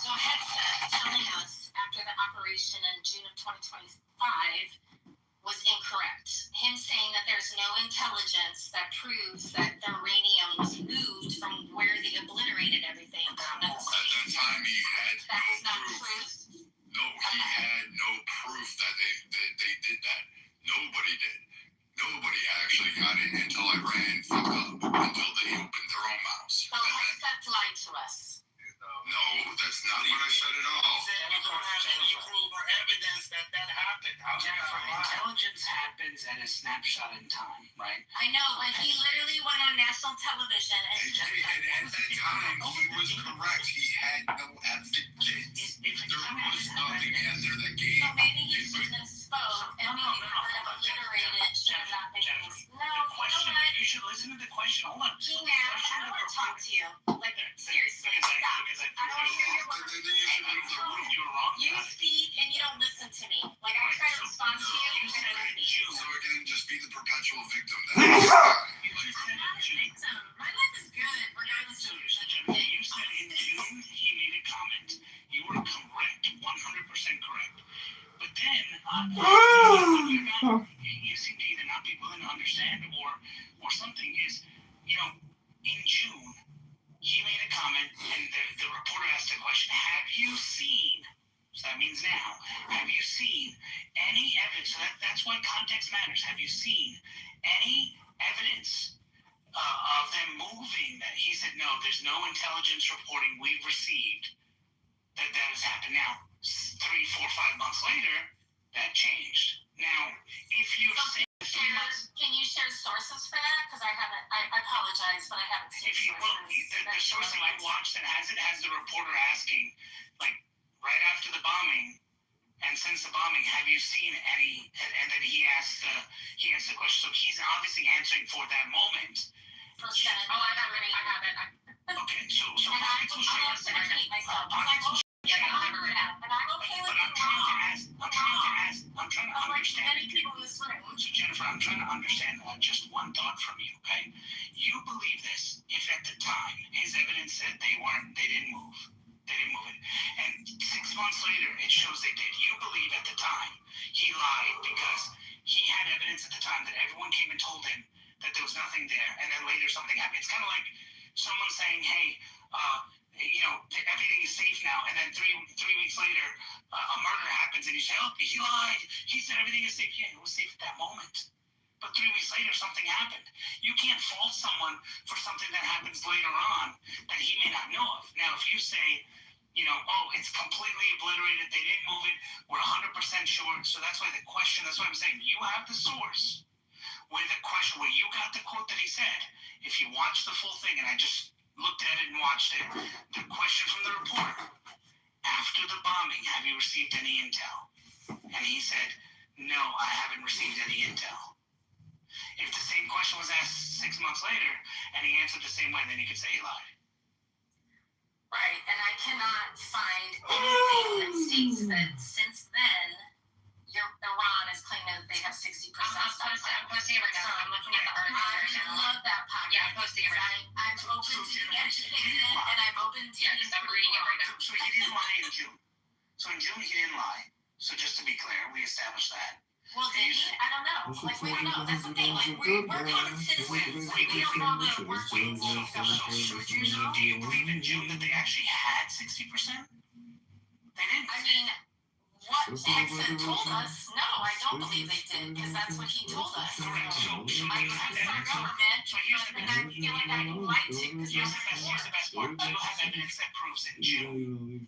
So Hegseth telling us after the operation in June of 2025 was incorrect. Him saying that there's no intelligence that proves that the uranium was moved from where they obliterated everything. At that time, he had no proof. No, he had no proof that they did that. Nobody did. Nobody actually got it until Iran fucked up, until they opened their own mouths. So Hegseth lied to us. No, that's not what I said at all. We don't have any proof or evidence that happened. Jennifer, intelligence happens at a snapshot in time, right? I know, but he literally went on national television and at that time, he was correct. He had no evidence. There was nothing in there that gave. So maybe he shouldn't have spoke, and maybe the word obliterated should have not been used. No, you should listen to the question. Hold on. He-Man, I don't want to talk to you. Like, seriously, stop. I don't want to hear your words. You speak and you don't listen to me. Like, I try to respond to you. So again, just be the perpetual victim. I'm not a victim. My life is good, regardless of Jennifer, you said in June he made a comment. You were correct, 100% correct. But then, you seem to either not be willing to understand or something is, in June, he made a comment and the reporter asked a question, have you seen, so that means now, have you seen any evidence, so that's why context matters, have you seen any evidence of them moving that? He said, no, there's no intelligence reporting we've received that has happened. Now, 3, 4, 5 months later, that changed. Now, if you say 3 months... Can you share sources for that? Because I haven't, I apologize, but I haven't seen if you will, the source that you watched that has the reporter asking, like, right after the bombing, and since the bombing, have you seen any, and then he asked the question, so he's obviously answering for that moment. For Senate. Oh, I have it. Okay, so and I'm going to repeat myself. And I'm okay with I'm trying to understand. Many people in this room. So Jennifer, I'm trying to understand just one thought from you, okay? You believe this if at the time his evidence said they didn't move. They didn't move it. And 6 months later, it shows they did. You believe at the time he lied because he had evidence at the time that everyone came and told him that there was nothing there, and then later something happened. It's kind of like someone saying, hey, everything is safe now, and then three weeks later, a murder happens, and you say, oh, he lied. He said everything is safe. Yeah, it was safe at that moment. But 3 weeks later, something happened. You can't fault someone for something that happens later on that he may not know of. Now, if you say, it's completely obliterated, they didn't move it, we're 100% sure, so that's why I'm saying, you have the source. where the question, where you got the quote that he said, if you watch the full thing, and I just looked at it and watched it, the question from the reporter, after the bombing, have you received any intel? And he said, no, I haven't received any intel. If the same question was asked 6 months later, and he answered the same way, then you could say he lied. Right, and I cannot find anything that states that since then, Iran is claiming that they have 60%. I'm posting it right now. I'm looking at the article. I love that podcast. Yeah, I'm posting it right now. I'm open to being educated, and I'm open to being I'm reading it right now. So he didn't lie in June. So in June, he didn't lie. So just to be clear, we established that. Well, did he? I don't know. Like, we don't know. That's the thing. Like, we're common citizens. We don't know the workings of government. So do you believe in June that they actually had 60%? They didn't. I mean, what Hexen told us, no, I don't believe they did, because that's what he told us. So I was our government, and I feel like I lied to, because here's the best part. Do you have evidence that proves in June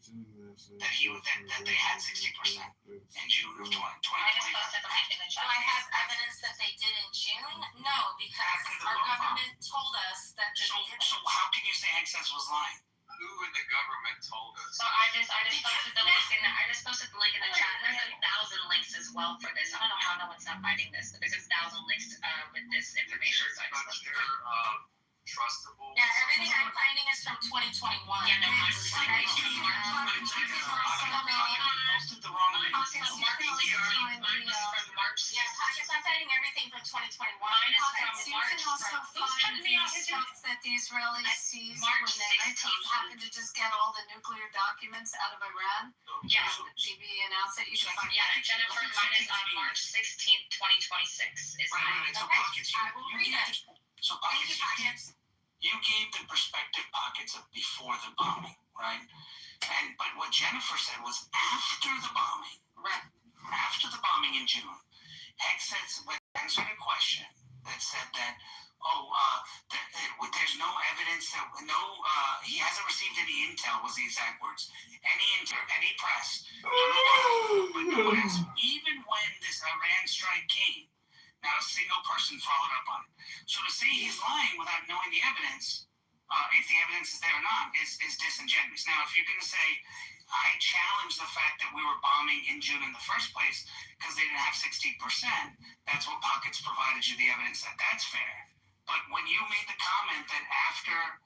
that they had 60% in June of 2020? Do I have evidence that they did in June? No, because our government told us that they didn't. So how can you say Hexen was lying? Who in the government told us? So I just posted the link in the chat. There's 1,000 links as well for this. I don't know how no one's not finding this, but there's 1,000 links with this information. So I just posted it. Trustable. Yeah, everything I'm finding is from 2021. Posted Yeah, no, the wrong link. March. Yes, I'm finding everything from 2021. Mine is from March. Stuff that the Israelis seized when they happened to just get all the nuclear documents out of Iran. Yeah. GB announced that you should find Yeah, Jennifer, mine is on March 16th, 2026. Is mine. So Pockets, I will read it. So Pockets, you gave the perspective, Pockets, of before the bombing, right? But what Jennifer said was after the bombing. Right. After the bombing in June, Hex answered a question that said that, there's no evidence that, he hasn't received any intel, was the exact words. Any press. But no answer. Even when this Iran strike came, not a single person followed up on it. So to say he's lying without knowing the evidence, if the evidence is there or not, is disingenuous. Now, if you're going to say, I challenge the fact that we were bombing in June in the first place because they didn't have 60%, that's what Pockets provided you the evidence that that's fair. But when you made the comment that after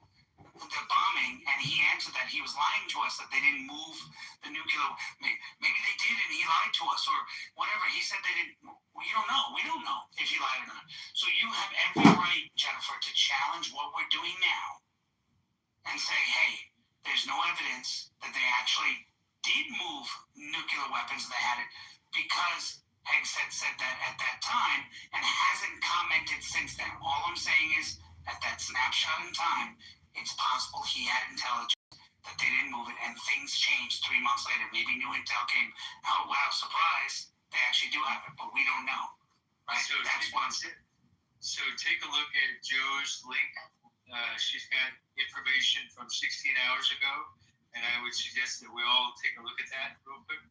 the bombing, and he answered that he was lying to us, that they didn't move the nuclear, maybe they did and he lied to us or whatever. He said they didn't. We don't know. We don't know if he lied or not. So you have every right, Jennifer, to challenge what we're doing now and say, hey, there's no evidence that they actually did move nuclear weapons. They had it because Hegseth said that at that time and hasn't commented since then. All I'm saying is, at that snapshot in time, it's possible he had intelligence that they didn't move it, and things changed 3 months later. Maybe new intel came. Oh, wow, surprise. They actually do have it, but we don't know. Right? So that's what I'm saying. So take a look at Joe's link. She's got information from 16 hours ago, and I would suggest that we all take a look at that real quick.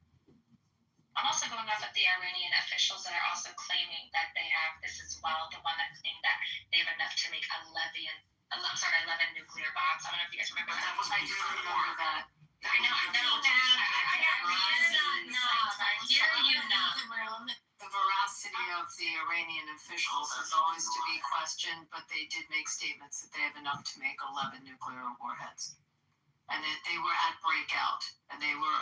I'm also going off of the Iranian officials that are also claiming that they have this as well. The one that claimed that they have enough to make 11 nuclear bombs. I don't know if you guys remember that. I do remember that. I know. The veracity of the Iranian officials is always to be questioned, but they did make statements that they have enough to make 11 nuclear warheads, and that they were at breakout, and they were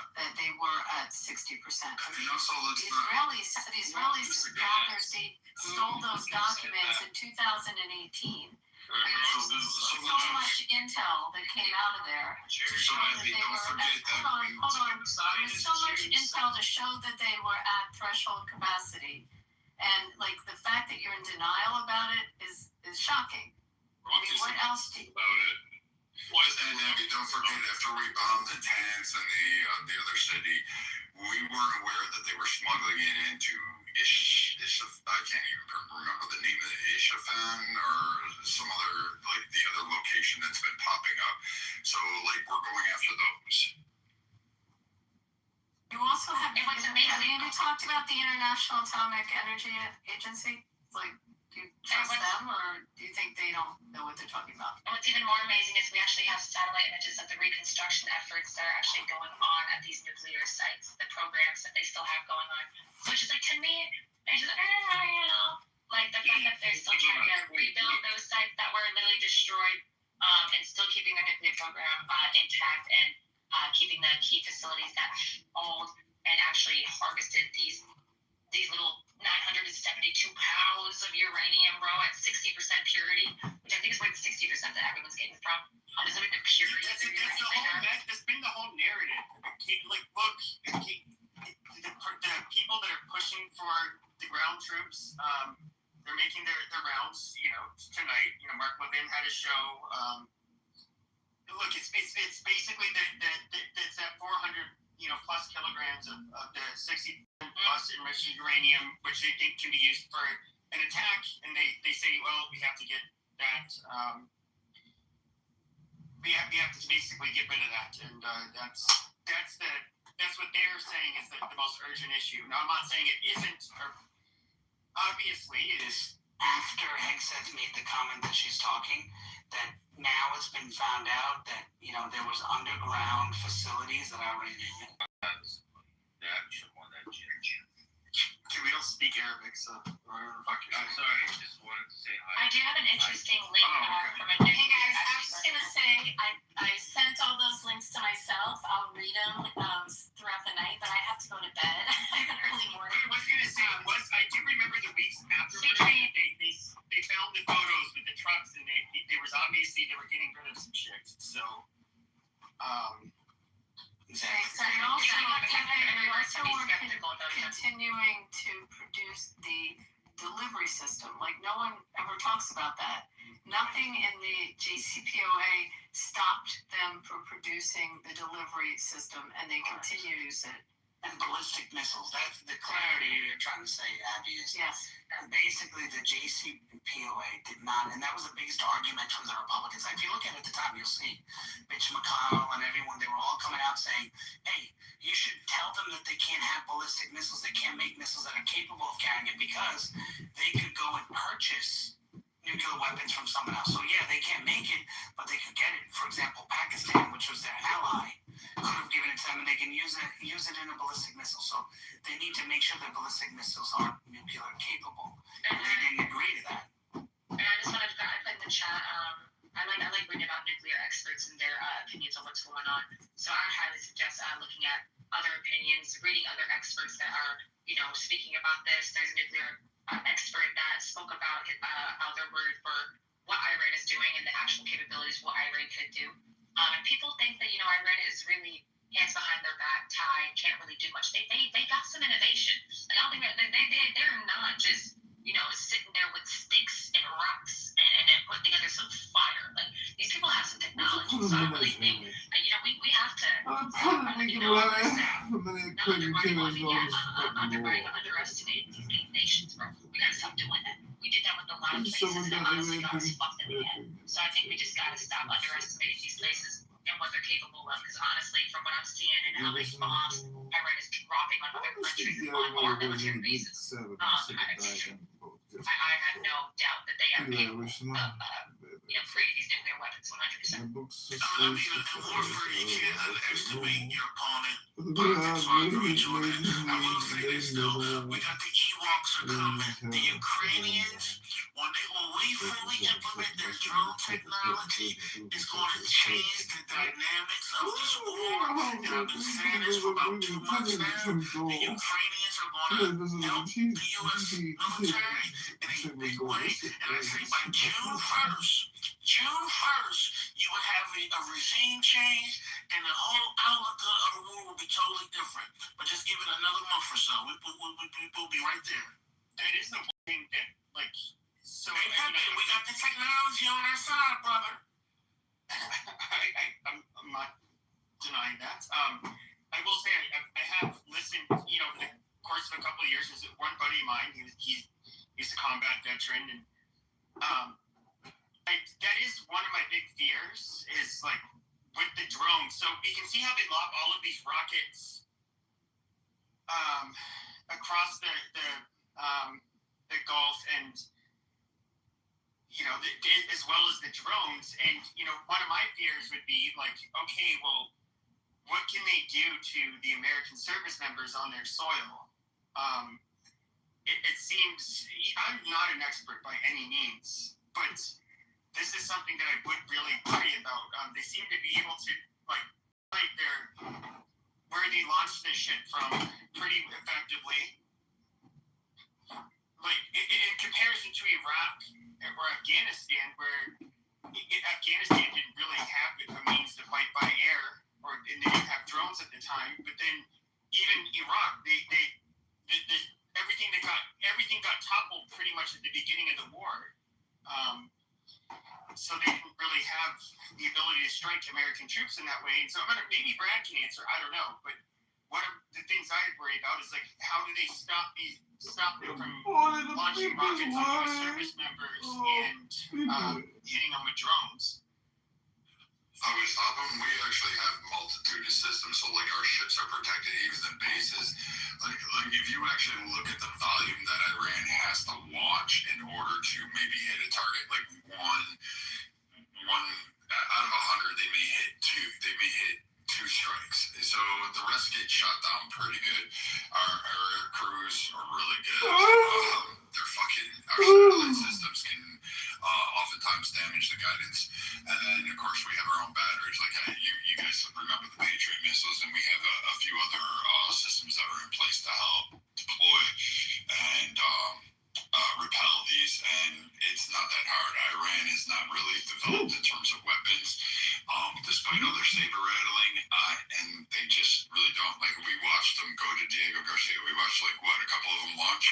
at 60%. The Israelis stole those documents in 2018. And there's so much intel that came out of there to show that they were There's so much intel to show that they were at threshold capacity. And like the fact that you're in denial about it is shocking. I mean, what else do you And don't forget, after we bombed the tanks and the other city, we weren't aware that they were smuggling it into I can't even remember the name of it, Ishafan or some other, like the other location that's been popping up. So like we're going after those. You also have, we talked about the International Atomic Energy Agency. Like, do Do you trust them, or do you think they don't know what they're talking about? And what's even more amazing is we actually have satellite images of the reconstruction efforts that are actually going on at these nuclear sites, the programs that they still have going on. Which is like, to me, it's just like the fact that they're still trying to rebuild those sites that were literally destroyed, and still keeping their nuclear program intact, and keeping the key facilities that owned and actually harvested these little 972 pounds of uranium, bro, at 60% purity, which I think is where the 60% that everyone's getting from. Is it the purity of the uranium? That's been the whole narrative. Like, look, the people that are pushing for the ground troops, they're making their rounds, tonight. Mark Levin had a show. Look, it's basically that's that 400 plus kilograms of the 60 plus enriched uranium, which they think can be used for an attack, and they say, well, we have to get that. We have to basically get rid of that, and that's what they're saying is the most urgent issue. Now, I'm not saying it isn't. Obviously, it is. After Hegseth made the comment that she's talking, that now it's been found out that there was underground facilities that are We don't speak Arabic, so I'm sorry, I just wanted to say hi. I do have an interesting link from a new. Hey guys, I was just gonna say I sent all those links to myself. I'll read them throughout the night, but I have to go to bed. I have an early morning. I was gonna say I do remember the weeks afterwards. They found the photos with the trucks, and they was obviously they were getting rid of some shit. So They also were continuing to produce the delivery system. Like, no one ever talks about that. Nothing in the JCPOA stopped them from producing the delivery system, and they continue to use it. And ballistic missiles. That's the clarity you're trying to say, Abby. Yes. Basically, the JCPOA did not, and that was the biggest argument from the Republicans. If you look at it at the time, you'll see Mitch McConnell and everyone, they were all coming out saying, hey, you should tell them that they can't have ballistic missiles. They can't make missiles that are capable of carrying it because they could go and purchase nuclear weapons from someone else. So, yeah, they can't make it, but they could get it. For example, Pakistan, which was their ally, could have given it to them, and they can use it in a ballistic missile. So they need to make sure that ballistic missiles aren't nuclear capable. And they didn't agree to that. And I just wanted to I put in the chat, I like reading about nuclear experts and their opinions on what's going on. So I highly suggest looking at other opinions, reading other experts that are, speaking about this. There's a nuclear expert that spoke about how their word for what Iran is doing and the actual capabilities of what Iran could do. And people think that, Iran is really hands behind their back, tied, can't really do much. They got some innovation. And I don't think that they're not just, sitting there with sticks and rocks and then putting together some fire. Like, these people have some technology. So I really think, we have to underestimate these nations, bro. We gotta stop doing that. We did that with a lot of places that honestly got us fucked in the head. So I think we just gotta stop underestimating these places and what they're capable of. Because honestly, from what I'm seeing and how many bombs Iran is dropping on other countries on our military bases, I have no doubt that they are capable of creating these nuclear weapons 100%. The warfare, you can't underestimate your opponent. Politics are individual. I will say this though, we got the Ewoks are coming. The Ukrainians, when we fully implement their drone technology, it's going to change the dynamics of this war. And I've been saying this for about 2 months now. The Ukrainians are going to help the U.S. military in a big way. And I say by June 1st, you will have a regime change, and the whole outlook of the war will be totally different. But just give it another month or so. We'll be right there. That is the thing that, like, so. Hey, Pepe, we got the technology on our side, brother. I'm not denying that. I will say I have listened, over the course of a couple of years. There's one buddy of mine. He's a combat veteran, and that is one of my big fears. Is like with the drones. So you can see how they lob all of these rockets across the Gulf, and as well as the drones. And, one of my fears would be like, okay, well, what can they do to the American service members on their soil? It seems, I'm not an expert by any means, but this is something that I would really worry about. They seem to be able to, like where they launched this shit from pretty effectively. Like, in comparison to Iraq or Afghanistan, where Afghanistan didn't really have a means to fight by air, and they didn't have drones at the time, but then even Iraq, everything got toppled pretty much at the beginning of the war. So they didn't really have the ability to strike American troops in that way. And so maybe Brad can answer, I don't know. But one of the things I worry about is, like, how do they stop them from launching rockets on U.S. service members and hitting them with drones? How we stop them? We actually have a multitude of systems. So, like, our ships are protected, even the bases. Like if you actually look at the volume that Iran has to launch in order to maybe hit a target, like one out of 100, they may hit two. They may hit 2 strikes. So the rest get shot down pretty good. Our air crews are really good. Our satellite systems can oftentimes damage the guidance. And then, of course, we have our own batteries. Like you guys remember the Patriot missiles, and we have a few other systems that are in place to help deploy and repel these. And it's not that hard. Iran is not really developed in terms of weapons, despite all their saber rattling. And they just really don't. Like, we watched them go to Diego Garcia. We watched, a couple of them launch.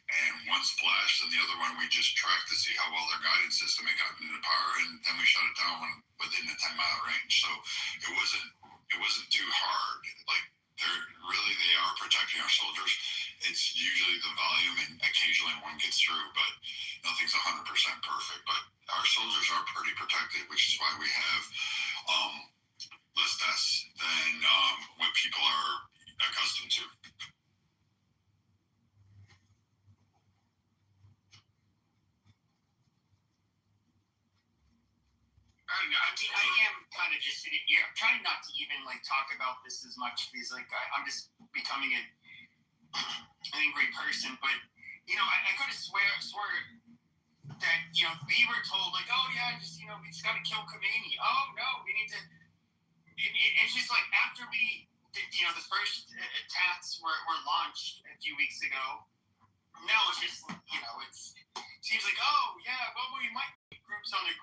And one splashed, and the other one we just tracked to see how well their guidance system had gotten into power, and then we shut it down within a 10-mile range. So it wasn't too hard. Like, they are protecting our soldiers. It's usually the volume, and occasionally one gets through, but nothing's 100% perfect. But our soldiers are pretty protected, which is why we have less deaths than what people are accustomed to. I am kind of just sitting here. I'm trying not to even talk about this as much because I'm just becoming an angry person. But I could have swore that we were told oh yeah, just we just got to kill Khomeini. Oh no, we need to. It's just after we did, the first attacks were launched a few weeks ago. Now it's just it seems like oh yeah, well we might get troops on the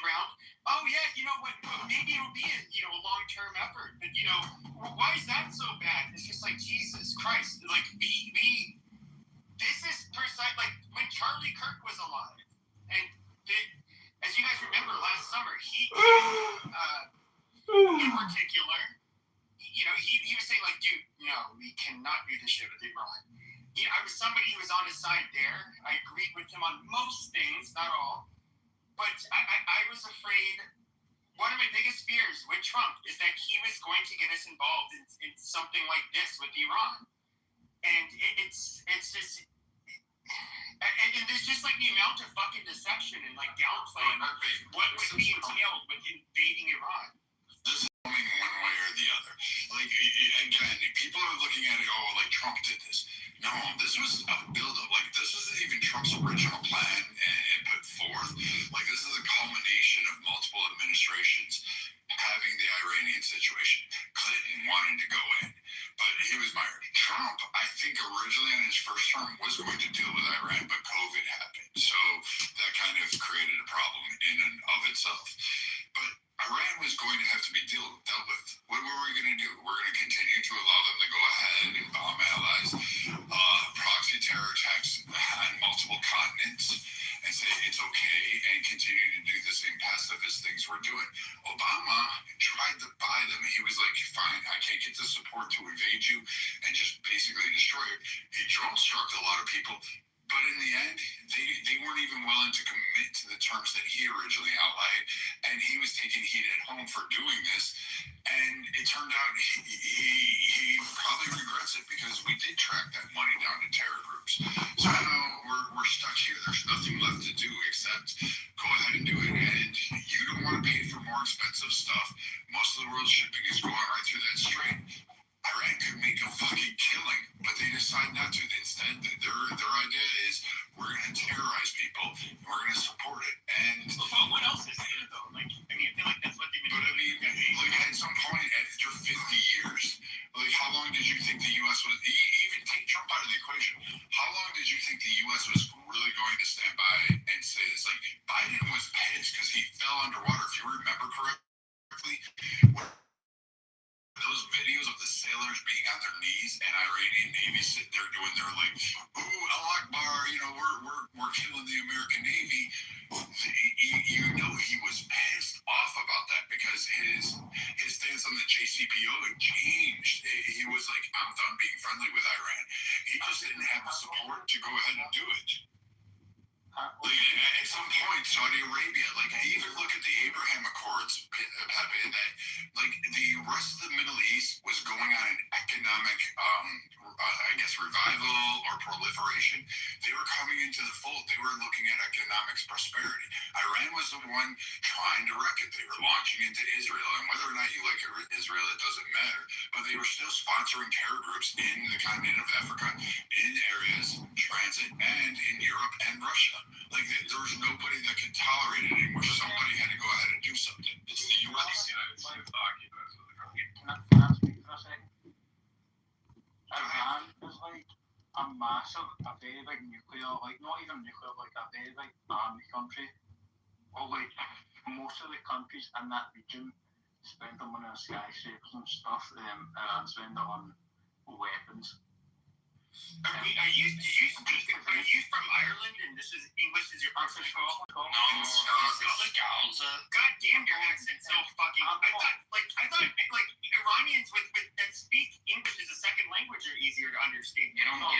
ground. Oh yeah, what? Maybe it'll be a long-term effort. But why is that so bad? It's just Jesus Christ. We this is precise. When Charlie Kirk was alive, and as you guys remember last summer, he in particular, he was saying dude, no, we cannot do this shit with Iran. I was somebody who was on his side there. I agreed with him on most things, not all. But I was afraid, one of my biggest fears with Trump is that he was going to get us involved in something like this with Iran. And it's just, and there's just the amount of fucking deception and downplaying what would be entailed with invading Iran. This is only one way or the other. Again, people are looking at it, Trump did this. No, this was a build-up. This isn't even Trump's original plan and put forth. This is a culmination of multiple administrations having the Iranian situation. Clinton wanted to go in, but he was mired. Trump, I think, originally in his first term was going to deal with Iran, but COVID happened. So that kind of created a problem in and of itself. But Iran was going to have to be dealt with. What were we going to do? We're going to continue to allow them to go ahead and bomb allies, proxy terror attacks on multiple continents, and say it's okay, and continue to do the same pacifist things we're doing. Obama tried to buy them. He was like, fine, I can't get the support to invade you and just basically destroy it. He drone struck a lot of people. But in the end, they weren't even willing to commit to the terms that he originally outlined, and he was taking heat at home for doing this. And it turned out he probably regrets it because we did track that money down to terror groups. So now we're stuck here. There's nothing left to do except more expensive stuff. Most of the world's shipping is going right through that strait. Iran could make a fucking killing, but they decide not to. Instead, their idea is we're going to terrorize people, and we're going to support it. And what else is there though? Like, I mean, I feel like that's what they've been doing. But I mean, like at some point, after 50 years, like how long did you think the U.S. was? Even take Trump out of the equation. How long did you think the U.S. was really going to stand by and say this? Like Biden was pissed because he fell underwater. If you remember correctly. Those videos of the sailors being on their knees and Iranian Navy sitting there doing their like, ooh, Allah Akbar, you know, we're killing the American Navy. You know he was pissed off about that because his stance on the JCPO had changed. He was like, I'm done being friendly with Iran. He just didn't have the support to go ahead and do it. Like, at some point, Saudi Arabia, like, even look at the Abraham Accords, Pepe, that, like, the rest of the Middle East was going on an economic, I guess, revival or proliferation. They were coming into the fold. They were looking at economic prosperity. Iran was the one trying to wreck it. They were launching into Israel, and whether or not you like Israel, it doesn't matter. But they were still sponsoring terror groups in the continent of Africa, in areas, transit, and in Europe and Russia. Like, there was nobody that could tolerate it anymore. Somebody had to go ahead and do something. It's the U.S. United States occupants of the country. Can I speak for a second? Iran is like a massive, a very big nuclear, like not even nuclear, like a very big army country. Or like most of the countries in that region spend their money on skyscrapers and stuff. Iran spend it on weapons. Are you from Ireland and this is English is your first language? No, Scotland. God damn, your accent's so fucking. I thought Iranians with that speak English as a second language are easier to understand. I'm not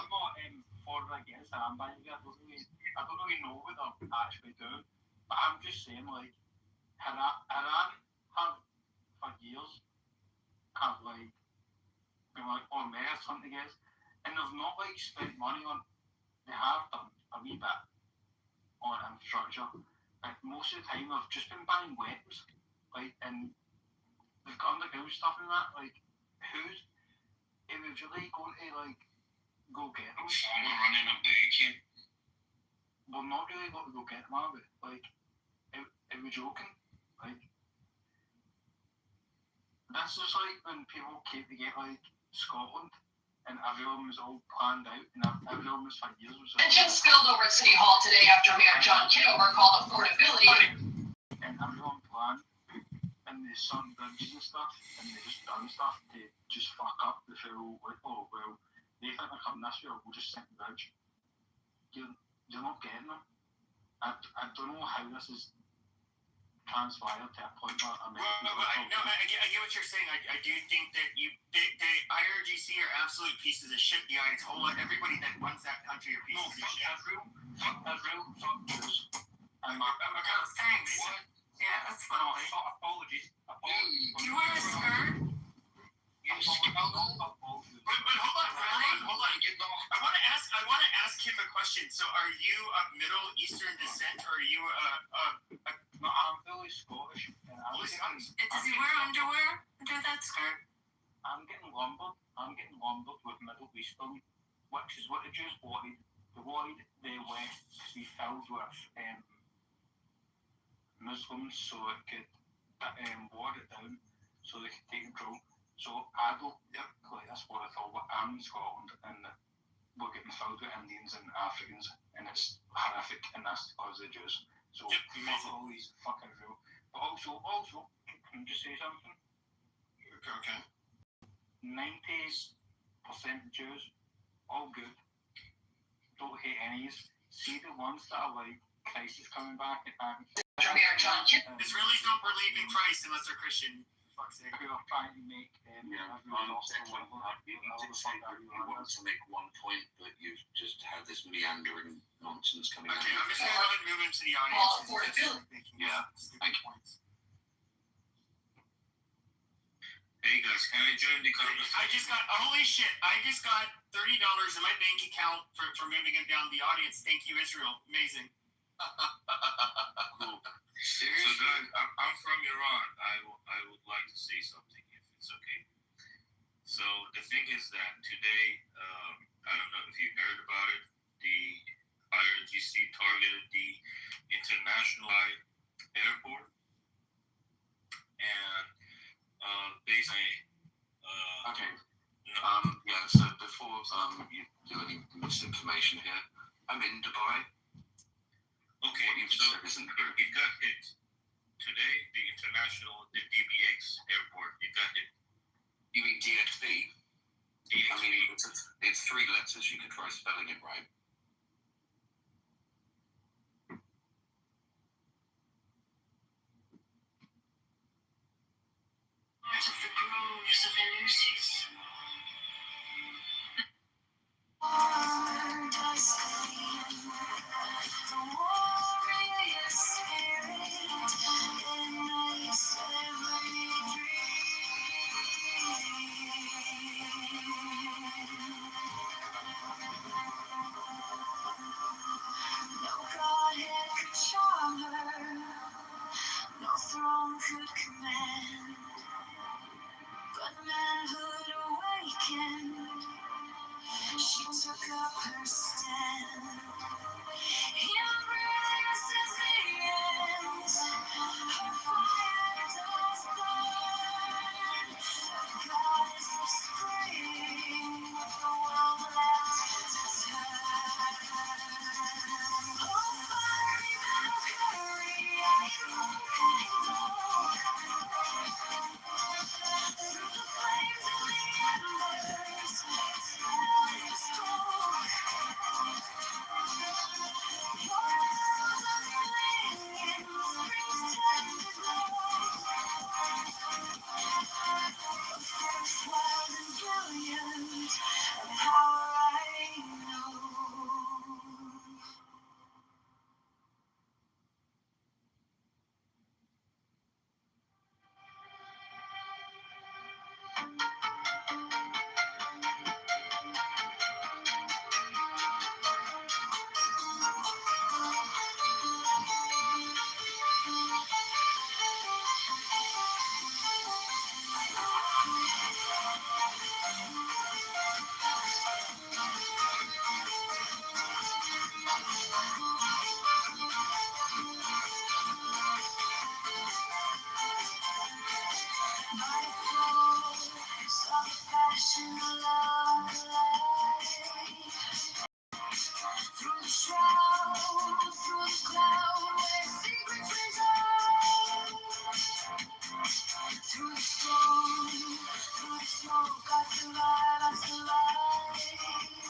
for or against Iran, but I don't really know what they're actually doing. But I'm just saying, like, Iran have for years have like been like, oh, America's something else. And they've not like spent money on. They have done a wee bit on infrastructure. Like most of the time, they've just been buying weapons. Like, and they've got underground stuff and that. Like, who's? It was really going to like go get them. Someone running a bacon. We're not really going to go get them, are we? Like, it was joking. Like, this is like when people keep to get like Scotland. And everyone was all planned out, and everyone was for years. Tension spilled over at City Hall today after Mayor John Kitover called affordability. And everyone planned, and they sunk bridges and stuff, and they just done stuff to just fuck up the full, like, oh, well, they think they're coming this year, we'll just sink the bridge. You're not getting them. I don't know how this is transpired to a point where I get what you're saying. I do think that the IRGC are absolute pieces of shit. The Ayatollah, everybody that runs that country are pieces of shit. Israel, fuck Jews. Thanks. What? Yeah, that's lovely. Apologies. Do you wear a skirt? Yes. But hold on. I want to ask him a question. So, are you of Middle Eastern descent, or are you No, I'm fully Scottish. Does he wear underwear under that skirt? I'm getting lumbered with Middle Eastern, which is what the Jews wanted. They wanted the West to be filled with Muslims so it could water it down, so they could take control. So I don't, like, that's what I thought. I'm in Scotland, and we're getting filled with Indians and Africans, and it's horrific, and that's because of the Jews. So fuck all these fucking rules. But also, can I just say something? Okay. 90% Jews, all good. Don't hate any. See the ones that are like, Christ is coming back and Israelis don't believe in Christ unless they're Christian. Fuck's sake, who are trying to make want to make one point, but you've just had this meandering nonsense coming out. Okay, I'm just going to go ahead and move into the audience. Yeah, thank you. Hey guys, can I join the conversation? Holy shit, I just got $30 in my bank account for moving him down the audience. Thank you, Israel. Amazing. Cool. So guys, I'm from Iran, I would like to say something if it's okay. So the thing is that today, I don't know if you heard about it, the IRGC targeted the international airport, and basically, Okay. Yeah, so before you do any misinformation here, I'm in Dubai. Okay, What you've so said isn't true. it got hit. Today, the DBX airport, it got hit. You mean DXB? DXB. I mean, it's three letters. You could try spelling it right. Part of the groves of Eleusis. The warrior spirit ignites every dream. No godhead could charm her, no throne could command, but manhood awakened. She took up her stand. Embraces the end. Her fire does burn. A goddess of spring, with the world left to turn. Oh, fiery Valkyrie, I invoke, I invoke. Through the flames and the embers, spell is the stroke. Your arrows are flinging, spring's tender glow. First wild and brilliant, a power I know. My foes of fashion along the light. Through the shroud, through the cloud, where secrets reside. Through the storm, through the smoke, I survive, I survive.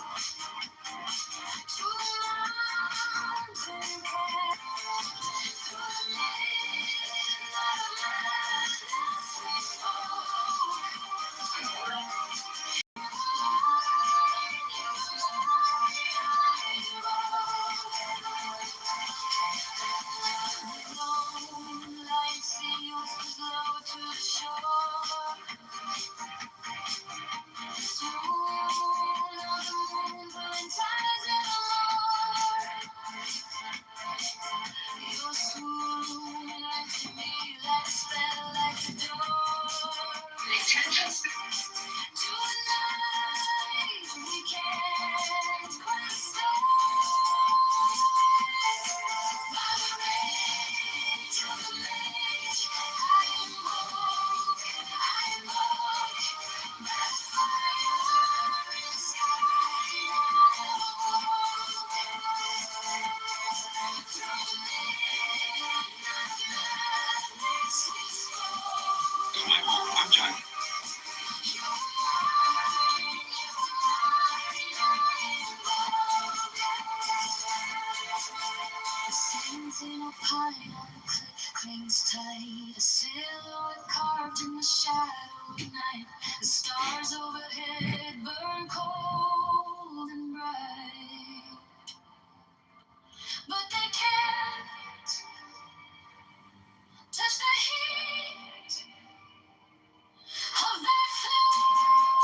To the mountain camp, through the midnight of madness we spoke. Moonlight sails slow to the shore. Soon on the moon, pulling ties evermore. Your swoon to me like a spell, like a door. Tonight we can't quite stay. By the rage of the mage, I invoke that fire in the sky. Through the midnight madness we spoke. I'm John. Sentinel pine on the cliff clings tight, a silhouette carved in the shadow of night. The stars overhead burn cold and bright, but they can't touch the heat of that flame.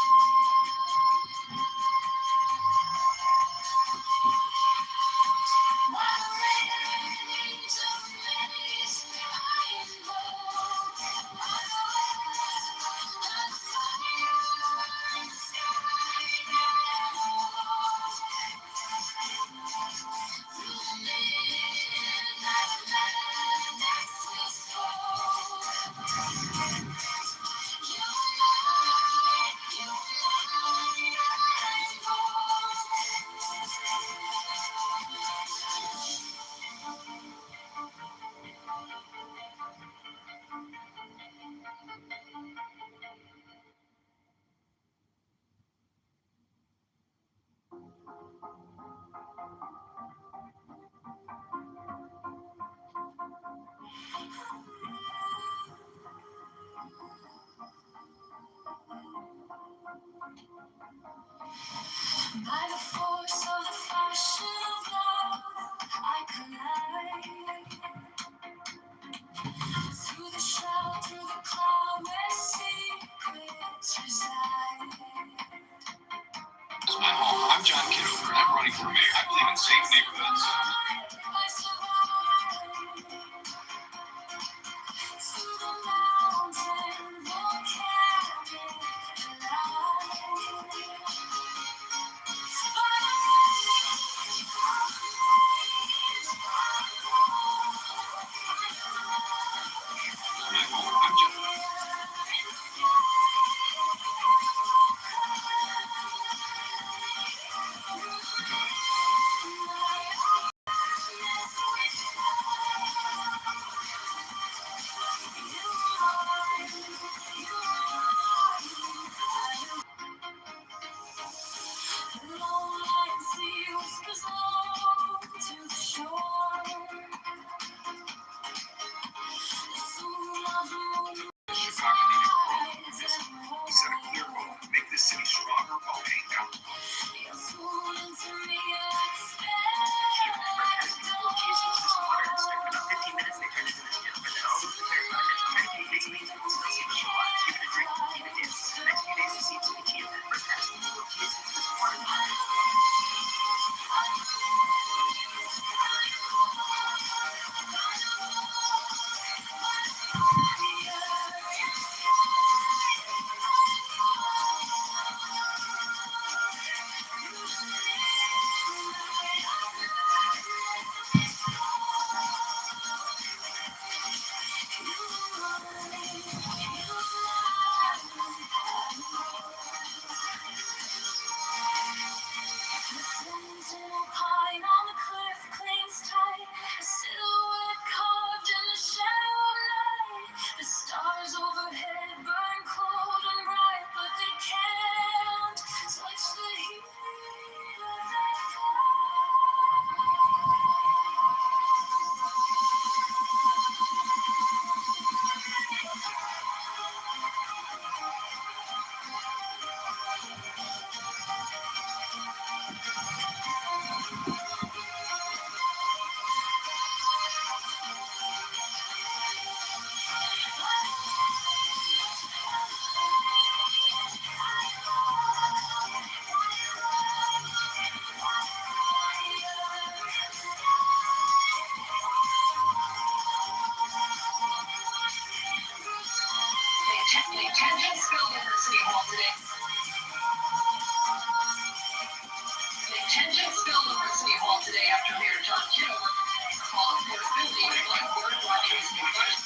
By the rage of memories, I invoke I'm running for mayor. I believe in safe neighborhoods. I'm just set a clear goal to make this city stronger while paying down. Tension spilled over City Hall today. Tension spilled over City Hall today after Mayor John Kitover called for the building like word watching his new budget.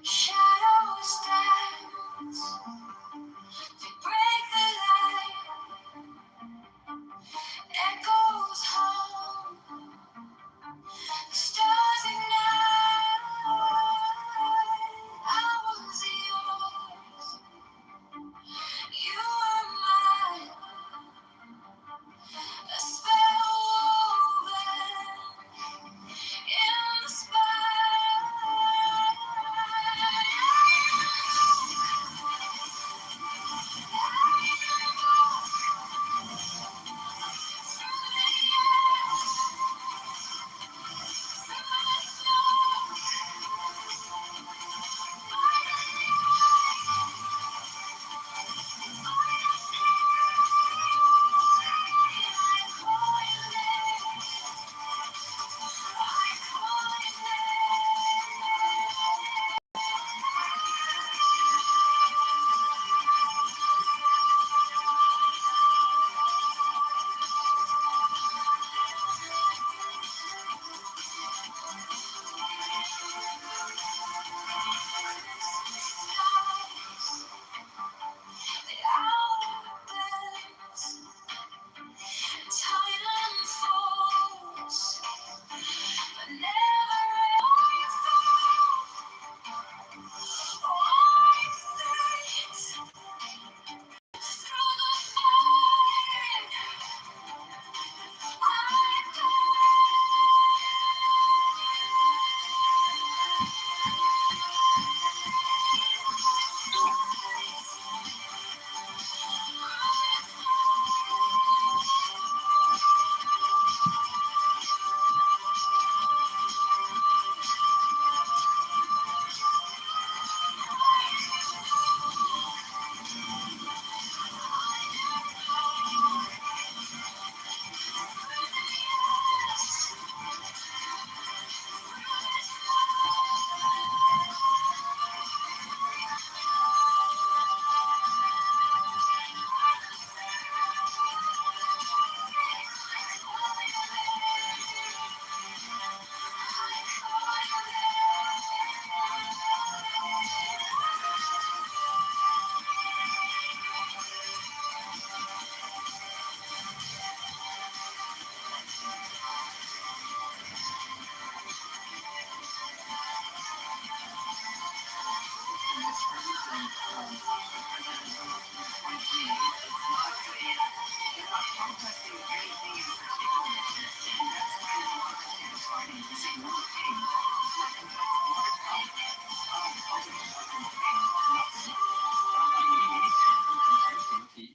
Shadows dance, they break the light, echoes hum, the stars ignite. I was yours, you were mine, a spell woven in the spine.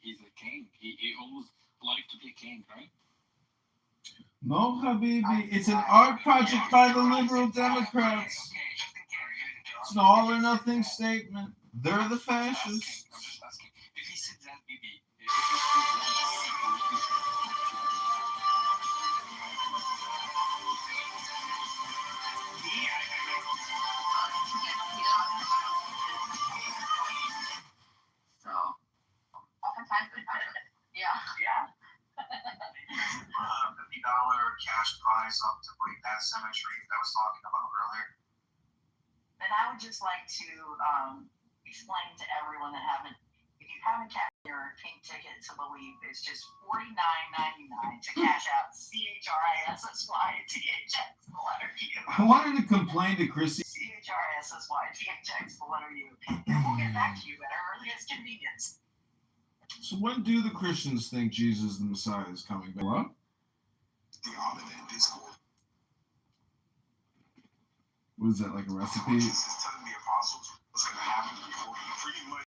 He's a king. He almost liked to be a king, right? No, Habibi. It's an art project by the liberal Democrats. It's an all or nothing statement. They're the fascists. I'm just asking. If he said that, Bibi, So, oftentimes, yeah. $50 cash prize up to break that symmetry that I was talking about earlier. And I would just like to explain to everyone that if you haven't cashed your pink ticket to Believe, it's just $49.99 to cash out CHRISSYTHX, the letter U. I wanted to complain to Chrissy. CHRISSYTHX, the letter U. And we'll get back to you at our earliest convenience. So when do the Christians think Jesus the Messiah is coming back? What? The Olivet Discord. What is that, like a recipe? Jesus is telling the apostles what's going to happen before him. Pretty much,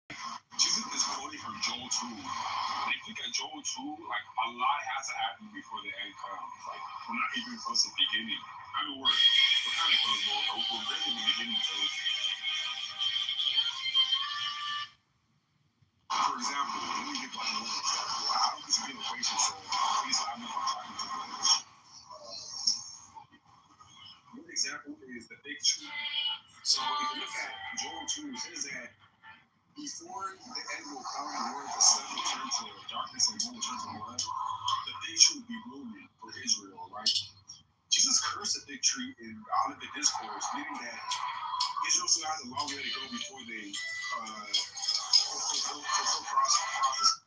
Jesus is quoting from Joel 2. And if you look at Joel 2, like, a lot has to happen before the end comes. Like, we're not even close to the beginning. I mean, we're kind of close, but we're really in the beginning phase. For example, let me give like another example. I don't disagree with the equation, so please allow me from talking to you. One example is the big tree. So if you look at Joel 2, it says that before the end will come, where the sun will turn to darkness and the moon will turn to blood, the big tree will be blooming for Israel, right? Jesus cursed the big tree in the Olivet Discourse, meaning that Israel still has a long way to go before they fulfill prophecy.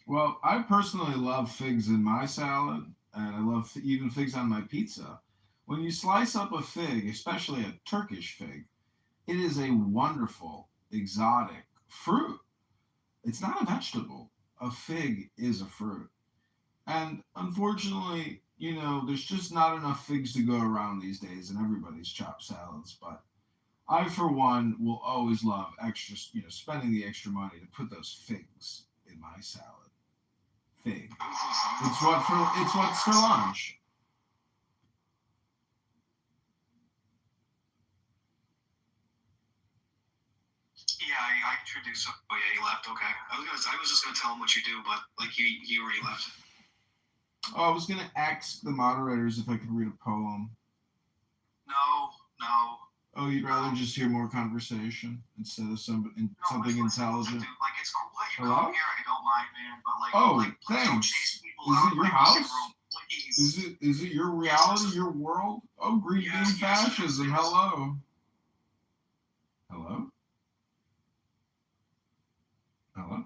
Well, I personally love figs in my salad, and I love even figs on my pizza. When you slice up a fig, especially a Turkish fig, it is a wonderful, exotic fruit. It's not a vegetable. A fig is a fruit. And unfortunately, there's just not enough figs to go around these days in everybody's chopped salads. But I, for one, will always love extra, spending the extra money to put those figs in my salad. Fig. It's what's for lunch. Yeah, I introduced him. Oh yeah, he left. Okay. I was just gonna tell him what you do, but like he already left. Oh, I was gonna ask the moderators if I could read a poem. No. Oh, you'd rather just hear more conversation instead of something intelligent? Dude, like it's cool that you Hello? come here. I don't mind, man. But like, thanks. don't chase people Is out, it your like, house? please. Is it your reality, your world? Oh, green bean fascism. Yes. Hello. Hello. Hello.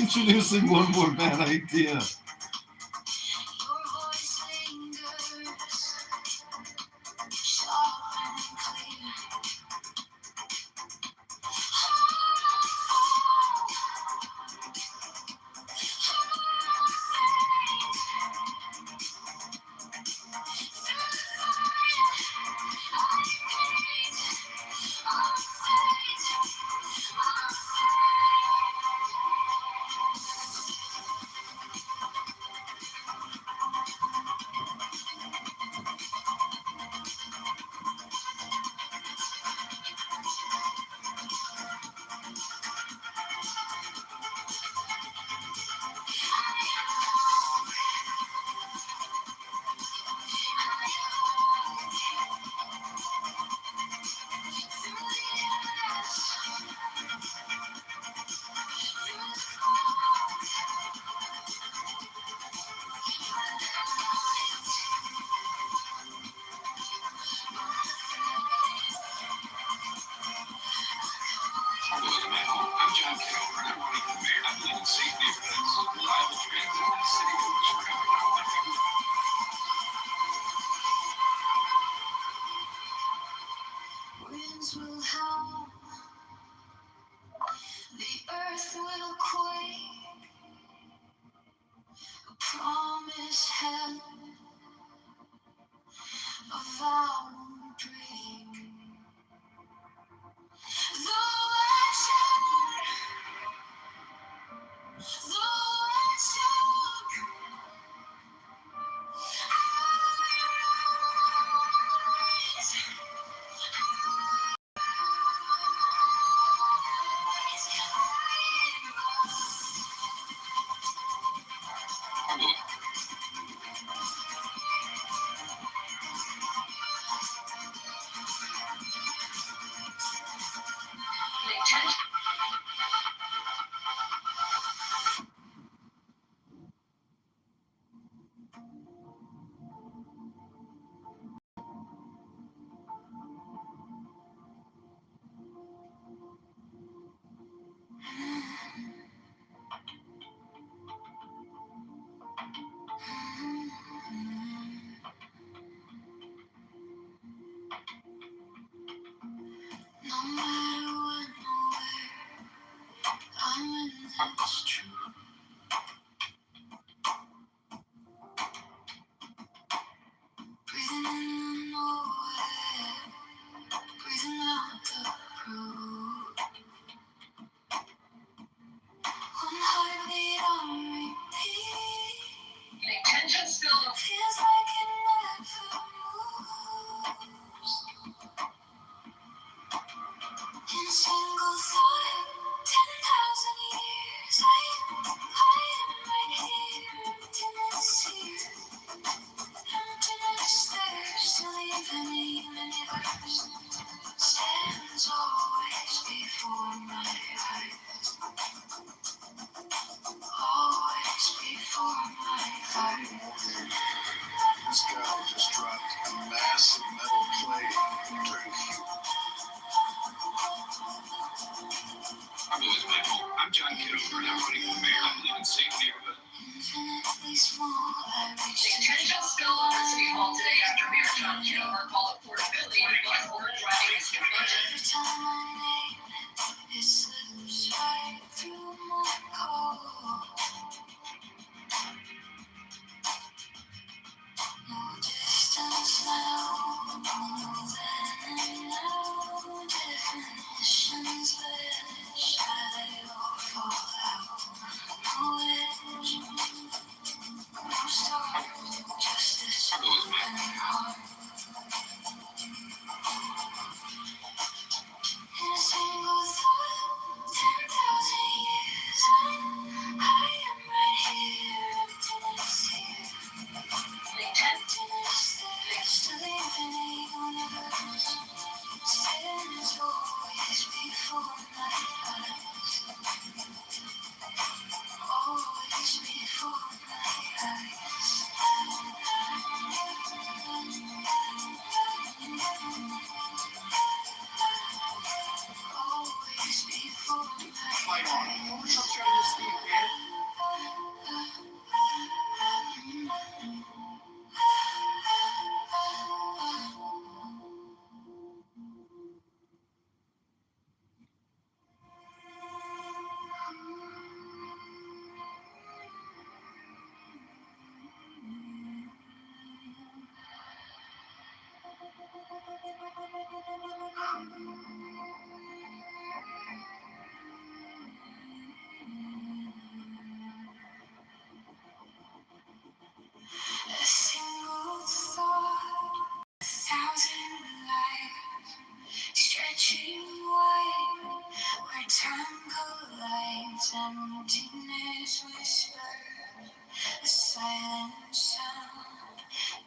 Introducing one more bad idea. I'm John Kitover, and I'm running for mayor. I believe in safe neighborhoods, reliable transit, and a city in which we're going to Winds will howl, the earth will quake, a promise held, a vow won't break. Though I shout, though I choke, I rise. No matter what, nowhere, I'm in this truth. Breathing in the nowhere, breathing out the root. One heartbeat on repeat. Attention still. Feels like it never moves. In a single thought, 10,000 years. I am right here. Emptiness here. Emptiness there. Still even a universe stands always before my eyes. Always before my eyes. This guy just dropped a massive metal plate during I'm John Kitover, and I'm running for mayor. I believe in safe neighborhoods. Infinitely small, I reach Attention still over City Hall today after Mayor John Kitover called affordability was overdriving his new budget. every time my name it slips right through my code. No distance now, no then and now. Definitions let shadow fall out. No edge, no start, just this open heart. In a single thought, 10,000 years. I am right here, emptiness here. Emptiness there, still living a universe. Stands always before my eyes. Always before my eyes.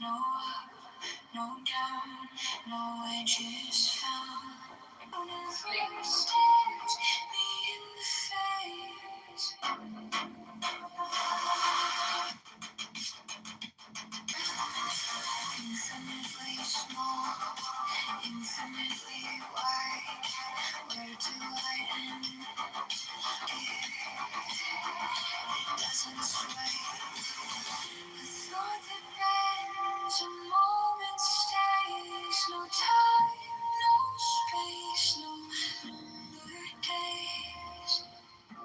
No up, no down, no edges found. Never stares me in the face. Infinitely small, infinitely wide. Where do I end? It doesn't sway. A thought that bends, a moment stays. No time, no space, no numbered days.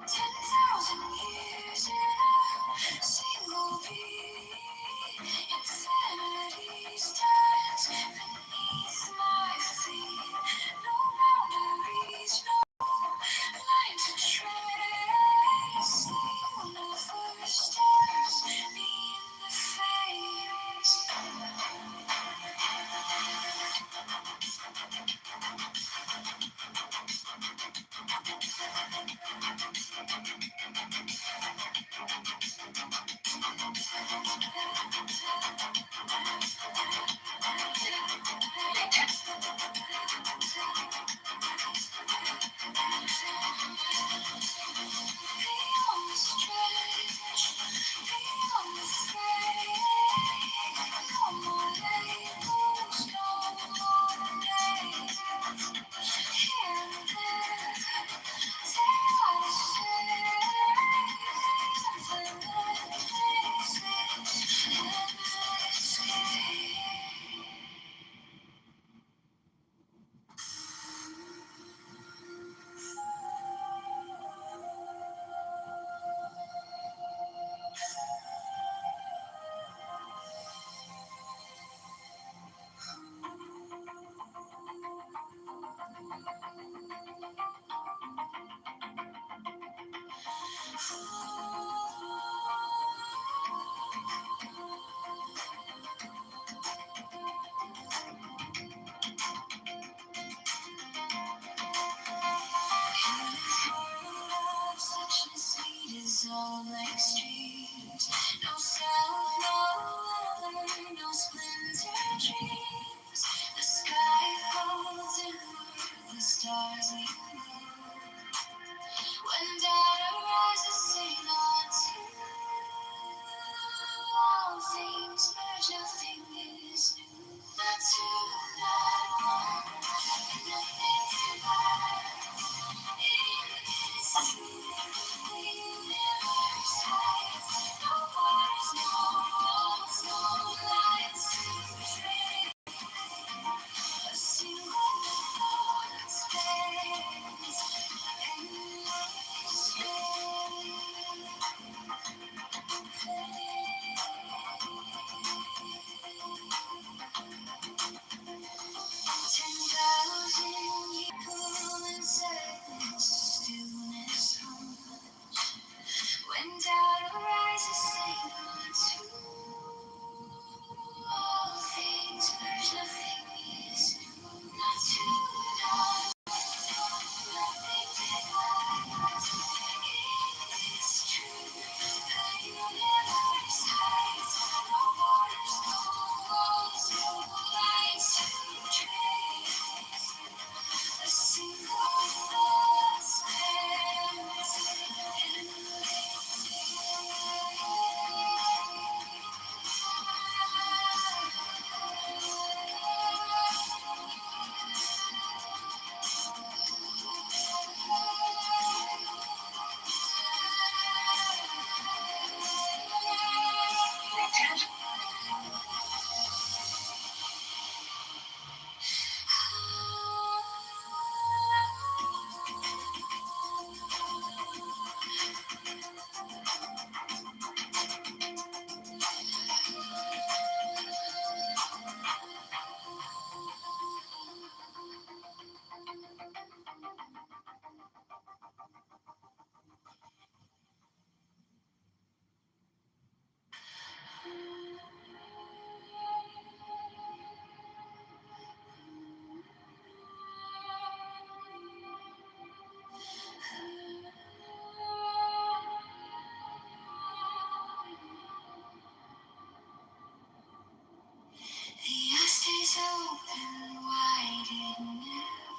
10,000 years in a single beat. Infinity's dance beneath my feet. No boundaries, no line to trace. The universe stares me in the face.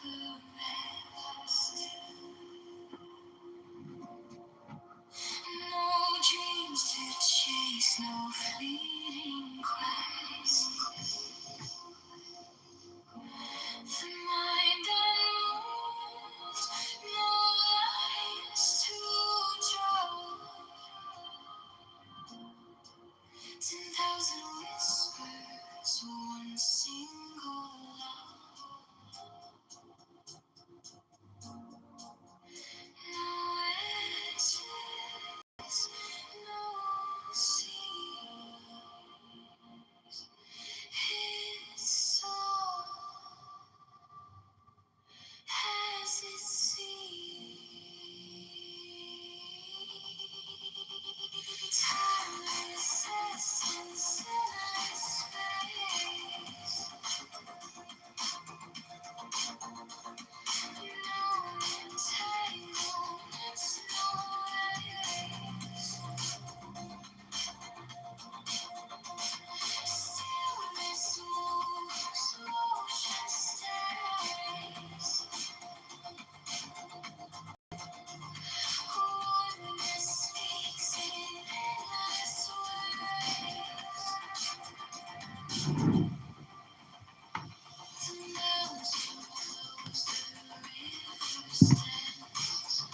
the rest. No dreams to chase, no fleeting quest. The mind unmoved, no lies to draw. 10,000 whispers, one single law. No edges, no seams. His soul has its seeds. Timeless essence, endless space. No entanglements, no waves. Stillness moves, motion stays. Oneness speaks in endless ways. The mountain flows, the river stands.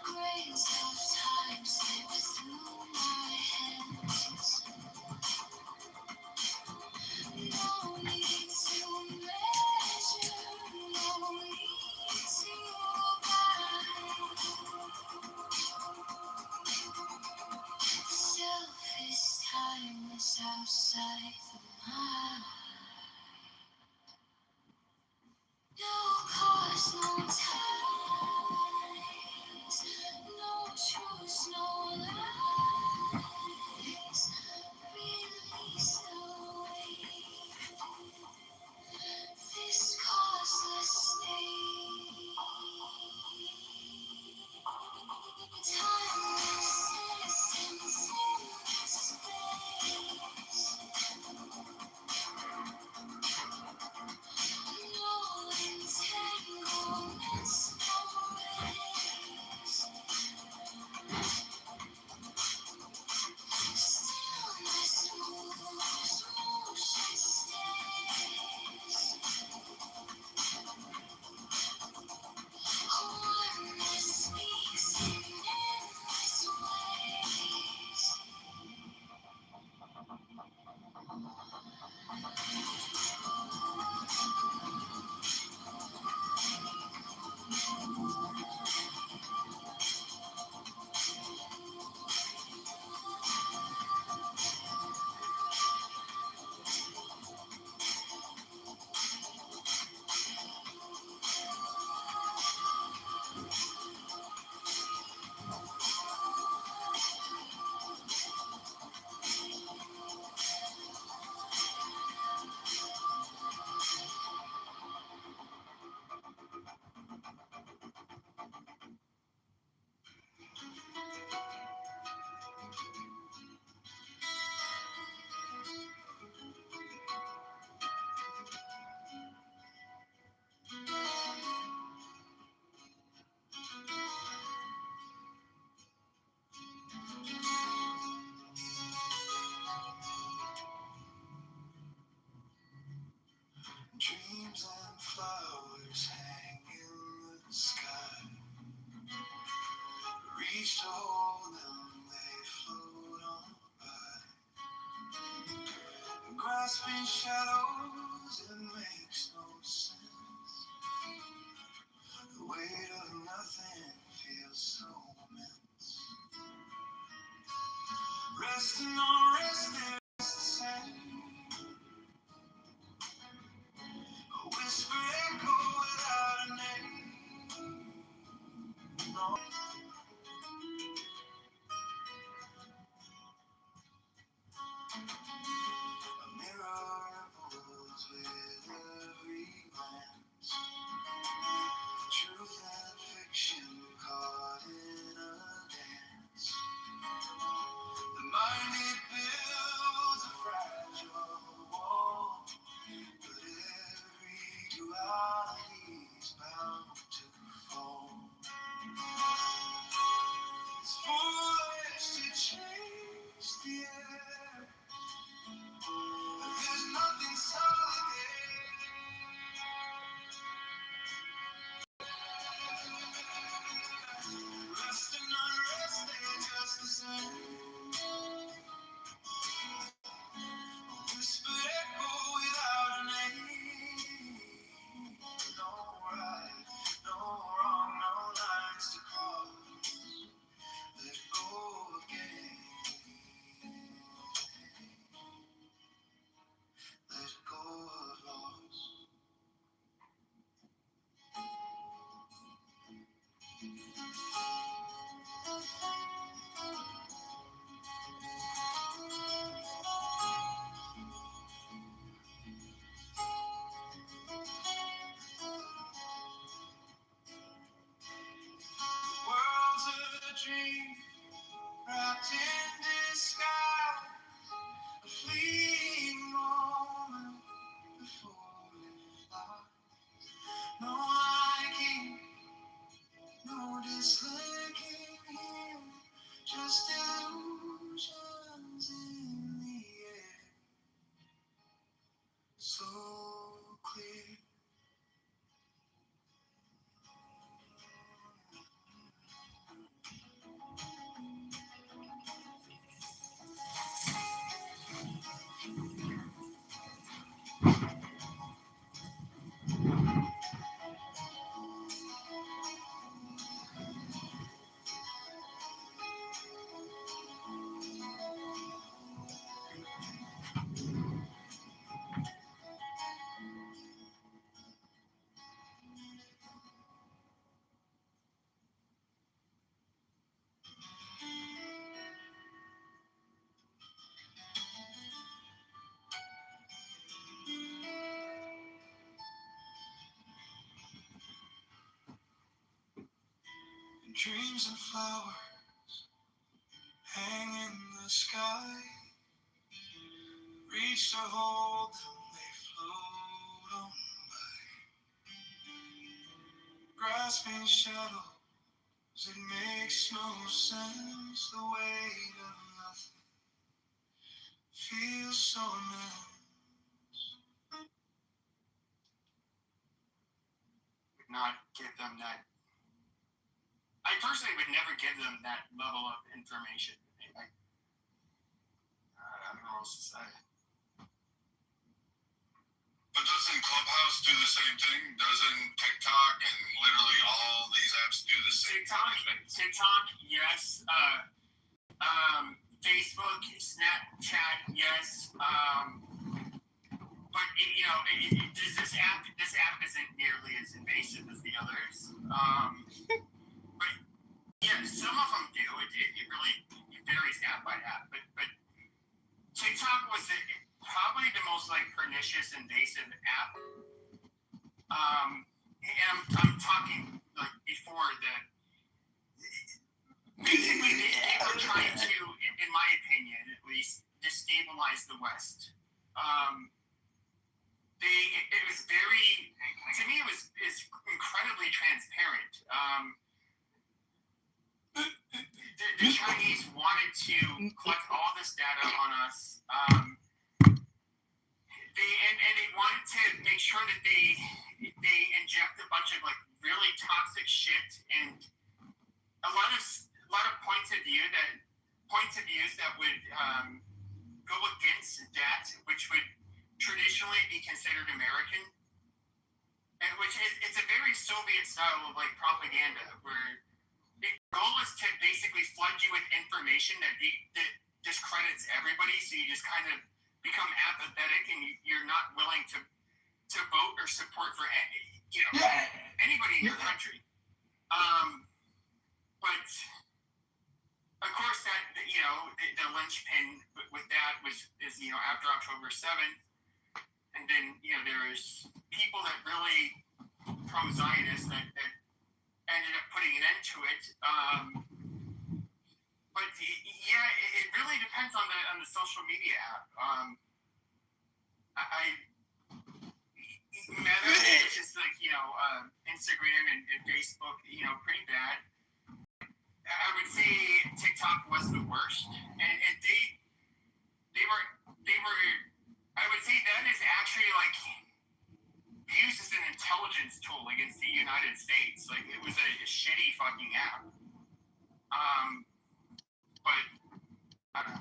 Grains of time slip through my hands. No need to measure, no need to guide. Self is timeless outside the mind. No cause, no ties, no truths, no lies. Release the weight, this causeless state. Timeless essence, endless space. No entanglements, no waves. Stillness moves, motion stays. Oneness speaks in endless ways. Dreams and flowers hang in the sky. Reach to hold them, they float on by. Grasping shadows, it makes no sense. The weight of nothing feels so immense. Resting on restless sand. A whisper echo without a name. No. A mirror ripples with every glance. Truth and fiction caught in a dance. The mind it built in the air, so clear. Dreams and flowers hang in the sky, reach to hold them, they float on by. Grasping shadows, it makes no sense. The weight of nothing feels so immense. Not give them that. I personally would never give them that level of information. I don't know what else to say. But doesn't Clubhouse do the same thing? Doesn't TikTok and literally all these apps do the same thing? TikTok, yes. Facebook, Snapchat, yes. But this app isn't nearly as invasive as the others. But yeah, some of them do. It really varies app by app. But TikTok was probably the most pernicious, invasive app. And I'm talking before that. Basically, they were trying to, in my opinion, at least, destabilize the West. It was very, to me, it's incredibly transparent. The Chinese wanted to collect all this data on us. They wanted to make sure that they inject a bunch of really toxic shit and a lot of points of views that would go against that which would traditionally be considered American, and which it's a very Soviet style of propaganda where the goal is to basically flood you with information that discredits everybody, so you just kind of become apathetic and you're not willing to vote or support for anybody in your country. But of course, that the linchpin with that is after October 7th, and then there's people that really pro-Zionist that ended up putting an end to it. But it really depends on the social media app. Meta is just Instagram and Facebook, pretty bad. I would say TikTok was the worst, and they were. I would say that is actually used as an intelligence tool against the United States. It was a shitty fucking app. But I don't know.